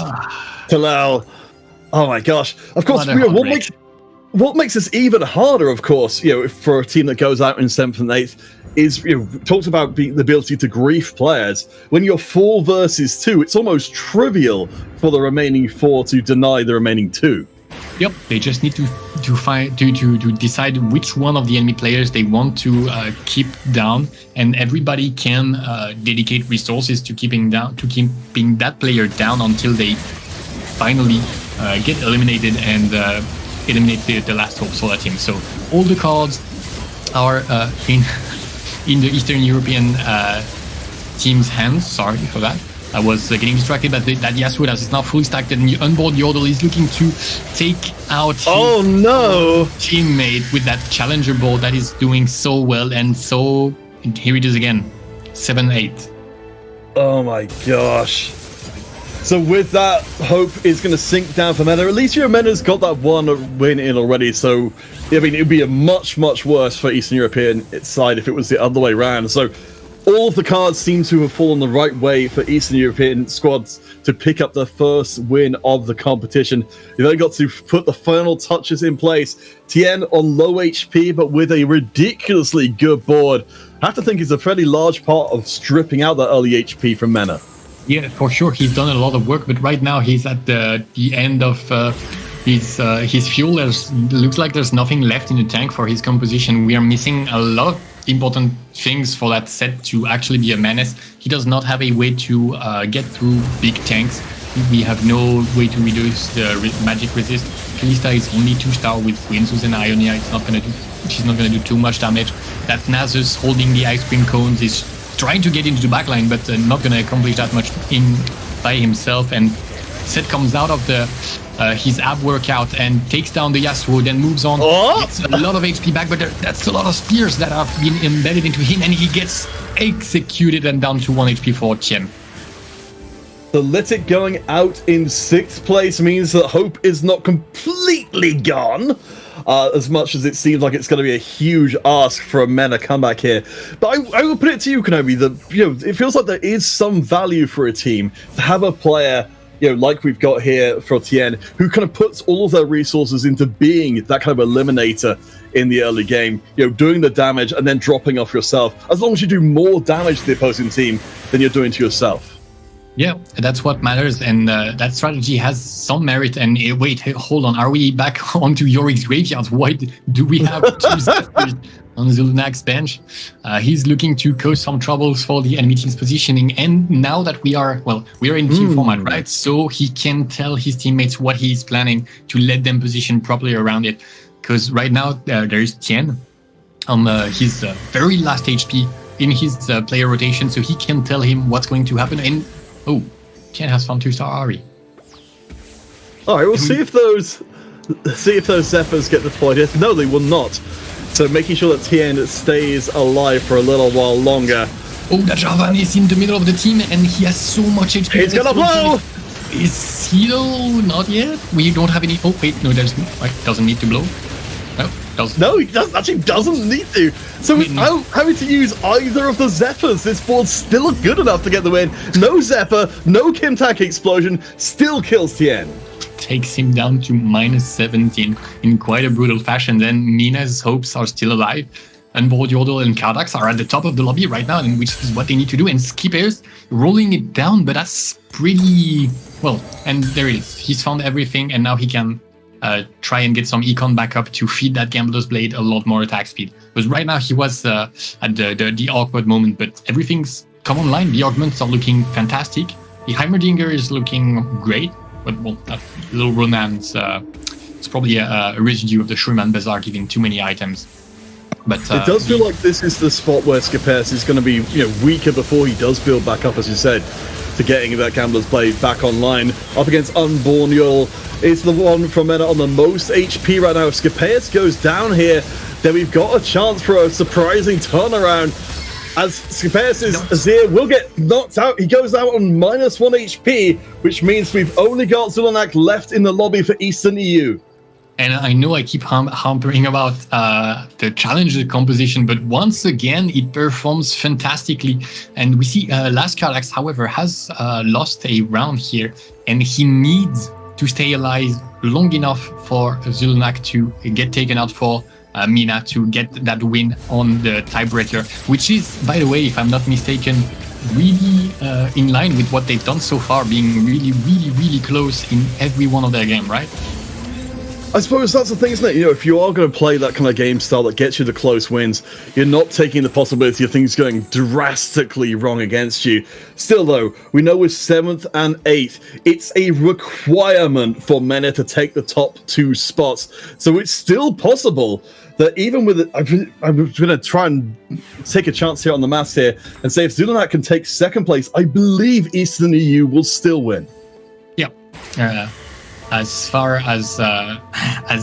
Talel. Oh my gosh! Of course, what makes this even harder, of course, for a team that goes out in 7th and 8th, is talked about the ability to grief players. When you're 4 versus 2, it's almost trivial for the remaining 4 to deny the remaining 2. Yep, they just need to decide which one of the enemy players they want to keep down, and everybody can dedicate resources to keeping that player down until they finally get eliminated and eliminate the last hope for that team. So all the cards are in the Eastern European team's hands. Sorry for that. I was getting distracted, but that Yasuo is now fully stacked, and the Unborn Yordle is looking to take out his teammate with that Challenger board that is doing so well, and so here it is again, 7-8. Oh my gosh. So with that, hope is going to sink down for Mena. At least your Mena's got that 1 win in already, so I mean, it would be a much worse for Eastern European side if it was the other way around. So all of the cards seem to have fallen the right way for Eastern European squads to pick up their first win of the competition. They've only got to put the final touches in place. Tien on low HP, but with a ridiculously good board. I have to think it's a pretty large part of stripping out that early HP from Mena. Yeah, for sure, he's done a lot of work, but right now he's at the end of his fuel. Looks like there's nothing left in the tank for his composition. We are missing a lot of important things for that set to actually be a menace. He does not have a way to get through big tanks. We have no way to reduce the magic resist. Kalista is only 2-star with Winsus and Ionia. She's not gonna do too much damage. That Nasus holding the ice cream cones is trying to get into the backline, but not going to accomplish that much by himself. And Seth comes out of his ab workout and takes down the Yasuo, then moves on. Gets a lot of HP back, but that's a lot of spears that have been embedded into him, and he gets executed and down to 1 HP for Tien. The Litic going out in 6th place means that hope is not completely gone. As much as it seems like it's going to be a huge ask for a Mena comeback here. But I will put it to you, Kenobi, that it feels like there is some value for a team to have a player, like we've got here for Tien, who kind of puts all of their resources into being that kind of eliminator in the early game, doing the damage and then dropping off yourself. As long as you do more damage to the opposing team than you're doing to yourself. Yeah, that's what matters, and that strategy has some merit. And wait, hold on, are we back onto Yorick's graveyard? Why do we have two Zephyrs on Zulunak's bench? He's looking to cause some troubles for the enemy team's positioning, and now that we are in team format, right? So he can tell his teammates what he's planning to let them position properly around it. Because right now there is Tien on his very last HP in his player rotation, so he can tell him what's going to happen. And Tien has found 2-star Ahri. All right, we'll see if those Zephyrs get deployed here. No, they will not. So making sure that Tien stays alive for a little while longer. Oh, the Javan is in the middle of the team, and he has so much HP. He's gonna blow! Is he though? Not yet. We don't have any. Oh wait, no, doesn't need to blow. No, doesn't. No, he doesn't need to. So without having to use either of the Zephyrs, this board's still good enough to get the win. No Zephyr, no Kimtak explosion, still kills Tien. Takes him down to -17 in quite a brutal fashion. Then Mina's hopes are still alive. And Yordle and Kardax are at the top of the lobby right now, and which is what they need to do. And Skipper's rolling it down, but that's pretty well. And there it is. He's found everything, and now he can try and get some econ back up to feed that Gambler's Blade a lot more attack speed. Because right now he was at the awkward moment, but everything's come online. The augments are looking fantastic. The Heimerdinger is looking great, but that little Ronan's it's probably a residue of the Shuriman Bazaar giving too many items. But it does feel like this is the spot where Skipers is going to be weaker before he does build back up, as you said, to getting that Gambler's Blade back online. Up against Unborn Yordle. It's the one from Mena on the most HP right now. If Skipers goes down here, then we've got a chance for a surprising turnaround. As Skipers' Azir will get knocked out. He goes out on -1 HP, which means we've only got Zulanak left in the lobby for Eastern EU. And I know I keep hampering about the challenger composition, but once again, it performs fantastically. And we see Last Kardax, however, has lost a round here, and he needs to stay alive long enough for Zulanak to get taken out for Mina to get that win on the tiebreaker, which is, by the way, if I'm not mistaken, really in line with what they've done so far, being really, really, really close in every one of their game, right? I suppose that's the thing, isn't it? If you are going to play that kind of game style that gets you the close wins, you're not taking the possibility of things going drastically wrong against you. Still, though, we know with 7th and 8th, it's a requirement for Mena to take the top 2 spots. So it's still possible that even with it, I'm going to try and take a chance here on the maths here and say if Zulanak can take 2nd place, I believe Eastern EU will still win. Yeah. As far as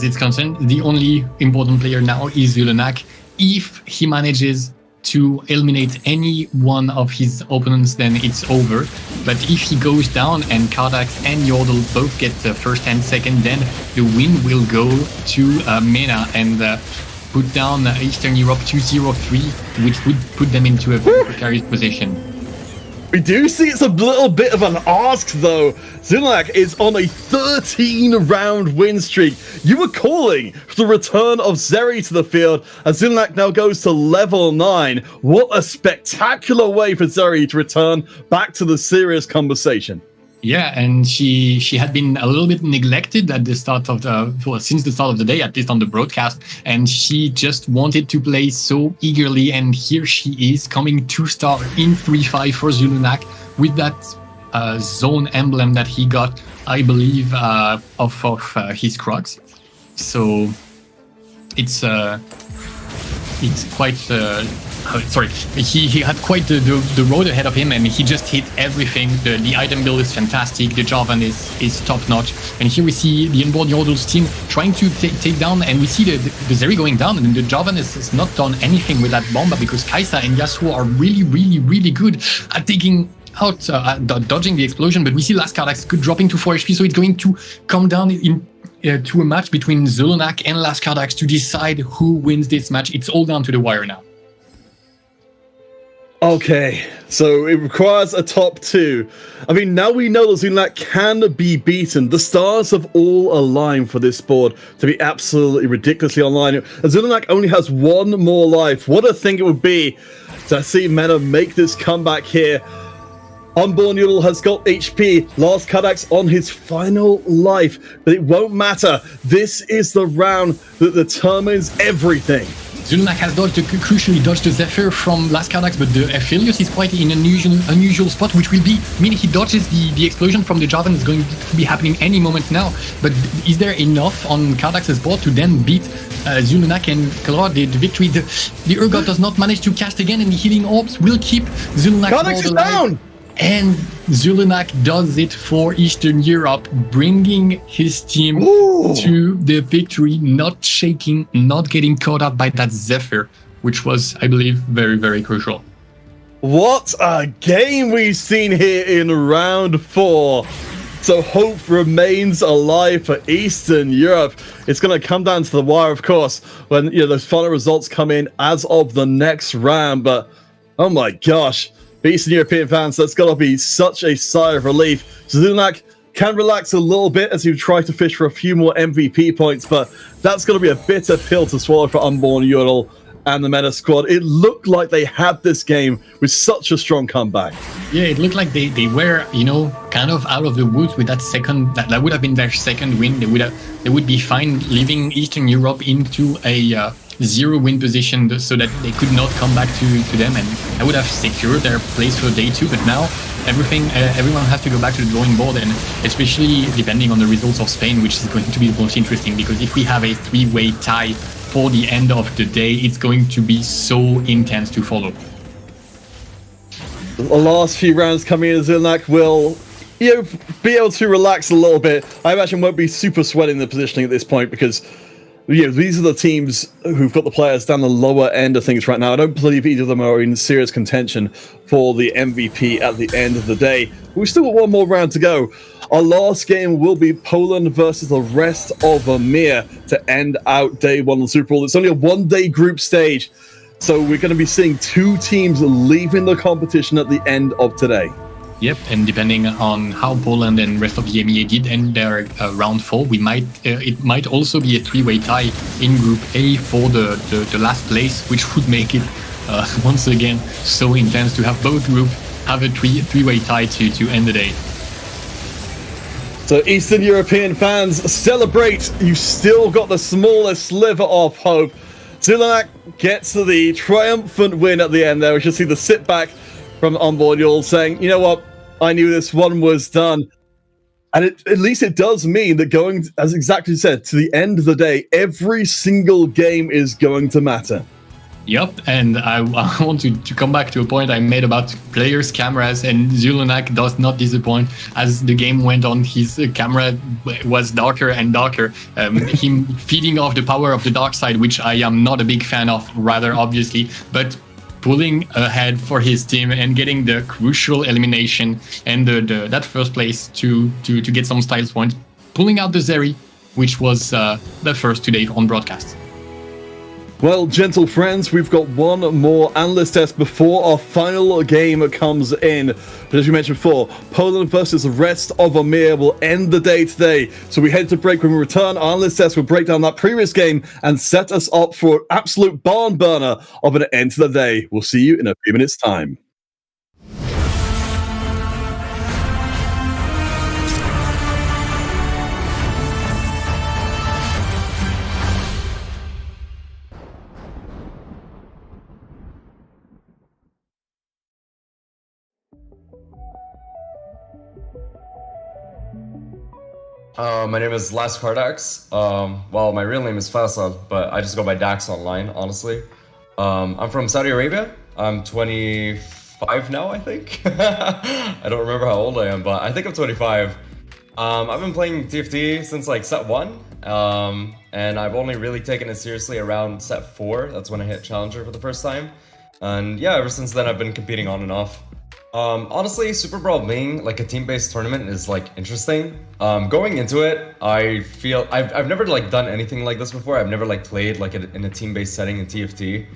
it's concerned, the only important player now is Zulanak. If he manages to eliminate any one of his opponents, then it's over. But if he goes down and Kardax and Yordle both get the 1st and 2nd, then the win will go to Mena and put down Eastern Europe 2-0-3, which would put them into a very precarious position. We do see it's a little bit of an ask, though. Zulanak is on a 13-round win streak. You were calling for the return of Zeri to the field, as Zulanak now goes to level 9. What a spectacular way for Zeri to return back to the serious conversation. Yeah, and she had been a little bit neglected at the start of since the start of the day, at least on the broadcast, and she just wanted to play so eagerly, and here she is coming 2-star in 3-5 for Zulanak with that zone emblem that he got, I believe, off of his Crocs. So it's quite he had quite the road ahead of him, and he just hit everything. The item build is fantastic, the Javan is top notch, and here we see the Unborn Yordle's team trying to take down, and we see the Zeri going down, and the Javan is not done anything with that Bomba, because Kaisa and Yasuo are really, really, really good at taking out dodging the explosion, but we see Laskardax dropping to 4 HP, so it's going to come down to a match between Zulunak and Laskardax to decide who wins this match. It's all down to the wire now. Okay, so it requires a top 2. I mean, now we know that Zulunak can be beaten. The stars have all aligned for this board to be absolutely ridiculously online. Zulunak only has 1 more life. What a thing it would be to see Mena make this comeback here. Unborn Yodel has got HP, Laskardax on his final life, but it won't matter. This is the round that determines everything. Zulunak has crucially dodged the Zephyr from Laskardax, but the Aphelios is quite in an unusual spot, which will be, meaning he dodges the explosion from the Javan. It's going to be happening any moment now. But is there enough on Kardax's board to then beat Zulunak and Kalora? The victory, the Urgot does not manage to cast again, and the healing orbs will keep Zulunak Kardax is down! And Zulunak does it for Eastern Europe, bringing his team to the victory, not shaking, not getting caught up by that Zephyr, which was, I believe, very, very crucial. What a game we've seen here in round 4. So hope remains alive for Eastern Europe. It's going to come down to the wire, of course, when those final results come in as of the next round. But oh my gosh. For Eastern European fans, that's got to be such a sigh of relief. Zulunak can relax a little bit as he tries to fish for a few more MVP points, but that's going to be a bitter pill to swallow for Unborn Yodel and the Meta squad. It looked like they had this game with such a strong comeback. Yeah, it looked like they were, kind of out of the woods with that second. That would have been their second win. They would be fine leaving Eastern Europe into a 0-win position so that they could not come back to them, and I would have secured their place for day 2. But now everyone has to go back to the drawing board, and especially depending on the results of Spain, which is going to be the most interesting, because if we have a 3-way tie for the end of the day, it's going to be so intense to follow. The last few rounds coming in, Zulunak will be able to relax a little bit. I imagine won't be super sweating the positioning at this point, because these are the teams who've got the players down the lower end of things right now. I don't believe either of them are in serious contention for the MVP at the end of the day. We've still got 1 more round to go. Our last game will be Poland versus the rest of EMEA to end out day 1 of the Super Bowl. It's only a 1-day group stage, so we're going to be seeing 2 teams leaving the competition at the end of today. Yep, and depending on how Poland and rest of the EMEA did end their round 4, it might also be a 3-way tie in Group A for the last place, which would make it once again so intense to have both groups have a 3-way tie to end the day. So Eastern European fans, celebrate! You've still got the smallest sliver of hope. Zulunak gets the triumphant win at the end there. We should see the sit back from Unborn Yodel saying, you know what? I knew this one was done. And at least it does mean that going, as exactly said, to the end of the day, every single game is going to matter. Yep, and I want to come back to a point I made about players' cameras, and Zulunak does not disappoint. As the game went on, his camera was darker and darker, him feeding off the power of the dark side, which I am not a big fan of, rather obviously, but pulling ahead for his team and getting the crucial elimination and that first place to get some styles points, pulling out the Zeri, which was the first today on broadcast. Well, gentle friends, we've got 1 more analyst test before our final game comes in. But as you mentioned before, Poland versus the rest of EMEA will end the day today. So we head to break. When we return, our analyst test will break down that previous game and set us up for an absolute barn burner of an end to the day. We'll see you in a few minutes' time. My name is Laskardax. Well, my real name is Faisal, but I just go by Dax online, honestly. I'm from Saudi Arabia. I'm 25 now, I think. I don't remember how old I am, but I think I'm 25. I've been playing TFT since like set 1, and I've only really taken it seriously around set 4. That's when I hit Challenger for the first time. And yeah, ever since then I've been competing on and off. Honestly, SuperBrawl being like a team-based tournament is like interesting. Going into it, I feel I've never like done anything like this before. I've never like played like in a team-based setting in TFT.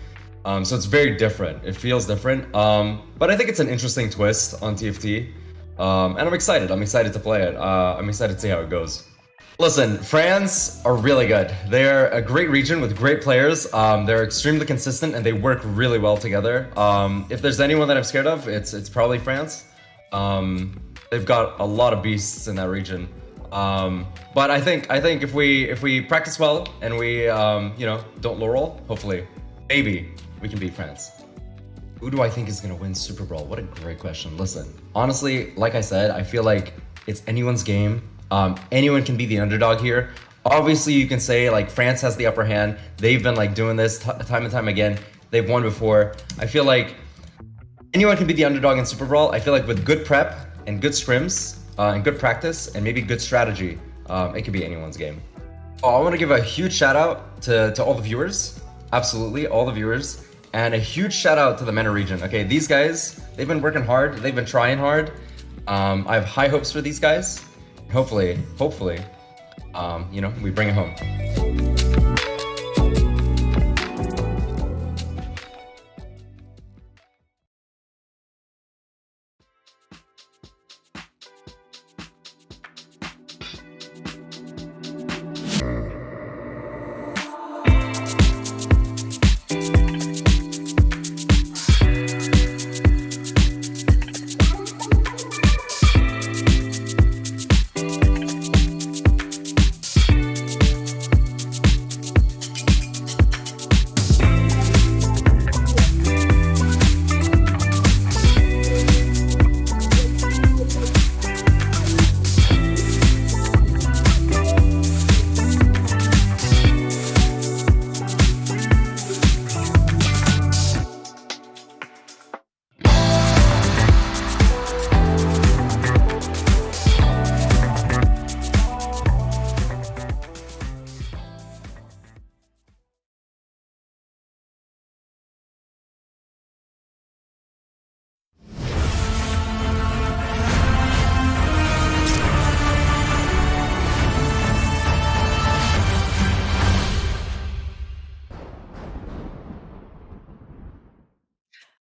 So it's very different. It feels different. But I think it's an interesting twist on TFT. And I'm excited. I'm excited to play it. I'm excited to see how it goes. Listen, France are really good. They're a great region with great players. They're extremely consistent and they work really well together. If there's anyone that I'm scared of, it's probably France. They've got a lot of beasts in that region. But I think if we practice well and we don't low roll, hopefully, maybe we can beat France. Who do I think is gonna win SuperBrawl? What a great question. Listen, honestly, like I said, I feel like it's anyone's game. Anyone can be the underdog here. Obviously, you can say like France has the upper hand. They've been like doing this time and time again. They've won before. I feel like anyone can be the underdog in SuperBrawl. I feel like with good prep and good scrims and good practice and maybe good strategy, it could be anyone's game. I want to give a huge shout out to all the viewers. Absolutely, all the viewers. And a huge shout out to the MENA region. Okay, these guys, they've been working hard. They've been trying hard. I have high hopes for these guys. Hopefully, we bring it home.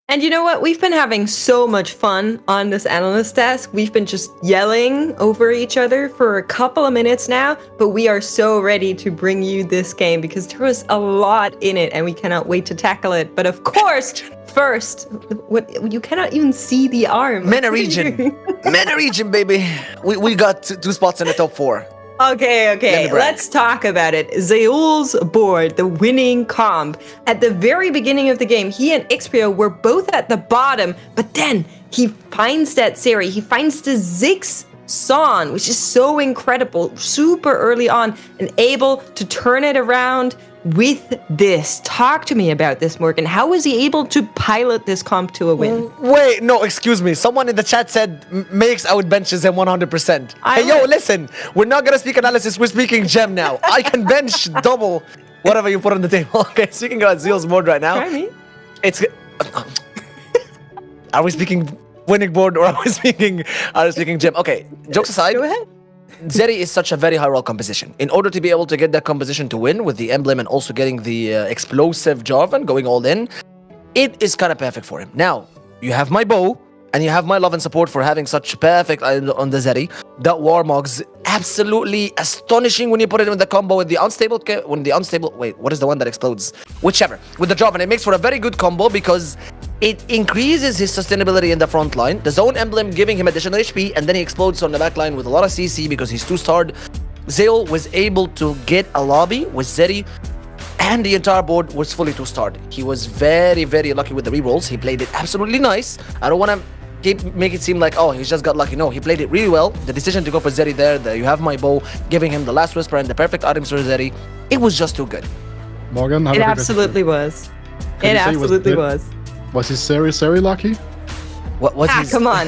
And you know what? We've been having so much fun on this analyst desk. We've been just yelling over each other for a couple of minutes now, but we are so ready to bring you this game because there was a lot in it and we cannot wait to tackle it. But of course, first, you cannot even see the arm. MENA region. MENA region, baby. We got two spots in the top 4. Okay, let's talk about it. Zeul's board, the winning comp. At the very beginning of the game, he and Xprio were both at the bottom, but then he finds that Seri. He finds the Ziggs Son, which is so incredible, super early on, and able to turn it around with this. Talk to me about this, Morgan. How was he able to pilot this comp to a win? Wait, no, excuse me. Someone in the chat said makes outbenches him 100%. Hey, yo, listen. We're not going to speak analysis. We're speaking gem now. I can bench double whatever you put on the table. Okay, speaking about Zeal's board right now. Try me. It's... Are we speaking winning board or are we speaking gem? Okay, jokes aside. Go ahead. Zeri is such a very high roll composition. In order to be able to get that composition to win with the emblem and also getting the explosive Jarvan going all in, it is kind of perfect for him. Now, you have my bow, and you have my love and support for having such perfect on the Zeri. That Warmog's absolutely astonishing when you put it in the combo with the unstable... Wait, what is the one that explodes? Whichever. With the Jarvan, it makes for a very good combo because it increases his sustainability in the front line. The zone emblem giving him additional HP, and then he explodes on the back line with a lot of CC because he's 2-starred. Zeul was able to get a lobby with Zeri, and the entire board was fully 2-starred. He was very, very lucky with the rerolls. He played it absolutely nice. I don't want to make it seem like, oh, he just got lucky. No, he played it really well. The decision to go for Zeri there, you have my bow, giving him the last whisper and the perfect items for Zeri. It was just too good. Morgan, it absolutely was. It absolutely was. Was his Seri lucky? What was his... Come on.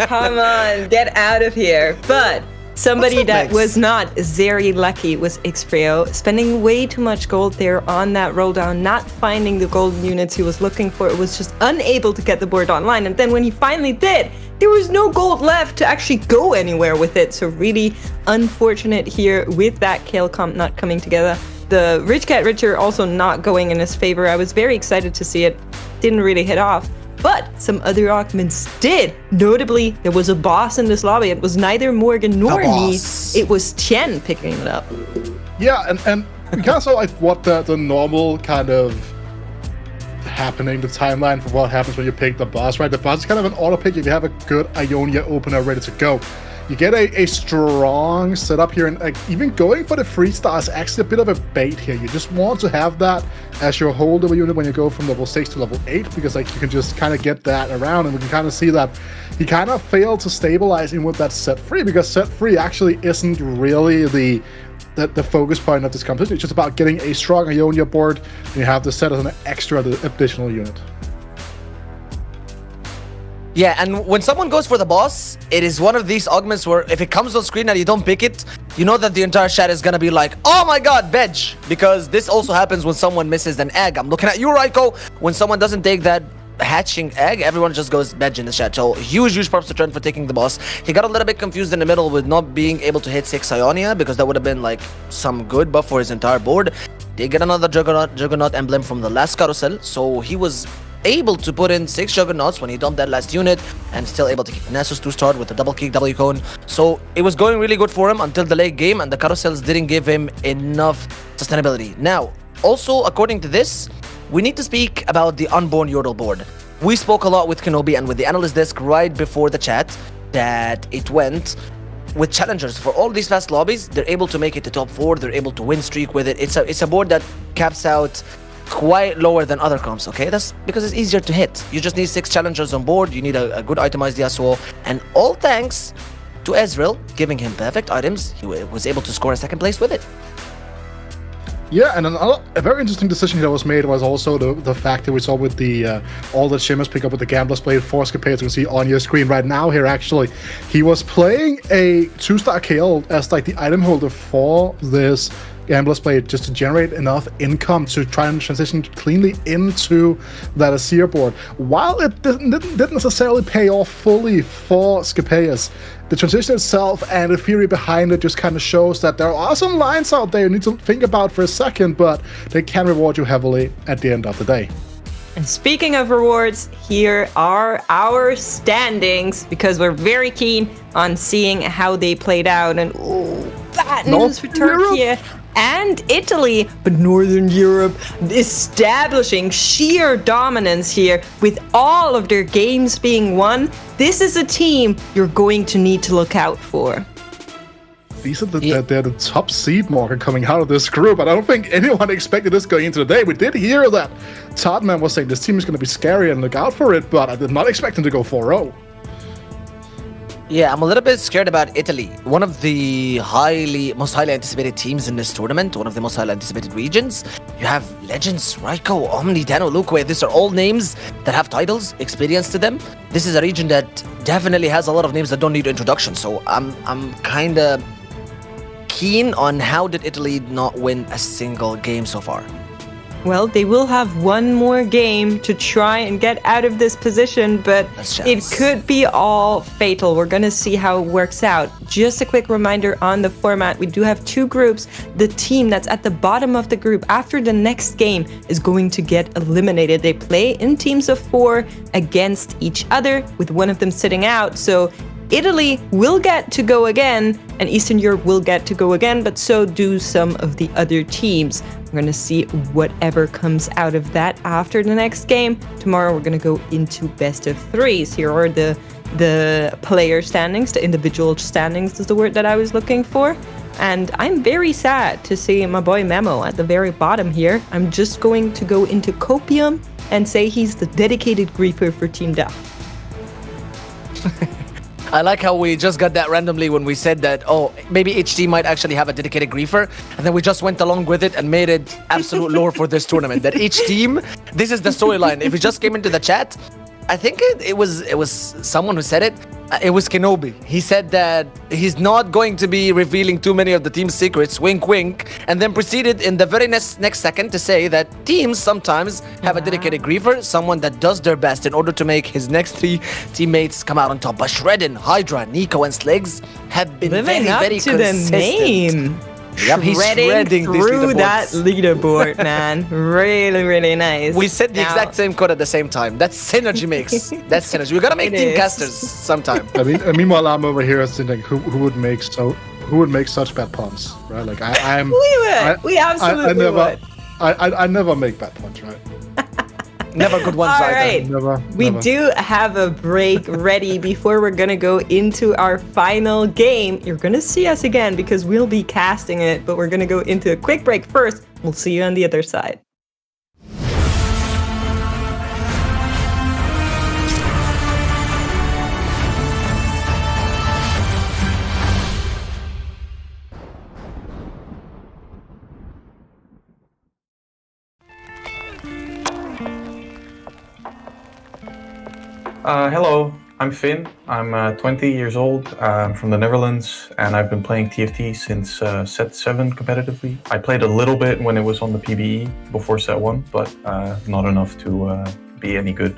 Come on, get out of here. But Somebody What's up, that Max? was not very lucky was Xprio, spending way too much gold there on that roll down, not finding the golden units he was looking for. It was just unable to get the board online. And then when he finally did, there was no gold left to actually go anywhere with it. So really unfortunate here with that kill comp not coming together. The Rich Cat Richer also not going in his favor. I was very excited to see it. Didn't really hit off. But some other augments did. Notably, there was a boss in this lobby. It was neither Morgan nor me. It was Tien picking it up. Yeah, and we kind of saw like what the normal kind of happening, the timeline for what happens when you pick the boss, right? The boss is kind of an auto pick if you have a good Ionia opener ready to go. You get a strong setup here, and like even going for the 3-star is actually a bit of a bait here. You just want to have that as your holdover unit when you go from level 6 to level 8, because like you can just kind of get that around, and we can kind of see that he kind of failed to stabilize in with that set 3, because set 3 actually isn't really the focus point of this competition. It's just about getting a strong Ionia board, and you have the set as an extra additional unit. Yeah, and when someone goes for the boss, it is one of these augments where if it comes on screen and you don't pick it, you know that the entire chat is gonna be like, oh my god, veg! Because this also happens when someone misses an egg. I'm looking at you, Raiko. When someone doesn't take that hatching egg, everyone just goes veg in the chat. So huge props to Trent for taking the boss. He got a little bit confused in the middle with not being able to hit 6 Ionia, because that would have been like some good buff for his entire board. They get another Juggernaut emblem from the last carousel, so he was able to put in 6 Juggernauts when he dumped that last unit, and still able to keep Nessus 2-star with the double kick W cone. So it was going really good for him until the late game, and the carousels didn't give him enough sustainability. Now, also according to this, we need to speak about the unborn Yordle board. We spoke a lot with Kenobi and with the analyst desk right before the chat that it went with challengers for all these fast lobbies. They're able to make it to top 4. They're able to win streak with it. It's a board that caps out quite lower than other comps, okay? That's because it's easier to hit. You just need 6 challengers on board. You need a good itemized Yasuo, and all thanks to Ezreal giving him perfect items. He was able to score a 2nd place with it. Yeah, and a very interesting decision that was made was also the fact that we saw with the all the Shimmers pick up with the Gambler's Blade Force Capade, as you can see on your screen right now here actually. He was playing a 2-star KL as like the item holder for this Gambler's Blade, just to generate enough income to try and transition cleanly into that Azir board. While it didn't necessarily pay off fully for Scapeus, the transition itself and the theory behind it just kind of shows that there are some lines out there you need to think about for a second, but they can reward you heavily at the end of the day. And speaking of rewards, here are our standings, because we're very keen on seeing how they played out. And ooh, bad news for Turkey and Italy, but Northern Europe establishing sheer dominance here with all of their games being won. This is a team you're going to need to look out for. These are they're the top seed marker coming out of this group. I don't think anyone expected this going into the day. We did hear that Tarteman was saying this team is going to be scary and look out for it, but I did not expect them to go 4-0. Yeah, I'm a little bit scared about Italy. One of the most highly anticipated teams in this tournament, one of the most highly anticipated regions. You have Legends, Raiko, Omni, Dano, Luque. These are all names that have titles, experience to them. This is a region that definitely has a lot of names that don't need introduction. So I'm kind of keen on how did Italy not win a single game so far. Well, they will have one more game to try and get out of this position, but it could be all fatal. We're going to see how it works out. Just a quick reminder on the format. We do have 2 groups. The team that's at the bottom of the group after the next game is going to get eliminated. They play in teams of 4 against each other, with one of them sitting out. So Italy will get to go again, and Eastern Europe will get to go again, but so do some of the other teams. We're going to see whatever comes out of that after the next game. Tomorrow we're going to go into best of 3s. Here are the player standings, the individual standings is the word that I was looking for. And I'm very sad to see my boy Memo at the very bottom here. I'm just going to go into Copium and say he's the dedicated griefer for Team Dell. I like how we just got that randomly when we said that, oh, maybe each team might actually have a dedicated griefer, and then we just went along with it and made it absolute lore for this tournament, that each team, this is the storyline. If you just came into the chat, I think it was someone who said it, It was Kenobi. He said that he's not going to be revealing too many of the team's secrets, wink wink, and then proceeded in the very next second to say that teams sometimes have a dedicated griever, someone that does their best in order to make his next 3 teammates come out on top. But Shredden, Hydra, Nico, and Sligs have been Living up very to consistent. the name. Yep, he's shredding these through leaderboards. that leaderboard, man. Really, really nice. We said the Now- exact same code at the same time. That's synergy mix. That's synergy. We gotta make It team is. casters sometime. I mean, meanwhile, I'm over here thinking, who would make such bad puns, right? Like I'm. We absolutely would. I never make bad puns, right? Never good ones All either. right. We Never. do have a break ready before we're gonna go into our final game. You're gonna see us again because we'll be casting it, but we're gonna go into a quick break first. We'll see you on the other side. Hello, I'm Finn. I'm 20 years old. I'm from the Netherlands, and I've been playing TFT since set 7 competitively. I played a little bit when it was on the PBE before set 1, but not enough to be any good.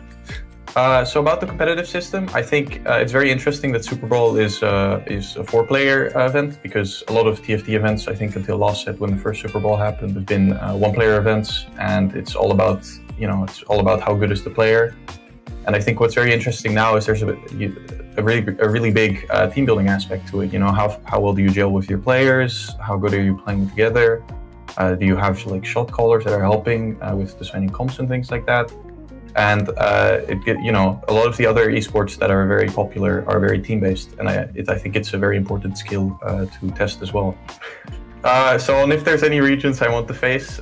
So about the competitive system, I think it's very interesting that SuperBrawl is a 4-player event, because a lot of TFT events, I think until last set when the first SuperBrawl happened, have been 1-player events, and it's all about how good is the player. And I think what's very interesting now is there's a really big team building aspect to it. You know, how well do you gel with your players? How good are you playing together? Do you have like shot callers that are helping with designing comps and things like that? And a lot of the other esports that are very popular are very team based, and I think it's a very important skill to test as well. And if there's any regions I want to face,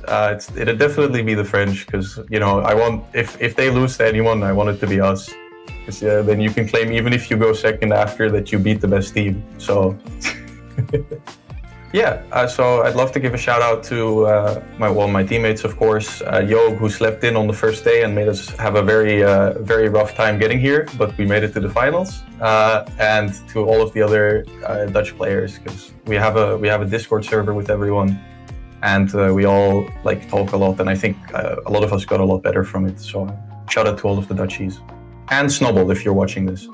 it'd definitely be the French, because I want if they lose to anyone, I want it to be us, because then you can claim even if you go second after that you beat the best team. So so I'd love to give a shout out to my teammates, of course, Joog, who slept in on the first day and made us have a very rough time getting here, but we made it to the finals, and to all of the other Dutch players, because we have a Discord server with everyone, and we all talk a lot, and I think a lot of us got a lot better from it. So shout out to all of the Dutchies, and Snobble if you're watching this.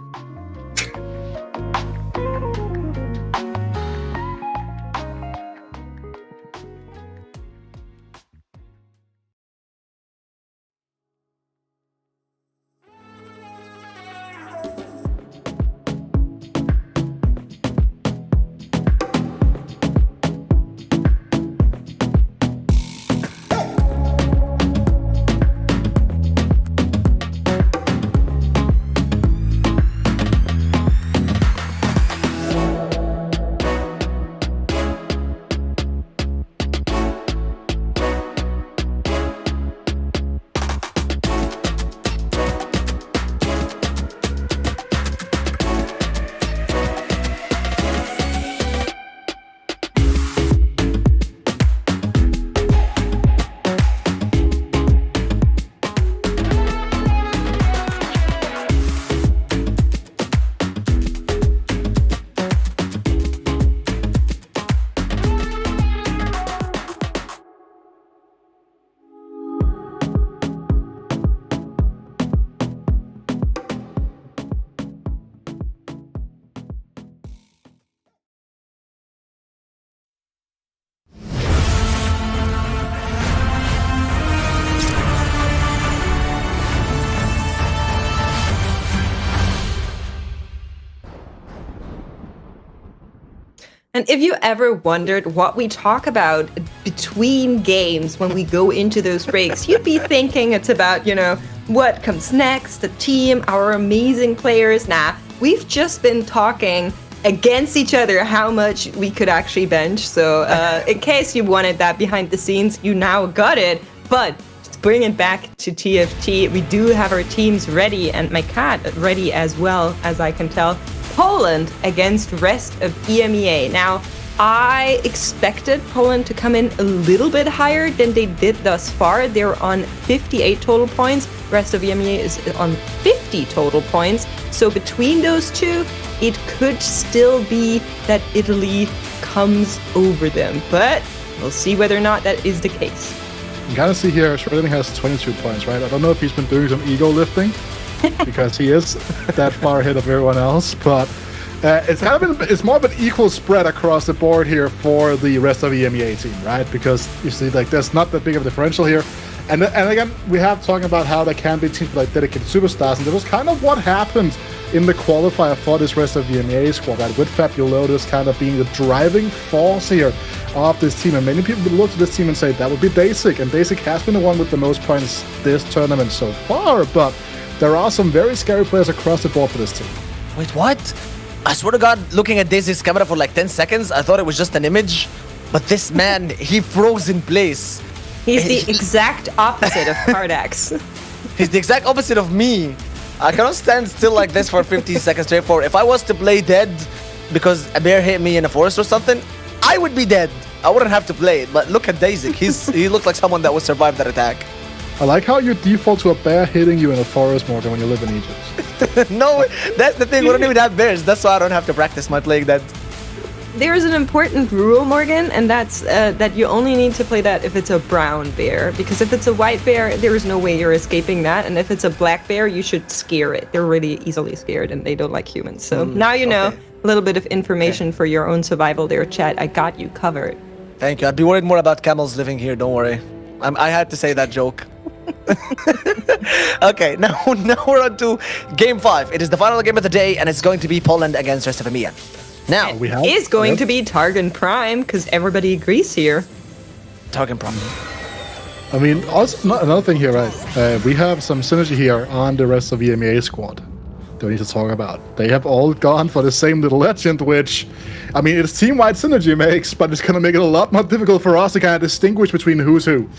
And if you ever wondered what we talk about between games when we go into those breaks, you'd be thinking it's about, what comes next, the team, our amazing players. Nah, we've just been talking against each other how much we could actually bench. So in case you wanted that behind the scenes, you now got it. But just bring it back to TFT. We do have our teams ready, and my cat ready as well, as I can tell. Poland against rest of EMEA. Now, I expected Poland to come in a little bit higher than they did thus far. They're on 58 total points. Rest of EMEA is on 50 total points. So between those two, it could still be that Italy comes over them. But we'll see whether or not that is the case. You kind of see here, Schroding has 22 points, right? I don't know if he's been doing some ego lifting because he is that far ahead of everyone else, but it's more of an equal spread across the board here for the rest of the EMEA team, right? Because you see, like, there's not that big of a differential here. And again, we have talking about how there can be teams with like dedicated superstars, and that was kind of what happened in the qualifier for this rest of the EMEA squad, right? With Fabulotus kind of being the driving force here of this team, and many people would look to this team and say that would be Basic, and Basic has been the one with the most points this tournament so far, but there are some very scary players across the board for this team. Wait, what? I swear to God, looking at Daisy's camera for like 10 seconds, I thought it was just an image, but this man, he froze in place. He's the exact opposite of Cardax. He's the exact opposite of me. I cannot stand still like this for 15 seconds straight forward. If I was to play dead because a bear hit me in a forest or something, I would be dead. I wouldn't have to play it. But look at Daisy. He looked like someone that would survive that attack. I like how you default to a bear hitting you in a forest, Morgan, when you live in Egypt. No, that's the thing. We don't even have bears. That's why I don't have to practice my playing dead. There's an important rule, Morgan, and that's that you only need to play that if it's a brown bear. Because if it's a white bear, there is no way you're escaping that. And if it's a black bear, you should scare it. They're really easily scared, and they don't like humans. So now you know a little bit of information for your own survival there, chat. I got you covered. Thank you. I'd be worried more about camels living here. Don't worry. I had to say that joke. Okay, now we're on to Game 5. It is the final game of the day, and it's going to be Poland against rest of EMEA. Now is going to be Targon Prime, because everybody agrees here. Targon Prime. I mean, also another thing here, right? We have some synergy here on the rest of the EMEA squad that we need to talk about. They have all gone for the same little legend, which, I mean, it's team-wide synergy makes, but it's going to make it a lot more difficult for us to kind of distinguish between who's who.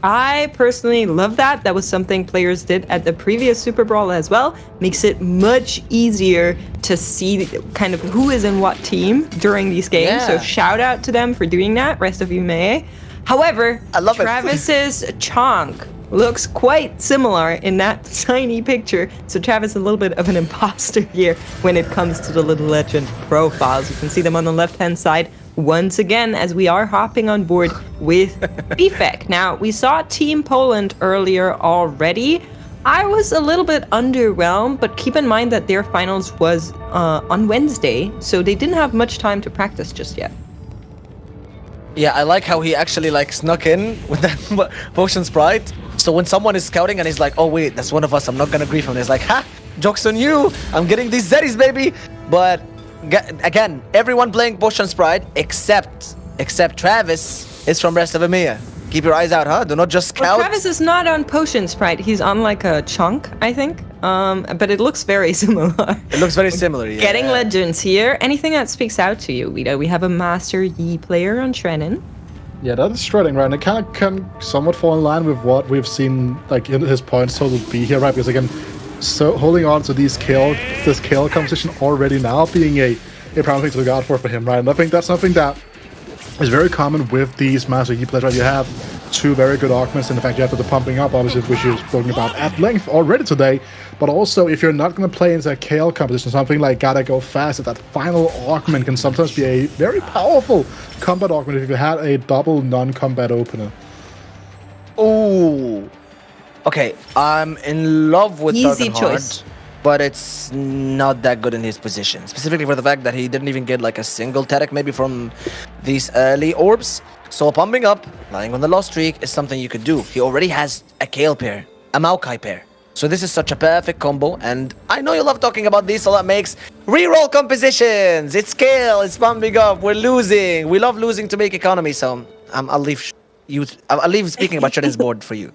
I personally love that. That was something players did at the previous SuperBrawl as well. Makes it much easier to see kind of who is in what team during these games. Yeah. So shout out to them for doing that, rest of you may. However, I love Travis's chonk looks quite similar in that tiny picture. So Travis is a little bit of an imposter here when it comes to the Little Legend profiles. You can see them on the left-hand side once again as we are hopping on board with BFEC. Now, we saw Team Poland earlier already. I was a little bit underwhelmed, but keep in mind that their finals was on Wednesday, so they didn't have much time to practice just yet. Yeah, I like how he actually like snuck in with that potion sprite. So when someone is scouting and he's like, oh wait, that's one of us, I'm not gonna grief him. He's like, ha, joke's on you, I'm getting these Zeris, baby. But again, everyone playing potion sprite except Travis is from rest of EMEA. Keep your eyes out, huh? Do not just scout. Well, Travis is not on potion sprite. He's on like a chunk, I think. But it looks very similar. It looks very similar, yeah. Getting legends here. Anything that speaks out to you, Guido? We have a Master Yi player on Trenin. Yeah, that is shredding, right? And it kind of can somewhat fall in line with what we've seen, like, in his points total be here, right? Because, again, so holding on to this kill competition already now being a prime thing to look out for him, right? And I think that's something that is very common with these Master Yi players, right? You have two very good augments, and in fact you have the pumping up, obviously, which you've spoken about at length already today. But also, if you're not going to play into a KL competition, something like Gotta Go Fast, that final augment can sometimes be a very powerful combat augment if you had a double non-combat opener. Ooh. Okay, I'm in love with Easy Targon choice. Hard, but it's not that good in his position. Specifically for the fact that he didn't even get like a single Taric maybe from these early orbs. So pumping up, lying on the lost streak is something you could do. He already has a Kale pair, a Maokai pair. So this is such a perfect combo, and I know you love talking about this, so that makes reroll compositions. It's Kale, it's pumping up, we're losing. We love losing to make economy, so I'll leave speaking about Shredden's board for you.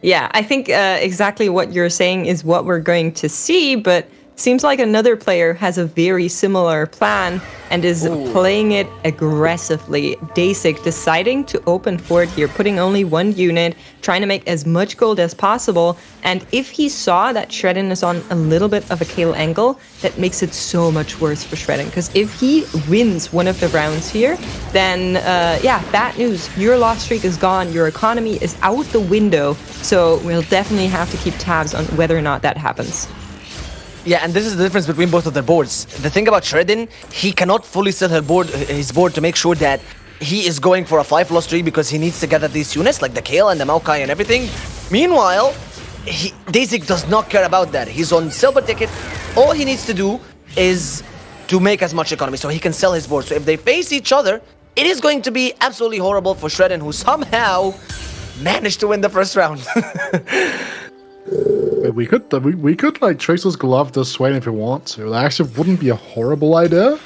Yeah, I think exactly what you're saying is what we're going to see, but seems like another player has a very similar plan and is playing it aggressively. Dasik deciding to open fort here, putting only one unit, trying to make as much gold as possible. And if he saw that Shredden is on a little bit of a kill angle, that makes it so much worse for Shredden. Because if he wins one of the rounds here, then yeah, bad news. Your loss streak is gone. Your economy is out the window. So we'll definitely have to keep tabs on whether or not that happens. Yeah, and this is the difference between both of their boards. The thing about Shredden, he cannot fully sell his board to make sure that he is going for a 5 loss streak because he needs to gather these units like the Kale and the Maokai and everything. Meanwhile, Dasik does not care about that. He's on silver ticket. All he needs to do is to make as much economy so he can sell his board. So if they face each other, it is going to be absolutely horrible for Shredden, who somehow managed to win the first round. We could like Tracer's glove this Swain if we want to. That actually wouldn't be a horrible idea.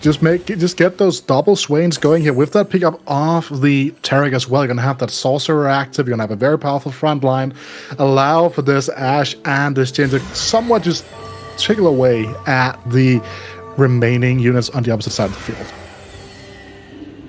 Just get those double Swains going here with that pickup of the Tarek as well. You're gonna have that Sorcerer active. You're gonna have a very powerful front line. Allow for this Ash and this Jin to somewhat just tickle away at the remaining units on the opposite side of the field.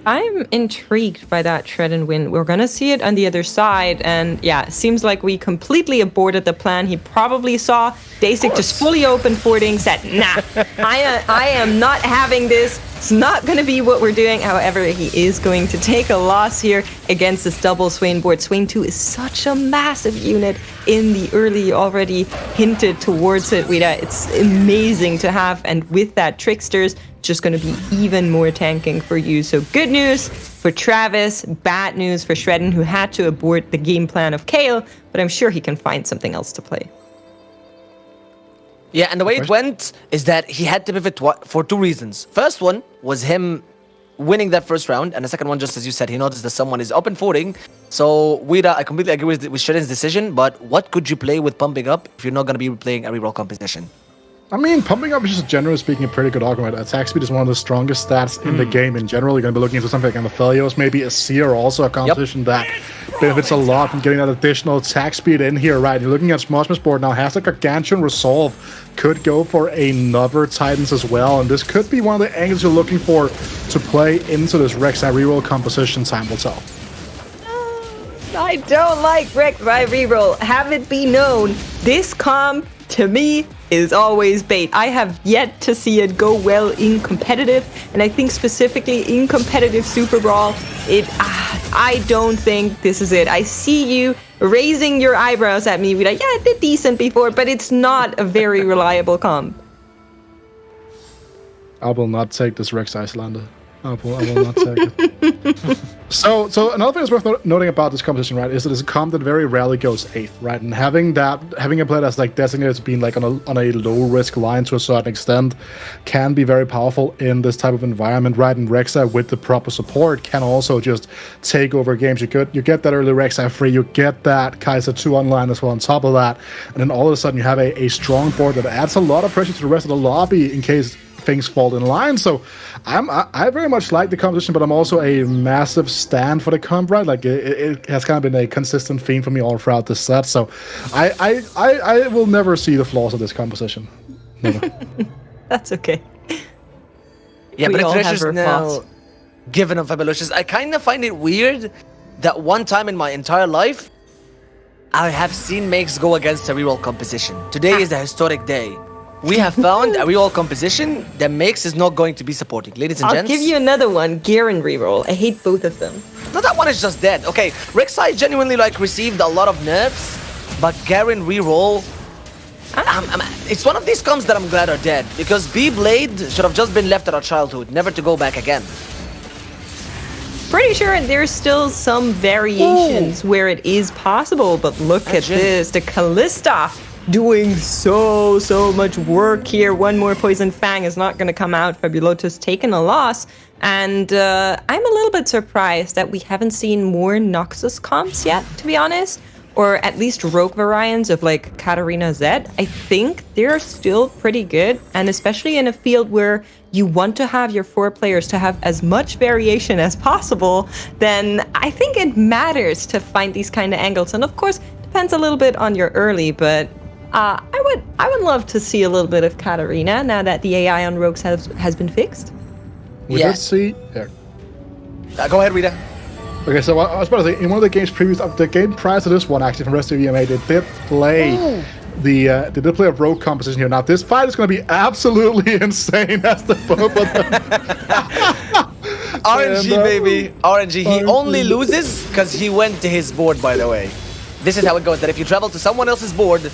I'm intrigued by that Shredden win. We're going to see it on the other side. And yeah, it seems like we completely aborted the plan. He probably saw Dasik just fully open forting, said, nah, I am not having this. It's not going to be what we're doing. However, he is going to take a loss here against this double Swain board. Swain 2 is such a massive unit in the early, already hinted towards it. It's amazing to have. And with that Tricksters, just going to be even more tanking for you. So good news for Travis, bad news for Shredden, who had to abort the game plan of Kale, but I'm sure he can find something else to play. Yeah, and the way it went is that he had to pivot for 2 reasons. First one was him winning that first round, and the second one, just as you said, he noticed that someone is open footing. So, Wida, I completely agree with Shredden's decision, but what could you play with pumping up if you're not going to be playing a reroll composition? I mean, pumping up is just generally speaking a pretty good argument. Attack speed is one of the strongest stats in the game in general. You're going to be looking into something like Aphelios, maybe a Seer, also a composition that benefits a lot from getting that additional attack speed in here, right? You're looking at Smosh's board now, has a Gargantuan Resolve, could go for another Titans as well, and this could be one of the angles you're looking for to play into this Rek'Sai reroll composition, time will tell. I don't like Rek'Sai reroll. Have it be known, this comp, to me, is always bait. I have yet to see it go well in competitive, and I think specifically in competitive SuperBrawl, I don't think this is it. I see you raising your eyebrows at me, be like, yeah, it did decent before, but it's not a very reliable comp. I will not take this Rek'Sai slander. I will not take it. So another thing that's worth noting about this competition, right, is that it's a comp that very rarely goes 8th, right? And having a player that's like designated as being like on a low risk line to a certain extent can be very powerful in this type of environment, right? And Rek'Sai with the proper support can also just take over games. You get that early Rek'Sai free, you get that Kaiser 2 online as well on top of that, and then all of a sudden you have a strong board that adds a lot of pressure to the rest of the lobby in case things fall in line. So I very much like the competition, but I'm also a massive stand for the comp, right? Like it has kind of been a consistent theme for me all throughout this set. So I will never see the flaws of this composition. Never. That's okay. Yeah, but Treasure's now given of Lelouch. I kind of find it weird that one time in my entire life I have seen makes go against a reroll composition. Today is a historic day. We have found a reroll composition that makes is not going to be supporting. Ladies and gents. I'll give you another one, Garen reroll. I hate both of them. No, that one is just dead. Okay, Rek'Sai genuinely received a lot of nerfs, but Garen reroll, it's one of these comps that I'm glad are dead, because B-Blade should have just been left at our childhood, never to go back again. Pretty sure there's still some variations where it is possible, but look at this, the Callista doing so much work here. One more Poison Fang is not going to come out. Fabuloto's taken a loss. And I'm a little bit surprised that we haven't seen more Noxus comps yet, to be honest. Or at least rogue variants of like Katarina Z. I think they're still pretty good. And especially in a field where you want to have your 4 players to have as much variation as possible, then I think it matters to find these kind of angles. And of course, depends a little bit on your early, but I I would love to see a little bit of Katarina now that the AI on rogues has been fixed. We did see. Yeah. Go ahead, Rita. Okay, so I was about to say, in one of the games previous, the game prior to this one, actually, from Rest of EMA, they did play they did play a rogue composition here. Now, this fight is going to be absolutely insane as the both of them. RNG, baby. RNG. He only loses because he went to his board, by the way. This is how it goes, that if you travel to someone else's board,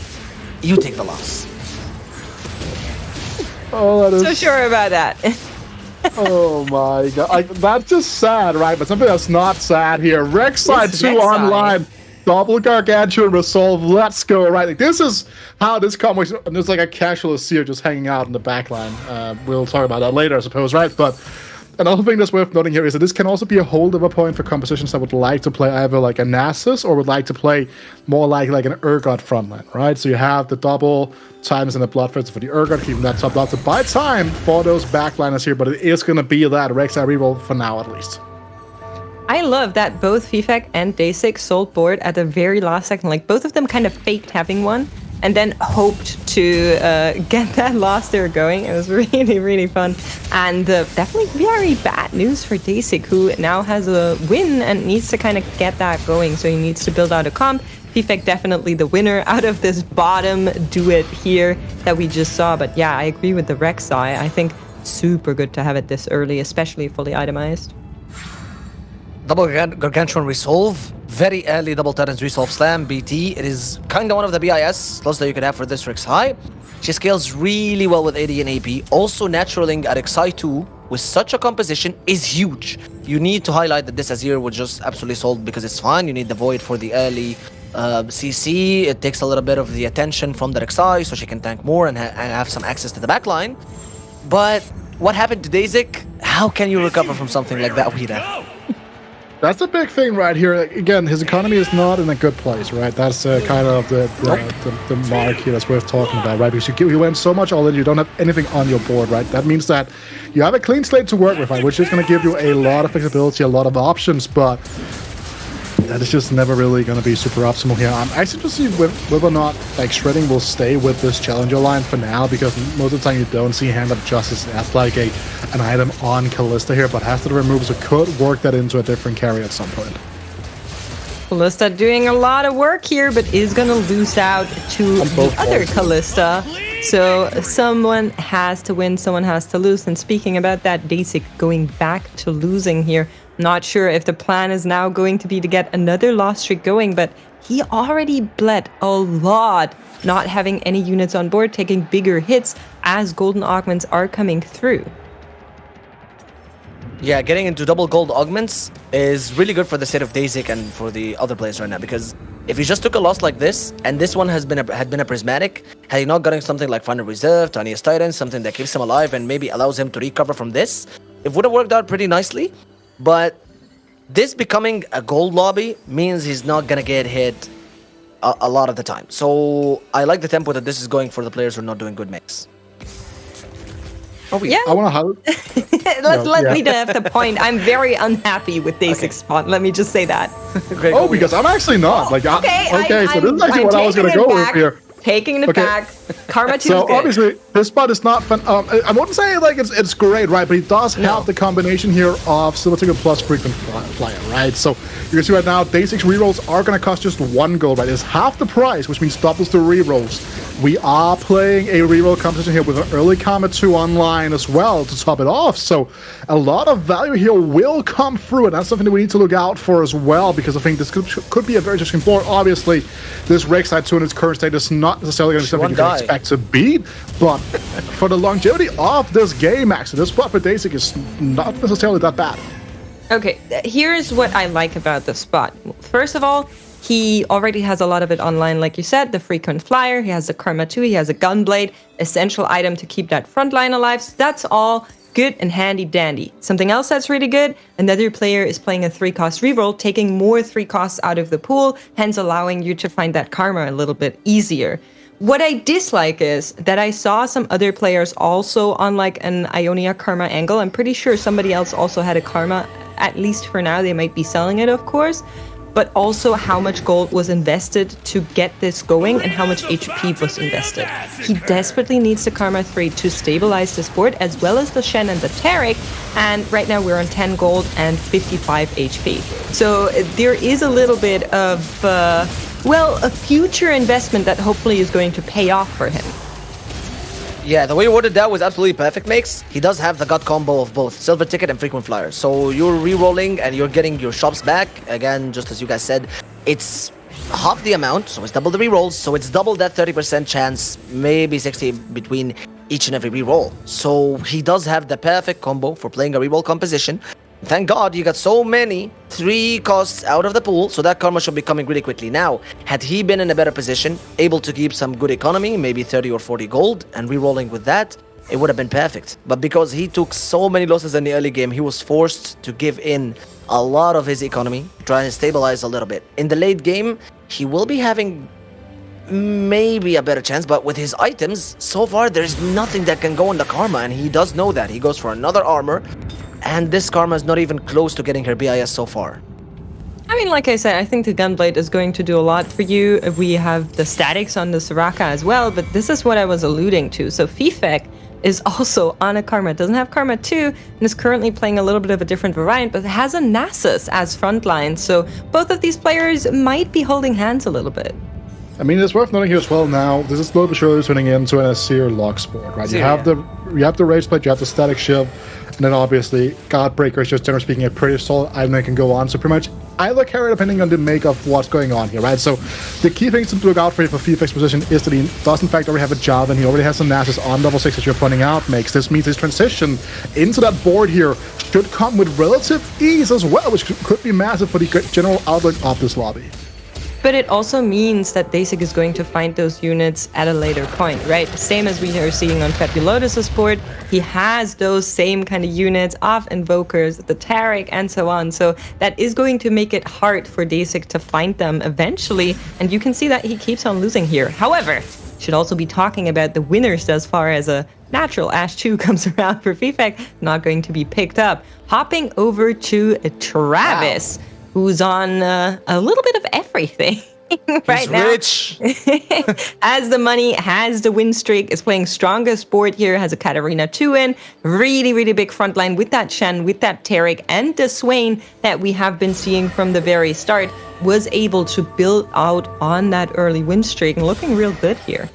you take the loss. Oh, that is... So sure about that. Oh my god. That's just sad, right? But something that's not sad here. Rek'Sai 2 online. Double Gargantuan Resolve. Let's go, right? Like, this is how this comic... There's like a casual Seer just hanging out in the backline. We'll talk about that later, I suppose, right? But another thing that's worth noting here is that this can also be a holdover point for compositions that would like to play either like a Nasus or would like to play more like an Urgot frontline, right? So you have the double times in the Bloodthirst for the Urgot, keeping that top lot to buy time for those backliners here, but it is going to be that Rek'Sai reroll for now at least. I love that both Fifek and Day6 sold board at the very last second. Like, both of them kind of faked having one and then hoped to get that loss there going. It was really, really fun. And definitely very bad news for Day6, who now has a win and needs to kind of get that going. So he needs to build out a comp. Fifek definitely the winner out of this bottom duet here that we just saw. But yeah, I agree with the Rek'Sai. I think super good to have it this early, especially fully itemized. Double Gargantuan Resolve, very early double Titans Resolve Slam, BT. It is kind of one of the BIS slots that you could have for this Rek'Sai. She scales really well with AD and AP. Also, naturaling a Rek'Sai 2 with such a composition is huge. You need to highlight that this Azir was just absolutely sold because it's fine. You need the Void for the early CC. It takes a little bit of the attention from the Rek'Sai so she can tank more and have some access to the backline. But what happened to Day6? How can you recover from something like that, Wida? That's a big thing right here. Again, his economy is not in a good place, right? That's kind of the mark here that's worth talking about, right? Because you went so much all in, you don't have anything on your board, right? That means that you have a clean slate to work with, right? Which is going to give you a lot of flexibility, a lot of options, but that is just never really going to be super optimal here. I'm actually to see whether or not like Shredding will stay with this Challenger line for now, because most of the time you don't see Hand of Justice as like an item on Kalista here, but has to remove, so could work that into a different carry at some point. Kalista doing a lot of work here, but is going to lose out to the other Kalista. So someone has to win, someone has to lose. And speaking about that, Day6 going back to losing here. Not sure if the plan is now going to be to get another loss streak going, but he already bled a lot, not having any units on board, taking bigger hits as golden augments are coming through. Yeah, getting into double gold augments is really good for the state of Day6 and for the other players right now, because if he just took a loss like this, and this one had been a prismatic, had he not gotten something like Final Reserve, Tiniest Titan, something that keeps him alive and maybe allows him to recover from this, it would have worked out pretty nicely. But this becoming a gold lobby means he's not gonna get hit a lot of the time. So I like the tempo that this is going for the players who are not doing good makes. Yeah. I want to Let me have the point. I'm very unhappy with Day6 spot. Let me just say that. Because I'm actually not. Like, so this is actually what I was going to go with here. Taking it back. Karma 2 So is good. obviously, this spot is not fun. I wouldn't say like it's great, right? But it does have the combination here of Silver Ticket plus Frequent Flyer, right? So you can see right now, Day6 rerolls are going to cost just 1 gold, right? It's half the price, which means doubles the rerolls. We are playing a reroll competition here with an early Karma 2 online as well to top it off. So a lot of value here will come through, and that's something that we need to look out for as well, because I think this could be a very interesting board. Obviously, this Rek'Sai 2 in its current state is not necessarily going to be something you can expect to beat, but for the longevity of this game, actually, this spot for Day6 is not necessarily that bad. Okay, here's what I like about the spot. First of all, he already has a lot of it online, like you said, the Frequent Flyer, he has the Karma 2, he has a Gunblade, essential item to keep that front line alive, so that's all good and handy dandy. Something else that's really good, another player is playing a 3-cost reroll, taking more 3 costs out of the pool, hence allowing you to find that Karma a little bit easier. What I dislike is that I saw some other players also on like an Ionia Karma angle. I'm pretty sure somebody else also had a Karma, at least for now. They might be selling it, of course. but also how much gold was invested to get this going and how much HP was invested. He desperately needs the Karma 3 to stabilize this board, as well as the Shen and the Taric, and right now we're on 10 gold and 55 HP. So there is a little bit of, a future investment that hopefully is going to pay off for him. Yeah, the way you worded that was absolutely perfect, Makes. He does have the gut combo of both Silver Ticket and Frequent Flyer. So you're re-rolling and you're getting your shops back. Again, just as you guys said, it's half the amount, so it's double the re-rolls. So it's double that 30% chance, maybe 60 between each and every re-roll. So he does have the perfect combo for playing a re-roll composition. Thank God you got so many 3 costs out of the pool, so that karma should be coming really quickly. Now, had he been in a better position, able to keep some good economy, maybe 30 or 40 gold, and re-rolling with that, it would have been perfect. But because he took so many losses in the early game, he was forced to give in a lot of his economy, try and stabilize a little bit. In the late game, he will be having maybe a better chance, but with his items, so far there's nothing that can go in the karma, and he does know that. He goes for another armor, and this karma is not even close to getting her BIS so far. I mean, like I said, I think the Gunblade is going to do a lot for you. We have the statics on the Soraka as well, but this is what I was alluding to. So Fifek is also on a Karma, doesn't have Karma 2, and is currently playing a little bit of a different variant, but has a Nasus as frontline. So both of these players might be holding hands a little bit. I mean, it's worth noting here as well now, this is slowly but surely turning into an Asir Lux board, right? You have the Rage Blade, you have the Static Shield, and then obviously Godbreaker is just generally speaking a pretty solid item that can go on. So pretty much either carry depending on the make of what's going on here, right? So the key things to look out for Fifek's position is that he does in fact already have a Javelin. He already has some Nasus on level 6 that you're pointing out, Makes. This means his transition into that board here should come with relative ease as well, which could be massive for the general outlook of this lobby. But it also means that Dasik is going to find those units at a later point, right? Same as we are seeing on Fabulotus' board. He has those same kind of units of Invokers, the Taric, and so on. So that is going to make it hard for Dasik to find them eventually. And you can see that he keeps on losing here. However, should also be talking about the winners as far as a natural Ash 2 comes around for Fifek. Not going to be picked up. Hopping over to Travis. Wow. Who's on a little bit of everything right now. Rich. Has the money, has the win streak, is playing strongest board here, has a Katarina 2 in. Really, really big front line with that Shen, with that Taric, and the Swain that we have been seeing from the very start. Was able to build out on that early win streak and looking real good here.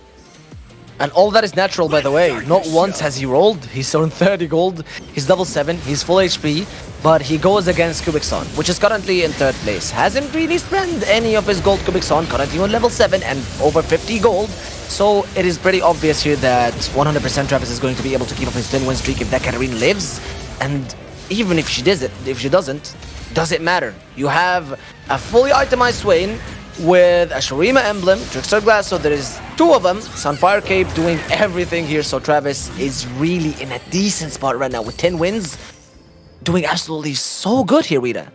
And all that is natural, by the way. Not once has he rolled. He's on 30 gold. He's level 7. He's full HP. But he goes against Kubikson, which is currently in 3rd place. Hasn't really spent any of his gold. Kubikson currently on level 7 and over 50 gold. So it is pretty obvious here that 100% Travis is going to be able to keep up his 10 win streak if that Katarina lives. And even if she doesn't, does it matter? You have a fully itemized Swain with a Shurima emblem, Trickster Glass, so there is 2 of them. Sunfire Cape doing everything here, so Travis is really in a decent spot right now with 10 wins. Doing absolutely so good here, Rita.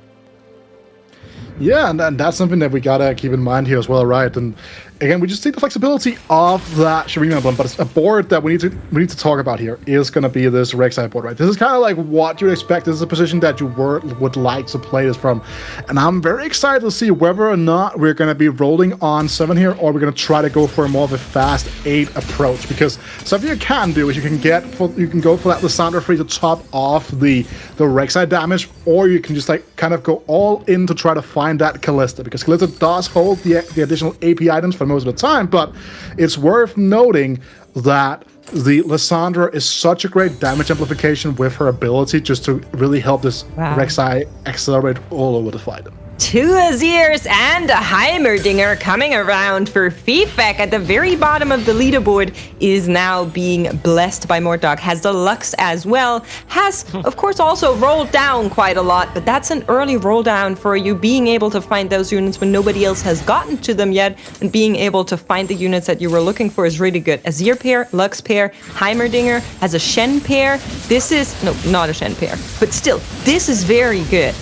Yeah, and that's something that we gotta keep in mind here as well, right? And again, we just see the flexibility of that Shurima emblem, but it's a board that we need to talk about here is gonna be this Rek'Sai board, right? This is kind of like what you'd expect. This is a position that you would like to play this from, and I'm very excited to see whether or not we're gonna be rolling on 7 here, or we're gonna try to go for more of a fast 8 approach. Because something you can do is you can go for that Lysandra free to top off the Rek'Sai damage, or you can just like kind of go all in to try to find that Kalista, because Kalista does hold the additional AP items for most of the time, but it's worth noting that the Lysandra is such a great damage amplification with her ability just to really help this Rek'Sai accelerate all over the fight. 2 Azirs and a Heimerdinger coming around for Fifek at the very bottom of the leaderboard is now being blessed by Mortdog. Has the Lux as well. Has, of course, also rolled down quite a lot, but that's an early roll down for you being able to find those units when nobody else has gotten to them yet, and being able to find the units that you were looking for is really good. Azir pair, Lux pair, Heimerdinger has a Shen pair. This is, no, not a Shen pair, but still, this is very good.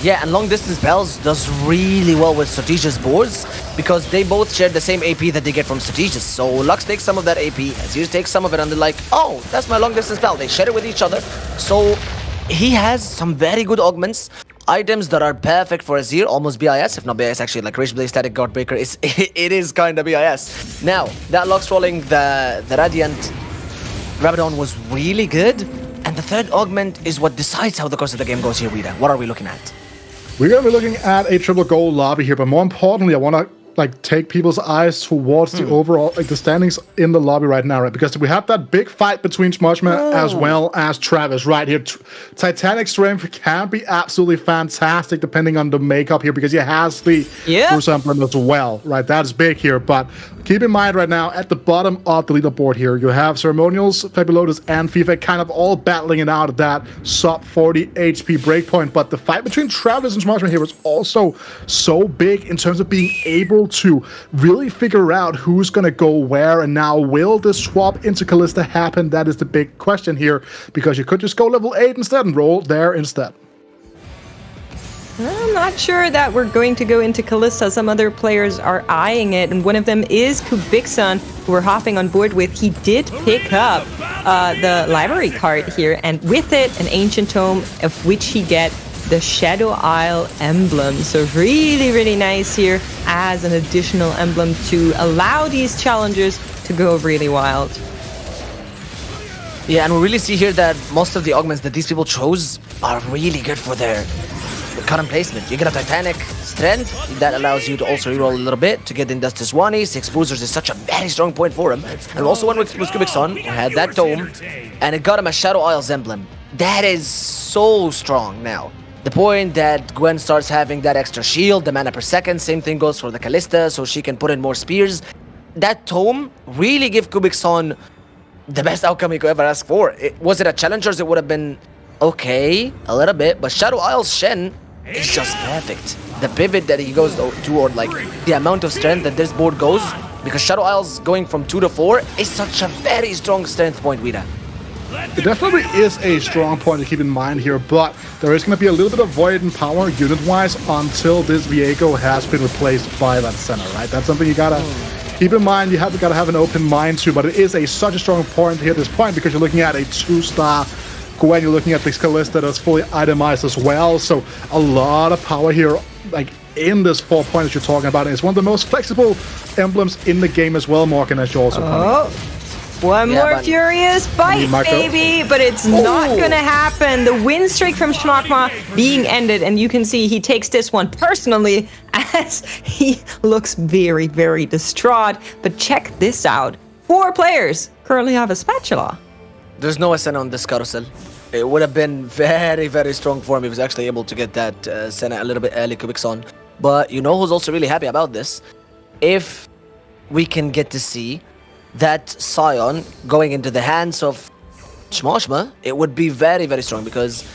Yeah, and long distance Bells does really well with Strategia's boards because they both share the same AP that they get from Strategia's. So Lux takes some of that AP, Azir takes some of it, and they're like, oh, that's my long distance spell. They share it with each other. So he has some very good augments items that are perfect for Azir, almost BIS, if not BIS actually, like Rage Blaze, Static Guardbreaker, it is kind of BIS. Now, that Lux rolling the Radiant Rabadon was really good, and the third augment is what decides how the course of the game goes here, Wida. What are we looking at? We're going to be looking at a triple gold lobby here, but more importantly, I want to take people's eyes towards the overall, the standings in the lobby right now, right? Because we have that big fight between Smudgman as well as Travis right here. Titanic Strength can be absolutely fantastic depending on the makeup here, because he has the Bruce Emblem as well, right? That's big here, but keep in mind right now, at the bottom of the leaderboard here, you have Ceremonials, Fabulotus, and FIFA kind of all battling it out at that sub 40 HP breakpoint, but the fight between Travis and Smudgman here was also so big in terms of being able to really figure out who's going to go where. And now, will the swap into Kalista happen? That is the big question here, because you could just go level 8 instead and roll there instead. I'm not sure that we're going to go into Kalista. Some other players are eyeing it, and one of them is Kubikson, who we're hopping on board with. He did pick up the library card here, and with it, an Ancient Tome, of which he gets the Shadow Isle emblem. So really, really nice here as an additional emblem to allow these challengers to go really wild. Yeah, and we really see here that most of the augments that these people chose are really good for their current placement. You get a Titanic Strength, that allows you to also reroll a little bit to get Injustice 1. 6 boosters is such a very strong point for him. And also one with Kubikson, who had that Tome, and it got him a Shadow Isles emblem. That is so strong now. The point that Gwen starts having that extra shield, the mana per second, same thing goes for the Kalista, so she can put in more spears. That Tome really give Kubikson the best outcome he could ever ask for. Was it a Challengers? It would have been okay, a little bit, but Shadow Isles Shen is just perfect. The pivot that he goes toward, like the amount of strength that this board goes, because Shadow Isles going from 2 to 4 is such a very strong strength point, Wida. It definitely is a strong point to keep in mind here, but there is going to be a little bit of void in power unit-wise until this Viego has been replaced by that center, right? That's something you gotta keep in mind. You gotta have an open mind to, but it is such a strong point here at this point, because you're looking at a 2-star Gwen, you're looking at this Kalista that's fully itemized as well, so a lot of power here, like in this 4 point that you're talking about. And it's one of the most flexible emblems in the game as well, Morgan, as you also pointed out. One more Furious Bite, baby, but it's not gonna happen. The win streak from Schnockma being ended, and you can see he takes this one personally as he looks very, very distraught. But check this out. 4 players currently have a spatula. There's no SN on this carousel. It would have been very, very strong for him if he was actually able to get that Senna a little bit early, Kubikson. But you know who's also really happy about this? If we can get to see that Scion going into the hands of Shmoshma, it would be very, very strong, because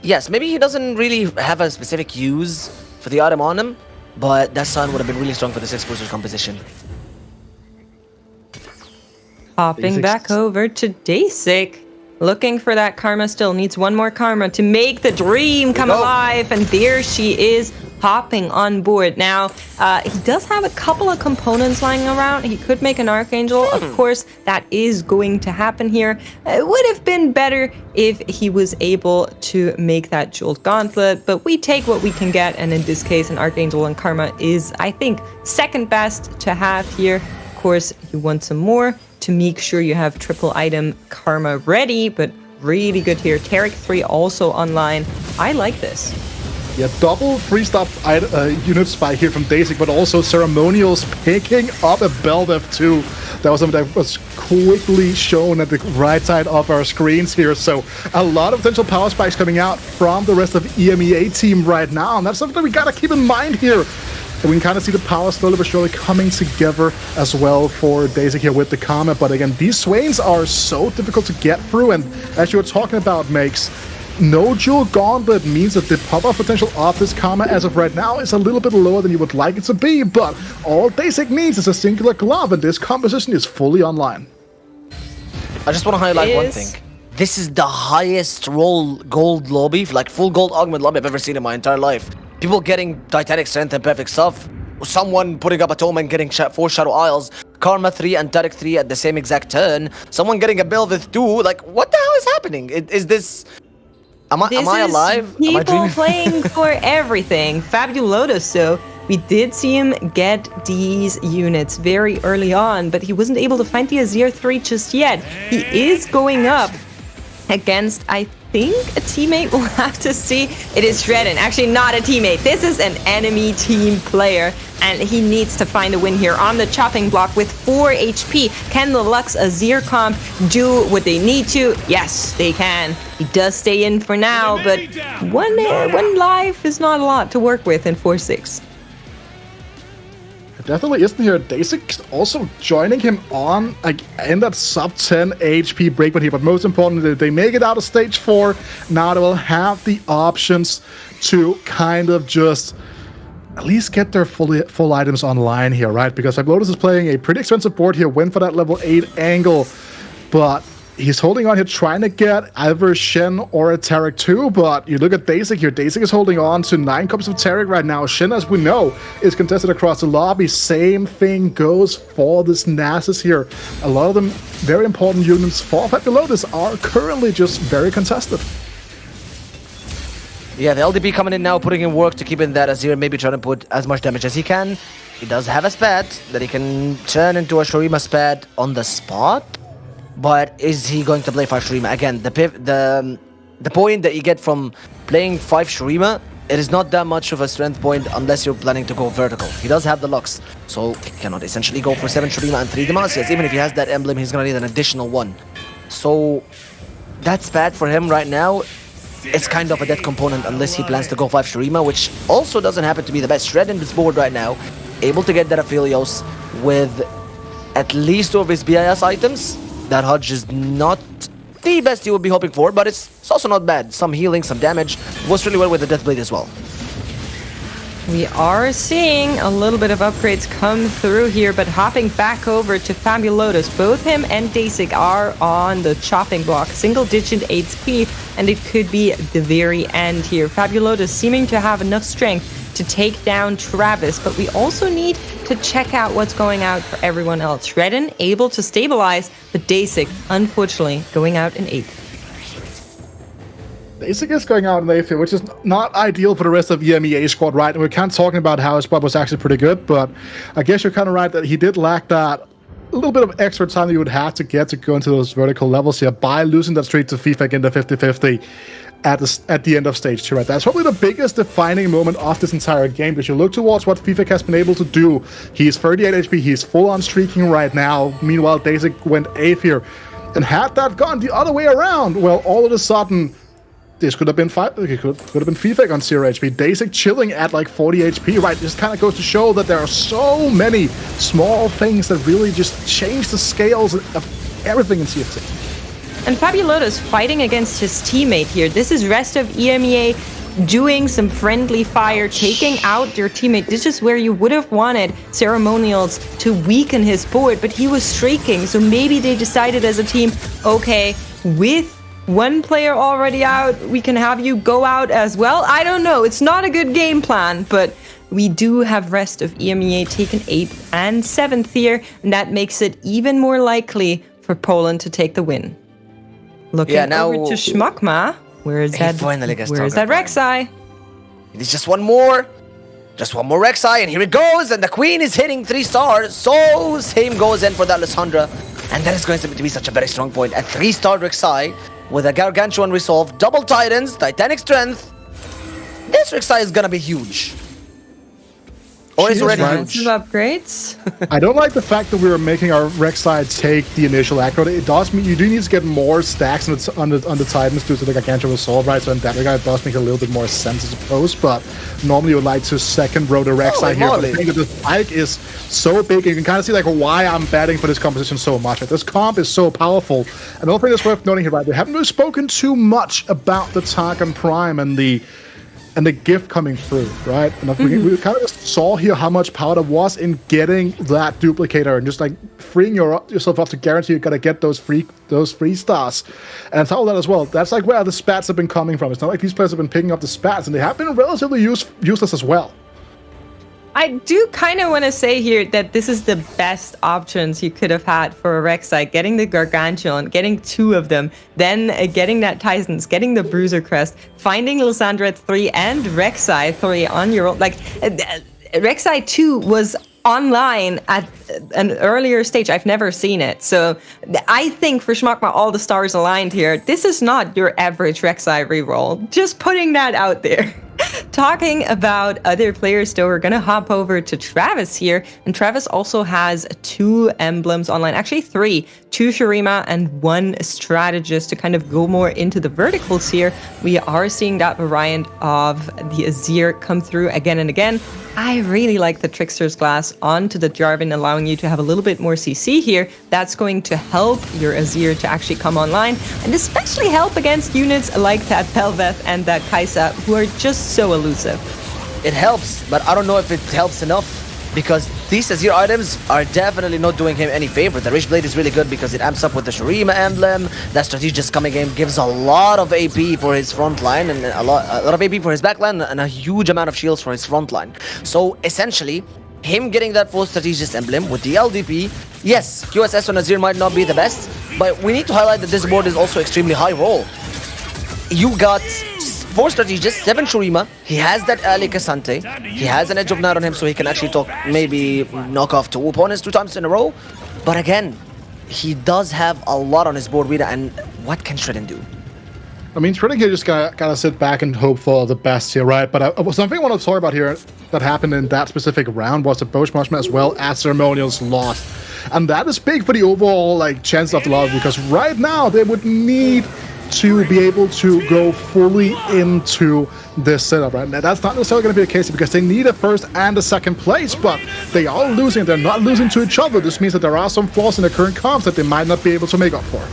yes, maybe he doesn't really have a specific use for the item on him, but that Scion would have been really strong for the 6 booster composition. Hopping back over to Dasik, looking for that Karma still. Needs one more Karma to make the dream come alive, and there she is, hopping on board. Now, he does have a couple of components lying around. He could make an Archangel. Of course, that is going to happen here. It would have been better if he was able to make that Jeweled Gauntlet, but we take what we can get, and in this case, an Archangel and Karma is, I think, second best to have here. Of course, you want some more to make sure you have triple item Karma ready, but really good here. Taric 3 also online. I like this. Yeah, double 3-star unit spike here from Dasik, but also Ceremonials picking up a Vomendeth too. That was something that was quickly shown at the right side of our screens here. So a lot of potential power spikes coming out from the rest of EMEA team right now, and that's something we gotta keep in mind here. And we can kind of see the power slowly but surely coming together as well for Dasik here with the Karma. But again, these Swains are so difficult to get through, and as you were talking about, Makes, no Jewel Gauntlet means that the pop-up potential of this Karma as of right now is a little bit lower than you would like it to be, but all Dasik needs is a singular glove, and this composition is fully online. I just want to highlight one thing. This is the highest roll gold lobby, like full gold augment lobby I've ever seen in my entire life. People getting Titanic Strength and perfect stuff. Someone putting up a Tome and getting 4 Shadow Isles. Karma 3 and Taric 3 at the same exact turn. Someone getting a Vomendeth 2. Like, what the hell is happening? Is this Am I alive? Am I People dreaming? playing for everything. Fabulotus, so we did see him get these units very early on, but he wasn't able to find the Azir 3 just yet. He is going up against, I think, a teammate. We'll have to see. It is Shredden. Actually, not a teammate. This is an enemy team player, and he needs to find a win here on the chopping block with 4 HP. Can the Lux Azir comp do what they need to? Yes, they can. He does stay in for now, but one life is not a lot to work with in 4-6. It definitely isn't here. Dasik also joining him on in that sub 10 HP breakpoint here, but most importantly, they make it out of stage 4. Now they will have the options to kind of just at least get their full items online here, right? Because Lotus is playing a pretty expensive board here, went for that level 8 angle, but he's holding on here, trying to get either Shen or a Taric too, but you look at Dasik here. Dasik is holding on to 9 copies of Taric right now. Shen, as we know, is contested across the lobby. Same thing goes for this Nasus here. A lot of them, very important units for Lotus, are currently just very contested. Yeah, the LDP coming in now, putting in work to keep in that Azir, maybe trying to put as much damage as he can. He does have a spat that he can turn into a Shurima spat on the spot. But is he going to play 5 Shurima? Again, the point that you get from playing 5 Shurima, it is not that much of a strength point unless you're planning to go vertical. He does have the Lux, so he cannot essentially go for 7 Shurima and 3 Demasias. Even if he has that emblem, he's going to need an additional 1. So that's bad for him right now. It's kind of a dead component unless he plans to go 5 Shurima, which also doesn't happen to be the best. Shred in this board right now, able to get that Aphelios with at least 2 of his BIS items. That Hudge is not the best you would be hoping for, but it's also not bad. Some healing, some damage. Works really well with the Deathblade as well. We are seeing a little bit of upgrades come through here, but hopping back over to Fabulotus, both him and Dasik are on the chopping block. Single-digit HP, and it could be the very end here. Fabulotus seeming to have enough strength to take down Travis, but we also need to check out what's going out for everyone else. Shredden able to stabilize, but Dasik, unfortunately, going out in 8th. Dasik is going out in 8th here, which is not ideal for the rest of the EMEA squad, right? And we're kind of talking about how his spot was actually pretty good, but I guess you're kind of right that he did lack that a little bit of extra time that you would have to get to go into those vertical levels here by losing that streak to FIFA in the 50-50 at the end of stage 2, right? That's probably the biggest defining moment of this entire game, because you look towards what FIFA has been able to do. He's 38 HP, he's full on streaking right now. Meanwhile, Dasik went 8th here. And had that gone the other way around, well, all of a sudden, this could have been FIFA on 0 HP. Dasik chilling at like 40 HP, right? This kind of goes to show that there are so many small things that really just change the scales of everything in TFT. And Fabulotus fighting against his teammate here. This is rest of EMEA doing some friendly fire, taking out your teammate. This is where you would have wanted Ceremonials to weaken his board, but he was streaking. So maybe they decided as a team, okay, with one player already out, we can have you go out as well. I don't know. It's not a good game plan, but we do have rest of EMEA taken 8th and 7th here, and that makes it even more likely for Poland to take the win. Looking over to Schmuckma. Where is that? Where is that Rek'Sai? It's just one more. Just one more Rek'Sai, and here it goes. And the Queen is hitting 3 stars. So same goes in for that Lysandra. And that is going to be such a very strong point. A 3-star Rek'Sai with a Gargantuan Resolve, double Titans, Titanic Strength. This Rek'Sai is going to be huge. Or is already huge. Upgrades. I don't like the fact that we were making our Rek'Sai take the initial aggro. It does mean you do need to get more stacks on the Titans due to the Gargantuan Resolve, right? So in that regard, it does make a little bit more sense, I suppose. But normally you would like to second row the Rek'Sai here. But I think that the spike is so big, you can kind of see like why I'm betting for this composition so much. Right? This comp is so powerful. And another thing that's worth noting here, right? We haven't really spoken too much about the Tarkan Prime and the gift coming through, right? And we kind of just saw here how much power there was in getting that duplicator and just like freeing yourself up to guarantee you're gonna get those free stars. And on top of that as well, that's like where the spats have been coming from. It's not like these players have been picking up the spats, and they have been relatively useless as well. I do kind of want to say here that this is the best options you could have had for a Rek'Sai. Getting the Gargantuan, getting 2 of them, then getting that Titans, getting the Bruiser Crest, finding Lysandra at 3 and Rek'Sai 3 on your own. Like, Rek'Sai 2 was online at an earlier stage. I've never seen it. So I think for Schmuckma, all the stars aligned here. This is not your average Rek'Sai reroll. Just putting that out there. Talking about other players, though, we're going to hop over to Travis here. And Travis also has 2 emblems online, actually 3. 2 Shurima and 1 strategist to kind of go more into the verticals here. We are seeing that variant of the Azir come through again and again. I really like the Trickster's Glass onto the Jarvan, allowing you to have a little bit more CC here. That's going to help your Azir to actually come online, and especially help against units like that Bel'Veth and that Kai'Sa, who are just so elusive. It helps, but I don't know if it helps enough, because these Azir items are definitely not doing him any favor. The Rich Blade is really good because it amps up with the Shurima emblem. That strategist coming in gives a lot of AP for his front line, and a lot of AP for his back line, and a huge amount of shields for his front line. So essentially, him getting that full strategist emblem with the LDP, yes, QSS on Azir might not be the best, but we need to highlight that this board is also extremely high roll. You got 4 strategists, 7 Shurima. He has that early Cassante. He has an Edge of Night on him, so he can actually maybe knock off 2 opponents 2 times in a row. But again, he does have a lot on his board, Rita, and what can Shredden do? I mean, Shredden here just gotta sit back and hope for the best here, right? But something I want to talk about here that happened in that specific round was the Bosch Marshman as well as Ceremonials lost. And that is big for the overall chance of the lobby, because right now they would need to be able to go fully into this setup, right? Now, that's not necessarily going to be the case because they need a first and a second place, but they are losing. They're not losing to each other. This means that there are some flaws in the current comps that they might not be able to make up for.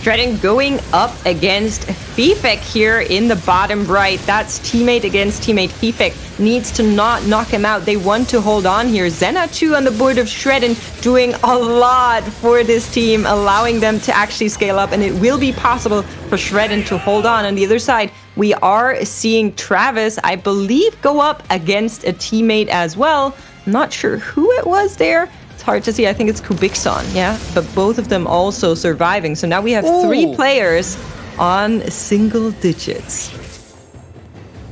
Shredden going up against Fifek here in the bottom right. That's teammate against teammate. Fifek needs to not knock him out. They want to hold on here. Zena 2 on the board of Shredden doing a lot for this team, allowing them to actually scale up, and it will be possible for Shredden to hold on. On the other side, we are seeing Travis, I believe, go up against a teammate as well. I'm not sure who it was there. Hard to see. I think it's Kubikson, yeah, but both of them also surviving. So now we have 3 players on single digits.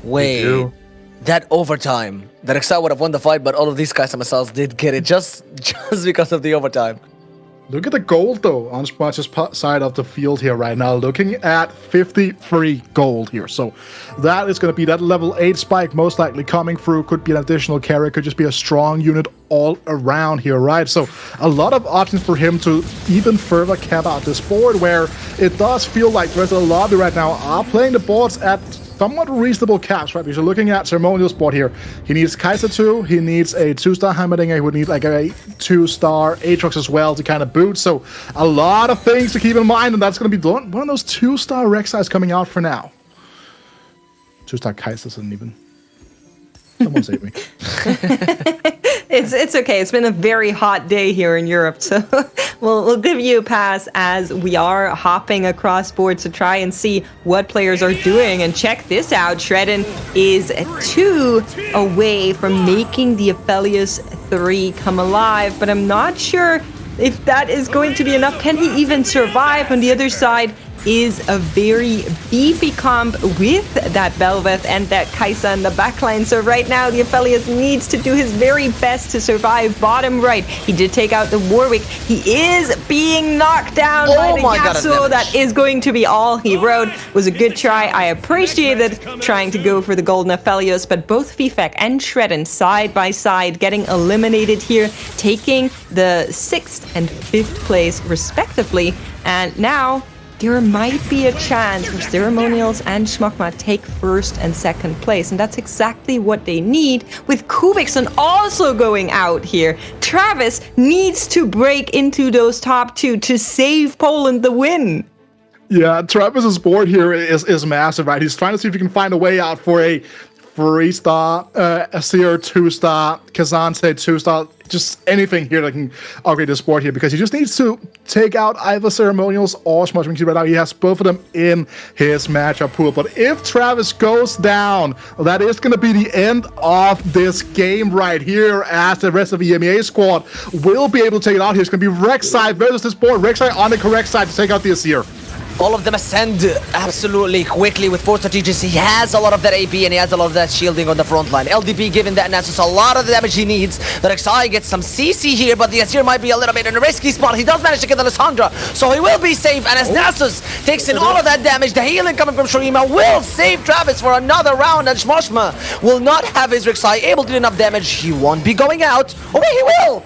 Wait, that overtime. The Rek'Sai would have won the fight, but all of these guys themselves did get it just because of the overtime. Look at the gold, though, on Sparta's side of the field here right now. Looking at 53 gold here. So that is going to be that level 8 spike most likely coming through. Could be an additional carry. Could just be a strong unit all around here, right? So a lot of options for him to even further cap out this board, where it does feel like the rest of the lobby right now are playing the boards at somewhat reasonable caps, right? Because you're looking at Ceremonial's board here. He needs Kai'Sa 2, he needs a 2-star Heimerdinger, he would need like a 2-star Aatrox as well to kind of boot. So a lot of things to keep in mind, and that's going to be one of those 2-star Rek'Sais coming out for now. 2-star Kai'Sa isn't even. Someone save me. It's okay. It's been a very hot day here in Europe, so we'll give you a pass as we are hopping across boards to try and see what players are doing. And check this out. Shredden is 2 away from making the Aphelios 3 come alive, but I'm not sure if that is going to be enough. Can he even survive? On the other side is a very beefy comp with that Bel'Veth and that Kai'Sa in the backline. So right now, the Aphelios needs to do his very best to survive bottom right. He did take out the Warwick. He is being knocked down by the Yasuo. That is going to be all he rode. Was a good try. I appreciated trying to go for the golden Aphelios, but both Fifek and Shredden side by side getting eliminated here, taking the 6th and 5th place respectively. And now there might be a chance for Ceremonials and Schmuckma take 1st and 2nd place, and that's exactly what they need, with Kubikson also going out here. Travis needs to break into those top 2 to save Poland the win. Yeah, Travis's board here is massive, right? He's trying to see if he can find a way out for a 3-star, Azir 2-star, Kazante 2-star, just anything here that can upgrade the sport here, because he just needs to take out either Ceremonials or Smudge. Right now he has both of them in his matchup pool. But if Travis goes down, that is going to be the end of this game right here, as the rest of the EMEA squad will be able to take it out here. It's going to be Rek'Sai versus this board. Rek'Sai on the correct side to take out the Azir. All of them ascend absolutely quickly with 4 strategies. He has a lot of that AP and he has a lot of that shielding on the front line. LDP giving that Nasus a lot of the damage he needs. The Rek'Sai gets some CC here, but the Azir might be a little bit in a risky spot. He does manage to get the Lissandra, so he will be safe. And as Nasus takes in all of that damage, the healing coming from Shurima will save Travis for another round, and Shmoshma will not have his Rek'Sai able to do enough damage. He won't be going out. Oh wait, he will!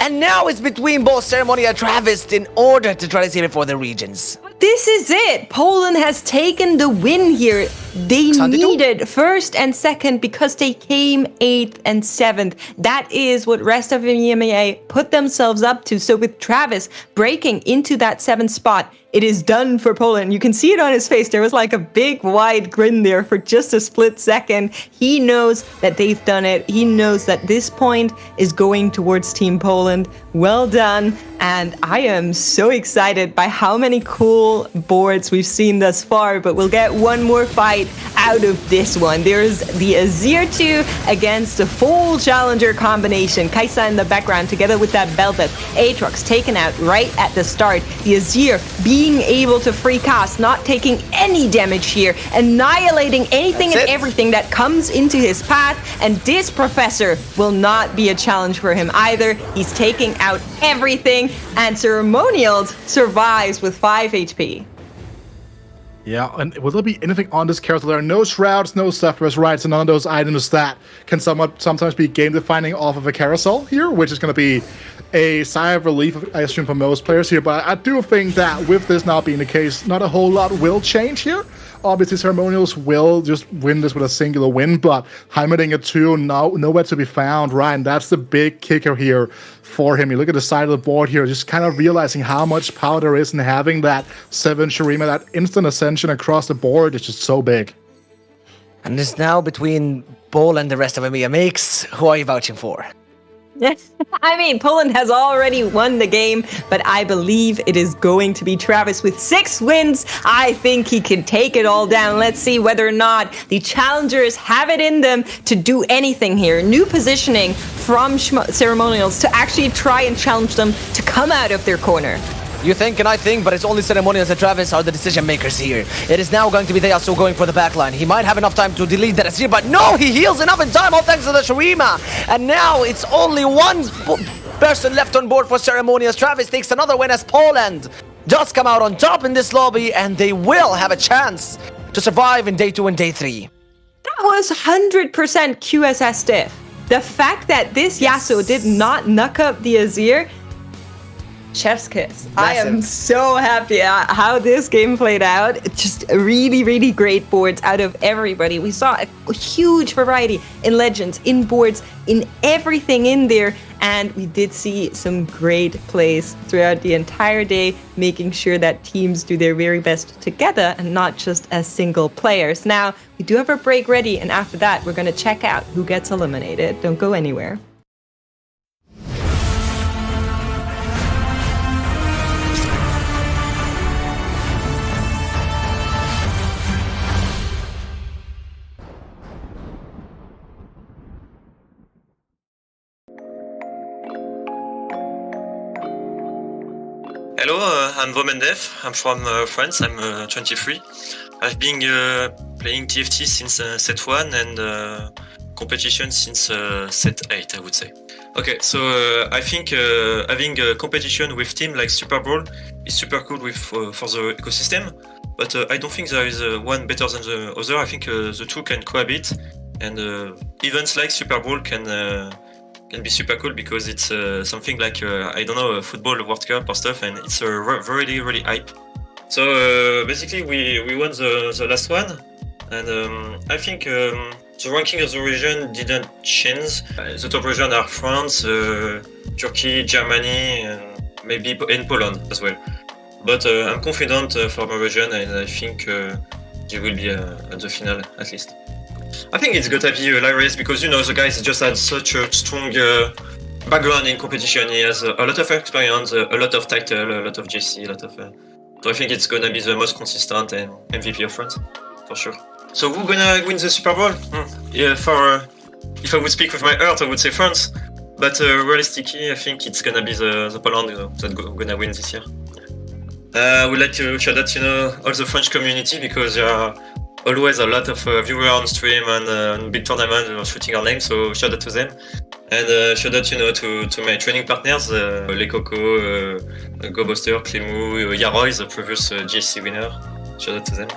And now it's between both Ceremony and Travis in order to try to save it for the regions. This is it. Poland has taken the win here. They needed first and second because they came 8th and 7th. That is what rest of the EMEA put themselves up to. So with Travis breaking into that 7th spot, it is done for Poland. You can see it on his face. There was like a big wide grin there for just a split second. He knows that they've done it. He knows that this point is going towards Team Poland. Well done. And I am so excited by how many cool boards we've seen thus far, but we'll get one more fight out of this one. There's the Azir 2 against the full challenger combination. Kai'Sa in the background together with that Bel'Veth. Aatrox taken out right at the start. The Azir being able to free cast, not taking any damage here, annihilating anything and everything that comes into his path, and this Professor will not be a challenge for him either. He's taking out everything, and Ceremonials survives with 5 HP. Yeah, and will there be anything on this character? There are no shrouds, no suffers, rights, and none of those items that can sometimes be game-defining off of a carousel here, which is going to be a sigh of relief, I assume, for most players here. But I do think that with this not being the case, not a whole lot will change here. Obviously, Ceremonials will just win this with a singular win, but Heimerdinger 2, nowhere to be found, right? And that's the big kicker here for him. You look at the side of the board here, just kind of realizing how much power there is in having that 7 Shurima, that instant ascension across the board is just so big. And it's now between Bol and the rest of EMEA makes. Who are you vouching for? I mean, Poland has already won the game, but I believe it is going to be Travis with 6 wins. I think he can take it all down. Let's see whether or not the challengers have it in them to do anything here. New positioning from Ceremonials to actually try and challenge them to come out of their corner. You think and I think, but it's only Ceremonials and Travis are the decision makers here. It is now going to be Deyasu going for the backline. He might have enough time to delete that Azir, but no, he heals enough in time, all thanks to the Shurima. And now it's only one person left on board for Ceremonials. Travis takes another win as Poland does come out on top in this lobby, and they will have a chance to survive in day 2 and day 3. That was 100% QSS diff. The fact that this Yasuo did not knuck up the Azir, chef's kiss. Massive. I am so happy how this game played out. Just really, really great boards out of everybody. We saw a huge variety in Legends, in boards, in everything in there. And we did see some great plays throughout the entire day, making sure that teams do their very best together and not just as single players. Now, we do have our break ready, and after that, we're going to check out who gets eliminated. Don't go anywhere. Hello, I'm Vomendeth. I'm from France. I'm 23. I've been playing TFT since set 1 and competition since set 8, I would say. Okay, so I think having a competition with team like SuperBrawl is super cool for the ecosystem, but I don't think there is one better than the other. I think the two can cohabit, and events like SuperBrawl can be super cool because it's something like, I don't know, a football World Cup or stuff, and it's really, really hype. So basically we won the last one, and I think the ranking of the region didn't change. The top region are France, Turkey, Germany, and maybe in Poland as well. But I'm confident for my region, and I think they will be at the final at least. I think it's gotta be hilarious because the guy just had such a strong background in competition. He has a lot of experience, a lot of title, a lot of JC, a lot of. So I think it's gonna be the most consistent and MVP of France, for sure. So who's gonna win the Super Bowl? Yeah, if I would speak with my heart, I would say France. But realistically, I think it's gonna be the Poland that's gonna win this year. I would like to shout out, all the French community because there are always a lot of viewers on stream and big tournaments shooting our name. So shout out to them, and shout out, to my training partners, Les Coco, GoBuster, Clemou, Yaroy, the previous GSC winner. Shout out to them.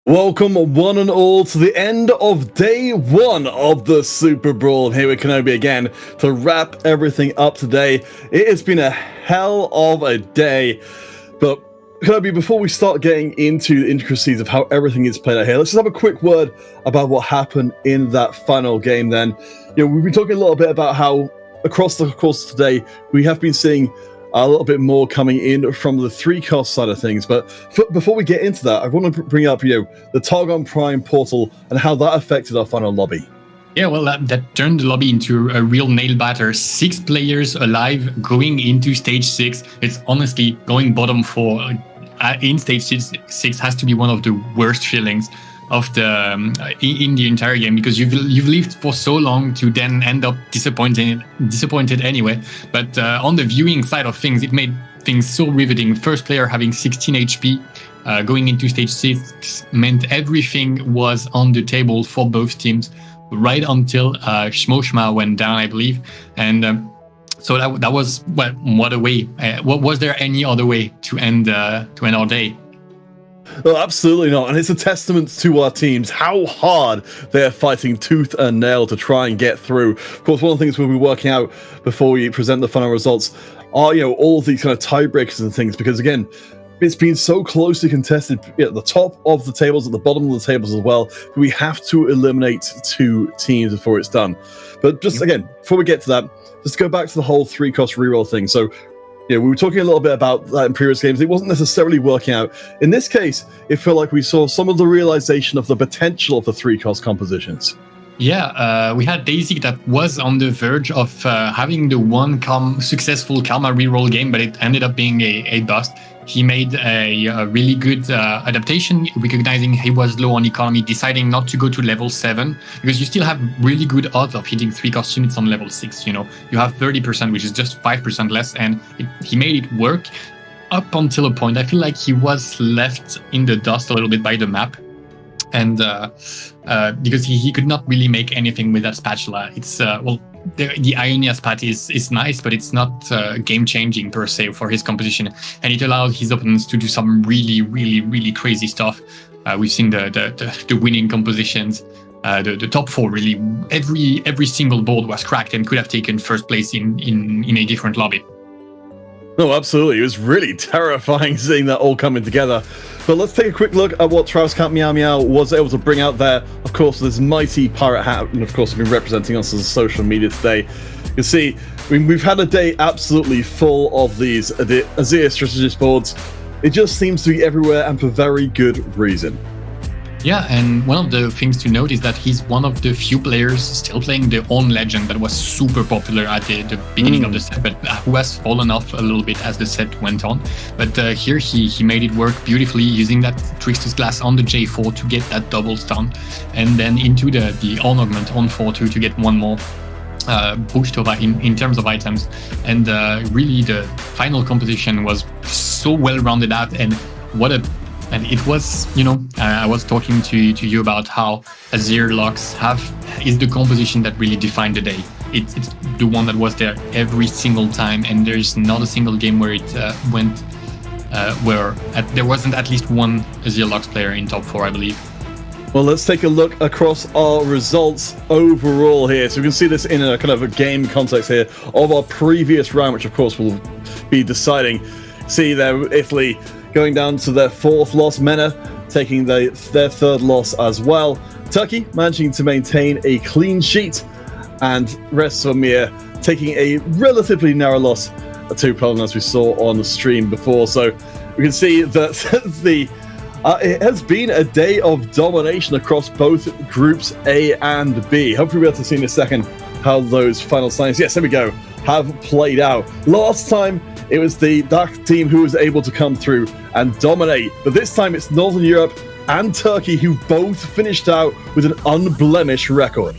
Welcome one and all to the end of day one of the Super Brawl. Here with Kenobi again to wrap everything up today. It has been a hell of a day, but Kenobi, before we start getting into the intricacies of how everything is played out here, let's just have a quick word about what happened in that final game then. We've been talking a little bit about how across the course of today, we have been seeing a little bit more coming in from the 3-cost side of things. But before we get into that, I want to bring up, the Targon Prime portal and how that affected our final lobby. Yeah, well, that turned the lobby into a real nail biter. 6 players alive going into stage 6. It's honestly going bottom 4 in stage 6 has to be one of the worst feelings of the in the entire game, because you've lived for so long to then end up disappointed anyway. But on the viewing side of things, it made things so riveting. First player having 16 HP going into stage 6 meant everything was on the table for both teams right until Shmoshma went down, I believe. And so that was, well, what a way. Was there any other way to end our day? Well, absolutely not. And it's a testament to our teams, how hard they're fighting tooth and nail to try and get through. Of course, one of the things we'll be working out before we present the final results are, all of these kind of tiebreakers and things, because again, it's been so closely contested at the top of the tables, at the bottom of the tables as well. We have to eliminate 2 teams before it's done. But just again, before we get to that, just go back to the whole 3-cost reroll thing. So, we were talking a little bit about that in previous games. It wasn't necessarily working out. In this case, it felt like we saw some of the realization of the potential of the 3-cost compositions. Yeah, we had Daisy that was on the verge of having the one successful Karma reroll game, but it ended up being a bust. He made a really good adaptation, recognizing he was low on economy, deciding not to go to level 7, because you still have really good odds of hitting 3-cost units on level 6. You have 30%, which is just 5% less, and he made it work up until a point. I feel like he was left in the dust a little bit by the map. And because he could not really make anything with that spatula. It's the Ionia spat is nice, but it's not game changing per se for his composition, and it allows his opponents to do some really, really, really crazy stuff. We've seen the winning compositions, the top 4. Really, every single board was cracked and could have taken first place in a different lobby. No, absolutely. It was really terrifying seeing that all coming together. But let's take a quick look at what Traviscat Meow Meow was able to bring out there. Of course, this mighty pirate hat, and of course, have been representing us as social media today. You can see, we've had a day absolutely full of these Azir strategist boards. It just seems to be everywhere, and for very good reason. Yeah, and one of the things to note is that he's one of the few players still playing the own legend that was super popular at the beginning of the set, but who has fallen off a little bit as the set went on. But here he made it work beautifully using that Trickster's Glass on the J4 to get that double stun, and then into the on augment on 4-2 to get one more boost in terms of items. And really the final composition was so well rounded out, and and it was, I was talking to you about how Azir Lux is the composition that really defined the day. It's the one that was there every single time, and there's not a single game where it went where there wasn't at least one Azir Lux player in top 4, I believe. Well, let's take a look across our results overall here. So we can see this in a kind of a game context here of our previous round, which of course will be deciding. See there, Italy going down to their 4th loss, MENA taking their 3rd loss as well. Turkey managing to maintain a clean sheet, and Resomir taking a relatively narrow loss to Poland, as we saw on the stream before. So we can see that it has been a day of domination across both groups A and B. Hopefully we'll be able to see in a second how those final signs, yes, there we go, have played out. Last time it was the Dark team who was able to come through and dominate, but this time it's Northern Europe and Turkey who both finished out with an unblemished record.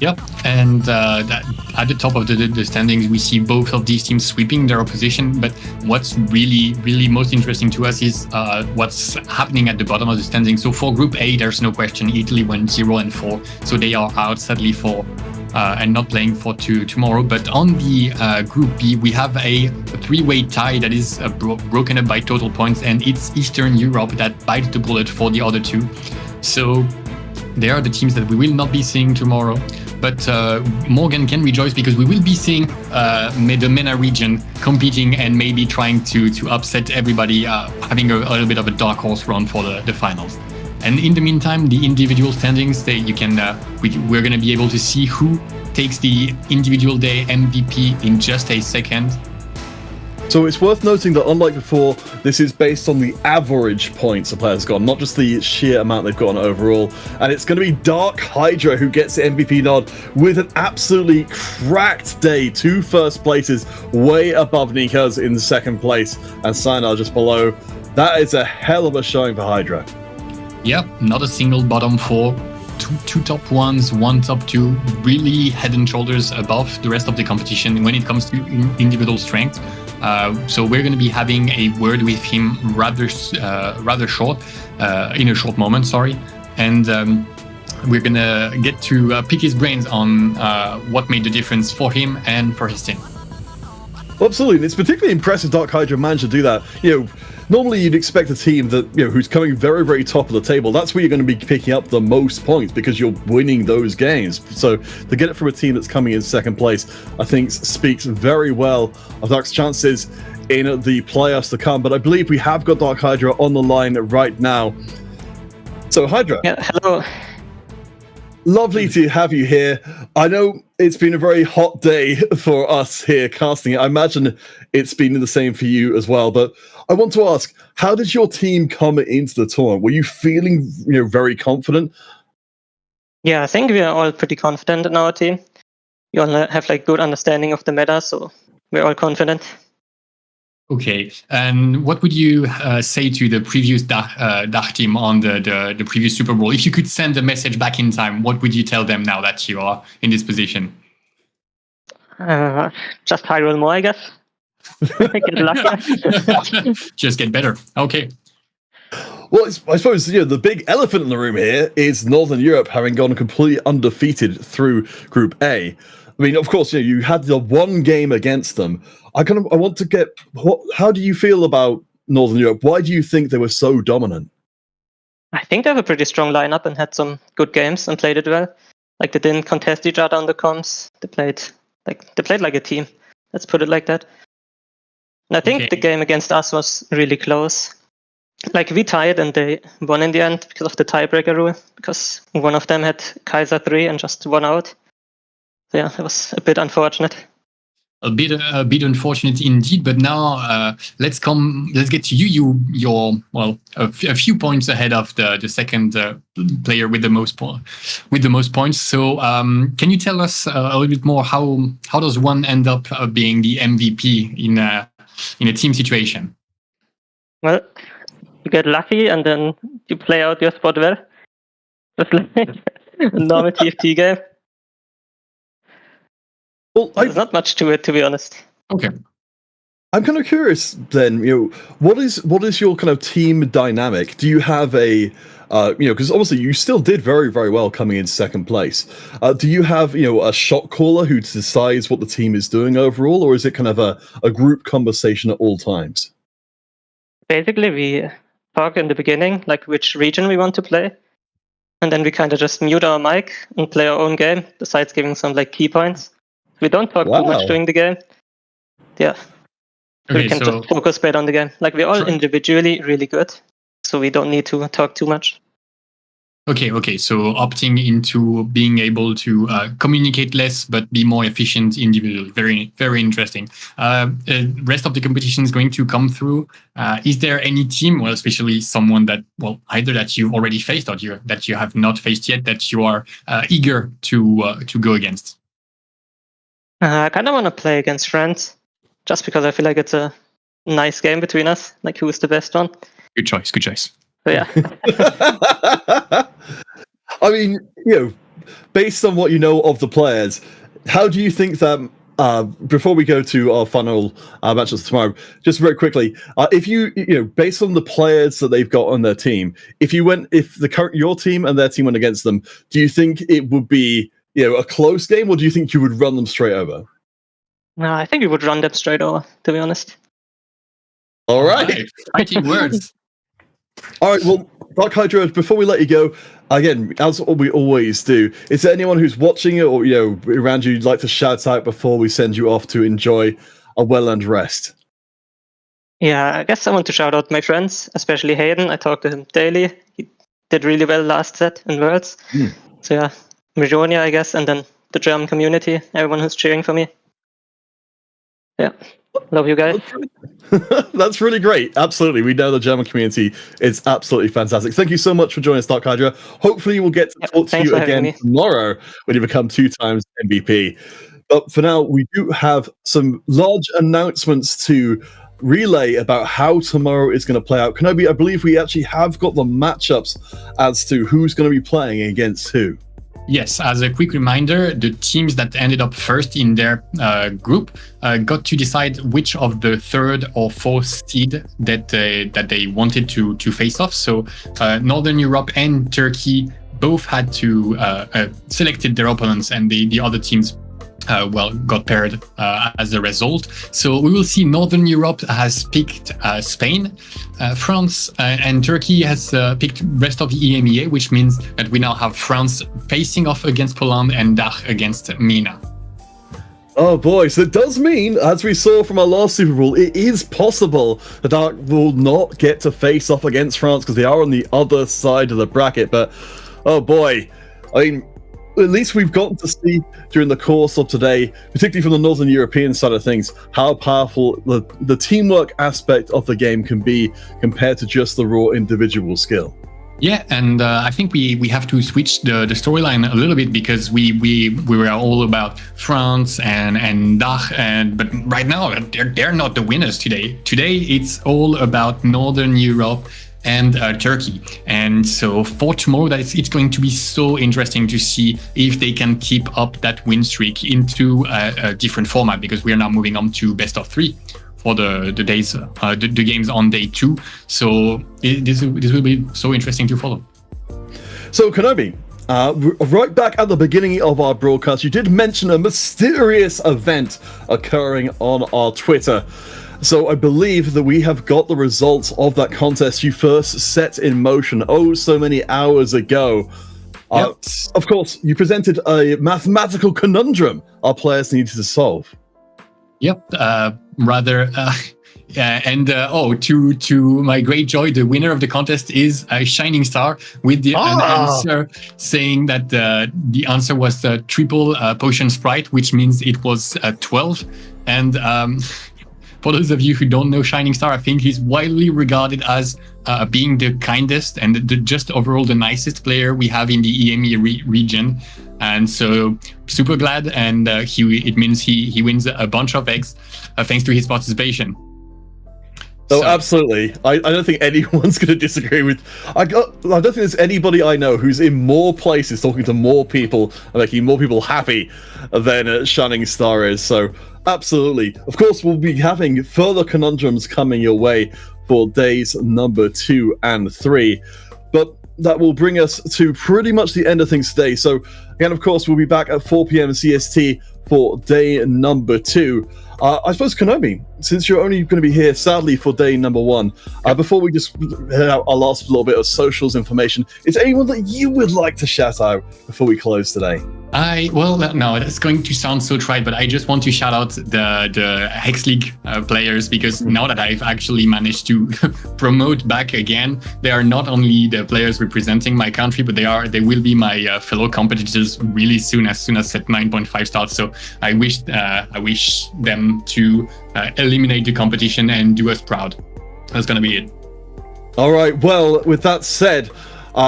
Yep, and at the top of the standings, we see both of these teams sweeping their opposition. But what's really most interesting to us is what's happening at the bottom of the standings. So for Group A, there's no question. Italy went 0-4, so they are out sadly for and not playing for tomorrow. But on the Group B, we have a 3-way tie that is broken up by total points, and it's Eastern Europe that bites the bullet for the other two. So they are the teams that we will not be seeing tomorrow. But Morgan can rejoice because we will be seeing the MENA region competing and maybe trying to upset everybody, having a little bit of a dark horse run for the finals. And in the meantime, the individual standings, we're going to be able to see who takes the individual day MVP in just a second. So it's worth noting that unlike before, this is based on the average points a player's got, not just the sheer amount they've gotten overall. And it's going to be DarkHydra who gets the MVP nod with an absolutely cracked day. 2 first places way above Nika's in the 2nd place and Sayonara just below. That is a hell of a showing for Hydra. Yep, not a single bottom 4. Two top 1s, 1 top 2, really head and shoulders above the rest of the competition when it comes to individual strength. So we're going to be having a word with him rather short, in a short moment, and we're going to get to pick his brains on what made the difference for him and for his team. Well, absolutely, and it's particularly impressive DarkHydra managed to do that. Normally you'd expect a team that who's coming very, very top of the table. That's where you're going to be picking up the most points because you're winning those games. So to get it from a team that's coming in 2nd place, I think speaks very well of Dark's chances in the playoffs to come. But I believe we have got DarkHydra on the line right now. So Hydra. Yeah, hello. Lovely to have you here. I know it's been a very hot day for us here casting it. I imagine it's been the same for you as well. But I want to ask, how did your team come into the tournament? Were you feeling, very confident? Yeah, I think we are all pretty confident in our team. We all have good understanding of the meta, so we're all confident. Okay, and what would you say to the previous Dark team on the previous SuperBrawl? If you could send a message back in time, what would you tell them now that you are in this position? Just high roll more, I guess. Get luckier. Just get better. Okay. Well, I suppose the big elephant in the room here is Northern Europe having gone completely undefeated through Group A. I mean, of course, you had the 1 game against them. I want to get how do you feel about Northern Europe? Why do you think they were so dominant? I think they have a pretty strong lineup and had some good games and played it well. They didn't contest each other on the comms. They played like a team. Let's put it like that. And I think the game against us was really close. Like, we tied and they won in the end because of the tiebreaker rule, because one of them had Kaiser 3 and just won out. So yeah, it was a bit unfortunate. A bit unfortunate indeed, but now let's get to you. You're a few points ahead of the second player with the most points. So can you tell us a little bit more how does one end up being the MVP in a team situation? Well, you get lucky and then you play out your spot well. Just like a normal TFT game. Well, there's not much to it, to be honest. Okay. I'm kind of curious then, what is your kind of team dynamic? Do you have a, because obviously you still did very, very well coming in second place. Do you have, a shot caller who decides what the team is doing overall, or is it kind of a group conversation at all times? Basically, we talk in the beginning, like which region we want to play. And then we kind of just mute our mic and play our own game, besides giving some like key points. We don't talk too much during the game. Yeah. Okay, we can just focus better on the game. Like, we're all individually really good, so we don't need to talk too much. Okay. So opting into being able to communicate less but be more efficient individually. Very, very interesting. Rest of the competition is going to come through. Is there any team, well, especially someone that, well, either that you've already faced or that you have not faced yet, that you are eager to go against? I kind of want to play against friends, just because I feel like it's a nice game between us. Like, who is the best one? Good choice. So yeah. I mean, based on what you know of the players, how do you think that, before we go to our final matches tomorrow, just very quickly, if you based on the players that they've got on their team, if your team and their team went against them, do you think it would be a close game, or do you think you would run them straight over? No, I think we would run them straight over, to be honest. All right. Fighting words. All right, well, DarkHydra, before we let you go, again, as we always do, is there anyone who's watching it or, around you you'd like to shout out before we send you off to enjoy a well-earned rest? Yeah, I guess I want to shout out my friends, especially Hayden. I talk to him daily. He did really well last set in Worlds. So yeah, Mijonia, I guess, and then the German community, everyone who's cheering for me. Yeah, love you guys. That's really great. Absolutely. We know the German community is absolutely fantastic. Thank you so much for joining us, DarkHydra. Hopefully we'll get to talk to you again tomorrow when you become 2 times MVP. But for now, we do have some large announcements to relay about how tomorrow is going to play out. Kenobi, I believe we actually have got the matchups as to who's going to be playing against who. Yes, as a quick reminder, the teams that ended up first in their group got to decide which of the third or fourth seed that they wanted to face off. So Northern Europe and Turkey both had to selected their opponents, and the other teams got paired as a result. So we will see Northern Europe has picked Spain, France and Turkey has picked rest of the EMEA, which means that we now have France facing off against Poland and DACH against MENA. Oh boy, so it does mean, as we saw from our last SuperBrawl, it is possible that DACH will not get to face off against France because they are on the other side of the bracket. But, oh boy, I mean, at least we've gotten to see during the course of today, particularly from the Northern European side of things, how powerful the teamwork aspect of the game can be compared to just the raw individual skill. Yeah, and I think we have to switch the storyline a little bit, because we were all about France and DACH, but right now they're not the winners today. Today it's all about Northern Europe and Turkey. And so for tomorrow, it's going to be so interesting to see if they can keep up that win streak into a different format, because we are now moving on to best of 3 for the days, the games on day 2. So this will be so interesting to follow. So Kenobi, right back at the beginning of our broadcast, you did mention a mysterious event occurring on our Twitter. So I believe that we have got the results of that contest you first set in motion so many hours ago. Yep. Of course, you presented a mathematical conundrum our players needed to solve. Yep, rather To my great joy, the winner of the contest is a Shining Star with an answer saying that the answer was triple potion sprite, which means it was 12. And for those of you who don't know Shining Star, I think he's widely regarded as being the kindest and just overall the nicest player we have in the EMEA region. And so super glad, and it means he wins a bunch of eggs thanks to his participation. Oh, absolutely. I don't think anyone's going to disagree with... I don't think there's anybody I know who's in more places talking to more people and making more people happy than Shining Star is. So, absolutely. Of course, we'll be having further conundrums coming your way for days number 2 and 3. But that will bring us to pretty much the end of things today. So, again, of course, we'll be back at 4 p.m. CST for day number 2. I suppose, Konomi, since you're only going to be here, sadly, for day number 1, before we just head out our last little bit of socials information, is there anyone that you would like to shout out before we close today? No, that's going to sound so trite, but I just want to shout out the Hex League players, because now that I've actually managed to promote back again, they are not only the players representing my country, but they will be my fellow competitors really soon as set 9.5 starts. So I wish them to eliminate the competition and do us proud. That's going to be it. All right. Well, with that said,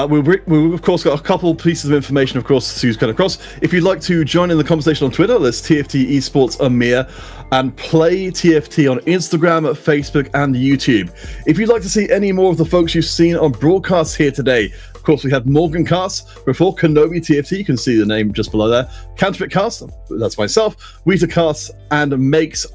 we've of course got a couple pieces of information, of course, to kind of cross. If you'd like to join in the conversation on Twitter, there's TFT Esports EMEA, and Play TFT on Instagram, Facebook, and YouTube. If you'd like to see any more of the folks you've seen on broadcasts here today, of course, we had Morgan Cast before Konomi TFT. You can see the name just below there. Counterfeit Cast, that's myself. Weezer Cast, and Makes_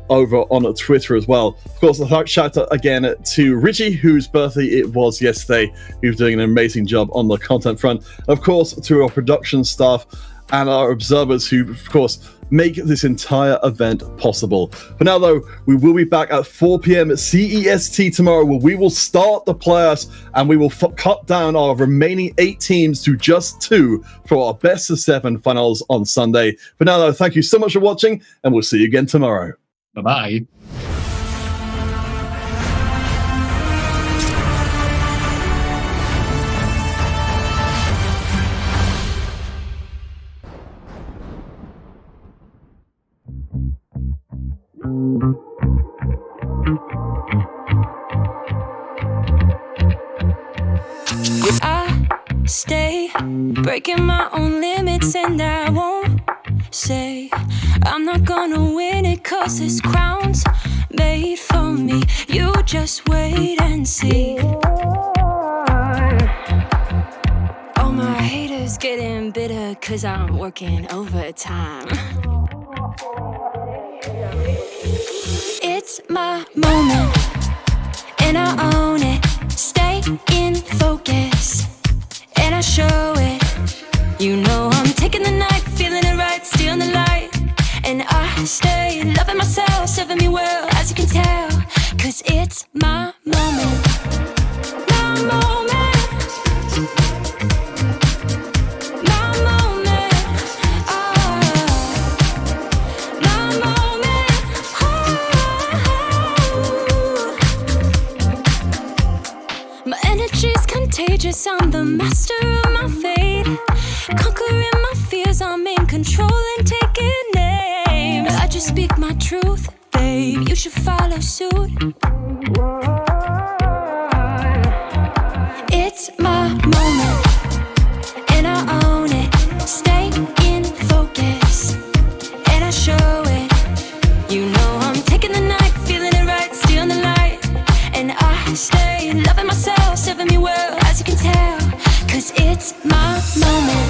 over on Twitter as well. Of course, a shout out again to Richie, whose birthday it was yesterday. He was doing an amazing job on the content front. Of course, to our production staff and our observers who, of course, make this entire event possible. For now, though, we will be back at 4 p.m. CEST tomorrow, where we will start the playoffs and we will cut down our remaining 8 teams to just 2 for our best of 7 finals on Sunday. For now, though, thank you so much for watching, and we'll see you again tomorrow. Bye-bye. I stay breaking my own limits, and I won't say I'm not gonna win it, 'cause this crown's made for me. You just wait and see. All my haters getting bitter 'cause I'm working overtime. It's my moment and I own it. Stay in focus and I show it. You know I'm taking the night, feeling it right, stealing the light. And I stay loving myself, serving me well, as you can tell. 'Cause it's my moment. My moment. My moment. Oh. My moment. Oh. My energy's contagious, I'm the master of my fate. Conquering my fears, I'm in control and taking names. I just speak my truth, babe, you should follow suit. It's my moment, and I own it. Stay in focus, and I show it. You know I'm taking the night, feeling it right, stealing the light. And I stay loving myself, serving me well, as you can tell. 'Cause it's my moment.